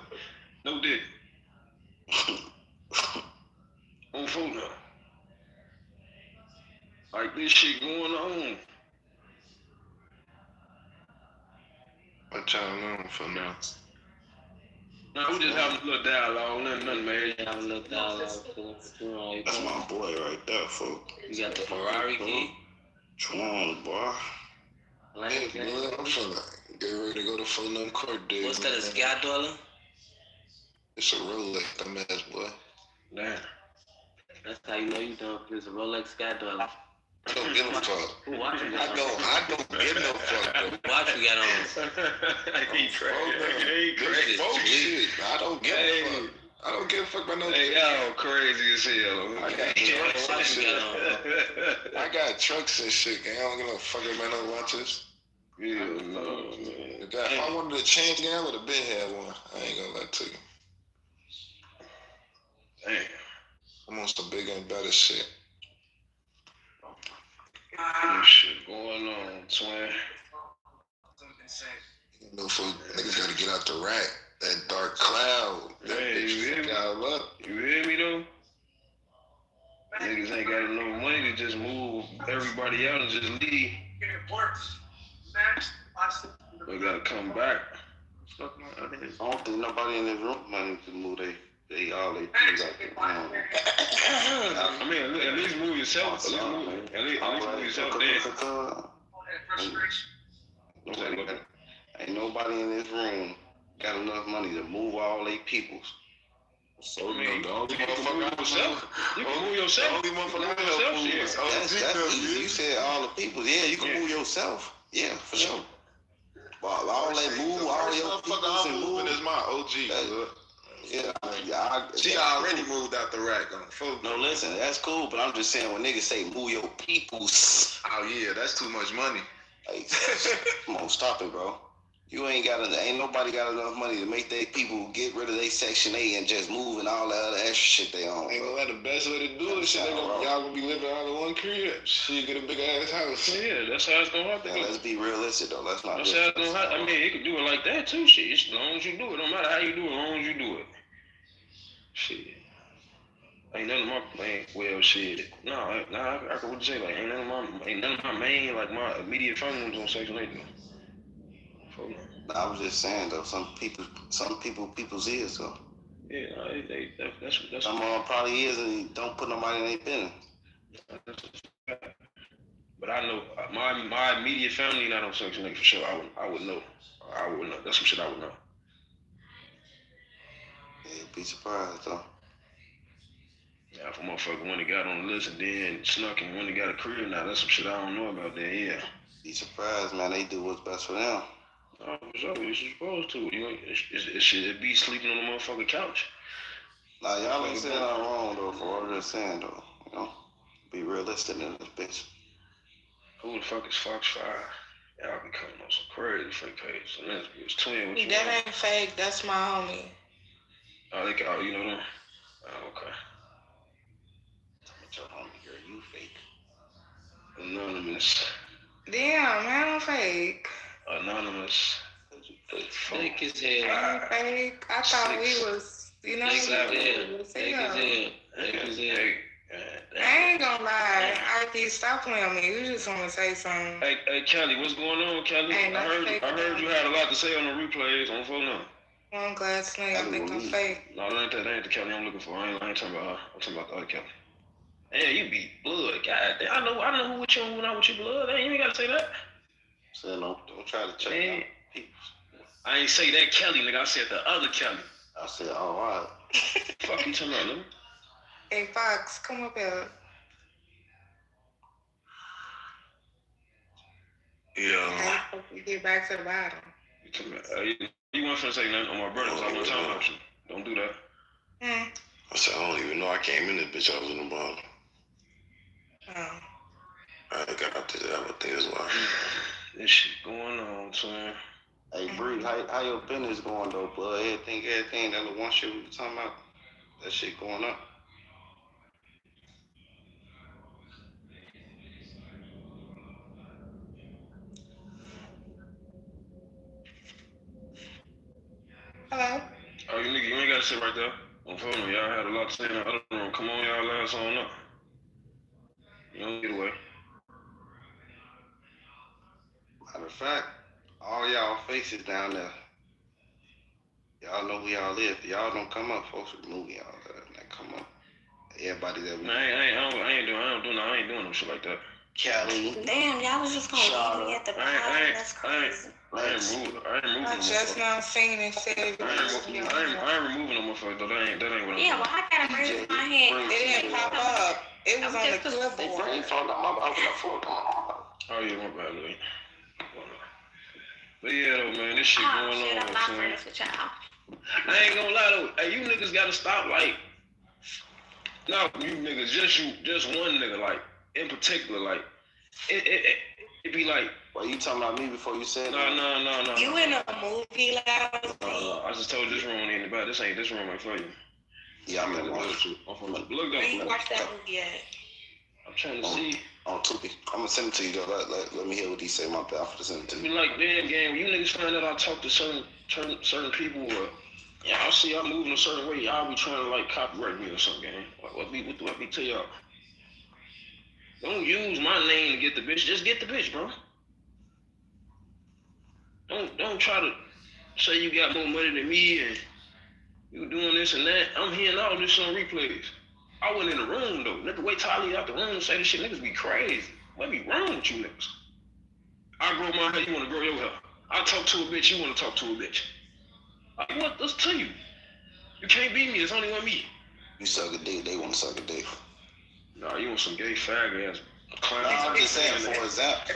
No dick. On phone now. Like this shit going on. What y'all on for now? Nah, we just having a little dialogue, nothing, man. Have a little dialogue. That's my boy right there, folks. You got the Ferrari key? Come on, boy. Hey, man, I'm finna get ready to go to 4-0 court day. What's that, a sky dweller? It's a Rolex, dumbass boy. Damn. That's how you know you don't. It's a Rolex sky dweller. I don't give a fuck. Who watch you got on? I don't give no fuck, though. Watch you got on. He crazy. Folks shit. I don't give a fuck. I don't give a fuck about no Hey, y'all crazy as hell. I got trucks and shit, gang. I don't give no fuck about no watches. Yeah, no. If I wanted to change, gang, I would have been had one. I ain't gonna lie to you. Damn. I'm on some bigger and better shit. This shit going on, twin. You know, niggas gotta get out the rack. That dark cloud. That Hey, bitch you hear me? all up. You hear me though? Niggas ain't got enough money to just move everybody out and just leave. They gotta come back. I don't think nobody in this room money to move they all they things out there. I mean, at least move yourself. At least move yourself there. Ain't nobody in this room got enough money to move all they peoples. So I mean, the only you can motherfucker move yourself. You can move yourself. The only motherfucker I help move is That's easy. You said all the people. Yeah, you can move yourself. Yeah, for sure. Well, all that move, all your people I'm moving is my OG. She already moved out the rack on folks. No, listen, that's cool, but I'm just saying when niggas say move your peoples. Oh yeah, that's too much money. Like, come on, stop it, bro. Ain't nobody got enough money to make their people get rid of their Section 8 and just move and all that other extra shit they own. Ain't gonna let the best way to do it. Shit, y'all gonna be living out of one crib. She get a big ass house. Yeah, that's how it's gonna happen. Yeah, let's be realistic though. Let's not. That's how it's gonna happen. I mean, you can do it like that too. Shit, as long as you do it, no matter how you do it, as long as you do it. Shit. Ain't none of my shit. No, I could say like ain't none of my main like my immediate family members on Section 8. I was just saying though, some people's is though. Yeah, that's some probably is and don't put nobody in their business. But I know my immediate family not on Section 8 for sure. I would know. That's some shit I would know. Yeah, be surprised though. Yeah, if a motherfucker when they got on the list and then snuck and when they got a career now, that's some shit I don't know about that. Yeah. Be surprised, man. They do what's best for them. Oh, for sure. You're supposed to. You know, it should be sleeping on the motherfucking couch. Nah, y'all ain't saying nothing wrong though. For what I'm just saying though, you know, be realistic in this bitch. Who the fuck is Fox 5? Y'all be coming on some crazy fake pages. And that's bitch twin. That ain't fake. That's my homie. Oh, you know them? Oh, okay. Your homie, girl, you fake. Anonymous. Damn, man, I'm fake. Anonymous. Fake as hell. I ain't fake. I thought we was, you know. Fake as hell. I ain't gonna lie. RP, stop playing on me. You just want to say something. Hey, Kelly, what's going on, Kelly? I heard you had a lot to say on the replays on phone now. Well, I'm glad to know y'all think I'm fake. No, that ain't the Kelly I'm looking for. I ain't talking about her. I'm talking about the other Kelly. Hey, you be blood. God damn, I know who with you and who not with you blood. Hey, you ain't gotta say that. So don't try to check out people. I ain't say that Kelly, nigga. I said the other Kelly. I said, all right. Fuck you talking about, nigga? Hey, Fox, come up here. Yeah. Get back to the bottom. You weren't finna say nothing on my brother, so I wasn't talking about you. Don't do that. I said, I don't even know. I came in this bitch. I was in the bottom. Oh. I got out there. I would think as well. This shit going on, twin. Hey, Bree, how your business going though, bud? Everything, that little one shit we were talking about, that shit going up. Hello. Oh, you nigga, you ain't gotta sit right there. On phone, y'all had a lot to say in the other room. Come on, y'all last on up. You don't get away. Matter of fact, all y'all faces down there. Y'all know who y'all is. If y'all don't come up, folks remove y'all. Like, come on. Everybody that we. Nah, I ain't doing no shit like that. Kelly. Damn, y'all was just gonna leave me at the bottom. That's crazy. I ain't removing I just now seen it said I ain't removing no motherfucker though. That ain't what I'm Yeah, well, I gotta raise my hand. It didn't pop up. It was on the clipboard. Oh yeah, my bad, Louis. But yeah, though, man, this shit going on. I'm not friends with y'all. I ain't gonna lie though. Hey, you niggas gotta stop, like, no, you niggas, just one nigga, like, in particular, like, it be like. Well, you talking about me before you said No. You in a movie lounge? I just told you this room ain't about. This room ain't for you. Yeah, I'm in the look down. Where you watch that movie at? I'm trying to see. On Tubi. I'm gonna send it to you though. Let me hear what he say. My bad. I'm gonna send it to you. Be like, damn, gang, when you niggas find out I talk to certain people, or y'all see I'm moving a certain way, y'all be trying to like copyright me or something, gang. What do I be tell y'all? Don't use my name to get the bitch. Just get the bitch, bro. Don't try to say you got more money than me and you doing this and that. I'm hearing all this on replays. I went in the room though. Nigga, wait till I leave out the room and say this shit. Niggas be crazy. What be wrong with you niggas? I grow my hair, you wanna grow your hair. I talk to a bitch, you wanna talk to a bitch. I want this to you. You can't beat me, it's only one me. You suck a dick, they wanna suck a dick. Nah, you want some gay faggot ass clown. No, I'm just saying for example.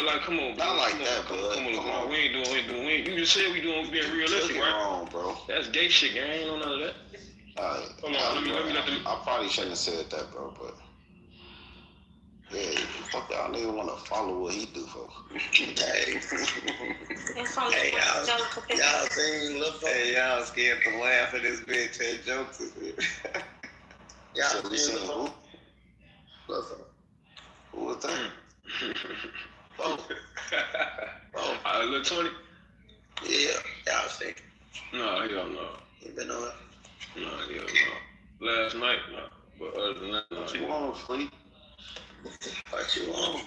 Like, come on, bro. Not like that, bro. Come on. We ain't doing. You just said we being realistic, right? Wrong, bro. That's gay shit, gang. I ain't know none of that. Alright. Hold on, let me. I probably shouldn't have said that, bro, but yeah, fuck y'all niggas wanna follow what he do, folks. Hey, y'all seen Lil' Hey, y'all scared to laugh at this bitch and jokes. Y'all seen who? Who was that? Lil' Tony? Yeah, y'all seen. No, hell no. You been on it? No, hell no. Last night, no. But other than that, no. What you want, sleep? What you want?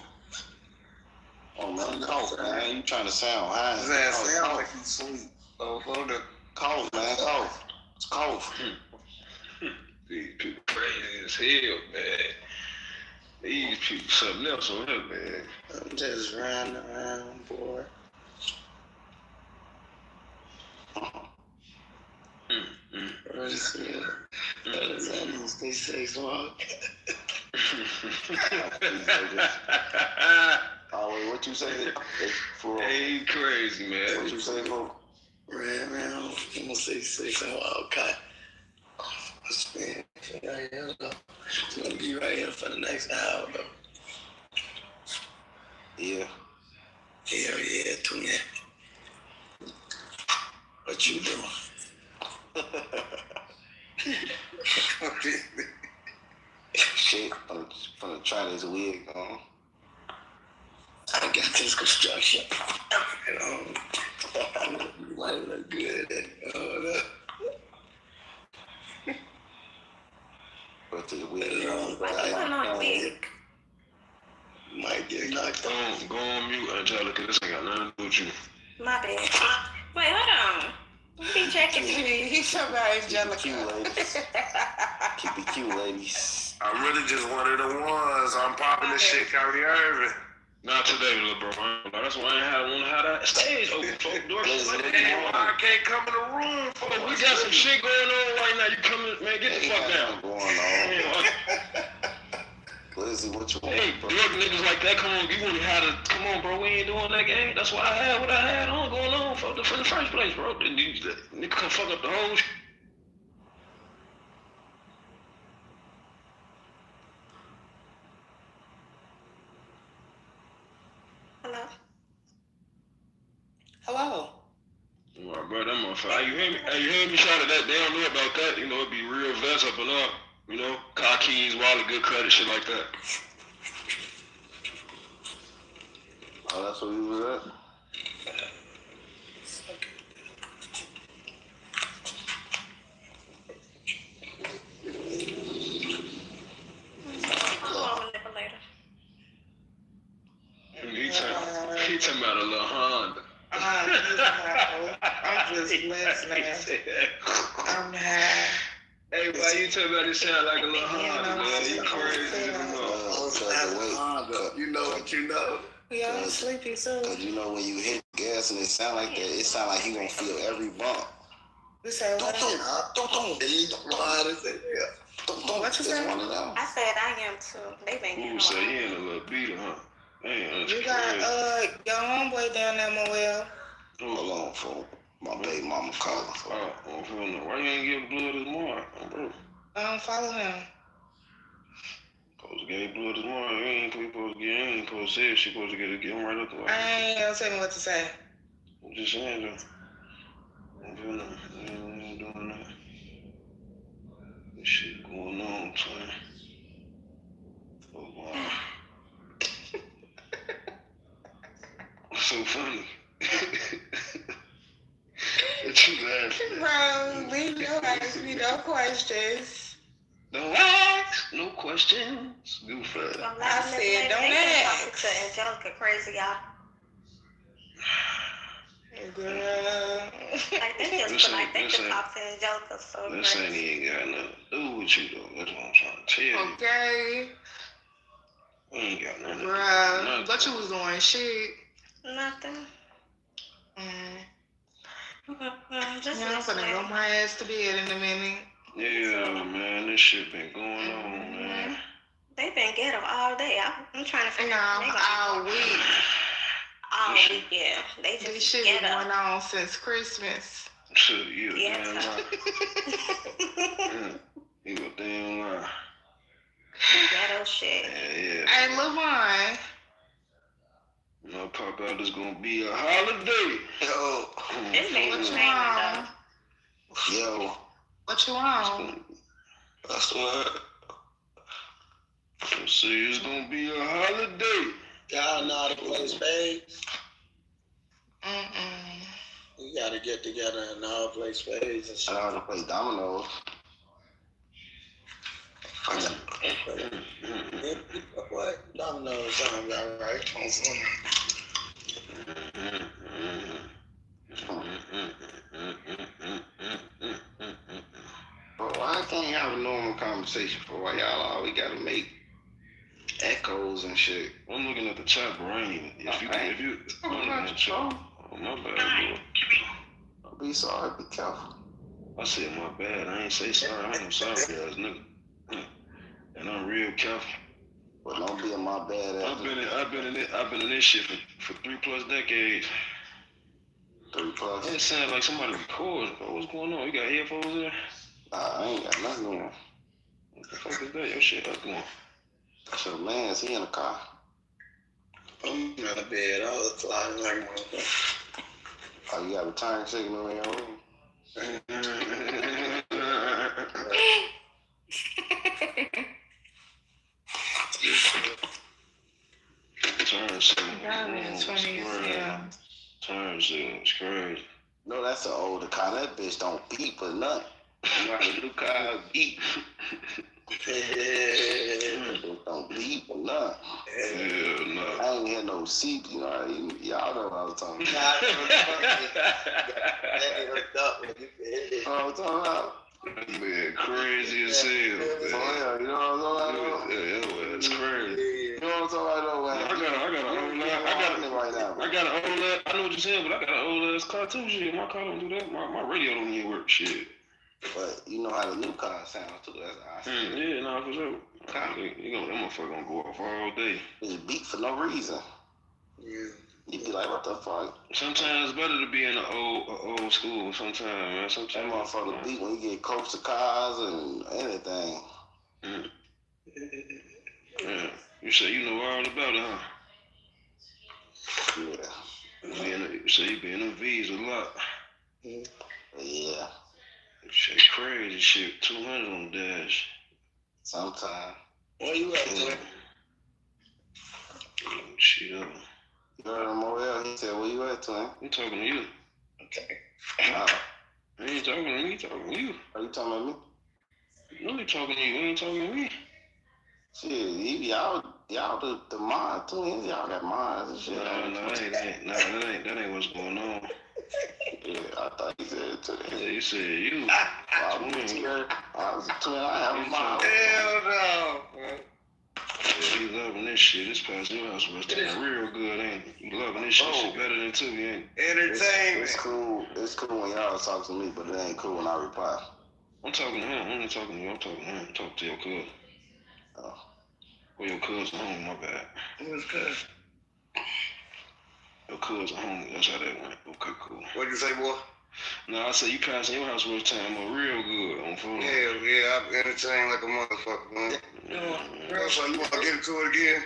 Oh, man, cough, man. You trying to sound high. Sound like you sleep. Oh, hold up. Cough, man, cough. It's cough. These people crazy as hell, man. These people something else on here, man. I'm just running around, boy. Stay safe, man. Oh, wait, what you say? Hey, crazy, man. What you say, bro? Ran around. I'm gonna say 6 hours. Okay. Man, it's gonna be right here for the next hour, though. Yeah. Hell yeah, tune in. What you doing? Shit, from the Chinese wig on. I got this construction. You might look good. But the wig might get knocked out. Go on mute, Angelica. This ain't got nothing to do with you. My bad. Wait, hold on. Be checking. He's talking about Angelica. Keep it cute, ladies. Keep it cute, ladies. I'm really just one of the ones. I'm popping this shit, Kyrie Irving. Not today, little bro. That's why I want to have that stage open, folks. I can't come in the room. We got some shit going on right now. You coming, man? Get the fuck down. Going on. Lizzie, what you want? Hey, drug niggas like that, come on, you want to have to, come on, bro, we ain't doing that game. That's why I had what I had on going on from the first place, bro. Nigga come fuck up the whole shit. Hello? Hello? My brother, that motherfucker. You hear me shout at that? They don't know about that. You know, it be real vets up and up. You know, car keys, wallet, good credit, shit like that. Oh, that's where you was at? just listening. I'm high. Hey, why you talking about it sound like a little Honda, man? You crazy. You know what you know. Yeah, I'm sleepy too. Cause you know when you hit gas and it sound like that, it sound like you gonna feel every bump. You say what? Don't. What you say? I said I am too. They been getting You say he ain't a little beater, huh? Man, You got your homeboy down there, Moel. Hold on, for my baby mama calling. Why you ain't give Blue this morning, bro? I don't follow him. Supposed to get Blue this morning. You ain't supposed to get. You ain't supposed to say it. She supposed to get him right up the way. I ain't gonna tell me what to say. I'm just saying, though. I'm doing that. This shit going on, son. Oh, wow. So funny. What you laughing at? Bro, leave your ask me no questions. Don't ask no questions. Goof ass. I said don't ask. To Angelica crazy, y'all. Girl. I think the talk to Angelica so this crazy. ain't even got nothing to do with you, though. That's what I'm trying to tell you. Okay. We ain't got nothing to do with Bruh, but you was doing shit. Nothing. I'm gonna go my ass to bed in a minute. Yeah, man, this shit been going on, man. They been ghetto all day. I'm trying to figure out. All week. All week, yeah. They just this shit been going on since Christmas. You damn right. You a damn lie. Ghetto shit. Yeah. Hey, Lavon. No, pop out is gonna be a holiday. Yo. It's what you want? Yo. What you want? That's what. Let's see, it's gonna be a holiday. Y'all know how to play spades? Mm-mm. We gotta get together and all play spades and shit. I know how to play dominoes. What? Dominoes sound about right. Bro, why I can't have a normal conversation for why y'all always gotta make echoes and shit? I'm looking at the chat, bro. I'm looking at the chat. Oh, my bad, bro. Don't be sorry, be careful. I said my bad. I ain't say sorry. I'm sorry, ass nigga. And I'm real careful. But don't be in my bad ass. I've been in this shit for 3+ decades. 3+. It sounds like somebody recording. What's going on? You got headphones there? Nah, I ain't got nothing on. What the fuck is that? Your shit up going. So man's he in the car. I'm in the bed all the time like motherfucker. Oh, you got a turn signal in your room? Turn signal. Turn signal is crazy. No, that's an older car. That bitch don't beep or nothing. You know how the new car beep. Don't beep or nothing. Hell no. I ain't had no seat, you know. Y'all know what I was talking about. I'm talking about. Man, crazy as hell, man. You know what I'm talking about? Yeah, that's crazy. You know what I'm talking about? I got an old ass. I know what you're saying, but I got an old ass car too. Shit, my car don't do that. My radio don't even work. Shit. But you know how the new car sounds too. That's awesome. Yeah, nah, for sure. That motherfucker gonna go off all day. It's beat for no reason. Yeah. You be like, what the fuck? Sometimes it's better to be in the old school. Sometimes, man. Sometimes that motherfucker beat when you get close to cars and anything. Yeah. You say you know all about it, huh? Yeah. You be in the V's a lot. Yeah. Shit crazy shit. 200 on the dash. Sometime. Where you at, man? Shit up. You heard him over there? He said, where you at, twin? I'm talking to you. Okay. I ain't talking to me, talking to you. Are you talking about me? No, you talking to you. You ain't talking to me. Shit, y'all the mind twins. Y'all got minds and shit. Nah, that ain't what's going on. Yeah, thought he said it to them. Yeah, you said you. I was a twin. I have a mom. Hell no, man. Yeah, you loving this shit. This past your house was real good, ain't it? You loving this shit better than two, ain't it? Entertainment. It's cool. It's cool when y'all talk to me, but it ain't cool when I reply. I'm talking to him. I'm not talking to you. I'm talking to him. Talk to your cousin. Oh. Well, your cousin home, my bad. Who's good? Your cousin home. That's how that went. Okay, cool. What'd you say, boy? No, I said you passing your house real time, but real good on phone. Hell yeah, I'm entertained like a motherfucker, man. So you want to get into it again?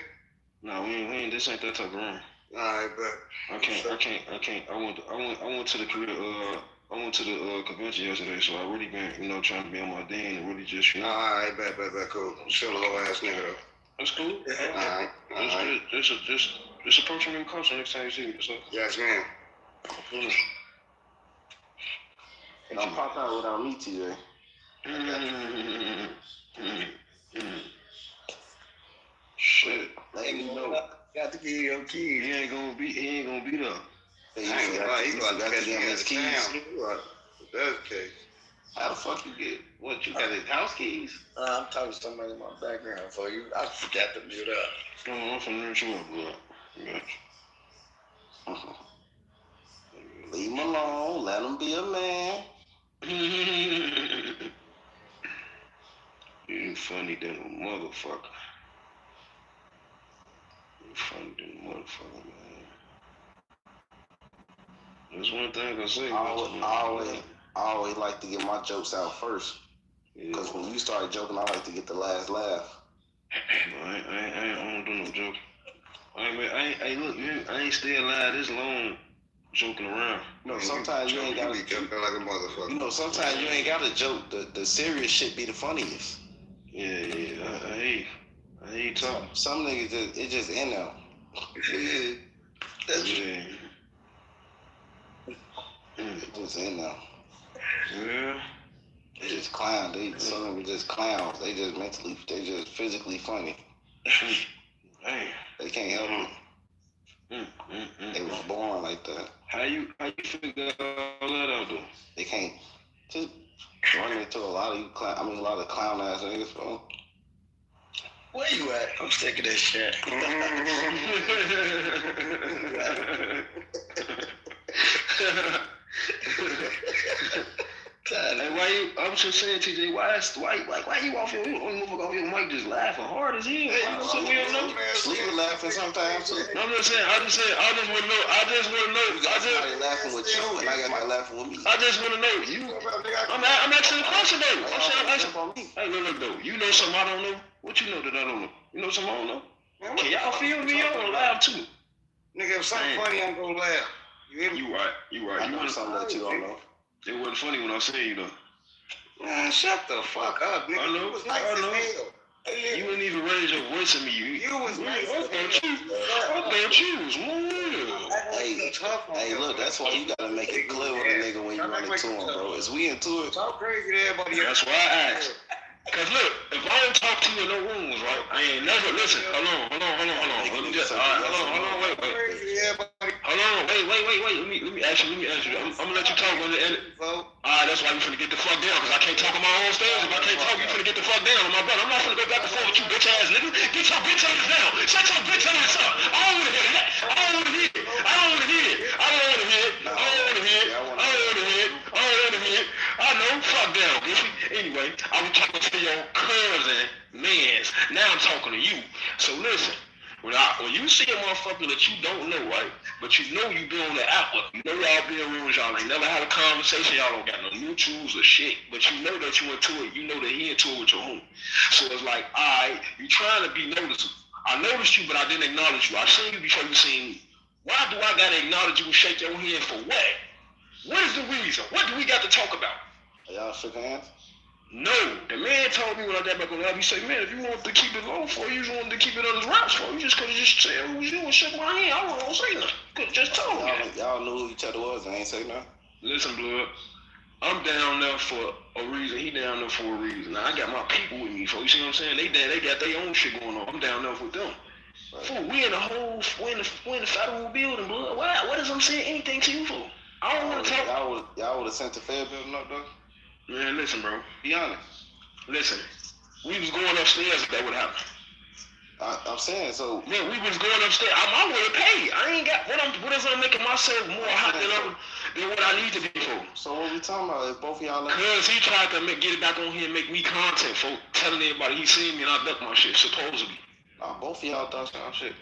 No, we ain't. This ain't that type of room. Alright, but I can't. I went to the career. I went to the convention yesterday, so I really been, trying to be on my day and really just, Alright, bet, cool. Still a little ass nigga though. That's cool. Alright. Just approach me in caution next time you see me. So. Yes, man. Don't pop out without me, TJ. Shit. Let me know. Got to give your keys. He ain't gonna be there. I ain't gonna lie, he got to give his keys. That's the case. How the fuck you get? What, you got his house keys? I'm talking to somebody in my background for you. I forgot to mute up. No, I'm finna rinse you up, bro. Leave him alone. Let him be a man. You funny than a motherfucker. You funny than a motherfucker, man. There's one thing I say. I always like to get my jokes out first. Because when you start joking, I like to get the last laugh. I don't do no joke. I ain't stay alive this long joking around. Sometimes you ain't got to joking like a motherfucker. Sometimes you ain't got to joke. The serious shit be the funniest. Yeah. I hate talking. Some niggas it just in them. Yeah. It just in them. Yeah. They just clown. Some of them just clowns. They just physically funny. Hey. They can't help it. They was born like that. How you figure all that out though? They can't just run into a lot of clown ass niggas, bro. Where you at? I'm sick of this shit. Hey, I'm just saying, TJ, why you off your motherfucker off your mic just laughing hard as hell? We don't know. Sleeping laughing sometimes too. No, I'm just saying, I just want to know. You got somebody laughing with you, and I got somebody laughing with me. I just want to know. I'm asking a question though. I'm asking. Hey, look though. You know something I don't know? What you know that I don't know? You know something I don't know? Can y'all feel me? I want to laugh too. Nigga, if something funny, I'm gonna laugh. You hear me? You right. I know something that you don't know. It wasn't funny when I said you though. Man, shut the fuck up, nigga. I know. You was nice as hell. You wouldn't even raise your voice at me. You was nice as hell. I thought you was more. Hey, look, that's why you gotta make it clear with a nigga when you run into him, bro. Is we into it? Talk crazy to everybody. That's why I asked. Cause look, if I don't talk to you in no rooms, right? I ain't never listen. Hold on. Let me just wait. Hold on, wait. Let me ask you. I'm gonna let you talk on the edit. Alright, that's why you finna get the fuck down, cause I can't talk on my own stage. If I can't talk, you finna get the fuck down, my brother. I'm not finna go back and forth with you, bitch ass nigga. Get your bitch ass down. Shut your bitch ass up. I don't wanna hear that. I don't wanna hear it. I know, fuck down, Giffy. Anyway, I was talking to your cousin, mans. Now I'm talking to you. So listen, when you see a motherfucker that you don't know, right? But you know you be on the outlook. You know y'all be in rooms, y'all ain't never had a conversation, y'all don't got no mutuals or shit. But you know that you into it, you know that he into it with your home. So it's like, alright, you trying to be noticeable. I noticed you, but I didn't acknowledge you. I seen you before you seen me. Why do I gotta acknowledge you and shake your hand for what? What is the reason? What do we got to talk about? Y'all shook hands? No. The man told me when I got back on the album, he said, man, if you want to keep it low for you, wanted to keep it on his raps for you, just could have just said who was you and shook my hand. I wasn't gonna say nothing. Could have just told me. Y'all knew who each other was and ain't say nothing? Listen, blood. I'm down there for a reason. He down there for a reason. Now, I got my people with me, folks. You see what I'm saying? They got their own shit going on. I'm down there with them. Right. Fool, we in the federal building, blood. What is I'm saying anything to you for? I I don't want to talk. Y'all would have sent the Fed building up though. Man, listen, bro. Be honest. Listen, we was going upstairs if that would happen. I'm saying so. Man, we was going upstairs. I'm already paid. I ain't got what is I'm making myself more hot than what I need to be for. So what we talking about? If both of y'all cause he tried to get it back on here and make me content, folk, telling everybody he seen me and I ducked my shit, supposedly. Nah, both of y'all ducked our shit.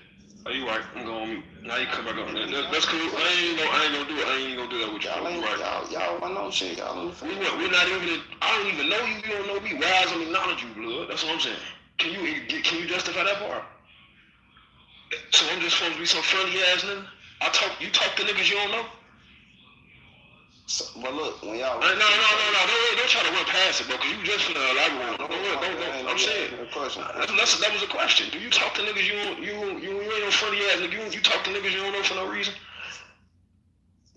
Oh, you right. I'm going on mute. Now you come back on. That's cool. I ain't gonna do it. I ain't gonna do that with you. Y'all want no shit. Y'all on the phone. We're not even. I don't even know you. You don't know me. Why is I acknowledge you, blood? That's what I'm saying. Can you justify that part? So I'm just supposed to be some friendly ass nigga? You talk to niggas you don't know? So, but look, when y'all... No, don't try to run past it, bro, because you just finna elaborate. Don't, I'm saying. That was a question. Do you talk to niggas you ain't no friendly ass nigga? You talk to niggas you don't know for no reason?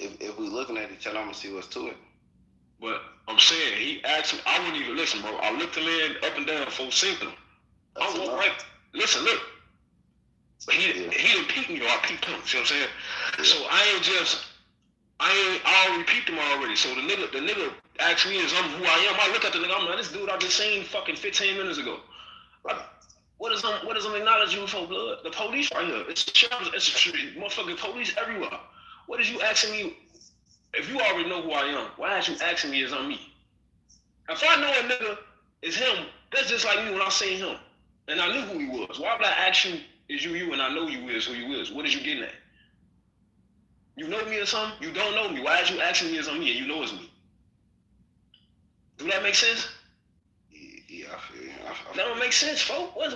If we looking at each other, I'm gonna see what's to it. But I'm saying, he asked me, I wouldn't even listen, bro. I looked the man up and down, folks, seen him. I walked right. Listen, look. He didn't peep me, or I peeped him. See what I'm saying? Yeah. So I already peeped him already. So the nigga asked me is I'm who I am. I look at the nigga, I'm like, this dude I just seen fucking 15 minutes ago. Like, what is I'm acknowledging you for, blood? The police right here. It's motherfucking police everywhere. What is you asking me? If you already know who I am, why is you asking me is I'm me? If I know a nigga is him, that's just like me when I seen him. And I knew who he was. Why would I ask you, is you, and I know you is who you is? What is you getting at? You know me or something? You don't know me. Why is you asking me is I'm me and you know it's me? Do that make sense? Yeah, I feel you. That don't make sense, folks. What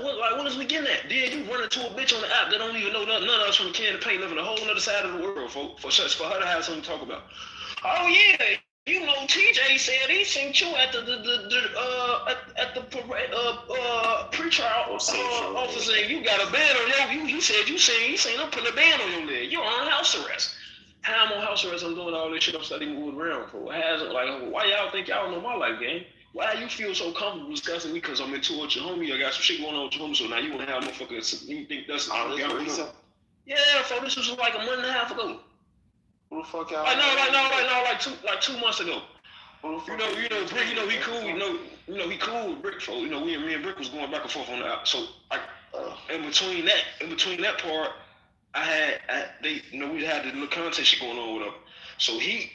is we getting at? Then you run into a bitch on the app that don't even know none of us from a can of paint living a whole other side of the world, folks, for her to have something to talk about. Oh yeah, you know TJ said he seen you at the pretrial officer and you got a band on your. He said he seen him putting a band on your leg. You're on house arrest. How I'm on house arrest? I'm doing all this shit. I'm studying moving around for. Why y'all think y'all know my life game? Why you feel so comfortable discussing me because I'm into what your homie? I got some shit going on with your homie, so now you want to have motherfuckers. You think that's Yeah, so this was like a month and a half ago. Who the fuck y'all? Like 2 months ago. You know, Brick. You know he cool. You know he cool with Brick. So me and Brick was going back and forth on the app. So in between that part, we had the little content shit going on with him. So he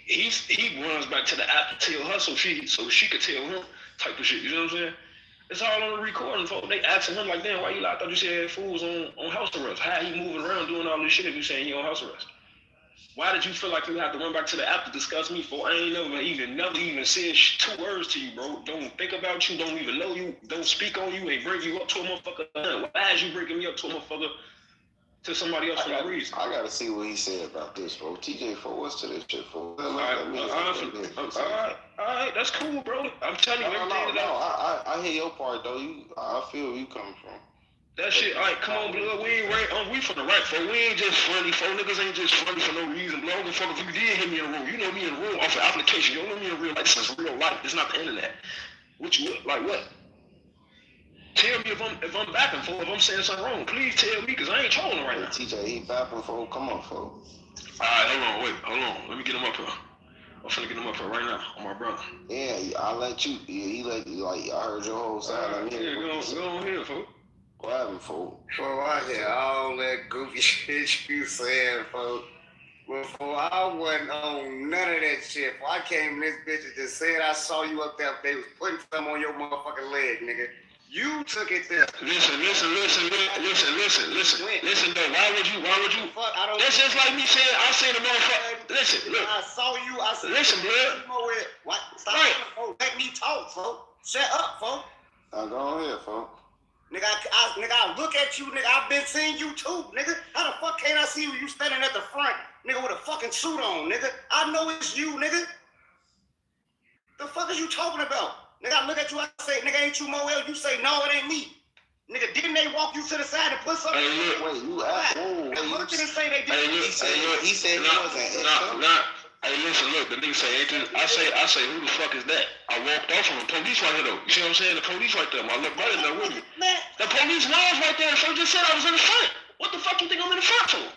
runs back to the app to tell her so she could tell him type of shit. You know what I'm saying? It's all on the recording, folks. They asking him like, damn, why you I thought you said fools on house arrest. How he moving around doing all this shit if you saying he on house arrest? Why did you feel like you had to run back to the app to discuss me for? I ain't never even said 2 words to you, bro. Don't think about you, don't even know you, don't speak on you, ain't bring you up to a motherfucker. Why is you bringing me up to a motherfucker to somebody else for no reason? I gotta see what he said about this, bro. TJ, for what's to this shit, for? All right, that's cool, bro. I'm telling you everything I hear your part, though. I feel where you coming from. That shit, all right, come on, blood. We ain't right. We from the right, folk. We ain't just funny, folk. Niggas ain't just funny for no reason, blood. I don't give a fuck if you did hit me in the room. You know me in the room off an application. You don't know me in real life. This is real life. It's not the internet. What? Tell me if I'm bapping for, if I'm saying something wrong. Please tell me, because I ain't trolling right now. TJ, he bapping for. Come on, for. All right, hold on. Let me get him up here. I'm finna get him up here right now on my brother. Yeah, I'll let you. He let you, like, I heard your whole side. Yeah, go on here, folks. What happened, folks? Bro, I hear all that goofy shit you saying, folks. Before I wasn't on none of that shit. Before I came in this bitch and just said I saw you up there, they was putting something on your motherfucking leg, nigga. You took it there. Listen, though, why would you? Fuck, I don't. That's just like me saying, I seen the motherfucker. Listen, look. I saw you, I said. Listen, blood. What? Stop right. Let me talk, folks. Shut up, folks. I'll go on here, folks. Nigga, I look at you, nigga. I've been seeing you too, nigga. How the fuck can't I see you? You standing at the front, nigga, with a fucking suit on, nigga. I know it's you, nigga. The fuck is you talking about? Nigga, I look at you, I say, nigga, ain't you Moel? You say, no, it ain't me. Nigga, didn't they walk you to the side and put something? Wait, you asked. Look at him say they did. He said he wasn't. Hey, listen, look, the nigga say, I say, who the fuck is that? I walked off from the police right here, though. You see what I'm saying? The police right there. My little brother there with me. The police was right there. So just said I was in the front. What the fuck you think I'm in the front for?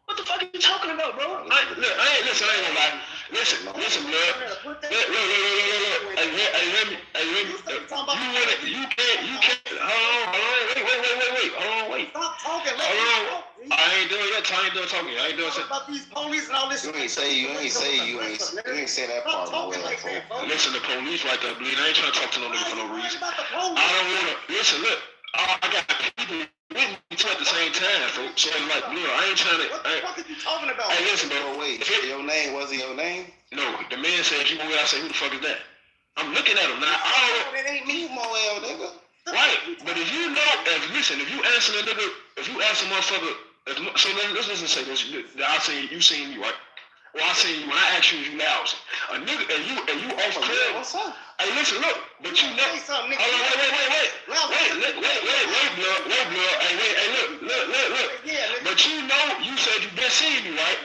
What the fuck are you talking about, bro? I ain't gonna lie. Listen, blood. Look. You can't. Hold on, wait. Stop talking. Hold on. I ain't doing that. I ain't done talking. I ain't doing What about these police and all this? You ain't say that part. Listen, the police right there, bleed. I ain't trying to talk to no nigga for no reason. I don't wanna. Listen, look. I got people with me too at the same time, folks. So it's like, I ain't trying to. What the fuck are you talking about? Hey, listen, bro. Wait, your name wasn't your name? No, the man said you were. I said, who the fuck is that? I'm looking at him now. I don't. It ain't me, Moel, nigga. Right, but if you know, if you answer a nigga, if you ask a motherfucker, so let's listen to say this. I seen you seen me, right? Well, I seen you when I asked you, you loud. A nigga, and you off crib. What's up? Hey, listen, look, but you know. Hold on, wait, blood. Hey, look. But you know, you said you been seeing me, right?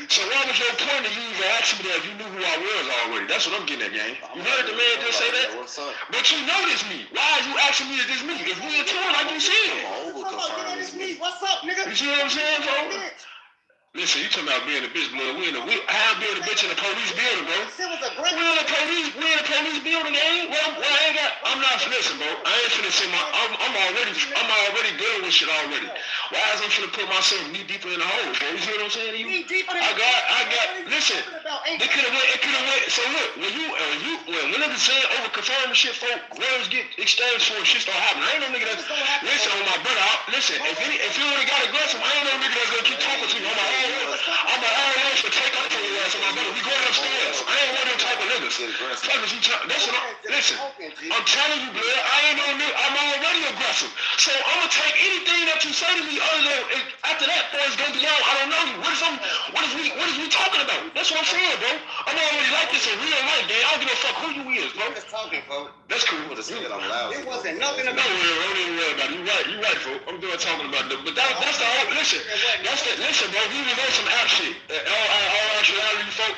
So what was your point of you even asking me that if you knew who I was already? That's what I'm getting at, gang. You heard the man just say that? What's up? But you know this me. Why are you asking me if this me? If we in tour, like you said. What's up, nigga? You see what I'm saying, bro? Listen, you talking about being a bitch, blood. I'm being a bitch in the police building, bro. We in the police building, gang. I'm not listen, bro. I ain't finna say I'm already dealing with shit already. Why is I'm finna put myself knee deeper in the hole, bro? You see what I'm saying to you? I got listen, it could've went. So look, when niggas saying over confirming shit, folk, words get exchanged for shit start happening. I ain't no nigga that's listen on my brother. Listen, if you already got aggressive, I ain't no nigga that's gonna keep talking to you on my own. I'm an always to take up for your ass, my brother. We going upstairs. I ain't one of them type of niggas. Listen, I'm telling you, blood, I ain't no nigga. I'm already aggressive. So I'm gonna take anything that you say to me other than after that, boy, it's gonna be on. I don't know you. What is we talking about? That's what I'm saying, bro. I'm already like this in real life, gang. I don't give a fuck who you is, bro. Just talking, folks. That's cool. I'm loud. It wasn't nothing about it. Don't even worry about it. You right, folks. I'm doing talking about it. But that's the whole. Listen, bro. We was on some app shit. All actuality, folks.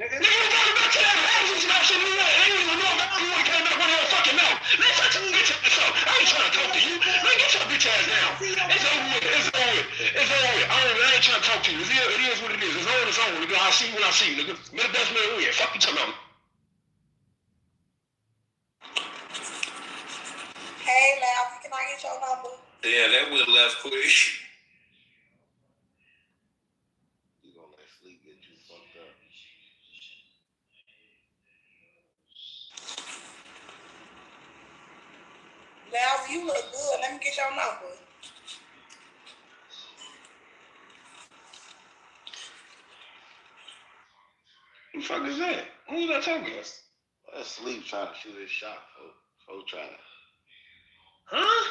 Nigga, we talking about that app shit. You ain't even know about you ain't came up with your fucking mouth. Let's let you get your ass up. I ain't trying to talk to you. Man, get your bitch ass down. It's over with. I ain't trying to talk to you. It is what it is. It's on. Nigga. I'll see you when I see you, nigga. Be the best man win. Fuck you talking about. Hey, Laugh, can I get your number? Yeah, that would have left quick. You gonna let sleep get you fucked up. Laugh, you look good. Let me get your number. Who the fuck is that? Who's that talking? That's sleep trying to shoot his shot, folks trying to. Huh?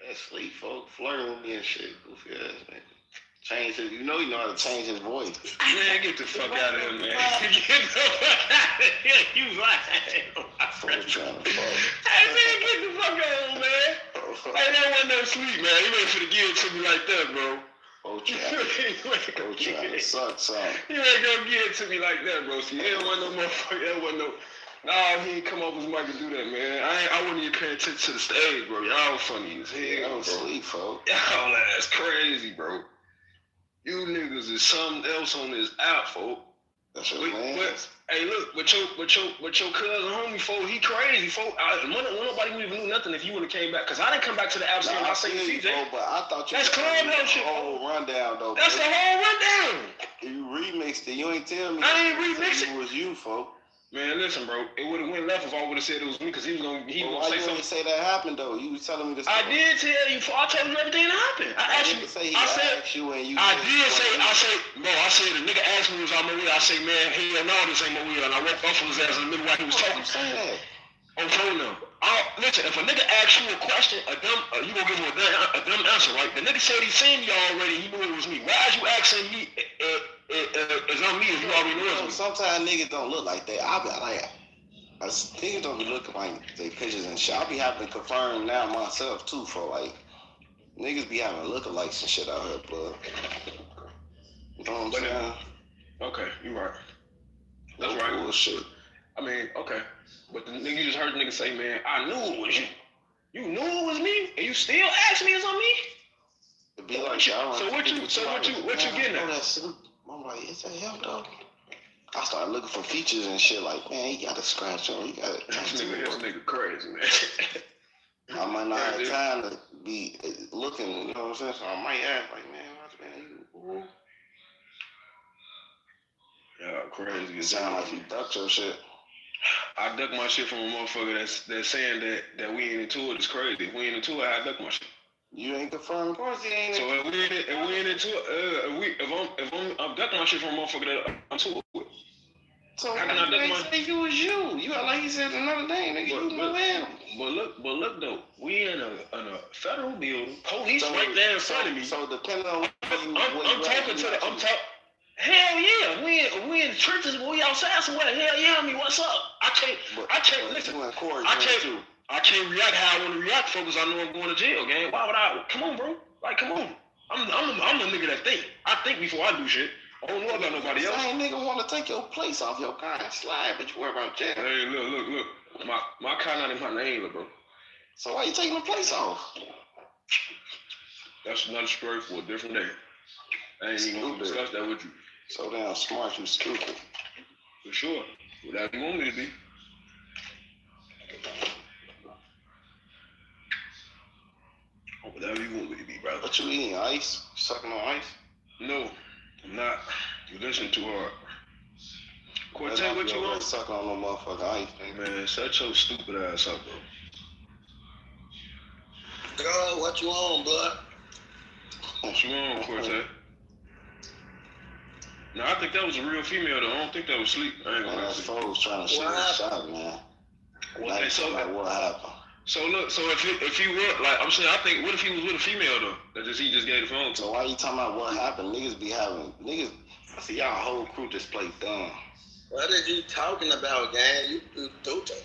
That's sleep, folks flirting with me and shit. Goofy ass man. Change his, you know how to change his voice. Man, get the fuck out of here, man. Get the fuck out of here. You lying. Folks trying to fuck. Hey, man, get the fuck out of here, man. Hey, that wasn't no sleep, man. You ain't finna give it to me like that, bro. Folks trying to suck something. You ain't gonna give it to me like that, bro. See, there wasn't no motherfucker. There wasn't no. Nah, he ain't come off his mic and do that, man. I wasn't even paying attention to the stage, bro. Y'all funny as hell. I don't sleep, folks. Y'all that's crazy, bro. You niggas is something else on this app, folk. That's your man. Hey, look, but your cousin homie, folk, he crazy, folk. Nobody even knew nothing if you would have came back, cause I didn't come back to the app saying I seen CJ. But I thought you. That's clubhouse shit. Whole rundown though. That's the whole rundown. You remixed it. You ain't tell me. I ain't remixed it. It was you, folk. Man, listen, bro. It would have went left if I would have said it was me, cause he was gonna say something. Why you say that happened though? You was telling me this. I did tell you. I told you everything that happened. I said, I said the nigga asked me was on my way. I say, man, hell no, this ain't my wheel. And I walked off of his ass in the middle while he was talking. Say that. I'm telling them. Listen, if a nigga asks you a question, you gonna give him a dumb answer, right? The nigga said he seen you already. He knew it was me. Why is you asking me? It's on me if you already know it's me. Sometimes niggas don't look like that. I be like, niggas don't be looking like they pictures and shit. I be having to confirm now myself too for like niggas be having lookalikes and shit out here, blood. You know what I'm saying? Okay, you right. That's right. Bullshit. I mean, okay. But the nigga, you just heard the nigga say, man, I knew it was you. You knew it was me, and you still ask me it's on me? It be like what you getting at? I'm like, is that him though? I started start looking for features and shit. Like, man, he got a scratch on. He got it. This nigga crazy, man. I might not have time to be looking. You know what I'm saying? So I might ask, like, man, you. Yeah, crazy. It sound like you ducked your shit. I duck my shit from a motherfucker that's saying that we ain't into it. It's crazy. If we ain't into it, I duck my shit. You ain't confirmed. Of course, he ain't. So if we ain't into it, if I'm ducking my shit from a motherfucker that I'm into it with. So how can I duck my? Say you was you. You act like he said another name, nigga. You know him. But look though, we in a federal building. Police right there in front of me. So depending on I'm talking to the. Hell yeah, we in the churches, we outside somewhere. Hell yeah, I mean, what's up? I can't listen. I can't react how I want to react, folks. I know I'm going to jail, gang. Why would I? Come on, bro. Like, come on. I'm the nigga that think. I think before I do shit. I don't know about nobody else. Same nigga want to take your place off your car and slide, but you worry about jail. Hey, look. My car not in my name, bro. So why you taking the place off? That's another story for a different day. I ain't even gonna discuss that with you. So damn smart, you stupid. For sure. Whatever you want me to be. Whatever you want me to be, brother. What you eating? Ice? You sucking on ice? No, I'm not. You listening too hard. Quartet, what you want? Sucking on no motherfucking ice, man. Shut your stupid ass up, bro. Girl, what you on, blood? What you on, Quartet? No, I think that was a real female though. I don't think that was sleep. I ain't gonna lie. Folks trying to shoot a shot, man. What happened? So look, so if he were like I'm saying, I think what if he was with a female though? He just gave the phone to. So why you talking about what happened? Niggas be having niggas. I see y'all whole crew just play dumb. What are you talking about, gang? You stupid.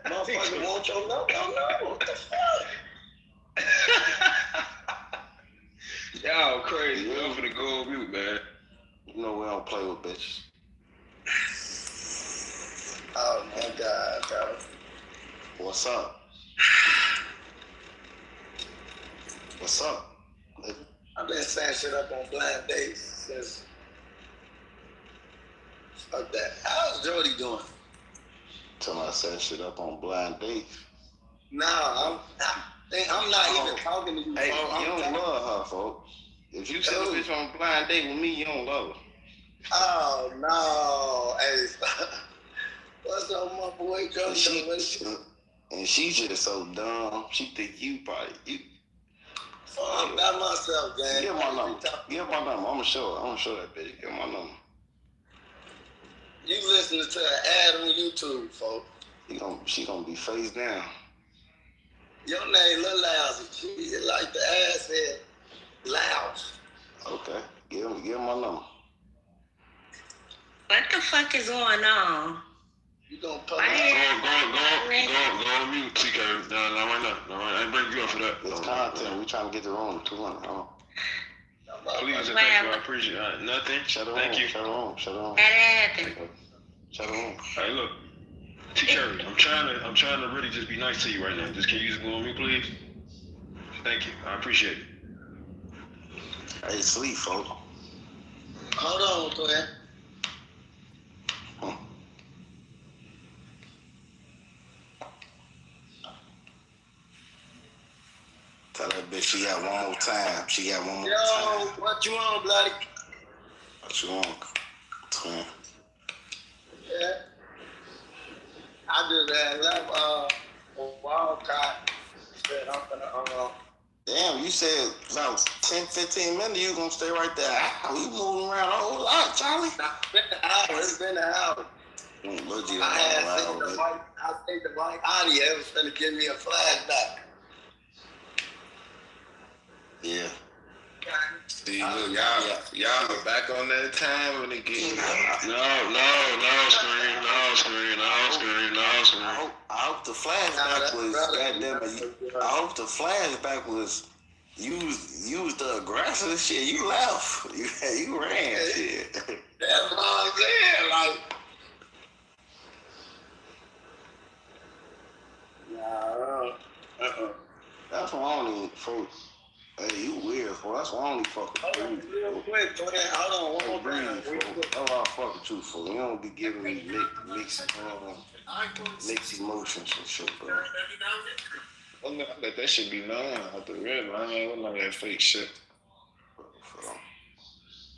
Motherfucker want your number? No, what the fuck? Y'all crazy. Y'all finna go on mute, man. You know we don't play with bitches. Oh my God, bro. What's up? What's up? I've been saying shit up on blind dates since. Fuck that. How's Jody doing? Till I set shit up on blind dates. Nah, I'm not even talking to you. Hey, you don't love her, folks. If you set a bitch on a blind date with me, you don't love her. Oh no! Hey, what's up, my boy? And she's just so dumb. She think you probably you. I'm by myself, gang. Give my number. Give my number. I'ma show her. I'ma show that bitch. Give my number. You listening to an ad on YouTube, folks? She gonna be face down. Your name Lil Lousy. She like the ass said, Louse. Okay. Give my number. What the fuck is going on? You gonna put Go on mute, TK. No, right now. No, I ain't bring you up for that. It's content. We trying to get the room 200. Please and thank you. I appreciate it. Nothing. Shut the Thank room. you. Shut the room. Shut the room. Shut the room. Hey, look. T-Curry, I'm trying to really just be nice to you right now. Just can you just go on mute, please? Thank you. I appreciate it. Hey, sleep, folks. Hold on, go ahead. Tell that bitch she got one more time. She got one more time. Yo, what you on, bloody? What you on, twin? Yeah. I just had left Wildcat. Said I'm gonna Damn, you said about 10, 15 minutes you gonna stay right there. How you moving around a whole lot, Charlie? It's been an hour. I think the white audio was gonna give me a flashback. Yeah. See, look, y'all are back on that time when it gets. No, screen. I hope the flashback was goddamn it. I hope the flashback was you was the aggressor. Shit, you left. You ran. Shit. That's what I'm saying. Like, That's why I don't even folks. Hey, you weird, fool. That's why I don't even fucking breathe. Real quick, hold on, one more thing. Real quick. talk the truth, fool. You don't be giving me mixed emotions and shit, bro. Let that shit be known out the real. I ain't none of that fake shit.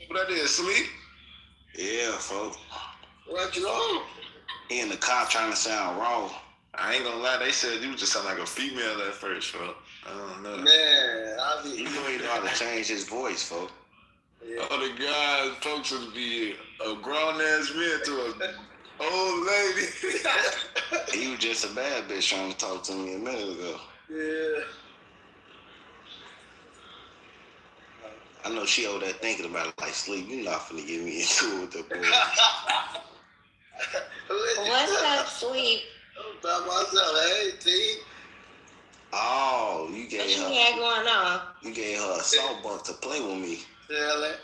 What that is, sleep? Yeah, folks. What you on? He in the car trying to sound raw. I ain't gonna lie, they said you just sound like a female at first, folks. I don't know. Man, you know he know how to change his voice, folks. Yeah. All the guys, folks would be a grown ass man to an old lady. He was just a bad bitch trying to talk to me a minute ago. Yeah. I know she over there thinking about it like, sleep, you not finna get me into it with the boy. What's up, sleep? I'm talking myself, hey, T. Oh, you gave What you her. had going on? You gave her a salt buck to play with me. Tell it.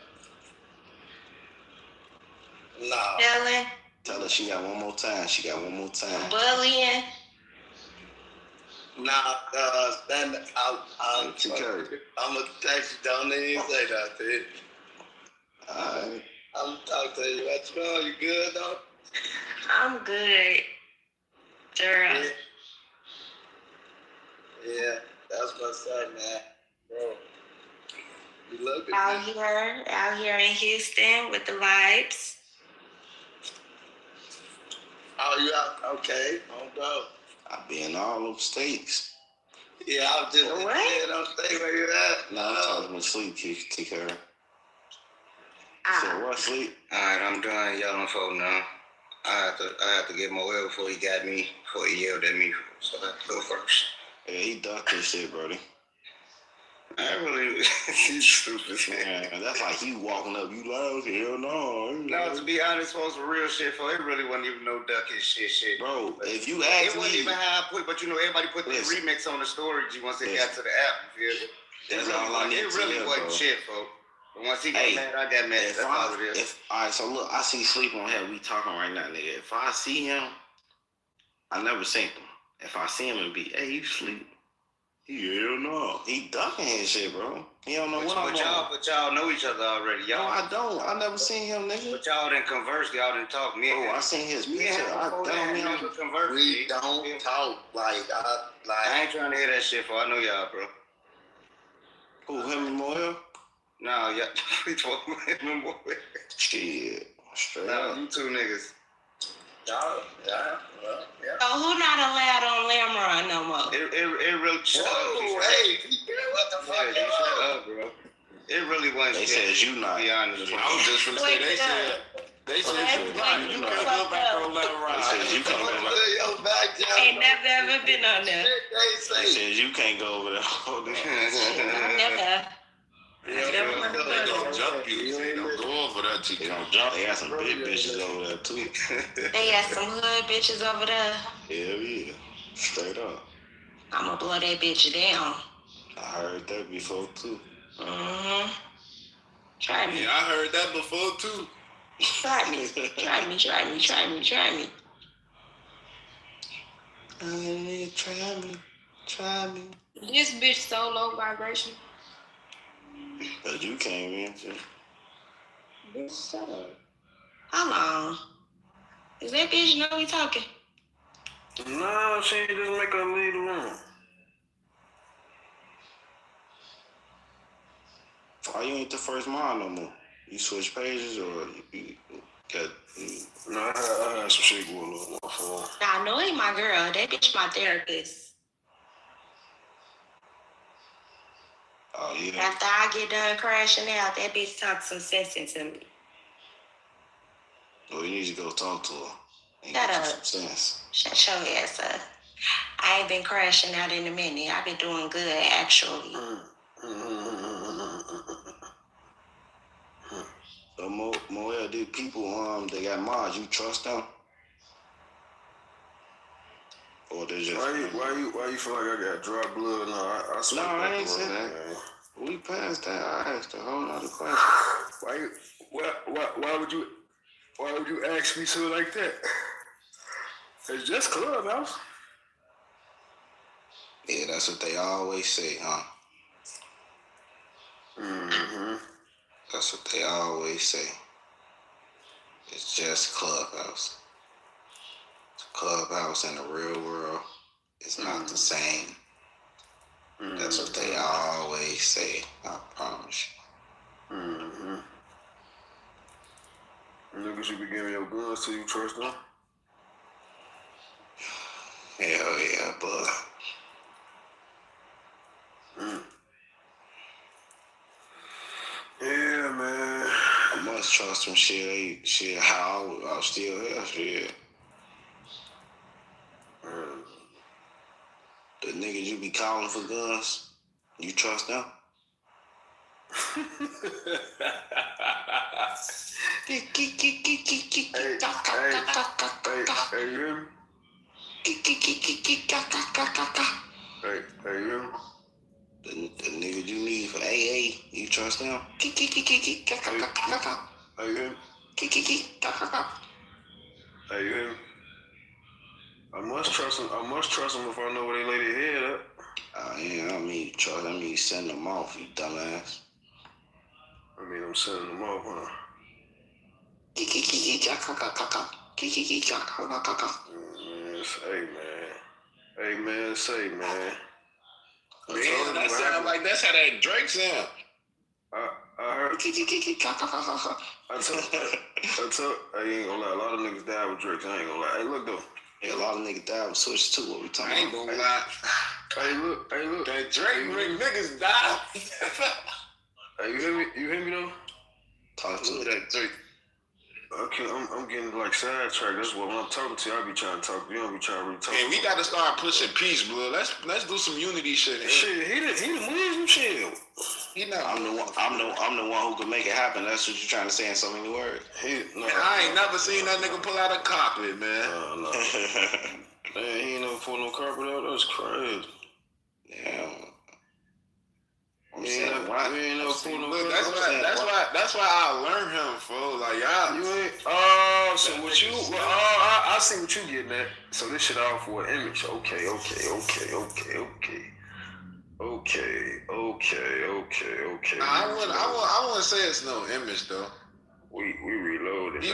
No. Dylan? Tell her she got one more time. She got one more time. Bullying? Nah, then I'm gonna text you. Don't even say that, dude. Alright. I'm talking to you. What's wrong? You good, though? I'm good. Girl. Yeah, that's what's up, man. Bro, you look good. Out here in Houston with the vibes. Oh, you out? Okay, don't go. I be in all those states. Yeah, I was just saying, don't stay where you at. No, I'm talking about sleep, take care. So what, sleep? Alright, I'm done yelling for now. I have to get my way before he yelled at me. So I have to go first. Yeah, he ducked this shit, brody. I really, he's stupid, man. And that's like you walking up, you loud, hell no. No, to be honest, folks, for real shit, for it really wasn't even no ducking shit. Bro, if you ask me. It wasn't even how I put, but you know, everybody put the remix on the storage once they got to the app, you feel me? That's all I need to It really hear, wasn't bro. shit, folks. But once he got mad, I got mad. That's all it is. Alright, so look, I see Sleep on here. We talking right now, nigga. If I see him, I never seen him. If I see him and be, hey, you sleep? Hell no. He ducking his shit, bro. He don't know what I'm on. But y'all know each other already. Y'all. No, I don't. I never seen him, nigga. But y'all didn't converse. Y'all didn't talk. Bro, I seen his picture. I don't converse. We don't talk. I ain't trying to hear that shit, for I know y'all, bro. Who, him and Moyle? No, yeah. We told him and Moyle. Shit. Straight nah, up. you two niggas. Yeah. Oh, who not allowed on Lamron no more? It really. Shut up, hey, what the fuck? Yeah, shut up, bro. It really wasn't. They said you not. To be honest with you. I was just gonna say they said you can't go back on Lamron. They said you can't go back. Ain't never ever been on there. They said you can't go over there. I never. They gonna jump you. They don't go over there. They gonna jump. They got some big bitches over there too. They got some hood bitches over there. Hell yeah. Straight up. I'ma blow that bitch down. I heard that before too. Mm-hmm. Try me. Yeah, I heard that before too. Try me. Try me. Try me. This bitch so low vibration. Cause you came in too. Bitch, shut up. How long? Is that bitch know we talking? No, she ain't just make her leave the room. Why you ain't the first mom no more? You switch pages or you got... No, I had some shit going on. Nah, no, ain't my girl. That bitch my therapist. Oh, yeah. After I get done crashing out, that bitch talks some sense into me. Well, you need to go talk to her. Shut up. Some sense. Shut your ass up. I ain't been crashing out in a minute. I've been doing good, actually. So, Moel, these people, they got mods. You trust them? Or they just... Why you feel like I got dry blood? No, I ain't said that. We passed that. I asked a whole nother question. Why would you ask me so like that? It's just Clubhouse. Yeah, that's what they always say, huh? Mm-hmm. That's what they always say. It's just Clubhouse. Clubhouse and the real world is not the same. That's what they always say. I promise you. Niggas, you be giving your guns till you trust them? Hell yeah, but. Yeah, man. I must trust them. Shit, I'll still here. Shit. The niggas you be calling for guns, you trust them? Hey, you hear me? Hey, you? The niggas you need for AA, you trust them? Hey, you? Hey, you? I must trust them if I know where they lay their head up. Yeah, I mean trust. I mean send them off, you dumbass. I mean I'm sending them off, huh? Hey man, say man. Man, that sound like that's how that Drake sound. I heard. I ain't gonna lie. A lot of niggas died with Drake. I ain't gonna lie. Hey, look though. Yeah, a lot of niggas died with Switch too. What we talking about? I ain't gonna lie. Hey, look. That Drake niggas died. Hey, you hear me though? Talk to that Drake. Okay, I'm getting like sidetracked. That's what when I'm talking to you, I be trying to talk to you. I don't be trying to really talk. Hey, we gotta start pushing peace, blood. Let's do some unity shit. Shit, he the Muslim shit. He not. I'm the one who can make it happen. That's what you're trying to say in so many words. I ain't never seen that nigga pull out a carpet, man. No. Man, he ain't never pull no carpet out. That's crazy. Yeah. That's why I learned him, fool. Like y'all. You ain't. So what you? I see what you getting at. So this shit all for an image. Okay. I wouldn't say it's no image though. We reloaded. He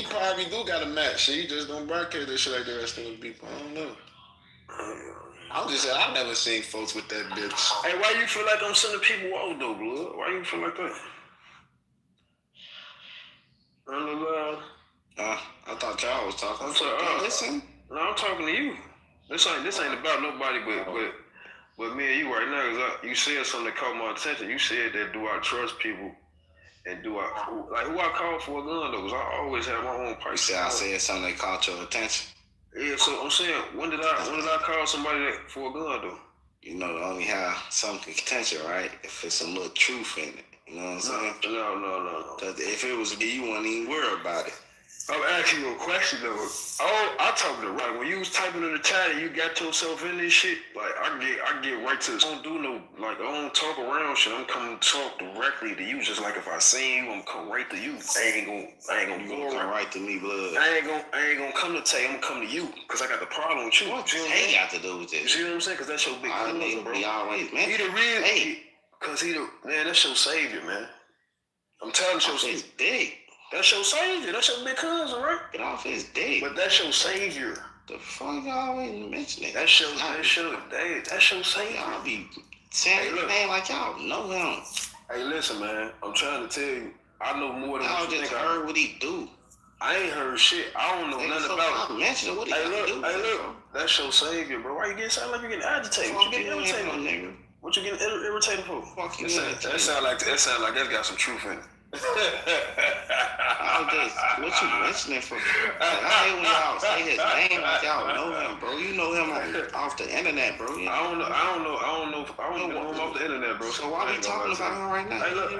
probably do got a match. He just don't broadcast this shit like the rest of the people. I don't know. I'm just saying, I've never seen folks with that bitch. Hey, why you feel like I'm sending people out though, blood? Why you feel like that? I thought y'all was talking. I'm sorry, listen. No, I'm talking to you. This ain't about nobody but me and you right now. Cause you said something that caught my attention. You said that do I trust people and who I call for a gun though? Cause I always have my own price. You said I said something that caught your attention. Yeah, so I'm saying, when did I call somebody for a gun though? You know, to only have some contention, right? If it's some little truth in it, you know what I'm saying? No. If it was me, you wouldn't even worry about it. I'm asking you a question though. Oh, I talk to right when you was typing in the chat and you got yourself in this shit. Like I get right to this. I don't do no I don't talk around shit. I'm coming to talk directly to you. Just like if I seen you, I'm come right to you. I ain't gonna go right to me, blood. I ain't gonna come to Tay. I'm gonna come to you because I got the problem with you. What Tay got to do with this? You see what I'm saying? Because that's your big cousin, bro. He always man. He the real. Cause man. That's your savior, man. I'm telling you, his dick. That's your savior. That's your big cousin, right? Get off his dick. But that's your savior. The fuck y'all always mention it? That's your savior. Y'all be saying his name like y'all know him. Hey, listen, man. I'm trying to tell you. I know more than y'all what you just think. Heard what he do. I ain't heard shit. I don't know nothing about it. Mention what he do. Hey, look. That's your savior, bro. Why you getting sound like you getting agitated? What you getting irritated for, nigga? What you getting irritated for? Fuck you. That sound like that's got some truth in it. What you mentioning for? I hate when y'all say his name like y'all know him, bro. You know him off the internet, bro. I don't know him off the internet, bro. So why we talking about him right now? Hey, look,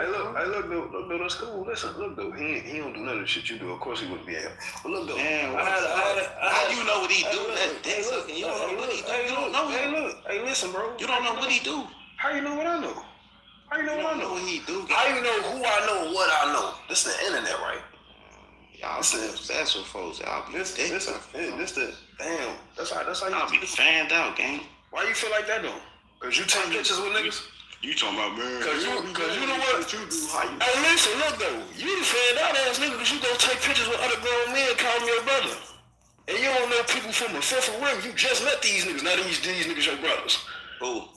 though, that's cool. Listen, look, though, he don't do none of the shit you do. Of course he wouldn't be here. But look, though, how you know what he do? You don't know what he do. You don't know him. Hey, listen, bro. You don't know what he do. How you know what I know? How you know what I know? What he do? How you know who I know and what I know? This is the internet, right? Y'all obsessed with folks. Y'all be That's how you y'all be fanned out, gang. Why you feel like that though? Cause you take pictures with niggas? You talking about man? Cause you know what you do. Hey, listen, look though, you the fanned out ass nigga cause you go take pictures with other grown call me your brother. And you don't know people from the Fifth Rim. You just met these niggas. Now these niggas your brothers. Who?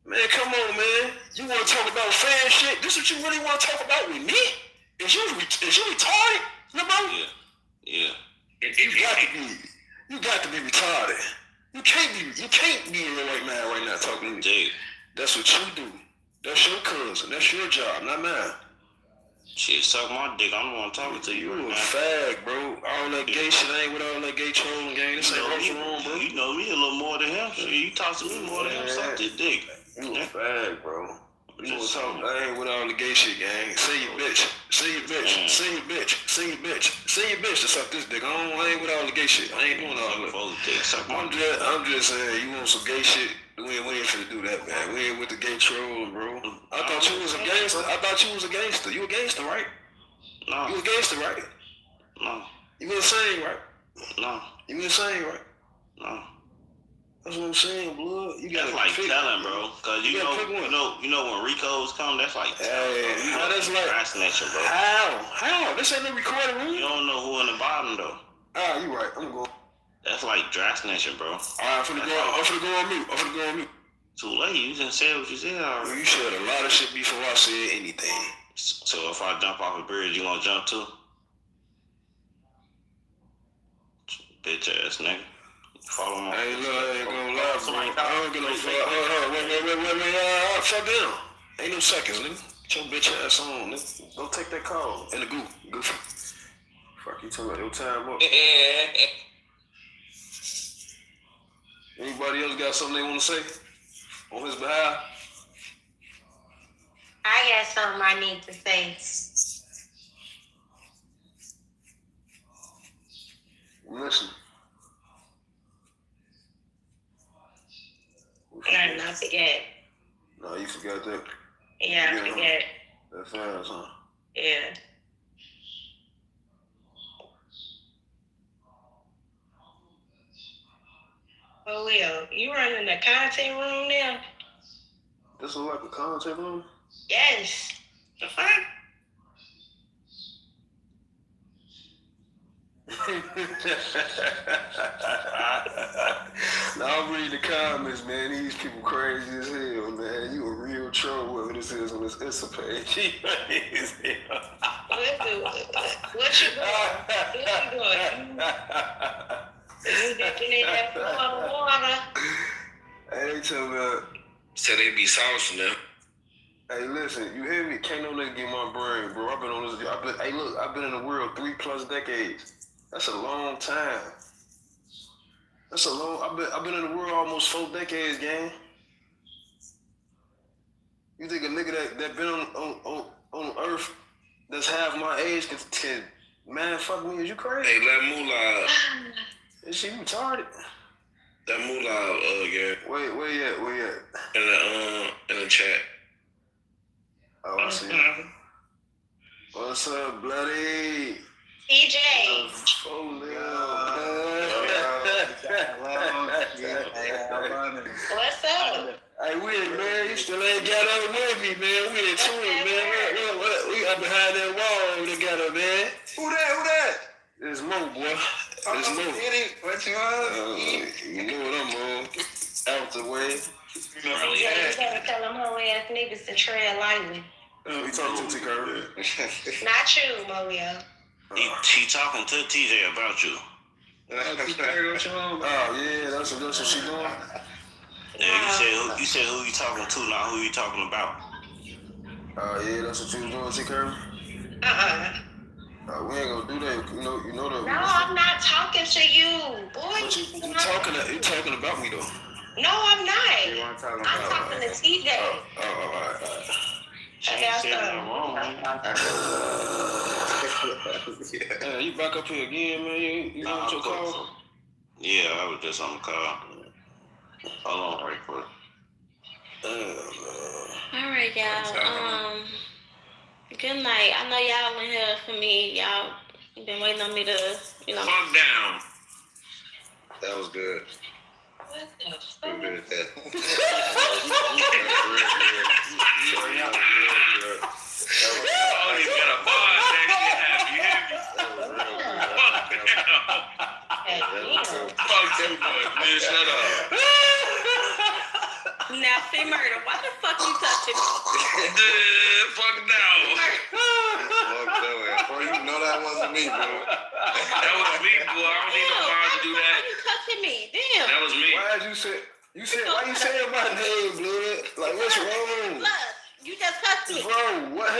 Man, come on, man. You want to talk about fan shit? This what you really want to talk about with me? Is you retarded, no bro? Yeah. You got to be retarded. You can't be in your right mind right now talking to me. Dude. That's what you do. That's your cousin. That's your job, not mine. Shit, suck my dick. I'm the one talking to you. You a fag, bro. All that gay shit ain't with all that gay trolling game. This ain't what's wrong, bro. You know me a little more than him. Shit, you talk to me more than him. Suck this dick. You a fag, bro. You was talking, I ain't with all the gay shit, gang. Say your bitch. Say your bitch. Say your bitch. Say your bitch. Say your bitch to suck this dick. I ain't with all the gay shit. I ain't doing all that. I'm just saying, you want some gay shit? We ain't finna do that, man. We ain't with the gay trolling, bro. I thought you was a gangster. You a gangster, right? No. You a gangster, right? No. You insane, right? No. You insane, right? No. That's what I'm saying, blood. You that's like telling, bro. Cause you know when Rico's come, that's like telling. How that's like? Bro. How? This ain't no recording room. You don't know who in the bottom though. Ah, you right. I'm going. That's like dry snatching, bro. Alright, I'm finna go on mute. Too late. You didn't say what you said already. You said a lot of shit before I said anything. So if I jump off a bridge, you gonna jump too? Bitch ass nigga. Follow my. I ain't gonna lie, bro. I don't get no fuck. Wait. Fuck down. Ain't no seconds, nigga. Get your bitch ass on, nigga. Go take that call. In the goofy. Fuck you talking about your time up. Anybody else got something they want to say on his behalf? I got something I need to say. Listen. I forget. No, you forgot that. Yeah, I forget. That's fast, huh? Yeah. Oh, Leo, you running the content room now? This look like a content room? Yes. The fuck? Now I'm reading the comments, man. These people crazy as hell, man. You a real troll, whoever this is on this Insta page. What you doing? You dipping in that water. Hey, they tell me. So they be saucing them. Hey, listen, you hear me? Can't no nigga get my brain, bro. I've been on this. Hey, look, I've been in the world 3+ decades. That's a long time. I've been in the world almost 4 decades, gang. You think a nigga that been on Earth that's half my age can man fuck me? Is you crazy? Hey, let Moolah. Is she retarded? That Moolah, yeah. Where you at? In the chat. Oh, I see. What's up, bloody? TJ. What's up? Hey, man, you still ain't got up with me, man. We in tune, man. We up behind that wall together, man. Who that? It's Mo, boy. It's Mo. What you on? You know what I'm on. Out the way. You gotta tell them hoe ass niggas to tread lightly. We talking to T-Curry. Not you, Mario. He talking to TJ about you. Oh yeah, that's what she doing. Yeah, you said who you talking to, not who you talking about. Oh yeah, that's what you was doing, T-Curry. We ain't gonna do that. You know that. No, I'm not talking to you, boy. But you talking about me though. No, I'm not. I'm talking to TJ. All right. You back up here again, man? You on your call? Yeah, I was just on the call. Hold on, right quick. All right, y'all. Good night. I know y'all in here for me. Y'all been waiting on me to, Calm down. That was good. What the fuck? Good at that. Only got a bar next to have you. Fuck down. Hey, Murder, why the fuck you touching me? Fuck down. Fuck that. Bro, you know that wasn't me, bro. That was me, boy. I don't need no mind to do that. Why you touching me? Damn. That was me. Why did you say? Why you saying my name, blood? Like, what's wrong? Look, you just touched me. Bro, what?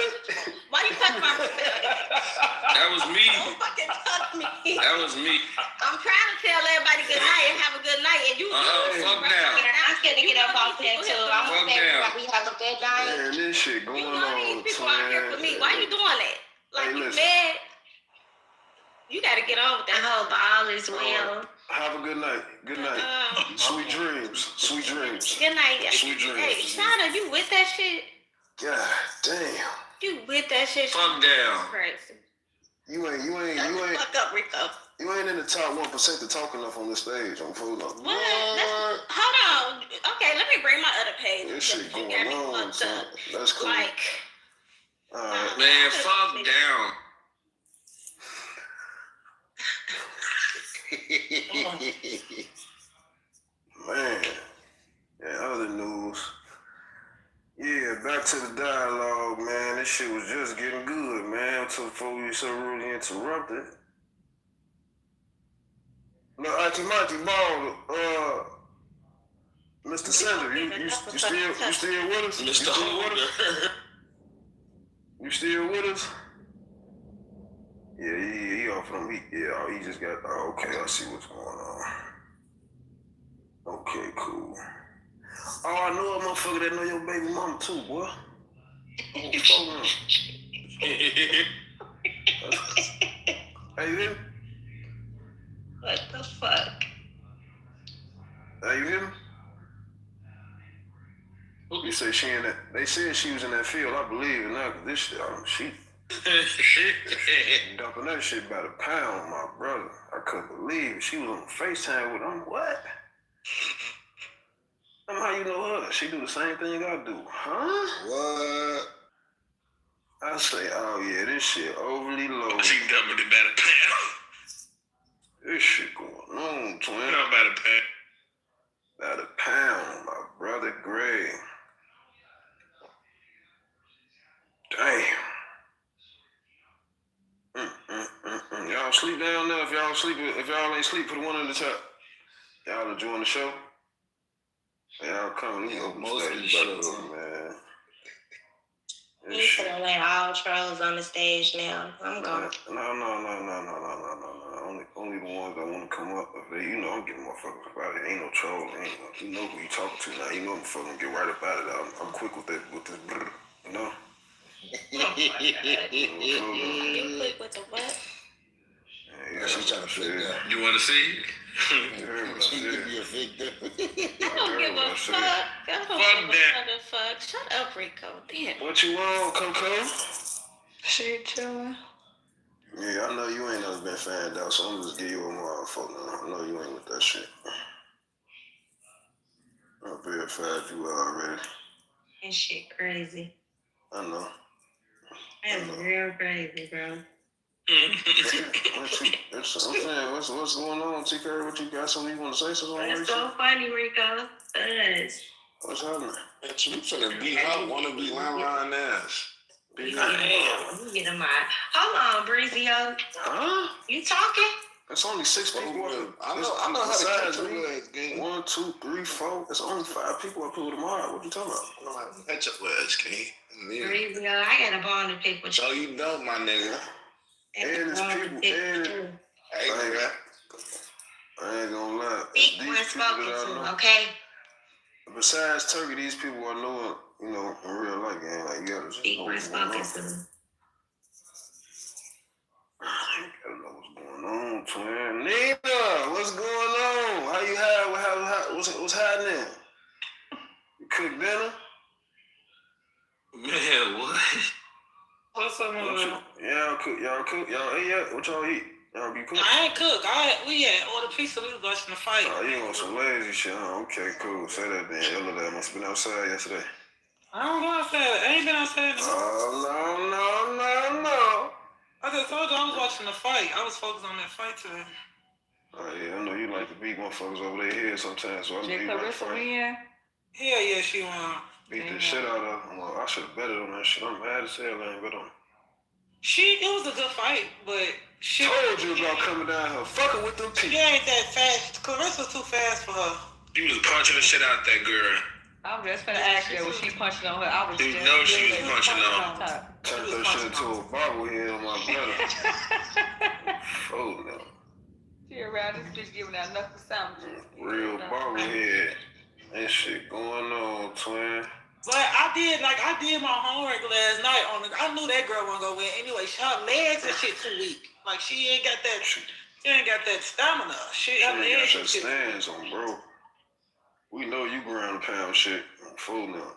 Why you touch my That was me. Don't fucking touch me. That was me. I'm trying to tell everybody good night and have a good night, and you. Fuck down. I'm scared to get up off here too. I'm Fuck gonna say down. we have a good night. Man, this shit going on. These people out here for me. Why you doing that? Like, Hey, you listen. mad? You gotta get on with that. I hope all is well. Have a good night. Good night. Sweet dreams. Sweet dreams. Good night. Sweet dreams. Hey, Shauna, you with that shit? God damn. You with that shit? Fuck down. Crazy. You ain't. Fuck up, Rico. You ain't in the top 1% to talk enough on this stage. I'm full of. What? Hold on. Okay, let me bring my other page. This shit going on, son. That's cool. Like, alright. Man, fuck down. Man. Yeah, other news. Yeah, back to the dialogue, man. This shit was just getting good, man, until before we so rudely interrupted. Look, Auntie Ball, Mr. Senator, you still with us? Mr. Holder. You still with us? Yeah, he off from he just got. Oh, okay, I see what's going on. Okay, cool. Oh, I know a motherfucker that know your baby mama too, boy. Hey, you hear me? what the fuck? Hey, you hear me? You say she in that? They said she was in that field. I believe it now, 'cause this shit, she dumping that shit by the pound, my brother. I couldn't believe it. She was on FaceTime with him. What? How you know her? She do the same thing I do. Huh? What? I say, oh yeah, this shit overly low. She dumping it by the pound. This shit going on, twin. Not by the pound. By the pound, my brother Greg. Damn. Y'all sleep down there. If y'all ain't sleep, put one in the top. Y'all enjoying the show? Y'all coming? We open most of the stage, show, man. You should have let all trolls on the stage now. I'm going. No. Only the ones that want to come up. If they, I'm getting motherfuckers about it. Ain't no troll. You know who you talking to now. You know I'm fucking get right about it. I'm quick with that, with this brr, you know? You quick with the what? Yeah, she's trying to figure it out. You want to see? You be a victim. I don't give a fuck. I don't Fuck give a fuck. Shut up, Rico. Damn. What you want, Coco? Shit, chillin'. Yeah, I know you ain't never been fanned out, so I'm just give you a motherfucker now. I know you ain't with that shit. I verified you already. That shit crazy. I know. That's real crazy, bro. I'm saying, what's going on, T. Curry? What you got? Something you want to say? That's so funny, Rico. What's happening? Bitch, you finna beat her, wanna be lying ass. You get him out. Hold on, Breezy. Huh? You talking? It's only 6 people. I know how to catch your legs, gang. 1, 2, 3, 4. It's only 5 people I pulled tomorrow. What you talking about? I know how to catch your legs, gang. Breezy, I got a bond to pick with you. So you know, my nigga. And it's people. And hey, nigga. I ain't gonna lie. Speak when spoken to, okay? Besides Turkey, these people I know, in real life, gang. Like, you gotta just Speak know when what's going spoken on. to. You gotta know what's going on, twin. Nina, what's going on? How you have? What's happening? You cook dinner? Man, what? What's up, man? Y'all cook. Y'all eat yet? What y'all eat? Y'all be cooking? I ain't cook. We had ordered pizza. We was watching the fight. Oh, you on some lazy shit, huh? Okay, cool. Say that then. Y'all that must have been outside yesterday. I don't go outside. I ain't been outside. Oh, no. I just told you I was watching the fight. I was focused on that fight today. Oh, yeah, I know you like to beat motherfuckers over their heads sometimes, so I know Did you like to Clarissa fight. win? Hell yeah, she won. Beat the shit out of him. Well, I should have betted on that shit. I'm mad as hell I ain't bet on it. It was a good fight, but she told you about coming down here fucking with them people. She ain't that fast. Clarissa too fast for her. You was punching the shit out that girl. I'm just gonna ask you, was she punching on her? I was You just know she was punching on. Turned that shit into a bobblehead on my brother. Oh no. She around this bitch giving out knuckle sandwiches. Real bobblehead. Ain't shit going on, twin. But I did my homework last night on it. I knew that girl wasn't gonna win anyway. Her legs and shit too weak. Like she ain't got that stamina. She Her ain't legs got that stands on, bro. We know you ground and pound shit. I'm full now.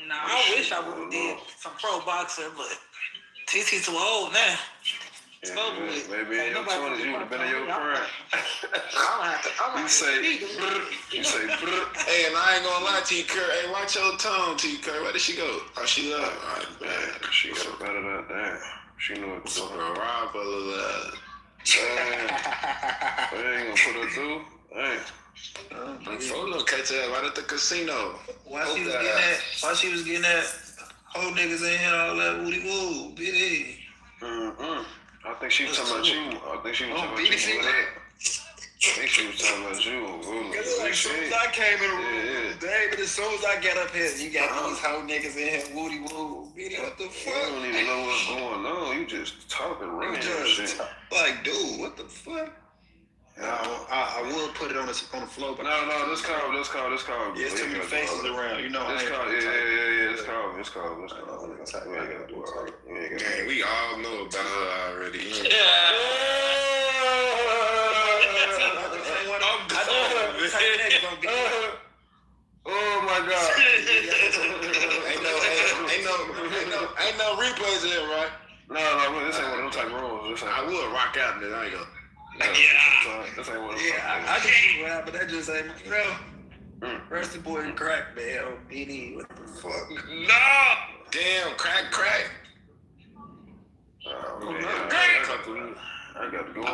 Nah, I wish I would have did some pro boxer, but TT too old now. Yeah, maybe in your 20s you would have been in your prime. You say, Hey, and I ain't gonna lie to you, Kurt. Hey, watch your tone, T. Kurt. Where did she go? Oh, she left. All right, man. She got better than that. She knew what to do. Rob love. They ain't gonna put her through. Hey. Folo catch her right at the casino. While she was getting that old niggas in here, all that woody woo, bitty. I think she was talking about you. I think she was talking about you. As soon as I came in the room, David, as soon as I get up here, you got these whole niggas in here, woody woo, bitty, what the fuck? You don't even know what's going on. You just talking random shit. Like, dude, what the fuck? I would put it on the floor, but no, this call. Yeah, it's too many faces around, you know. This call. It's call. We ain't gotta do all right. Man, we all know about her already. Oh my God! ain't no replays in here, right? No, this ain't one of them type of rules. I would rock out, then I ain't gonna. This ain't one of them. I can see what happened, but that just ain't my bro. Rusty boy and crack, man. Oh, BD, what the fuck? No! Damn, crack. I got to go. I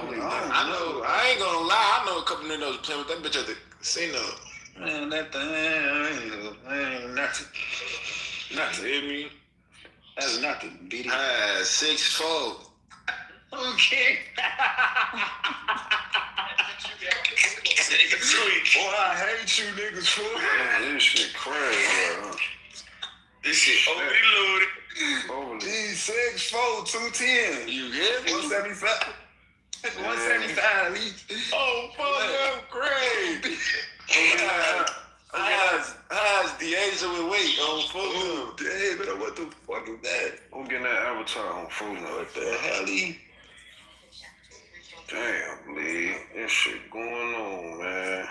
know. I ain't gonna lie. I know a couple of niggas playing with that bitch at the casino. Man, that thing ain't nothing. Nothing. You hear me? That's nothing, BD. 6'4". Okay. Boy, I hate you niggas, fool. Man, this shit crazy, bro. This shit overloaded. These 6'4", 210. You get me? 175. 175 each. Oh, fuck, I'm crazy. How's the Asia with weight on food? Oh, David, what the fuck is that? I'm getting that avatar on food now. What the hell, Damn, Lee. This shit going on, man.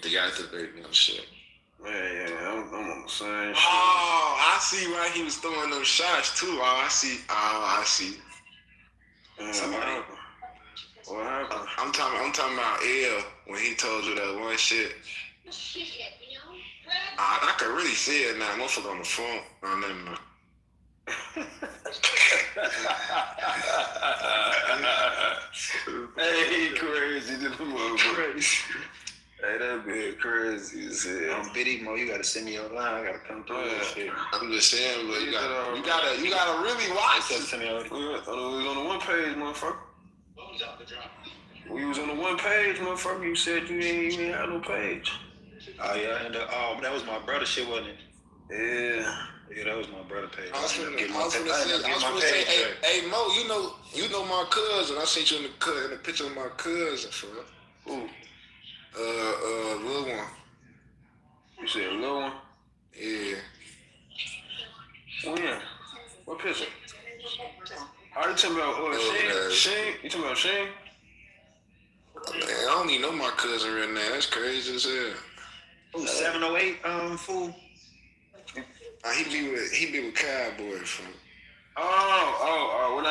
They got the baby and shit. Man, yeah, I'm on the same shit. Oh, I see why he was throwing those shots, too. Oh, I see. Man, what happened? I'm talking about L when he told you that one shit. I can really see it now. Motherfucker on the phone. Oh, never mind. Hey, crazy. Hey, that bit crazy as hell. I'm Biddy Mo. You gotta send me your line. I gotta come through that shit. I'm just saying, but you gotta really watch it. We was on the one page, motherfucker. We was on the one page, motherfucker. You said you ain't even have no page. Oh yeah, and that was my brother shit, wasn't it? Yeah, that was my brother page. I was gonna say, hey Mo, you know my cousin. I sent you in the picture of my cousin, for who? Little one. You said little one? Yeah. When? What picture? Are you talking about Shane? You talking about Shane? Man, I don't even know my cousin right now. That's crazy as hell. Who, 708, fool? He be with Cowboy from. Oh, when I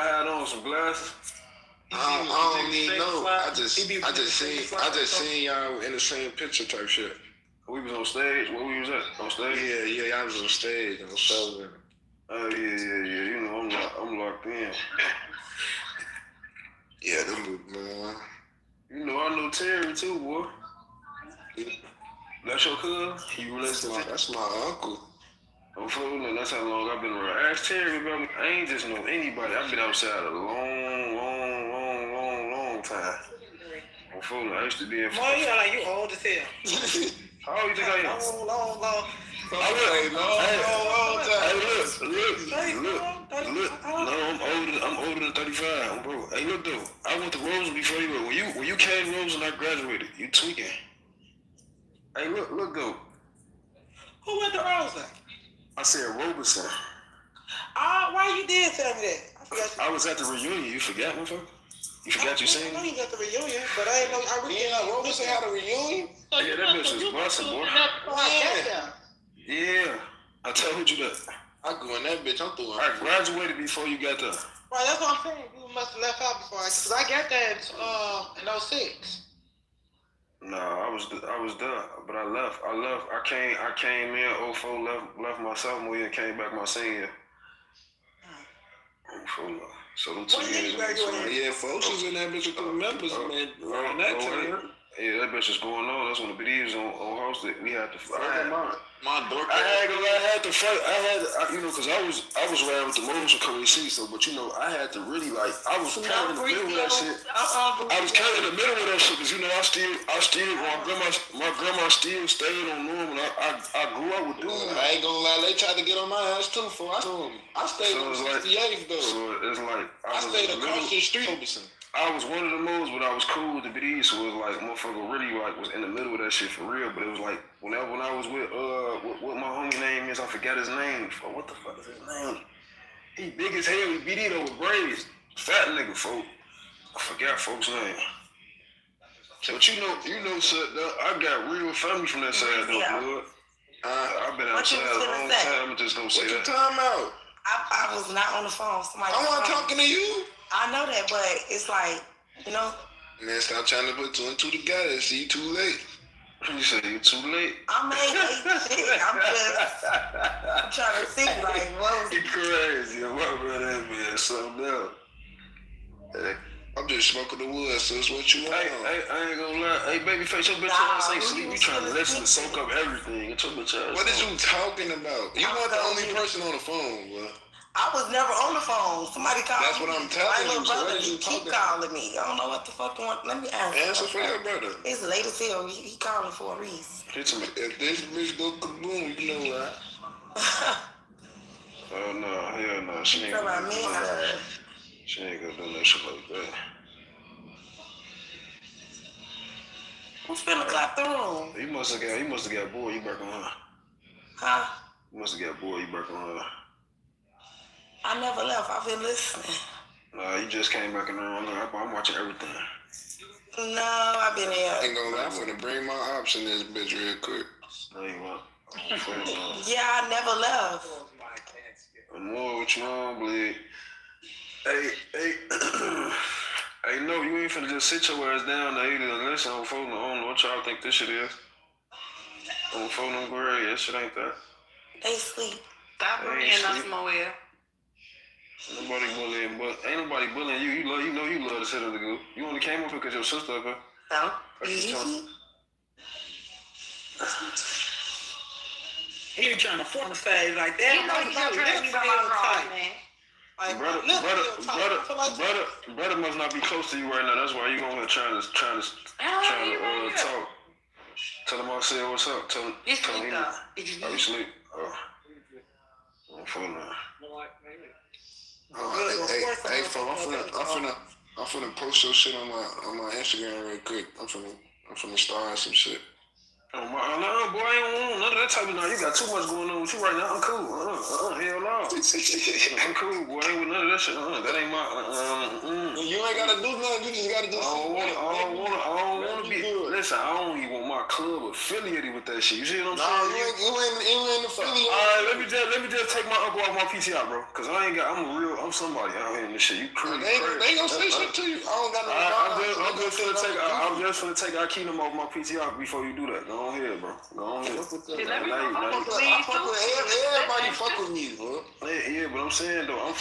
had on some glasses. I don't even know. I just seen y'all in the same picture type shit. We was on stage. Where we was at? On stage? Yeah, I was on stage. I was so. Oh yeah. You know, I'm locked in. Yeah, them man. You know, I know Terry too, boy. That's your cousin? He relates to That's my uncle. I'm fooling. That's how long I've been around. Ask Terry about me. I ain't just know anybody. I've been outside a long time. I'm fooling. I used to be in. Boy, you like you old as hell. How old you think I am? Long. Hey, look. No, I'm older than 35, bro. Hey, look though. I went to Rosen before you went. When you came to Rosen, I graduated. You tweaking. Hey, look though. Who went to Rosen? I said Robeson. Why you did tell me that? I forgot. I was at the reunion. You forgot, motherfucker? You forgot you saying? I know you got the reunion, but I didn't know. I really didn't know Robeson had a reunion. Yeah, that bitch was busting, boy. Yeah, I told you that. I go in that bitch. I'm through. I graduated before you got there. Right, that's what I'm saying. You must have left out before because I got that in 06. No, I was done, but I left. I came in 04, left my sophomore year, and came back my senior year. So them 2 years. Yeah, folks was in that bitch with the members, man. Around that time. Yeah, that bitch was going on. That's when the videos on hosted. We had to fight. My door. I had to fight. Cause I was riding with the motion coming see. So, but I had to really I was kind of in the middle of that shit. I was kind of in the middle of that shit, cause I still, my grandma still stayed on normal. I grew up with dudes. I ain't gonna lie, they tried to get on my ass too. I stayed on 68th though. So it's like I stayed across the street. I was one of the moves, but I was cool with the BDs, so it was like motherfucker really was in the middle of that shit for real. But it was like when I was with what my homie name is, I forgot his name. What the fuck is his name? He big as hell. He BD'd over with braids. Fat nigga, folk. I forgot folks' name. But you know, sir, I got real family from that side though, blood. I've been outside a long time. I'm just gonna say that. What you talking about? I was not on the phone. I wasn't talking to you. I know that, but it's like, Man, stop trying to put two and two together. See, you too late. You say you too late? I ain't shit. I'm trying to think like, what was you crazy? What about that man? Something else. Hey. I'm just smoking the wood, so it's what you want. Hey, I ain't gonna lie. Hey, babyface, your bitch ass ain't sleep. You trying to listen to soak up everything. Get your bitch ass. What is you talking about? You not the only person on the phone, bro. I was never on the phone. Somebody called me. That's what I'm telling you. My little brother, he keep calling me. I don't know what the fuck you want. Let me answer. Answer for your brother. It's late as hell. He calling for a reason. Hit me. If this bitch go kaboom, you know what? Oh no, hell no. She ain't gonna do that. She ain't gonna do that shit like that. Who's finna clap the room? You must have got bored. You back on her. Huh? You must have got bored. You back on her. I never left. I've been listening. Nah, you just came back in the room. I'm watching everything. No, I've been here. Ain't gonna lie, I'm finna bring my ops in this bitch real quick. No, you won't. Yeah, I never left. I'm more what you on, bleed. Hey. Hey, no, you ain't finna just sit your ass down there either and listen on phone. I don't know what y'all think this shit is. On phone, I'm great. That shit ain't that. They sleep. Stop bullying us, Moel. Nobody bullying, but ain't nobody bullying you. You know you love to sit in the group. You only came up here because your sister up here. No. He was trying to form a phase like that. You know he's trying to be my wrong, man. Like, brother must not be close to you right now. That's why you going here trying to talk. Tell him I said what's up. Tell him. You sleep though. Oh, you sleep? Oh. I'm full now. Hey, I'm finna post your shit on my Instagram real quick. I'm finna start some shit. Oh my, no, boy, I ain't want none of that type of now. You got too much going on with you right now. I'm cool. Hell no. I'm cool, boy. I ain't with none of that shit. That ain't my. You ain't gotta do nothing. You just gotta do something. I don't wanna be. Listen, I don't even want my club affiliated with that shit. You see what I'm saying? You ain't affiliated. All right, let me just take my uncle off my PTR, bro. Cause I'm somebody out here in this shit. You crazy. They ain't gonna say shit to you. I don't got no. I'm just finna take Akeem off my PTR before you do that. Go on here, bro. Go on here. Everybody fuck with me, bro. Yeah, but I'm saying though, I'm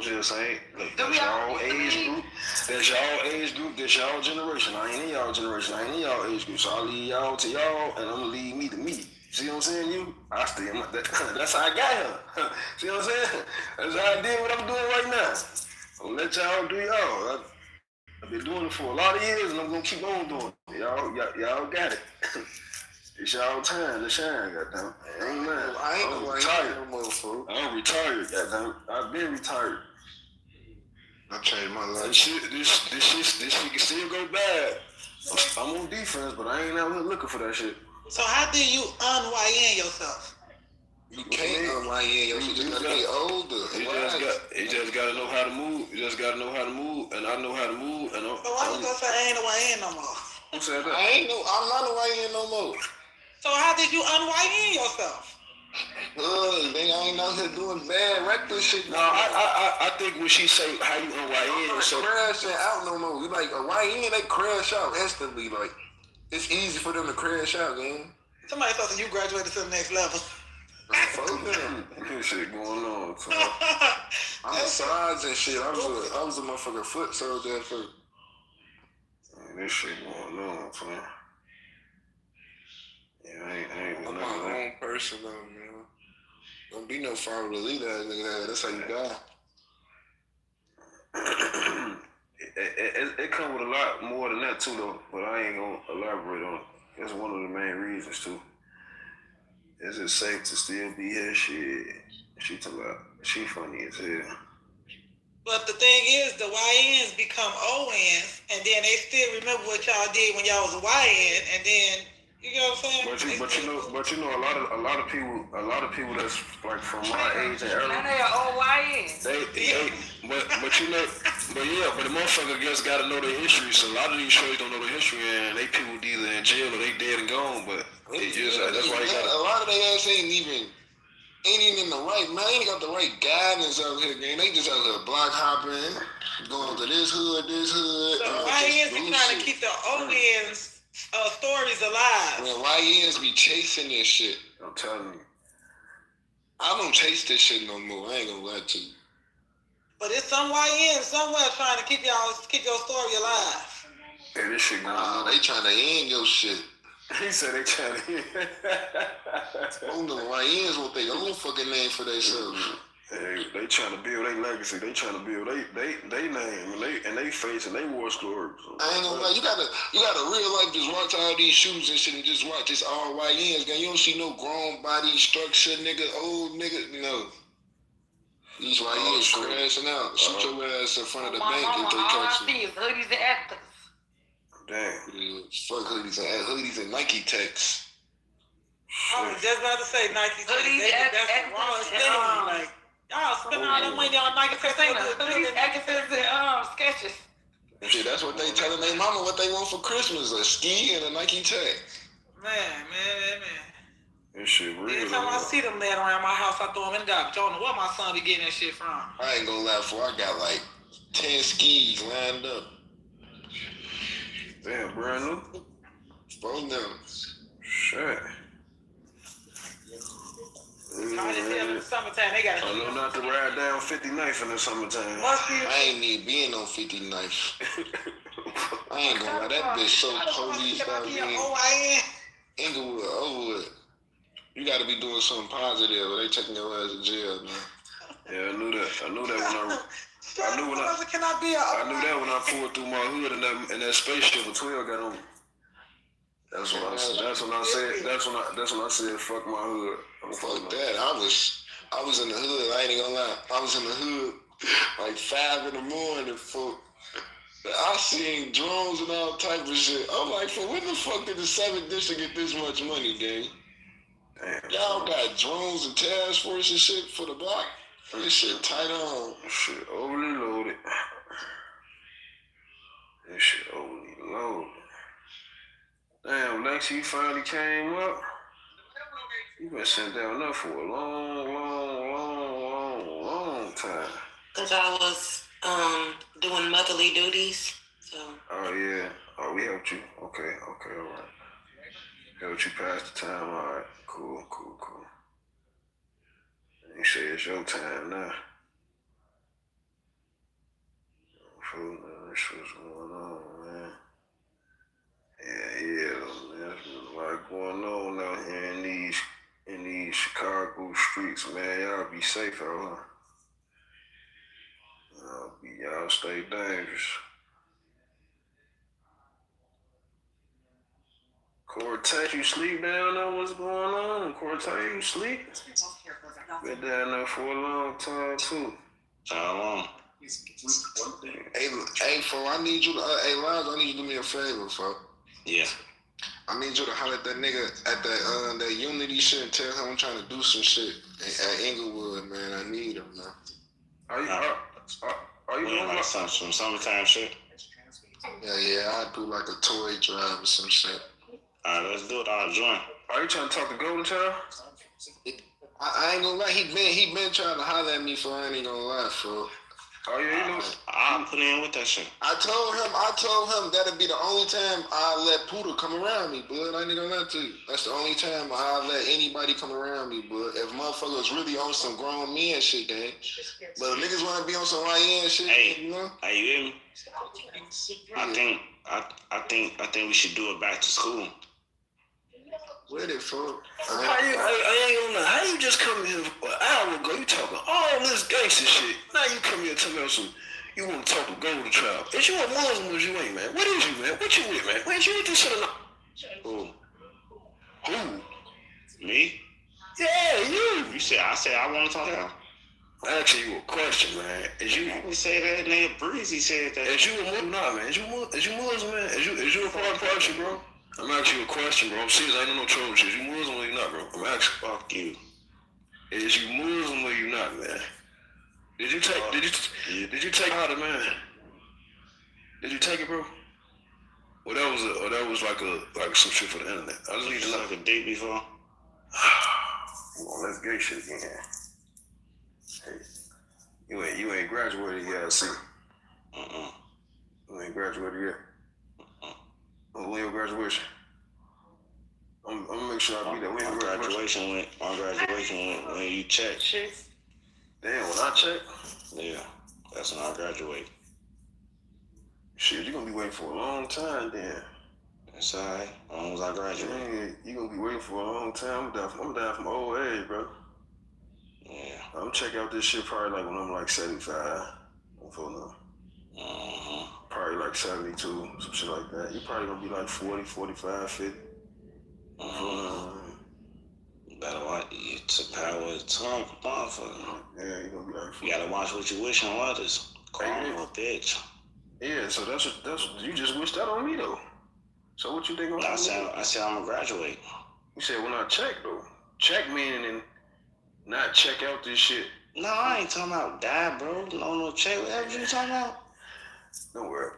just saying. Look, That's y'all age group. That's y'all age group. That's y'all generation. I ain't in y'all generation. I ain't in y'all age group. So I leave y'all to y'all, and I'm gonna leave me to me. See what I'm saying? I stay in my. That's how I got here. See what I'm saying? That's how I did what I'm doing right now. I'm gonna let y'all do y'all. I've been doing it for a lot of years, and I'm gonna keep on doing it. Y'all got it. It's y'all time to shine, goddamn. Ain't mine. I'm retired. I'm retired, goddamn. I've been retired. I changed my life. This shit can still go bad. I'm on defense, but I ain't out here looking for that shit. So how did you un-YN yourself? You can't un-YN yourself. You just gotta be older. You just gotta know how to move. You just gotta know how to move, and I know how to move. And so why you gonna say I ain't a YN no more? Who said that? I'm not a YN no more. So how did you un-YN yourself? Nigga, I ain't out here doing bad reckless shit. No, I think when she say how you un-YN yourself, crashing out no more. You like a YN, they crash out instantly. Like it's easy for them to crash out, man. Somebody thought that you graduated to the next level. This shit going on. So. I'm a size and shit. I was a motherfucking foot soldier at first. Man, this shit going on, man. Yeah, I ain't I'm my own person though, man. Don't be no follower leader, nigga. That's how you die. It come with a lot more than that too, though. But I ain't gonna elaborate on it. That's one of the main reasons too. Is it safe to still be here? Shit, she funny as hell. But the thing is, the YNs become ONs, and then they still remember what y'all did when y'all was a YN, and then you know what I'm saying. But you know, a lot of people that's like from my age and era. Now they are all YNs. But the motherfucker just gotta know their history. So a lot of these shows don't know their history, and they people either in jail or they dead and gone. But that's why you got a lot of their ass ain't even in the right man. Ain't got the right guidance out here, man. They just out here block hopping, going to this hood. So YNs be trying to keep the ONs stories alive. Man, YNs be chasing this shit. I'm telling you. I don't chase this shit no more. I ain't gonna lie to you. But it's some YNs somewhere trying to keep your story alive. Hey, this shit going on. They trying to end your shit. He said they trying to end. The YNs want their own fucking name for themselves. Hey, they trying to build their legacy. They trying to build they name and they face and they war stories. So. I ain't gonna lie. You gotta real life just watch all these shootings and shit and just watch this all YNs. You don't see no grown body structure, nigga, old nigga. You know. These YNs crashing out. Shoot your ass in front of the bank if they catch you. Hoodies and actors. Damn. Yeah, fuck hoodies and Nike Techs. I was just about to say Nike Techs. That's the wrong thing. Like. Y'all spending all that money on Nike Techs. Hoodies, actors, and sketches. Shit, that's what they telling their mama what they want for Christmas: a ski and a Nike Tech. Man. This shit real. Every time I see them laying around my house, I throw them in the garbage. I don't know where my son be getting that shit from. I ain't gonna lie, I got like 10 skis lined up. Damn, brand new? Phone them. Shit. I just tell in the summertime, they got I know not to ride down 59th in the summertime. I ain't need being on 59th. I ain't gonna lie, that bitch so police out here. Inglewood, Overwood. You gotta be doing something positive or they taking your ass to jail, man. Yeah, I knew that when I knew that when I pulled through my hood and that spaceship with 12 got on me. That's when I said fuck my hood. Fuck that. I was in the hood. I ain't gonna lie. I was in the hood like 5 in the morning, folk. I seen drones and all type of shit. I'm like, for when the fuck did the 7th district get this much money, gang? Damn. Y'all got drones and task force and shit for the block? This shit tight on. Shit overly loaded. This shit overly loaded. Damn, Lexi, you finally came up. You been sitting down there for a long time. Cause I was doing motherly duties, so. Oh yeah. Oh, we helped you. Okay, all right. Helped you pass the time. All right. Cool. You say it's your time now. streets, man. Y'all be safe out here. Y'all stay dangerous. Cortez, you sleep down there? What's going on? Cortez, you sleep? Been down there for a long time, too. How long? Hey, fo, I need you to, hey, Lons, I need you to do me a favor, fo. Yeah. I need you to holler at that nigga at that Unity shit and tell him I'm trying to do some shit at Inglewood, man. I need him, man. Are you doing like some summertime shit? Yeah, I do like a toy drive or some shit. Alright, let's do it. I'll join. Are you trying to talk to Golden Child? I ain't gonna lie, he been trying to holler at me, for I ain't gonna lie, fo. Oh yeah, you know. I'll put in with that shit. I told him that'd be the only time I'll let Poodle come around me, bud. I ain't gonna lie to you. That's the only time I'll let anybody come around me, bud. If motherfuckers really on some grown men shit, gang. But if niggas wanna be on some YN shit, hey, you know? Hey, you hear me? I think we should do it back to school. With it, folks. I ain't gonna lie. How you just come here an hour ago? You talking all this gangster shit. Now you come here telling me some. You want to talk to Golden Child? Is you a Muslim or you ain't, man? What is you, man? What you with, man? Where you with this shit or not? Who? Me? Yeah, you. I said I want to talk to him. I asked you a question, man. Is you? We say that nigga Breezy said that. Is you a Muslim? Nah, man. Is you Muslim, man? Is you a part person, bro? I'm asking you a question, bro. See, I ain't no trouble shit. Is you Muslim or you not, bro? I'm asking. Fuck you. Is you Muslim or you not, man? Did you take out of man? Did you take it, bro? Or that was like some shit for the internet. I just need to know. Like a date before. Let's get shit again. Hey, you ain't graduated yet, I see. You ain't graduated yet. When your graduation? I'm gonna make sure I be there. When your graduation? My graduation went when you check. Damn, when I check? Yeah, that's when I graduate. Shit, you're gonna be waiting for a long time then. That's alright, as long as I graduate. Man, you gonna be waiting for a long time. I'm down from old age, bro. Yeah. I'm gonna check out this shit probably like when I'm like 75. Probably like 72, some shit like that. You probably gonna be like 40, 45, 50. Better watch. It's a power of tongue, motherfucker. Yeah, you gonna be like 40. You gotta watch what you wish on others. Call him a bitch. Yeah, so that's you just wished that on me though. So what you think? I said I'm gonna graduate. You said when I check though. Check meaning not check out this shit. No, I ain't talking about die, bro. No check. Whatever you talking about. Don't worry.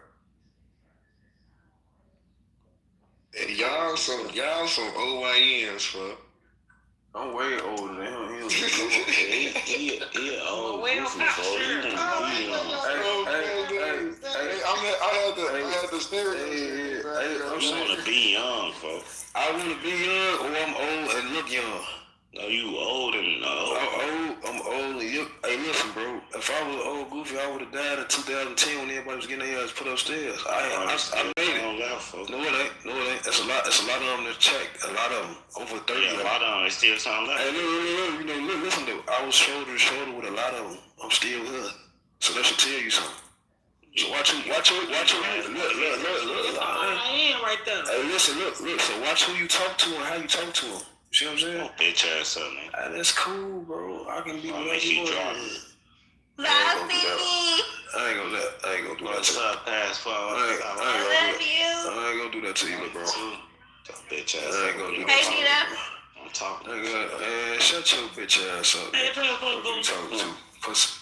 Hey, y'all some OYNs, fuck. I'm way older than him. He old. Way on top, sure. I had the stereotype. I want to be young, folks. I want to be young or I'm old and look young. No, you old and I'm old and you. Hey, listen, bro. If I was old goofy, I would have died in 2010 when everybody was getting their ass put upstairs. I made it. No, it ain't. It's a lot of them that check. A lot of them over 30. Yeah, a lot of them. It's still something left. Hey, look, listen though. I was shoulder to shoulder with a lot of them. I'm still here. So that should tell you something. So watch who. Look. I am right there. Hey, listen, look. So watch who you talk to and how you talk to them. See what I'm saying? Bitch ass up, man. That's cool, bro. I can be make you drop. I ain't gonna do that to you. I ain't gonna do that to you, bro. Bitch ass. I ain't gonna do that to you. I'm talking. Man, shut your bitch ass up. What you talking to? Pussy.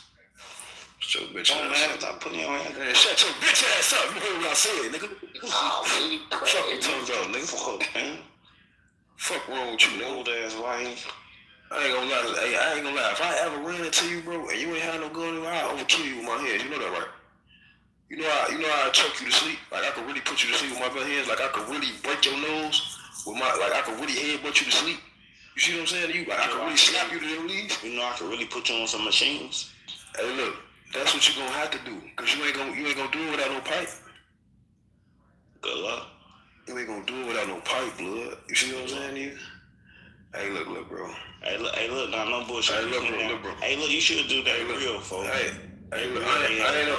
Shut your bitch ass up. Stop putting your hand. Man, shut your bitch ass up. You heard what I said, nigga. Fuck you talking about, nigga. Fuck, man. Fuck wrong with you, nigga. Old ass wife. I ain't gonna lie. Hey, I ain't gonna lie. If I ever ran into you, bro, and you ain't had no gun, I'll overkill you with my hands. You know that, right? You know how I choke you to sleep? Like I could really put you to sleep with my bare hands. Like I could really break your nose with my. Like I could really headbutt you to sleep. You see what I'm saying to you? Like I could really slap you to the leave. You know I could really put you on some machines. Hey, look, that's what you gonna have to do, cause you ain't gonna do it without no pipe. Good luck. You ain't gonna do it without no pipe, blood. You see what I'm saying to you? Hey, look, bro. Hey, look, nah, no bullshit. Hey, look, bro. Hey, look, you should do that real, folks. Hey, look, I ain't no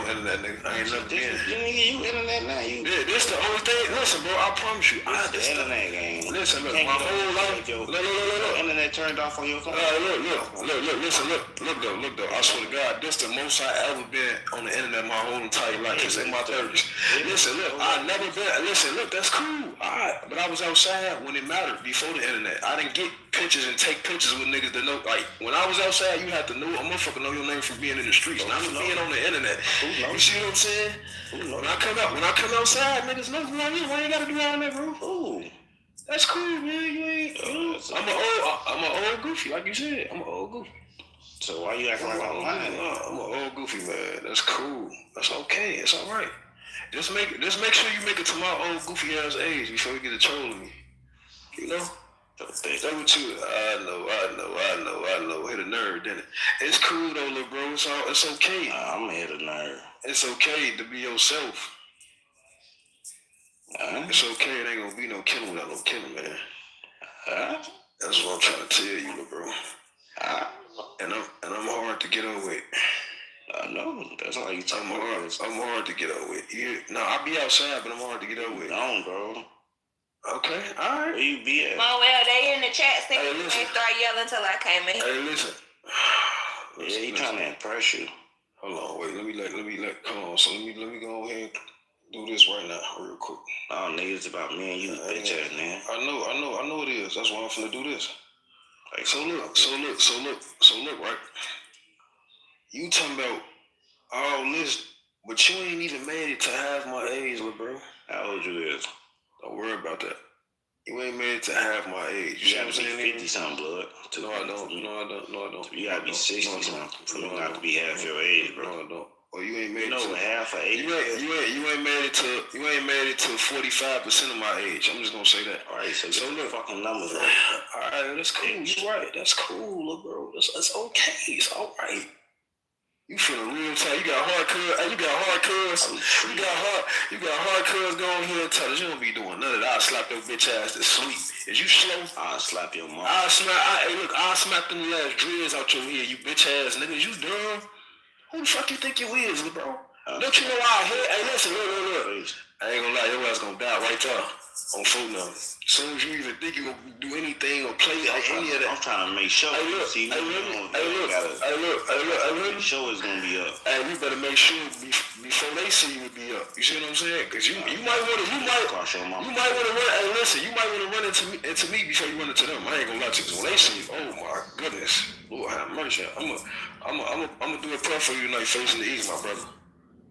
internet nigga. I ain't never been. You internet now, you. Yeah, this the only thing. Listen, bro, I promise you. This the internet game. Listen, look, my whole life. Look. Internet turned off on your phone. Look, though. I swear to God, this the most I ever been on the internet my whole entire life. It's in my 30s. Listen, look, I never been. Listen, look, that's cool. Alright, but I was outside when it mattered before the internet. I didn't get pictures and take pictures with niggas that know. Like when I was outside, you had to know a motherfucker know your name from being in the streets, not from being on the internet. You see what I'm saying? When I come outside, niggas know who I am. Why you gotta do all that, bro? Ooh. That's cool, man. You ain't. I'm an old goofy, like you said. I'm an old goofy. So why you acting like I'm lying? I'm an old goofy, man. That's cool. That's okay. It's all right. Just make sure you make it to my old goofy ass age before you get a troll of me. You know? That's what you. I know. Hit a nerve, didn't it? It's cool though, little bro. It's okay. I'm gonna hit a nerve. It's okay to be yourself. It's okay. It ain't gonna be no killing without no killing, man. That's what I'm trying to tell you, little bro. And I'm hard to get over with. I know. That's how you talk. I'm hard to get over with. I be outside, but I'm hard to get over with. No, bro. Okay, all right. Where you be at? Well, they in the chat saying they start yelling till I came in. Hey, listen. Yeah, he trying to impress you. Hold on, wait. Let me come on. So let me go ahead and do this right now, real quick. Oh, nigga, it's about me and you, bitch ass man. I know it is. That's why I'm finna do this. Like, so look, right? You talking about all this, but you ain't even made it to half my age, little bro. How old you is? Don't worry about that. You ain't made it to half my age. You gotta be 50 something, blood. No, I don't. You gotta be 60 something for me not to be half your age, bro. No, I don't. Or you ain't made you know it to half of age. You ain't made it to 45% of my age. I'm just gonna say that. All right, so look, fucking numbers. All right, that's cool. You right. That's cool, little bro. That's okay. It's all right. You feeling real tight. You got hard cuz. You got hard cuz going here and tell us you don't be doing none of that. I'll slap your bitch ass to sleep. Is you slow? I'll slap your mom. I'll smack them last dreads out your head, you bitch ass niggas. You dumb. Who the fuck you think you is, bro? Don't you know I hear? Hey, listen, look. I ain't gonna lie, your ass gonna die right there on phone number. As soon as you even think you gonna do anything or play any of that. I'm trying to make sure. Hey, look. The show is gonna be up. Hey, you better make sure before they see you, it be up. You see what I'm saying? Cause you might want to run. Hey, listen, you might want to run into me before you run into them. I ain't gonna lie to you. Cause when they see you, oh my goodness, Lord have mercy. I'm gonna do a prayer for you tonight, facing the east, my brother.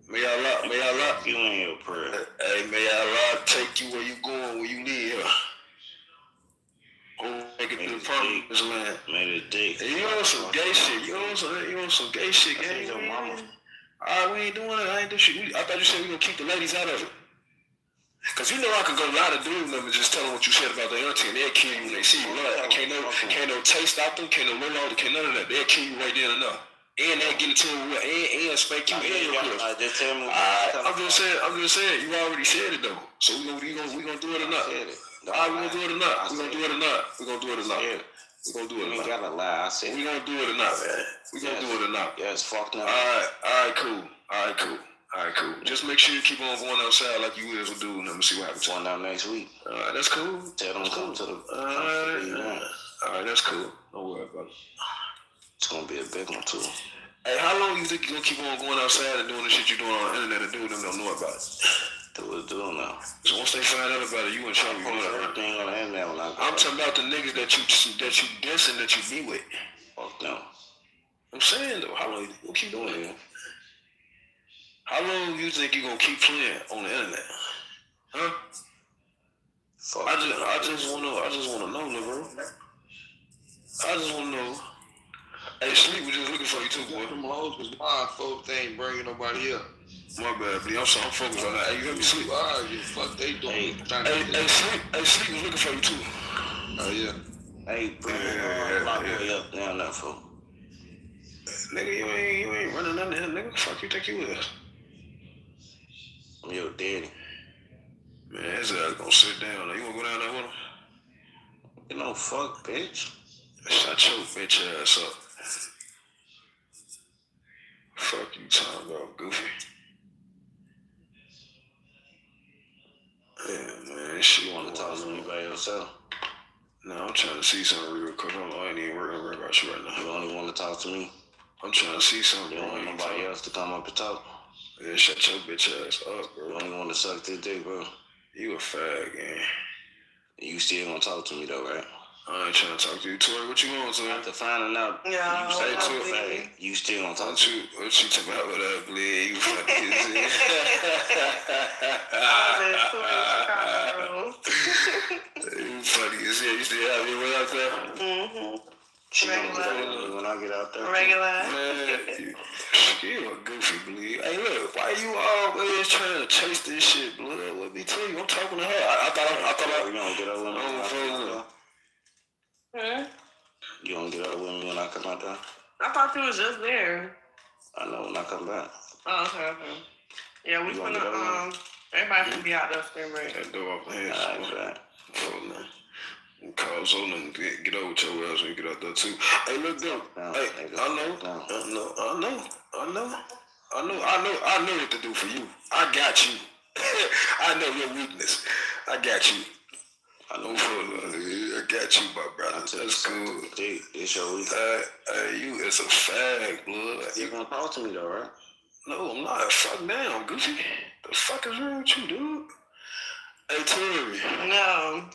May Allah, you in your prayer. Hey, may Allah take you where you going, where you live. Make it to the promised land. Made it dick. You on some gay shit. You on some gay shit, gang. Your mama. Alright, we ain't doing it. I ain't do shit. I thought you said we gonna keep the ladies out of it. Cause you know I can go lie to dudes and just tell them what you said about their auntie and they'll kill you when they see you. Right? Can't no taste out them, can't no low load, can't none of that. They'll kill you right there and enough. And they'll get it to them and spank you and your clothes. I'm just saying, you already said it though. So we gonna do it or not? Alright, we gonna do it or not? We gonna do it or not? We gonna do it or not? We gonna do it or not? You ain't gotta lie. I said we gonna do it or not, man. We gonna do it or not? Yeah, it's fucked up. Alright, cool. Just make sure you keep on going outside like you is with dude and let me see what happens. Going down next week. Alright, that's cool. Tell them to come to the Alright, that's cool. Don't worry about it. It's gonna be a big one too. Hey, how long you think you gonna keep on going outside and doing the shit you doing on the internet and doing them don't know about it? Do now. So once they find out about it, you in trouble. You know everything on the internet when I'm talking about the niggas that you dissing that you be with. Fuck them. I'm saying though, how long you gonna keep doing it? How long you think you gonna keep playing on the internet? Huh? Fuck I just wanna know, bro. I just wanna know. Hey, Sleep was just looking for you too, boy. Them hoes was blind folks, they ain't bringing nobody up. My bad, please. I'm focused on that. Hey, you hear me, Sleep? Alright, you fuck they doing. Hey, Sleep was looking for you too. Oh yeah. Hey, bro, lock way up down that fool. Nigga, you ain't running nothing, nigga. Fuck you think you is? I'm your daddy. Man, his ass gonna sit down. You wanna go down there with him? You know, fuck, bitch. Shut your bitch ass up. Fuck you talking about, Goofy. Yeah, man, she wanna talk to me by yourself? No, I'm trying to see something real quick. I ain't even worried about you right now. You only want to talk to me? I'm trying to see something. You don't want nobody else to come up and talk? Yeah, shut your bitch ass up, bro. You only want to suck this dick, bro. You a fag, man. You still gonna talk to me though, right? I ain't trying to talk to you, Tori. What you want, Tori? After finding out, Yeah, you say to a fag, you still gonna talk to me. What you talking about with that, bleed? You fucking You funny as hell. You still have your way out there? She gonna get out there when I get out there. Regular. Man, you a goofy, bleed. Hey, look, why you always trying to chase this shit, blood? Let me tell you, I'm talking to her. I thought you gonna get out with me. Hmm? You gonna get out with me when I come out there? I thought you was just there. I know when I come back. Oh, okay. Yeah, we finna, everybody finna be out there spring break. That door off the head. Alright, right. Call Zola and get over with your ass when you get out there too. Hey, look, though. Hey, I know what to do for you. I got you. I know your weakness. I got you. I got you, my brother. That's good. It's your weakness. You is a fag, blood. You gonna talk to me though, right? No, I'm not. Fuck down, Goofy. The fuck is wrong with you, dude? Hey, Terry. No.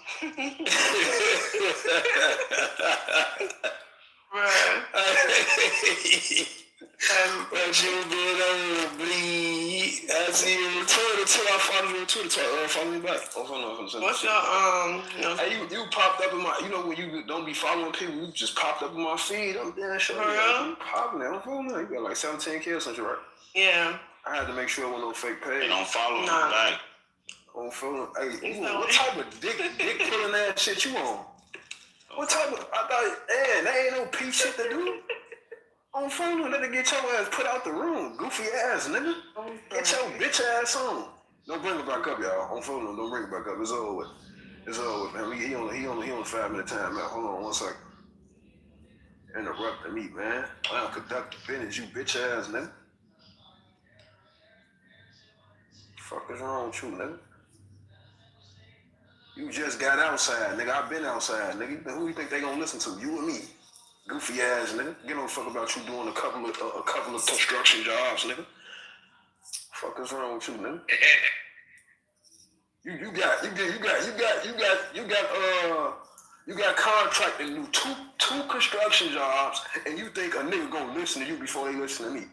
What you been on, bleed? I see you on Twitter. Tell I follow you on Twitter. Follow me back. What's your Hey, you popped up in my. You know when you don't be following people, you just popped up in my feed. I'm damn sure. You popping there. I'm following. You got like 17K or something, right? Yeah. I had to make sure it wasn't no fake page. They don't follow me back. On phone. Hey, what type of dick pulling ass shit you on? What type of? I thought, that ain't no peace shit to do. On phone, let it get your ass put out the room, goofy ass nigga. Get your bitch ass on. Don't bring it back up, y'all. On phone, don't bring it back up. It's over with. It's over with, man. He on 5 minute time, man. Hold on 1 second. Interrupting me, man. I don't conduct business, you bitch ass nigga. Fuck is wrong with you, nigga? You just got outside, nigga. I been outside, nigga. Who you think they gonna listen to? You or me? Goofy ass, nigga. Get no fuck about you doing a couple of construction jobs, nigga. Fuck is wrong with you, nigga? You got contracted to do two construction jobs, and you think a nigga gonna listen to you before they listen to me?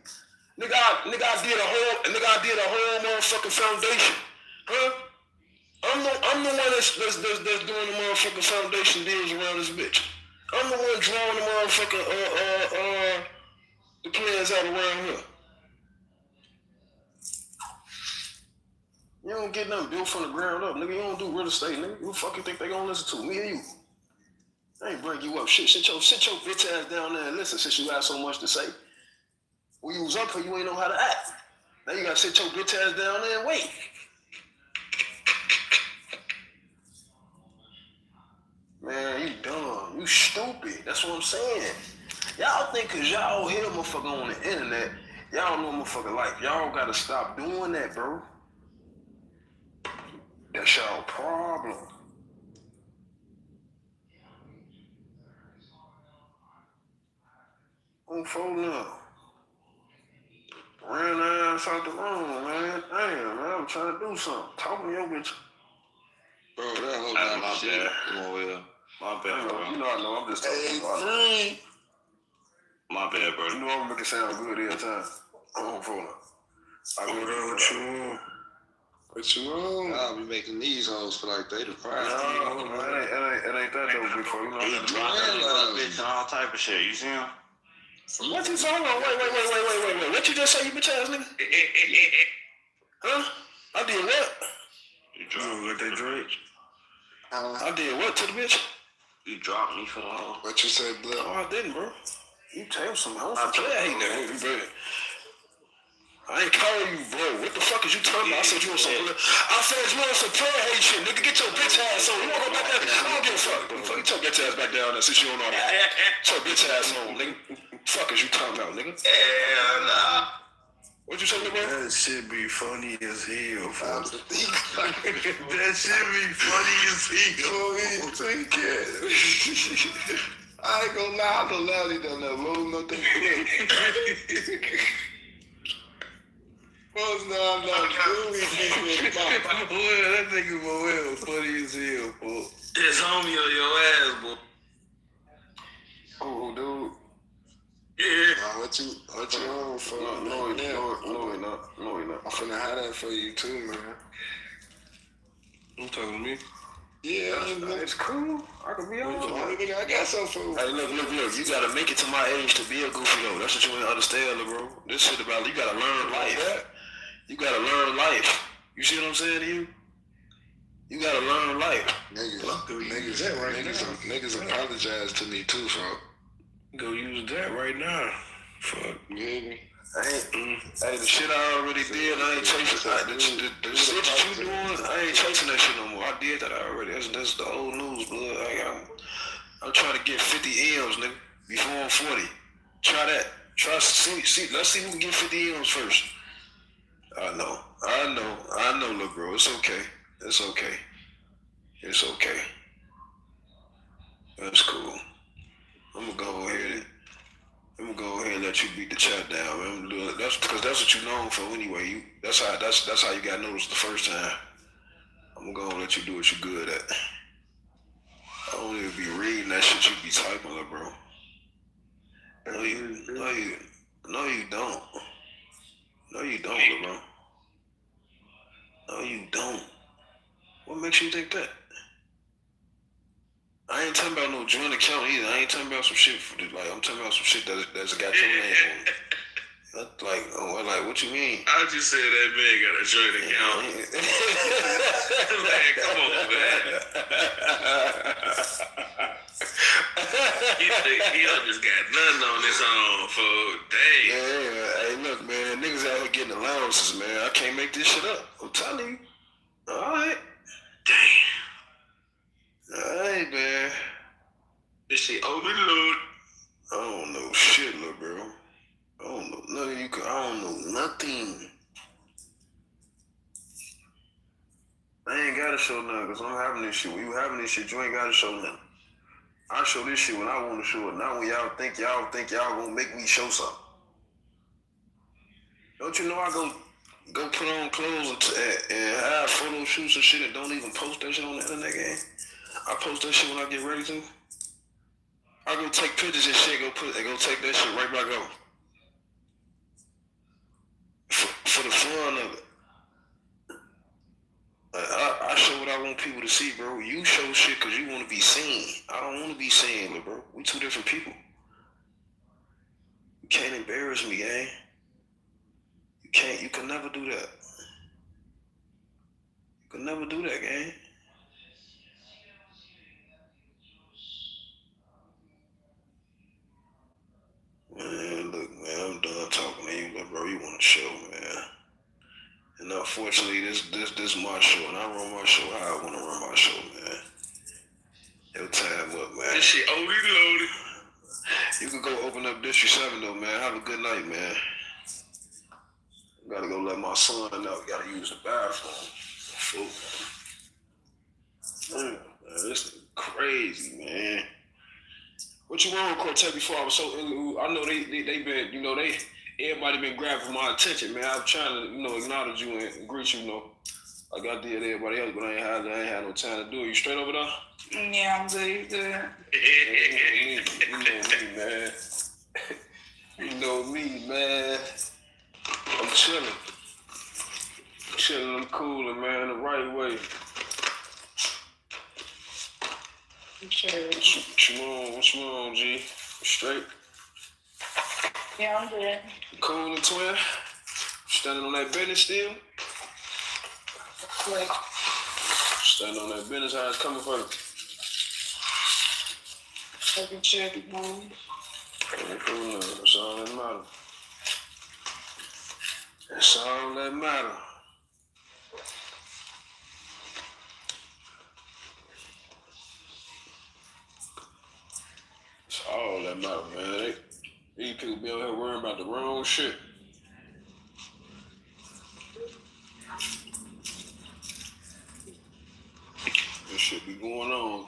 Nigga, I did a whole motherfucking foundation, huh? I'm the one that's doing the motherfucking foundation deals around this bitch. I'm the one drawing the motherfucking the plans out around here. You don't get nothing built from the ground up, nigga. You don't do real estate, nigga. Who the fuck you think they gonna listen to? Me or you? I ain't bring you up. Shit, sit your bitch ass down there and listen since you got so much to say. When you was up here, you ain't know how to act. Now you gotta sit your bitch ass down there and wait. Man, you dumb. You stupid. That's what I'm saying. Y'all think cause y'all hear a motherfucker on the internet, y'all know motherfucker life. Y'all gotta stop doing that, bro. That's y'all problem. On phone now. Ran ass out the room, man. Damn, man. I'm trying to do something. Talk to your bitch. Bro, that whole my bad. My bad, bro. You know I know. I'm just talking about it. My bad, bro. You know I'm making it sound good every time. I'm on phone now. What you want? What you want? I'll be making these hoes feel like they the prize. No, it ain't that though, big for you know. He dropping that bitch and all type of shit. You see him? What you say? Hold on, wait. What you just say, you bitch ass nigga? Huh? I did what? You dropped me with that Drake. I did what to the bitch? You dropped me for the hoe. What you say, blood? Oh, I didn't, bro. You tell some. I don't play. I hate that movie, bro. I trying to call you, bro. What the fuck is you talking about? I said you on some I said you on some prayer hate shit, nigga. Get your bitch ass on. You wanna go back there? I don't give a fuck. Fuck, get your bitch ass back down there since you don't know that. Get your bitch ass on, nigga. Fuck is you talking about, nigga? Hell nah. What you say, bro? That shit be funny as hell, folks. That shit be funny as hell. Think it. I ain't gonna lie, I don't lie, he done that roll nothing quick. Well, that nigga Moel funny as hell, boy. It's homie on your ass, boy. Oh, dude. Yeah. Nah, what you on for? No, he not. I'm finna have that for you too, man. You talking to me? Yeah, it's cool. I can be on. I got some food. Hey, look. You gotta make it to my age to be a goofy though. That's what you ain't understand, bro. This shit about you gotta learn life. You gotta learn life. You see what I'm saying to you? You gotta learn life. Niggas apologize to me too, fuck. Go use that right now. Fuck. You hear me? Hey, the shit I already did, I ain't chasing. The shit that you doing, I ain't chasing that shit no more. I did that already. That's the old news, blood. I'm trying to get 50 M's, nigga, before I'm 40. Try that. See. Let's see who can get 50 M's first. I know, look, bro. It's okay. That's cool. I'm gonna go ahead and let you beat the chat down, man. That's because that's what you known for anyway. That's how you got noticed the first time. I'm gonna go and let you do what you good at. I don't even be reading that shit you be typing up, bro. No, you don't. No, you don't, bro. No, you don't. What makes you think that? I ain't talking about no joint account either. I ain't talking about some shit I'm talking about some shit that's got your name on it. Like, what you mean? I just said that man got a joint account. Man, come on, man. He just got nothing on his own for days. Yeah. Hey, look, man. Niggas out here getting allowances, man. I can't make this shit up. I'm telling you. All right. Damn. All right, man. This shit overload. I don't know shit, little bro. I don't know nothing. I don't know nothing. I ain't gotta show nothing because I'm having this shit. When you having this shit, you ain't gotta show nothing. I show this shit when I want to show it. Not when y'all think y'all gonna make me show something. Don't you know I go put on clothes and have photo shoots and shit and don't even post that shit on the internet game? I post that shit when I get ready to. I go take pictures and shit, go take that shit right back on. For the fun of it. I show what I want people to see, bro. You show shit because you want to be seen. I don't want to be seen, bro. We two different people. You can't embarrass me, gang. You can never do that. You can never do that, gang. Man, look, man, I'm done talking to you, but bro, you want to show, man. And unfortunately, this my show, and I run my show how I want to run my show, man. Your time up, man. This shit loaded. You can go open up District 7, though, man. Have a good night, man. Gotta go let my son out. Gotta use the bathroom. Man, this is crazy, man. What you want, Quartet? Before I was so I know they been, everybody been grabbing my attention, man. I'm trying to, acknowledge you and greet you, like I did everybody else, but I ain't had no time to do it. You straight over there? Yeah, I'm good. You good? You know me, man. You know me, man. I'm chilling. I'm cooling, man, the right way. Sure. What you on, G? You straight? Yeah, I'm good. Cool and twin? Standing on that business still? What? Standing on that business, how it's coming for you? Taking care of the home. Cool, that's all that matters. That's all that matter. That's all that matter, man. These people be out here worrying about the wrong shit. This shit be going on.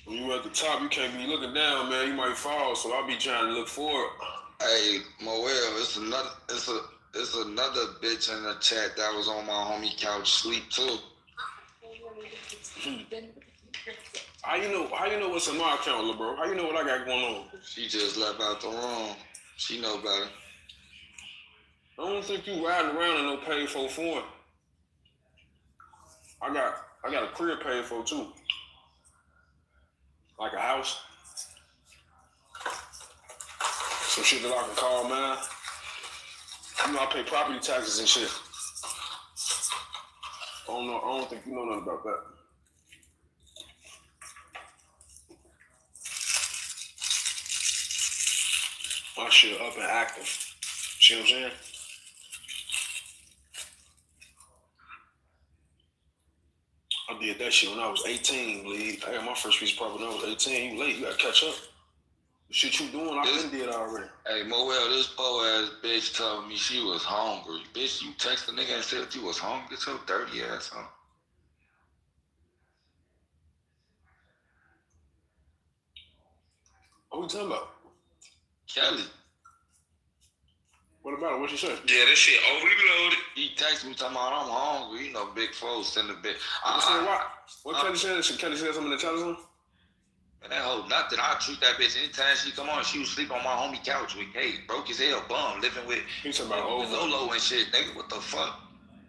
When you at the top, you can't be looking down, man. You might fall, so I'll be trying to look forward. Hey, Moel, it's another bitch in the chat that was on my homie couch sleep too. How you know what's in my account, little bro? How you know what I got going on? She just left out the room. She know better. I don't think you riding around in no paid for phone. I got a crib paid for too. Like a house. Some shit that I can call mine. You know I pay property taxes and shit. I don't think you know nothing about that. My shit up and active. See what I'm saying? I did that shit when I was 18, Lee. I got my first piece of property when I was 18. You late, you gotta catch up. The shit you doing, I been did already. Hey, Moel, this poor ass bitch told me she was hungry. Bitch, you text the nigga and said you was hungry? Get your dirty ass home. What you talking about? Kelly. What about it? What she say? Yeah, this shit overly loaded. He texted me talking about I'm hungry. You know, big folks in the bed. What Kelly said? Kelly said something in the chat or something? Man, that hoe, not that I treat that bitch anytime she come on, she was sleep on my homie couch with Kate. Broke his hell, bum, living with Lolo and shit, nigga. What the fuck?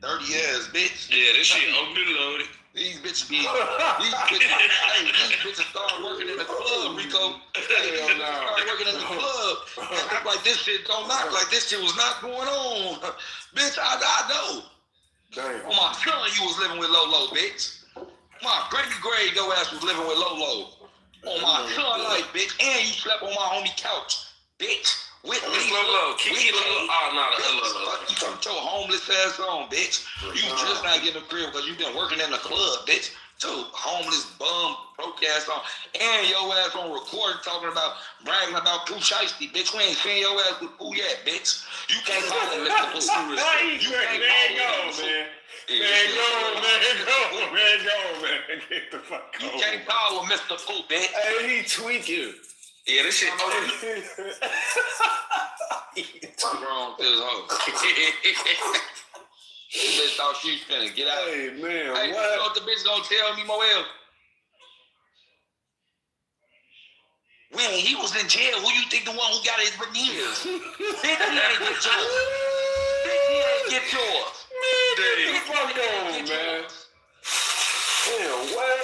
30 years, bitch. Yeah, this shit overly loaded. These bitches start working in the club, Rico. Start working in the club. And act like this shit don't knock, like this shit was not going on. Bitch, I know. Damn. Oh, my son, you was living with Lolo, bitch. My grade, your ass was living with Lolo. On my son life, bitch. And you slept on my homie couch, bitch. With me. Lolo. Kiki Lolo. Oh, no, Lolo. You put your homeless ass on, bitch. You just not getting a crib because you been working in the club, bitch. Too homeless bum, broke ass on. And your ass on recording talking about, bragging about Pooh Shiesty, bitch. We ain't seen your ass with Pooh yet, bitch. You can't call him Mr. Pooh. You can't call him, Man, get the fuck You can't call him Mr. Pooh, bitch. Hey, he tweaking. Yeah, this shit wrong with this hoe. She just thought she was finna get out. Hey, man, hey, what? You know what the bitch gonna tell me, Moel? When he was in jail, who you think the one who got his veneers? Bitch, he ain't get yours. Bitch, he ain't get yours. Man, fuck on, man. Damn, what?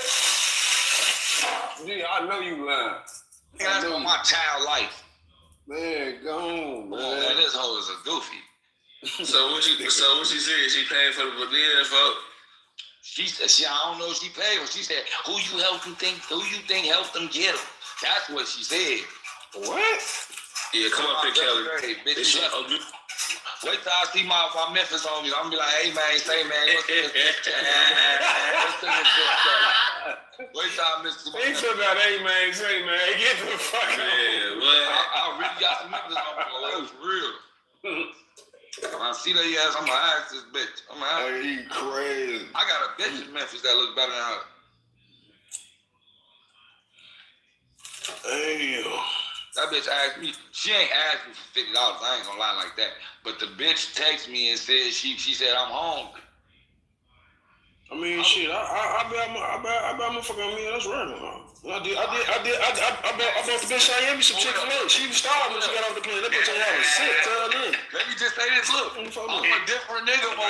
Yeah, I know you lying. That's on my child life. Man, go on, man. Oh, man, this hoe is a goofy. So what she said? She paid for the veneers, folks? She said, I don't know if she paid for. She said, who you think helped them get them? That's what she said. What? Yeah, come up here, Kelly. Bitch, wait till I see my Memphis homies. I'm gonna be like, hey man, say man, what's this? Wait till I miss the He took that, hey man, say man, get the fuck out. Yeah, what? I really got some Memphis homies. That was real. When I see that ass, I'm gonna ask this bitch. Hey, he crazy. I got a bitch in Memphis that looks better than her. Damn. That bitch asked me, she ain't asked me for $50, I ain't gonna lie like that. But the bitch texted me and said, she said, I'm hungry. I mean, shit, I bet I'm a fucking meal, that's right. I bought the bitch Miami some Chick-fil-A. She was starving when she got off the plane. That bitch ain't having sick, tell her in. Let me just say this, look, I'm a different nigga, boy.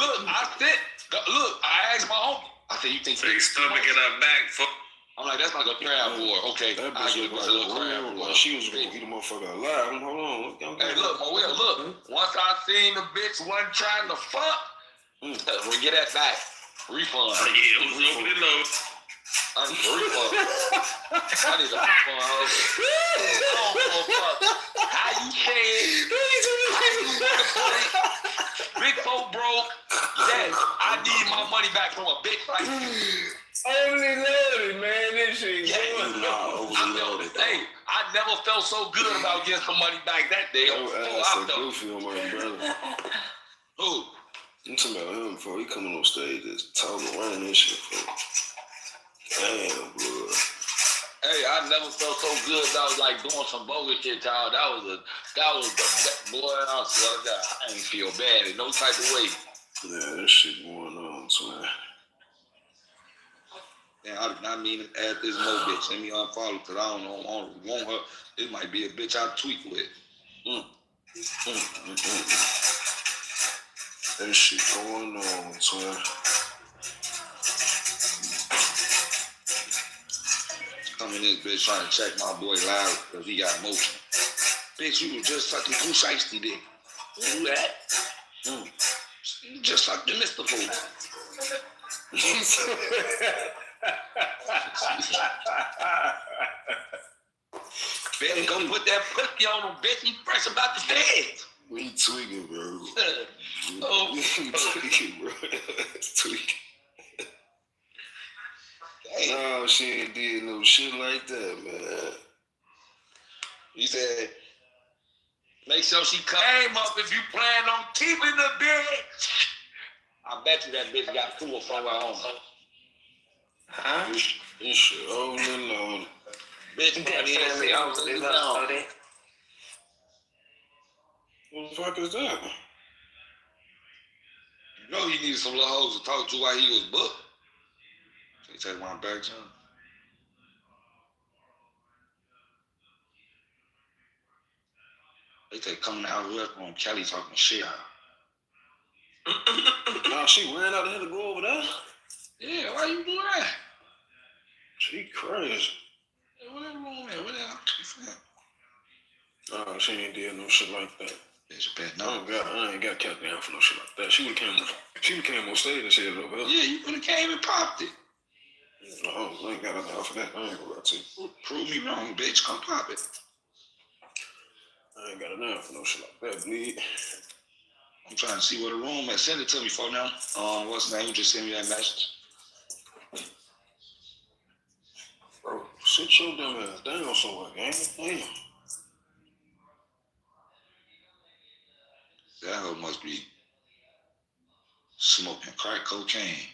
Look, I asked my homie. I said, you think big stomach in her back, fuck. I'm like, that's like a crab board. Okay, that bitch I get was a little crab board. She was gonna eat a motherfucker alive. Hold on. Hey, look, look. Once I seen the bitch wasn't trying to fuck, we get that back. Refund. Yeah, it was overly low. I need a refund. I need a refund, ho. I don't give a fuck. How you said, how you want to put it, big folk broke, that I need my money back from a bitch like you. Overly loaded, man. This shit. Yeah, hey, I never felt so good about getting some money back that day. That's a goofy on my brother. Who? I'm talking about him before he coming on stage just talking around this shit. Damn, bro. Hey, I never felt so good about like doing some bogus shit, y'all. That was the boy. I swear to God, I ain't feel bad in no type of way. Yeah, this shit going on, man. Yeah, I did not mean to add this no bitch. Let me unfollow because I don't want her. It might be a bitch I tweak with. That shit going on, twin. Come in this bitch trying to check my boy loud because he got motion. Bitch, you was just sucking Pooh Shiesty dick. Who do that? You just sucked the Mr. Pooh. Bitch, go put that pussy on him, bitch. He fresh about the stage. We tweaking, bro. Oh, we tweaking, bro. Tweaking. No, she ain't did no shit like that, man. He said, make sure she came up if you plan on keeping the bitch. I bet you that bitch got cool from her home. Huh? This shit over and on. Bitch, Definitely overly loaded. What the fuck is that? You know he needed some little hoes to talk to while he was booked. So he take my back to him. They take coming out here on Kelly talking shit. Nah, she ran out of here to go over there? Yeah, why you doing that? She crazy. Yeah, whatever wrong with whatever. Nah, she ain't did no shit like that. Bitch, bad no. I ain't got kept down for no shit like that. She would've came on stage and said it over here. Yeah, you could've came and popped it. No, I ain't got her down for that. I ain't gonna lie to you. Prove me wrong, bitch. Come pop it. I ain't got her down for no shit like that, bleed. I'm trying to see where the room at. Send it to me for now. What's the name? Just send me that message. Bro, sit your dumb ass down somewhere, gang. Damn. That hoe must be smoking crack cocaine.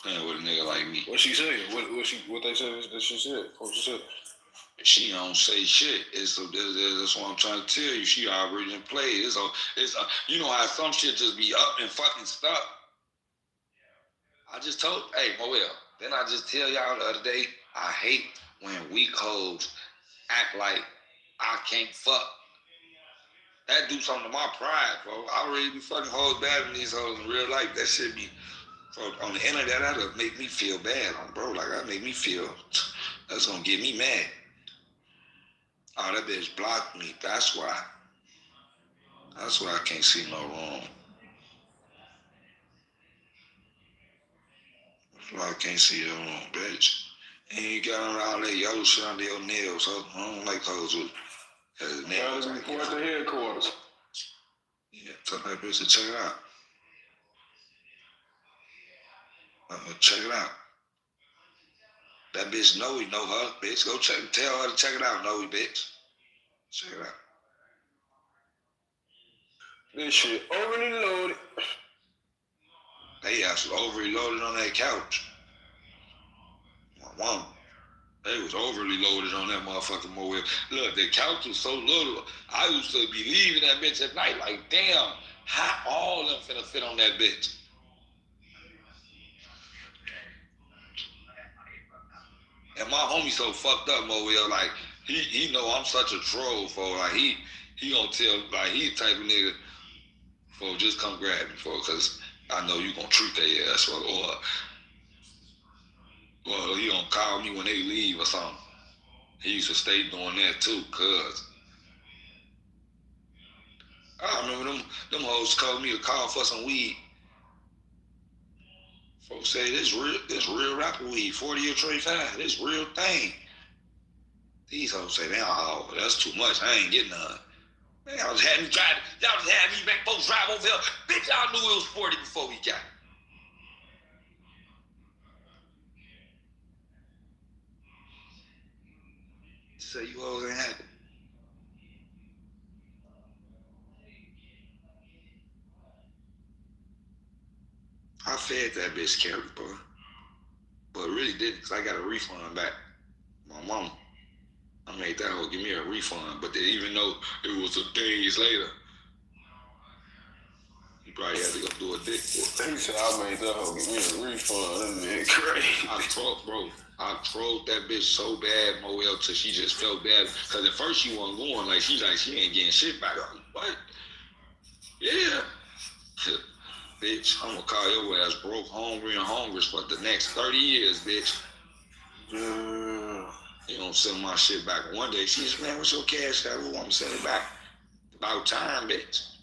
Playing with a nigga like me. What she say? What they said that she said? What she said? She don't say shit. That's what I'm trying to tell you. She already in play. It's you know how some shit just be up and fucking stuck. I just told, hey, Moel, then I just tell y'all the other day, I hate when weak hoes act like I can't fuck. That do something to my pride, bro. I already be fucking hoes bad in these hoes in real life. That shit be, on the internet, that'll make me feel bad, bro. Like, that make me feel, that's gonna get me mad. Oh, that bitch blocked me. That's why. That's why I can't see no wrong. That's why I can't see no wrong, bitch. And you got on all that yellow shit under your nails, so I don't like hoes with nails. Report to headquarters. Yeah, tell that bitch to check it out. Check it out. That bitch know we know her, bitch. Go check. Tell her to check it out, know we, bitch. Check it out. This shit overly loaded. They actually overly loaded on that couch. My mom. They was overly loaded on that motherfucking mobile. Look, the couch was so little. I used to be leaving that bitch at night like, damn, how all of them finna fit on that bitch? And my homie so fucked up, Mobile, like, he know I'm such a troll, for like, he gonna tell, like, he the type of nigga, for just come grab me, for, cause I know you gonna treat their ass, or he gonna call me when they leave or something. He used to stay doing that too, cuz. I remember them hoes called me to call for some weed. Folks say this real rapper weed, 40-year trade fine. This real thing. These hoes say, man, oh, that's too much. I ain't getting none. Man, y'all just had me make folks drive over here. Bitch, y'all knew it was 40 before we got it. Say you hoes ain't happy. I fed that bitch carrot, bro. But really didn't, because I got a refund back. My mama. I made that hoe give me a refund, but even though it was days later, you probably had to go do a dick for it. He said I made that hoe give me a refund. That man crazy. I trolled that bitch so bad, Moel, till she just felt bad. Because at first she wasn't going, like, she ain't getting shit back. I'm like, what? Yeah. Bitch, I'm gonna call your ass broke, hungry, and homeless for the next 30 years, bitch. You don't send my shit back. One day, she said, man, what's your cash? I want to send it back. About time, bitch.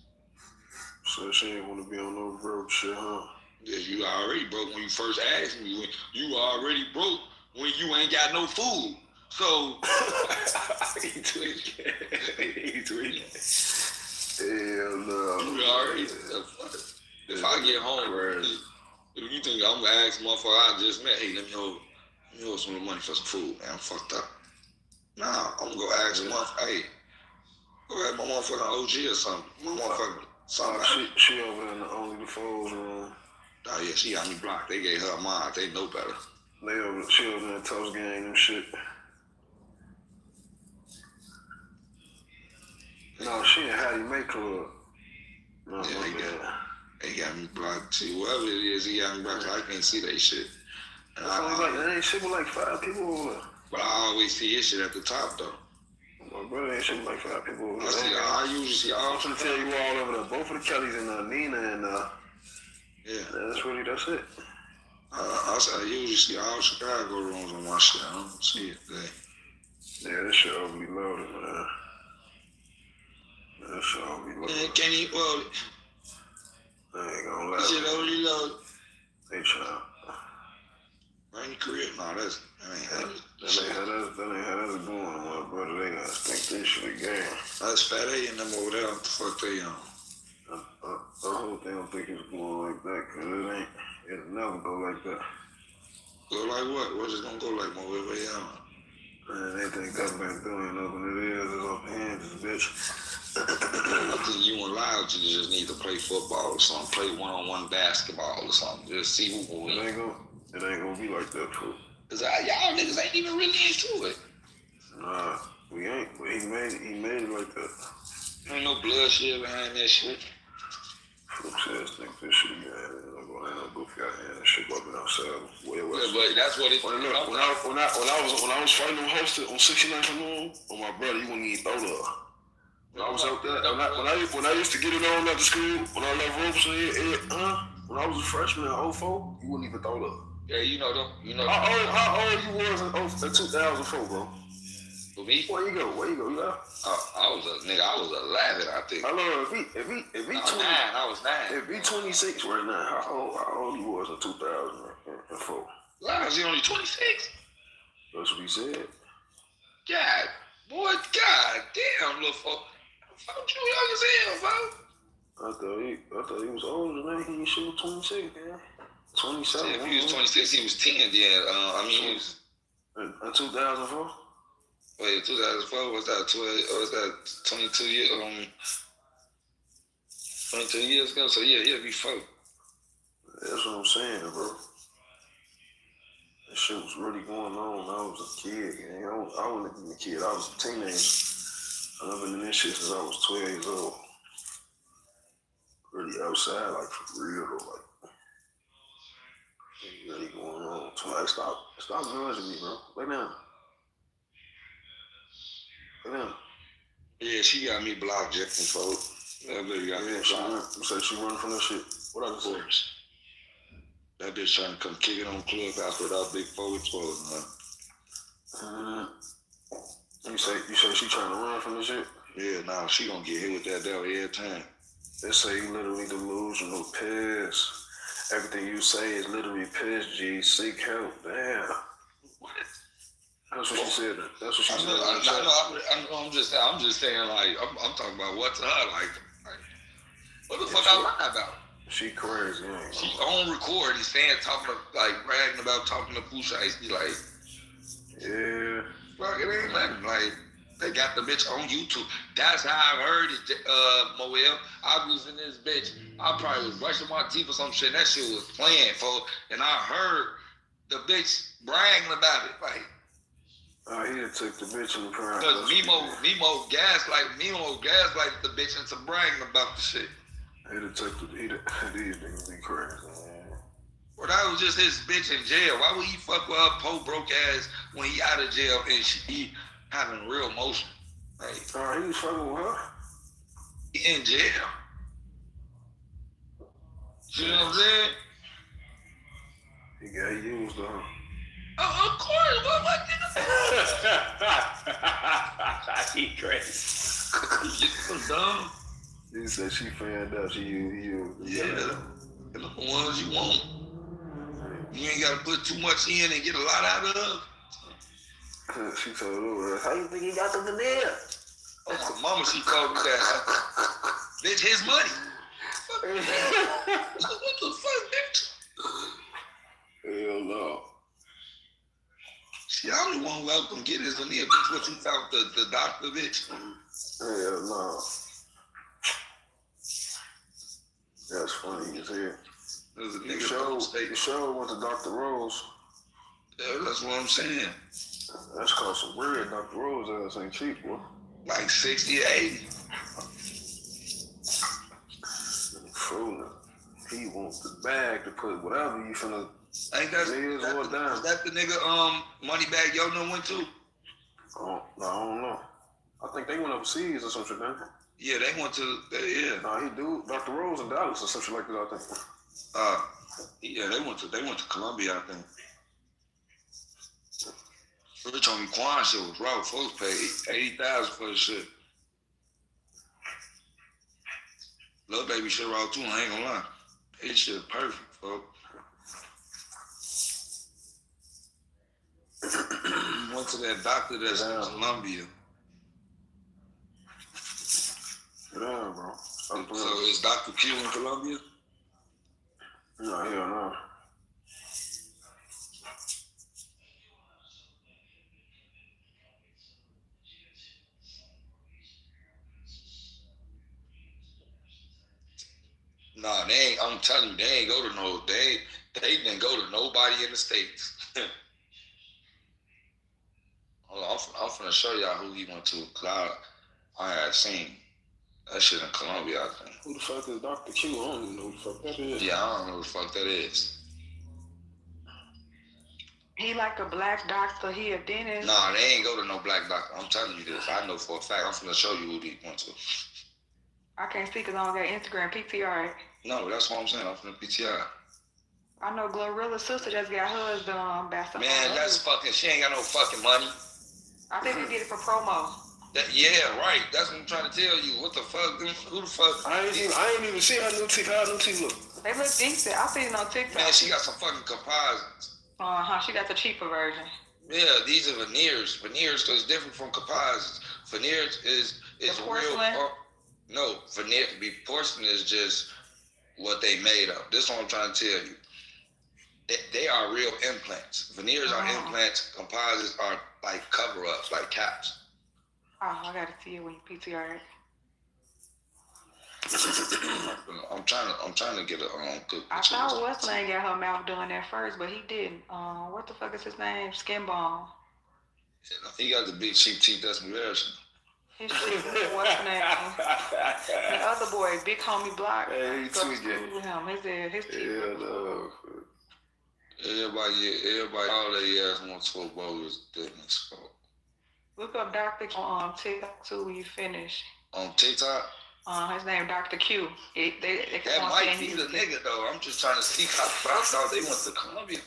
So she ain't want to be on no broke shit, huh? Yeah, you already broke when you first asked me. You already broke when you ain't got no food. So. He tweaking. He tweaking. Hell no. You already. If I get home, if you think I'm gonna ask motherfucker I just met, hey, let me hold some of the money for some food, man. I'm fucked up. Nah, I'm gonna go ask a motherfucker, hey, go ask my motherfucking OG or something. My motherfucker, something. She over there in the Only the Foes room. Oh yeah, she got me blocked. They gave her mine. They know better. She over there in Toast Gang and shit. No, she in Hattie May Club. No, yeah, they got me blocked too. Whoever it is, he got me blocked. I can't see that shit. That ain't shit with like 5 people over there. But I always see his shit at the top though. My brother ain't shit with like 5 people over there. I usually see all. I'm gonna tell you all over there. Both of the Kellys and Nina and yeah. That's it. I usually see all Chicago rooms on my shit. I don't see it today. Yeah, this shit overly loaded, man. That shit overly loaded. Man, can you, well, I ain't gonna lie. This shit overly loaded. They trying. Right in the crib? No, that ain't how that's going, my brother. They gotta think this shit again. That's Fat A and them over there. What the fuck they on? I hope they don't think it's going like that, cause it'll never go like that. Go like what? What is it gonna go like, more way on? Man, they think government doing up, and it is. It's off the hands, bitch. I think you and Loud just need to play football or something, play one-on-one basketball or something, just see who will win. It ain't gonna be like that, fool. Cause y'all niggas ain't even really into it. Nah, we ain't. But he made it like that. Ain't no bloodshed behind that shit. Folks says think this shit again. I'm gonna have no goofy out here and shit bumping outside. Yeah, but that's what it. When I was fighting on hosted on 69th and Moon, on my brother, you wouldn't even throw the. When I was out there, when I used to get it on after school, when I left ropes when I was a freshman in 04, you wouldn't even throw the. Yeah, you know them. How old you was in 2004, bro? For me? Where you go? You got? I was 11, I think. I know if he 20, I was 9. If he 26 right now, how old you was in 2004? Wow, is he only 26? That's what he said. God, boy, God damn, little fuck. Fuck you young as hell, bro. I thought he was older than that. He should was 26, man. 27. If he was 26, he was 10. Yeah, he was. In 2004. Wait, 2004 was that 12? Or was that 22 years? 22 years ago. So yeah, he'll be 4. That's what I'm saying, bro. That shit was really going on when I was a kid. I wasn't even a kid. I was a teenager. I've been in this shit since I was 12 years old. Really outside, like for real, though, like really going on. So like, stop judging me, bro. Lay down. Yeah, she got me blocked, Jeff and folks. That bitch got me blocked. You say she running from that shit? What I say? That bitch trying to come kick it on Clubhouse without big forward exposed, man. You say she trying to run from this shit? Yeah, nah, she gonna get hit with that devil every time. They say you literally delusional, pissed. Everything you say is literally piss, G. Seek help. Damn. What? That's what she said. That's what she said. I'm just saying, like, I'm talking about what's her, like what the fuck I lie about? She crazy. Yeah. She on record. He's saying, bragging about talking to Pusha. He's like, yeah. Bro, it ain't nothing. Like, they got the bitch on YouTube. That's how I heard it, Moel. I was in this bitch. I probably was brushing my teeth or some shit. That shit was playing, folks. And I heard the bitch bragging about it. Like, he took the bitch in the prime. Because Mimo gaslight the bitch into bragging about the shit. These niggas be crazy, man. Well, that was just his bitch in jail. Why would he fuck with her po broke ass when he out of jail and he having real motion? Like, he was fucking with her? He in jail. You know what I'm saying? He got used though. Of course, what He crazy. You so dumb. He said she found out she used. Yeah, the ones you want. You ain't gotta put too much in and get a lot out of. She told her, how you think he got them in there? Oh, my mama, she told me that. Bitch, his money. What the fuck, bitch? Hell no. See, I'm the one who helped him get his in there, bitch. What you thought, the doctor, bitch? Hell no. That's funny as hell. There's a The nigga show went to Dr. Rose. Yeah, that's what I'm saying. That's called some weird. Dr. Rose ass ain't cheap, boy. Like 60 or 80. Fooling. He wants the bag to put whatever you finna. Ain't that the nigga Moneybag Yo went to? Oh, no, I don't know. I think they went overseas or something, didn't they? Yeah, they went to yeah. No, he do. Dr. Rose in Dallas or something like that, I think. Yeah, they went to Columbia, I think. Rich told me Quan shit was rough. Folks paid $80,000 for the shit. Lil Baby shit raw too, I ain't gonna lie. His shit perfect, folks. Went to that doctor that's in Columbia. Yeah, bro. So is Dr. Q in Columbia? No, hell no. Nah, they ain't. I'm telling you, they ain't go to no. They didn't go to nobody in the States. Hold on, I'm finna show y'all who he went to. Cause I had seen that shit in Columbia, I think. Who the fuck is Dr. Q? I don't even know who the fuck that is. Yeah, I don't know who the fuck that is. He like a black doctor. He a dentist. Nah, they ain't go to no black doctor. I'm telling you this. I know for a fact. I'm finna show you who he went to. I can't see because I don't got Instagram PTR. No, that's what I'm saying. I'm finna PTI. I know Glorilla's sister just got hers done by some. Man, that's fucking. She ain't got no fucking money. I think they did it for promo. Yeah, right. That's what I'm trying to tell you. What the fuck? Who the fuck? I ain't even see how new teeth look. They look decent. I seen it on TikTok. Man, she got some fucking composites. She got the cheaper version. Yeah, these are veneers. Veneers is different from composites. Veneers is porcelain? Real. No, veneer. Porcelain is just what they made of. This is what I'm trying to tell you. They are real implants. Veneers are implants. Composites are like cover-ups, like caps. Oh, I gotta see it when you PTR it. I'm trying to get a good picture. I thought Westland got her mouth done at first, but he didn't. What the fuck is his name? Skin Bomb. He got the big cheap teeth. That's embarrassing. His shit, what's the name? The other boy, Big Homie Block. Hey, he tweeted his teeth. Yeah, no. Everybody, all their ass wants to bogus thickness. Look up Dr. on TikTok too when you finish. On TikTok? His name Dr. Q. That might be the nigga though. I'm just trying to see how I thought they went to Columbia.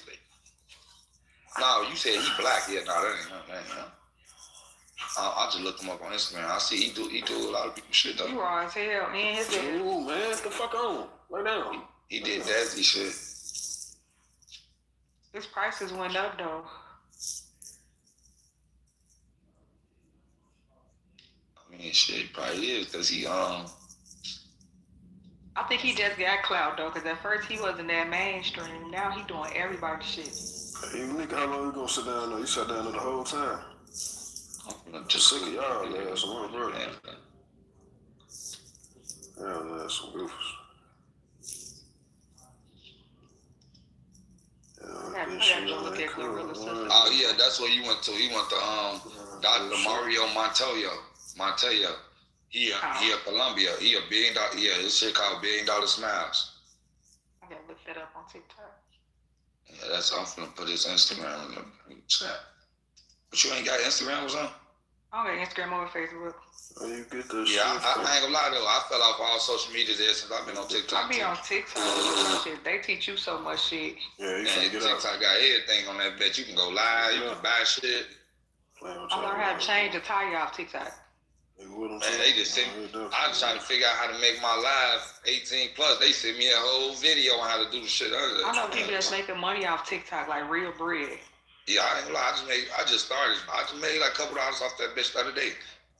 No, you said he black. Yeah, no, that ain't him. I just looked him up on Instagram. I see he do a lot of people shit though. You raw as hell, man. Ooh, man, what the fuck on? Right now. He did Dazzy shit. His prices went up though. I mean, shit, probably is because he I think he just got clout though, because at first he wasn't that mainstream. Now he doing everybody's shit. Hey, nigga, how long you gonna sit down there? You sat down there the whole time. I'm Just sick of y'all, man. Some more, bro. Yeah, man, some goofers. Oh yeah, that's where you went to. He went to Dr. Mario Montoya. He at Columbia. He a $1 billion. Yeah, this shit called $1 Billion Smiles. I gotta look that up on TikTok. Yeah, that's. I'm finna put his Instagram in the chat. But you ain't got Instagram or something? I don't got Instagram or Facebook. Oh, you get this shit. I ain't gonna lie though. I fell off all social media there since I've been on TikTok. I be on TikTok. Shit. They teach you so much shit. Yeah, you can get TikTok got everything on that bitch. You can go live. You can buy shit. I learned how to change the tire off TikTok. Man, they just sent me. I was trying to figure out how to make my live 18 plus. They sent me a whole video on how to do the shit. I know people that's making money off TikTok, like real bread. Yeah, I ain't gonna lie. I just started. I just made like a couple dollars off that bitch the other day.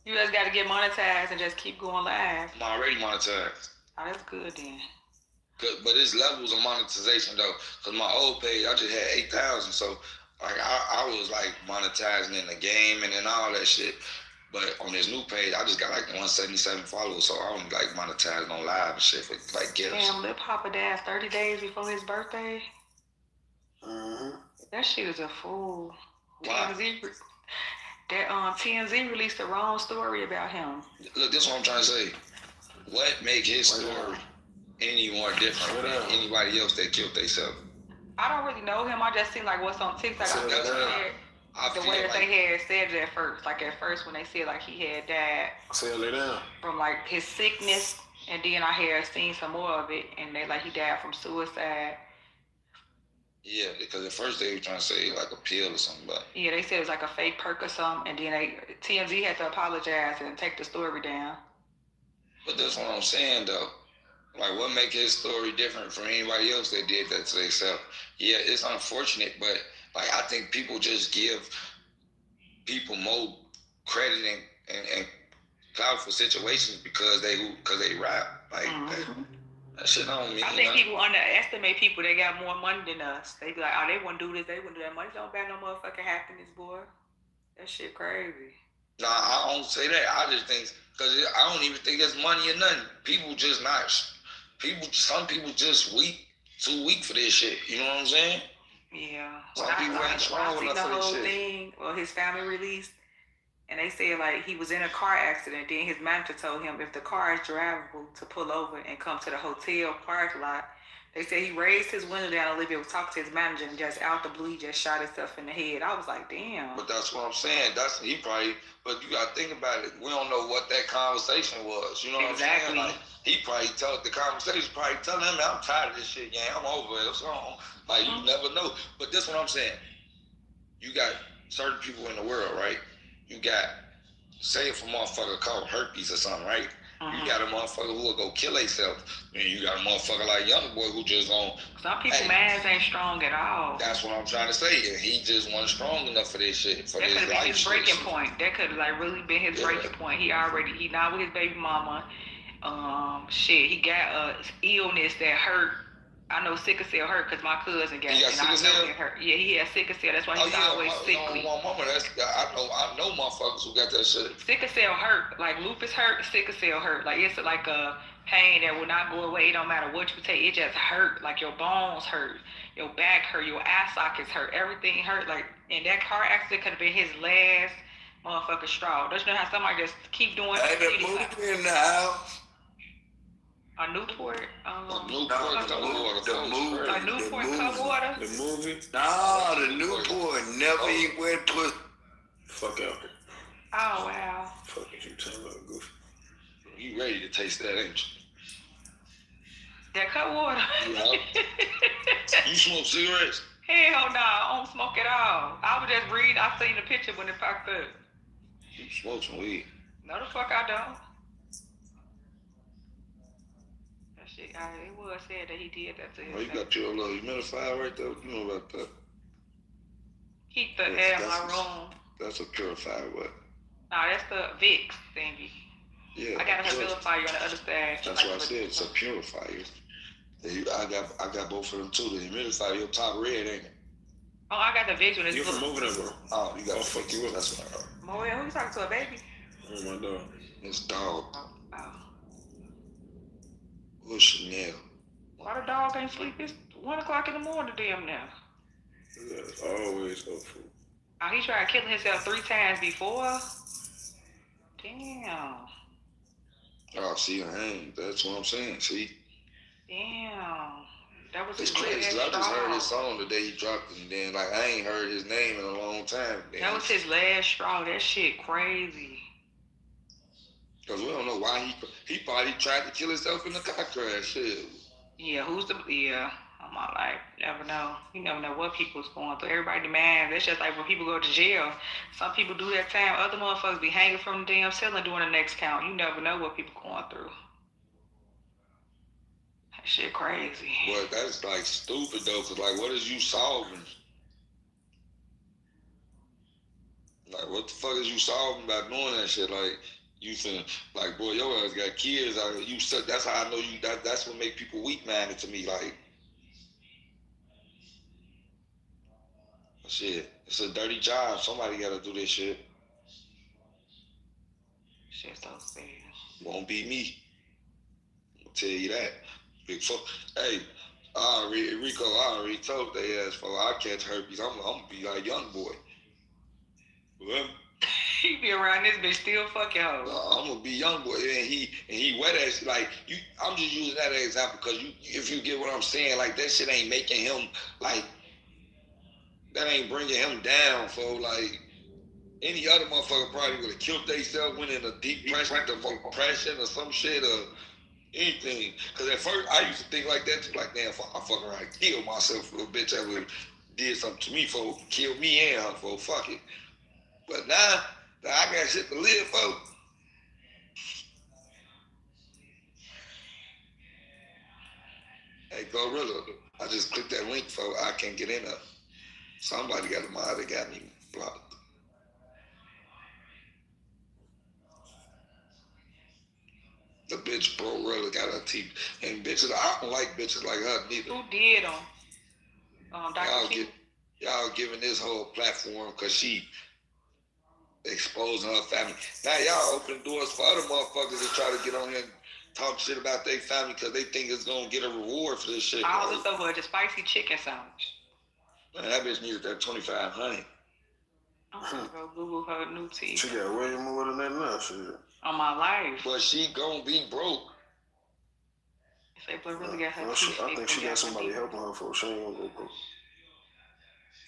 You just got to get monetized and just keep going live. I'm already monetized. Oh, that's good then. Good, but it's levels of monetization though. Cause my old page, I just had 8,000. So like I was like monetizing in the game and all that shit. But on this new page, I just got like 177 followers. So I don't like monetizing on live and shit for like gifts. Damn, Lip Hopper died 30 days before his birthday. That shit is a fool. Why? TMZ released the wrong story about him. Look, this is what I'm trying to say. What make his story any more different than anybody else that killed themselves? I don't really know him. I just seen like what's on TikTok. The way that they had said it at first. Like at first when they said like he had died from like his sickness, and then I had seen some more of it, and they like he died from suicide. Yeah, because at first they were trying to say like a pill or something, but yeah, they said it was like a fake perk or something, and then TMZ had to apologize and take the story down. But that's what I'm saying though. Like, what make his story different from anybody else that did that to themselves? Yeah, it's unfortunate, but like I think people just give people more credit and clout for situations because they rap. Like that shit don't mean. I think people underestimate people that got more money than us. They be like, oh, they wouldn't do this, they wouldn't do that. Money don't buy no motherfucking happiness, boy. That shit crazy. Nah, I don't say that. I just think because I don't even think it's money or nothing. People just not. Some people just too weak for this shit. You know what I'm saying? Yeah. Some people ain't strong enough for this shit. Thing, well, his family released, and they said like he was in a car accident. Then his manager told him if the car is drivable to pull over and come to the hotel parking lot. They said he raised his window down a little bit, was talking to his manager, and just out the blue, he just shot himself in the head. I was like, damn. But that's what I'm saying. But you gotta think about it. We don't know what that conversation was. You know what I'm saying? Like, he probably told the conversation, probably telling him, I'm tired of this shit, yeah, I'm over it. It's on. Like, you never know. But this is what I'm saying. You got certain people in the world, right? You got, say if a motherfucker caught herpes or something, right? You got a motherfucker who will go kill himself. And you got a motherfucker like Young Boy who just gon' some people minds ain't strong at all. That's what I'm trying to say. And he just wasn't strong enough for this shit. For that this could have been his shit. breaking point. That could have like really been his breaking point. He not with his baby mama. He got a illness that hurt. I know sickle cell hurt because my cousin got it. And I know it hurt. Yeah, he had sickle cell. That's why he's always sickly. My mama, I know motherfuckers who got that shit. Sickle cell hurt. Like lupus hurt, sickle cell hurt. Like it's like a pain that will not go away. It don't matter what you take. It just hurt. Like your bones hurt, your back hurt, your eye sockets hurt. Everything hurt. Like, and that car accident could have been his last motherfucking straw. Don't you know how somebody just keep doing that? Hey, the movie in the house. A Newport? Newport Cutwater? The movie? Nah, the Newport never even went put. Fuck out. Oh, wow. Fuck is you talking about, Goofy? You ready to taste that, ain't you? That Cutwater? Yeah. You smoke cigarettes? Hell no, I don't smoke at all. I was just reading, I seen the picture when it popped up. You smoke some weed? No, the fuck I don't. It was said that he did that to himself. Oh, you got your little humidifier right there. You know about that? Keep the air in my room. That's a purifier, what? Nah, that's the Vicks thingy. Yeah. I got a humidifier on the other side. That's what I said. It's a purifier. I got both of them too. The humidifier, your top red, ain't it? Oh, I got the Vicks one. You from over there, bro? Oh, you got to fuck you up. That's what I heard. Moe, who you talking to, a baby? Oh, my dog. It's dog. Oh. Who's Chanel? Why the dog ain't sleep? It's 1 o'clock in the morning damn now. That's always hopeful. Oh, he tried killing himself 3 times before? Damn. Oh, see, I ain't. That's what I'm saying. See? Damn. That was It's his crazy. last I just heard straw. his song the day he dropped it, and then, like, I ain't heard his name in a long time. Then. That was his last straw. That shit crazy. Because we don't know why he probably tried to kill himself in the car crash. Shit. Yeah, I'm all like, never know. You never know what people's going through. Everybody demands. It's just like when people go to jail. Some people do that time. Other motherfuckers be hanging from the damn ceiling doing the next count. You never know what people going through. That shit crazy. Well, that's like stupid though, cause like, what is you solving? Like, what the fuck is you solving by doing that shit? Like, you finna, like, boy, your ass got kids out here. You said that's how I know you. That's what make people weak-minded to me. Like, shit, it's a dirty job. Somebody gotta do this shit. Shit's so sad. Won't be me. I'll tell you that. Big fuck. Hey, Rico, I already told they ass for I catch herpes. I'm gonna be like young boy. What? He be around this bitch still fucking hoes. I'm gonna be young boy, and he wet ass like you. I'm just using that as example because if you get what I'm saying, like that shit ain't making him like that ain't bringing him down for like any other motherfucker probably would have killed themselves, went in a deep depression or some shit or anything. Cause at first I used to think like that too, like damn, I fuck around and kill myself for a bitch that would did something to me for kill me and her for fuck it. But now that I got shit to live for. Hey, Gorilla, I just clicked that link for I can't get in there. Somebody got a mod that got me blocked. The bitch bro really got her teeth. And bitches, I don't like bitches like her neither. Who did them? Dr. Y'all giving this whole platform because she exposing her family. Now y'all open doors for other motherfuckers to try to get on here and talk shit about their family because they think it's gonna get a reward for this shit. All this over the spicy chicken sandwich. Man, that bitch needed that $2,500. I'm gonna go Google her new teeth. She got way more than that now, shit. On my life. But she gonna be broke. If they really got her I think she got somebody helping her for she ain't gonna go broke.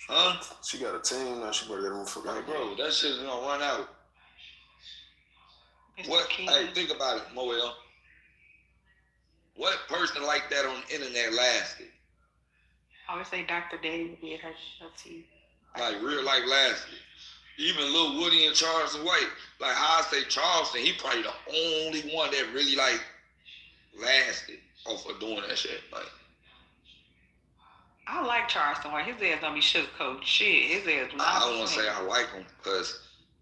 Huh? She got a team now. She better get them for like, bro, that shit is gonna run out. What? Hey, think about it, Moel. What person like that on the internet lasted? I would say Dr. Dave did her teeth. Like real life lasted. Even Lil Woody and Charleston White. Like how I say Charleston, he probably the only one that really like lasted off of doing that shit. Like. I like Charleston White. His ass don't be sugarcoating shit. His ass not. I don't want to say I like him because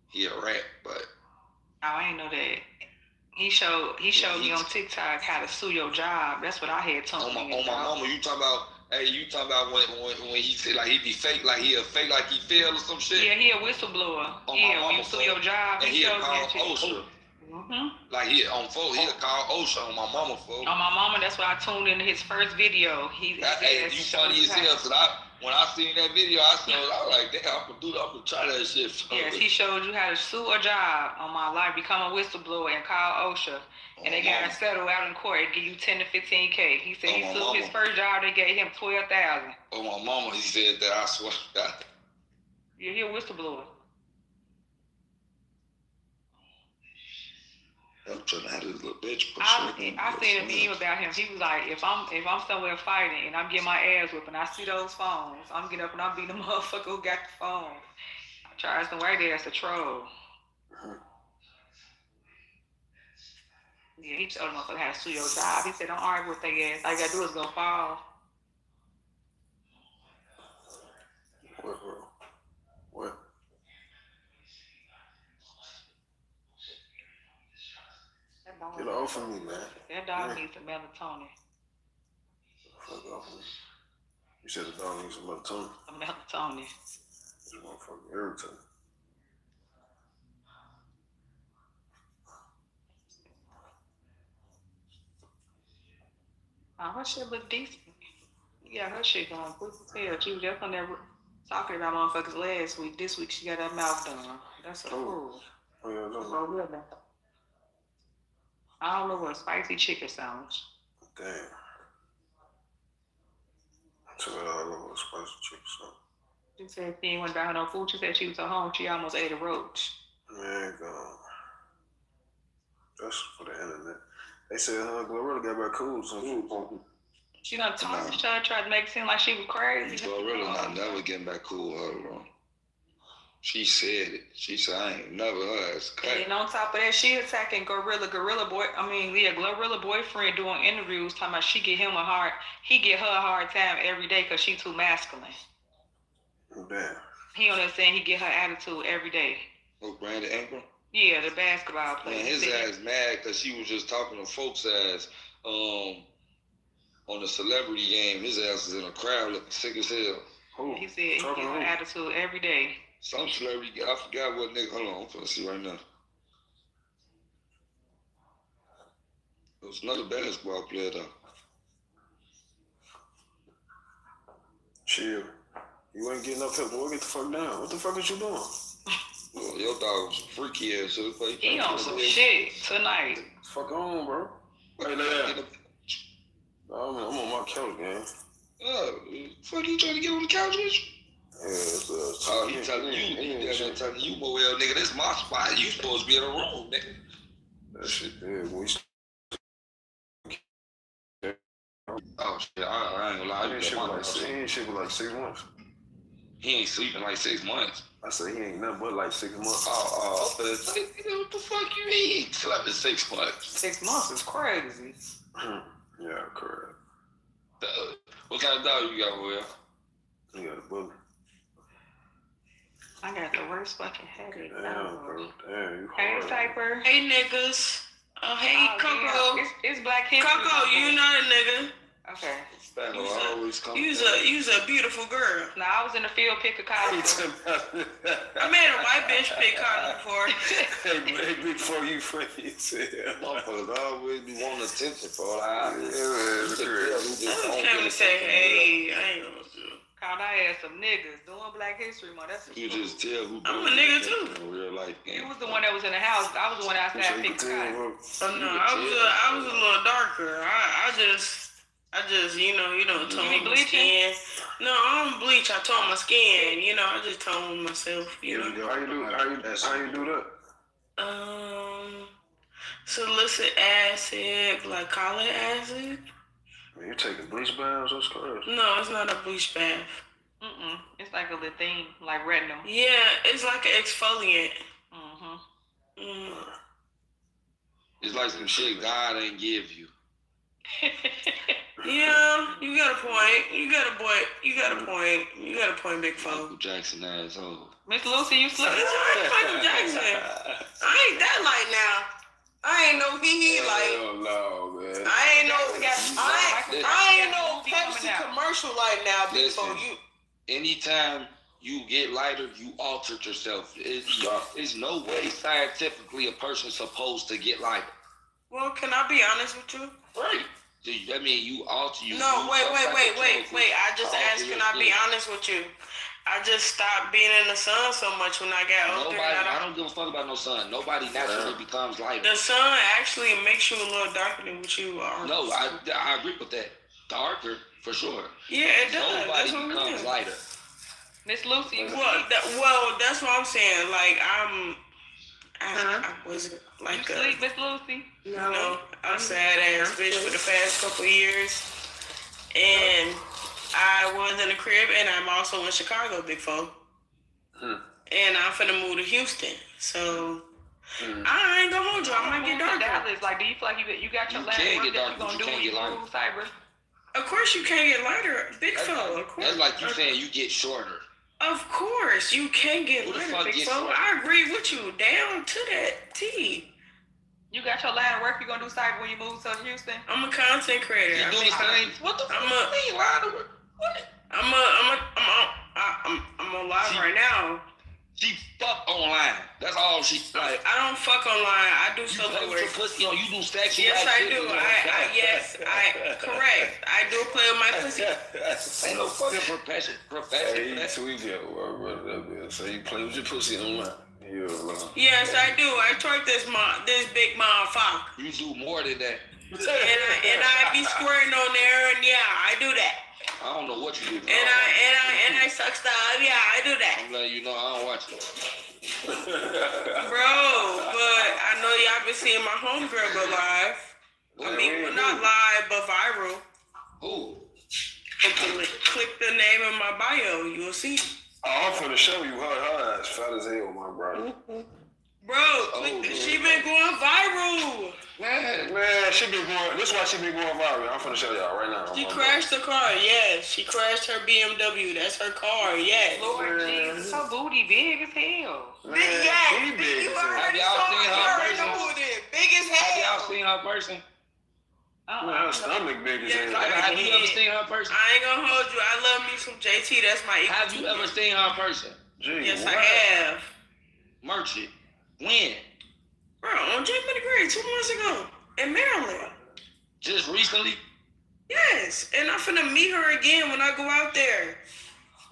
he a rat, but. I ain't know that. He showed me on TikTok how to sue your job. That's what I had told on my mama, you talking about? Hey, you talking about when he said like he be fake, like he a fake, like he failed or some shit? Yeah, he a whistleblower. Yeah, when you sue your job, and he call OSHA. Like he on phone, he'll call OSHA on my mama phone. On my mama, that's why I tuned into his first video. Hey, you funny as hell. So when I seen that video, I was like, damn, I'm gonna try that shit. Yes, he showed you how to sue a job on my life, become a whistleblower, and call OSHA. And they got to settle out in court and give you 10 to 15K. He said he sued his first job, they gave him $12,000. Oh, my mama, he said that, I swear to God. Yeah, he a whistleblower. I'm trying to have this little bitch. I seen a meme about him. He was like, if I'm somewhere fighting and I'm getting my ass whipped and I see those phones, I'm getting up and I'm being the motherfucker who got the phone. Charleston White ass a troll. Yeah, he told the motherfucker how to sue your job. He said, don't argue with their ass. All you gotta do is go fall. off of me, man. That dog needs some melatonin. Fuck off of me. You said the dog needs some melatonin. Some melatonin. This motherfucker irritating. Her shit look decent. Yeah, her shit going quick as hell. She was just on there talking about motherfuckers last week. This week she got her mouth done. That's a fool. Oh, yeah, that's Oh, really? I don't know what spicy chicken sandwich. Damn. So I love a spicy chicken sandwich. She said she ain't went down no food. She said she was at home. She almost ate a roach. Man, God. That's for the internet. They said Glorilla got back cool. She done talked to her, tried to make it seem like she was crazy. Glorilla not never getting back cool with her, bro. She said it. She said, I ain't never her ass cut. And on top of that, she attacking Glorilla boyfriend doing interviews talking about he get her a hard time every day because she too masculine. Damn. He on there saying he get her attitude every day. Oh, Brandon Ingram? Yeah, the basketball player. Man, his ass mad because she was just talking to folks' ass on the celebrity game. His ass is in a crowd looking sick as hell. He said he get her attitude every day. Some celebrity, I forgot what nigga. Hold on, I'm finna see right now. It was another basketball player though. Chill. You ain't getting up here, boy. Get the fuck down. What the fuck is you doing? Well, your dog was freaky ass. So he on some shit tonight. Fuck on, bro. Hey, there. I'm on my couch, man. Fuck you trying to get on the couch with you? Yeah, he telling you, telling you, boy, well, nigga, this my spot. You supposed to be in a room, nigga. That shit dead, boy. Oh shit, I ain't gonna lie. He ain't shit for like 6 months. He ain't sleeping like 6 months. I said he ain't nothing but like 6 months. What the fuck you mean? He slept in 6 months. 6 months is crazy. Yeah, correct. What kind of dog you got, Will? You got a bully. I got the worst fucking headache. Damn, bro. Damn, you Hey, hard. Cypher. Hey, niggas. Oh, hey, Coco. Yeah. It's Black History. Coco, you not a nigga. Okay. You's a beautiful girl. No, I was in the field picking cotton. I made a white bitch pick cotton before. Hey, before you fucking said motherfuckers always be wanting attention for all I can't say, hey, I ain't gonna do it. Called I ass some niggas doing Black History Month. That's you just tell who. I'm a nigga too. In real life. You was the one that was in the house. I was the one outside picking cotton. No, I was a little darker. I just, you tone my skin. No, I don't bleach. I tone my skin. I just tone myself. How you do that? Salicylic acid, glycolic acid. Man, you taking bleach baths? That's crazy. No, it's not a bleach bath. It's like a little thing, like retinol. Yeah, it's like an exfoliant. It's like some shit God ain't give you. Yeah, you got a point. You got a point, big phone. Michael Jackson asshole. Miss Lucy, you sleep. Michael Jackson. I ain't that light now. I ain't no he light. No, man. I ain't no Pepsi commercial light now, big phone. Anytime you get lighter, you altered yourself. There's no way scientifically a person's supposed to get lighter. Well, can I be honest with you? Right. I mean, you alter you. No, wait. I just asked, can I be honest with you? I just stopped being in the sun so much when I got older. I don't give a fuck about no sun. Nobody naturally becomes lighter. The sun actually makes you a little darker than what you are. No, I agree with that. Darker, for sure. Yeah, it does. Nobody becomes lighter. Miss Lucy. Well, that's what I'm saying. I wasn't like you sleep, Miss Lucy? No, I'm sad ass bitch for the past couple of years. And I was in the crib, and I'm also in Chicago, big phone. And I'm finna move to Houston. So I ain't gonna hold you. I might get darker. Like, do you feel like you got your last work that you gonna do when you move, Cyber? Of course you can't get lighter, big phone. Of course. That's like you saying you get shorter. Of course, you can get lighter, big phone. I agree with you down to that T. You got your line of work. You gonna do cyber when you move to Houston? I'm a content creator. You do the same. What the fuck you mean line of work? What? I'm on live right now. She fuck online. That's all she like. I don't fuck online. I do You social play with work. your pussy on. You do sexy. Yes, like I shit, do. you know, Correct. I do play with my pussy. Ain't no fucking profession. Hey, tweak it, brother. So you play with your pussy online. Yes, I do. I twerk this big motherfucker. You do more than that. and I be squirting on there, and yeah, I do that. I don't know what you do. And I suck stuff. Yeah, I do that. I'm letting you know I don't watch it. Bro, but I know y'all been seeing my homegirl go live. I mean, not live, but viral. Who? Click the name in my bio. You'll see. I'm finna show you her ass fat as hell, my brother. Bro, she been going viral. Man, she been going. This is why she been going viral. I'm finna show y'all right now. She crashed the car. Yes, she crashed her BMW. That's her car. Yes. Lord Jesus, her booty big as hell. Big, She big as hell. Have y'all seen her person? Big as hell. Have y'all seen her person? Man, her stomach big as hell. Have you ever seen her person? I ain't gonna hold you. I love me some JT. That's my. Have you ever seen her person? Gee, yes, what? I have. Merchant. When? Bro, on January the Great 2 months ago in Maryland. Just recently? Yes, and I'm finna meet her again when I go out there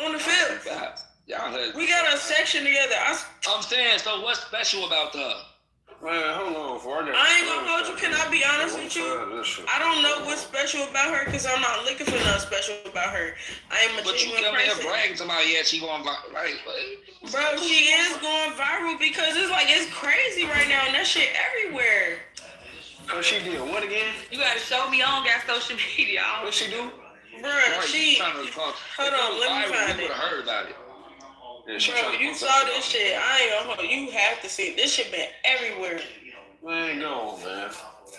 on the 5th. Y'all had, we got a section together. I'm saying, so what's special about her? Man, hold on. I ain't gonna hold you. Can I be honest with you? I don't know what's special about her because I'm not looking for nothing special about her. I am a But you genuine come here person. bragging to somebody, yeah, she going like, Bro, she is going viral because it's crazy right now and that shit everywhere. Oh, she did what again? You gotta show me on got social media. What she do? Bro, she. Hold on, let me find it. You would have heard about it. Yeah, bro, you saw this shit. I ain't gonna hold you. You have to see it. This shit been everywhere. Man, go on, man.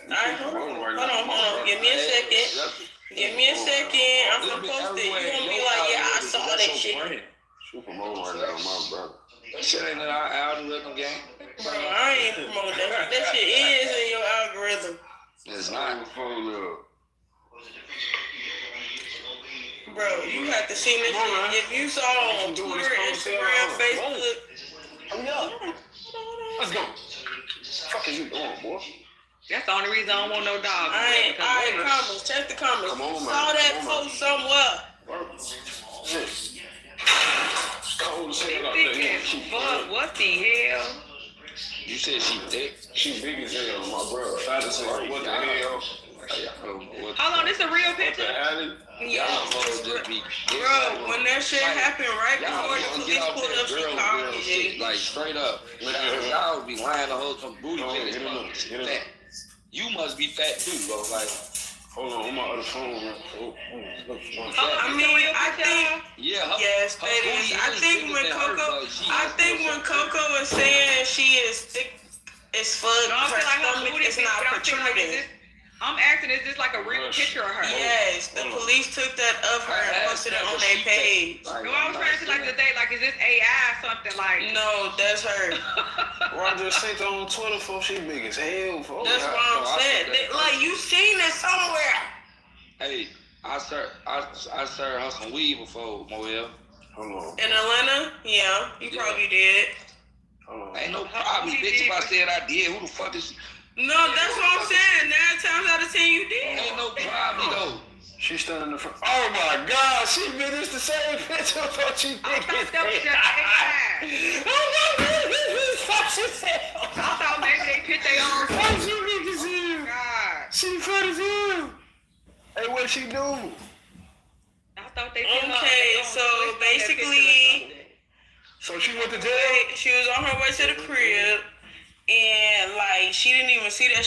Alright, hold on. Give me a second. I'm gonna post it. You gonna be like, yeah, I saw that shit. She promoting right now, my brother. That shit ain't in our algorithm game. Bro, I ain't promoting that. That shit is in your algorithm. It's not. Bro, you have to see this shit. If you saw on Twitter, Instagram, Facebook. Let's go. What the fuck are you doing, boy? That's the only reason I don't want no dog. Alright, comments. Check the comments. Come on, man. Saw that post somewhere. Fuck, what the hell? You said she thick? She big as hell, my brother. Fat as hell. What the hell? Hold on, this a real picture? Yeah. Bro, when that shit happened right before the police pulled up, she called me. Like straight up. Y'all be lying to hold some booty pics. Fat. You must be fat too, bro. Like, hold on my other phone. I mean, I think. Yeah. Yes, that is. I think when Coco is saying she is thick as fuck, her stomach is not protruding. I'm asking, is this like a real picture of her? Yes, the police took that of her and posted it on their page. No, I was trying to see like the day, like, is this AI something like? No, that's her. Well, I just seen her on Twitter for she big as hell. That's what I'm saying. Like, you seen it somewhere. Hey, I served her some weed before, Moel. Hold on. In Atlanta? Yeah, you probably did. Hold on. Ain't no problem, bitch. If I said I did, who the fuck is she? No, that's what I'm saying. 9 times out of 10 you did. Ain't no problem though. She's standing in the front. Oh my God, she been this the same picture. I thought she big as hell. Oh my God, she said. I thought maybe they put their own. Oh, she big as hell. God. She fat as hell. Hey, what she do? I thought they put okay, so basically. So she went to jail? She was on her way to the crib. And like she didn't even see that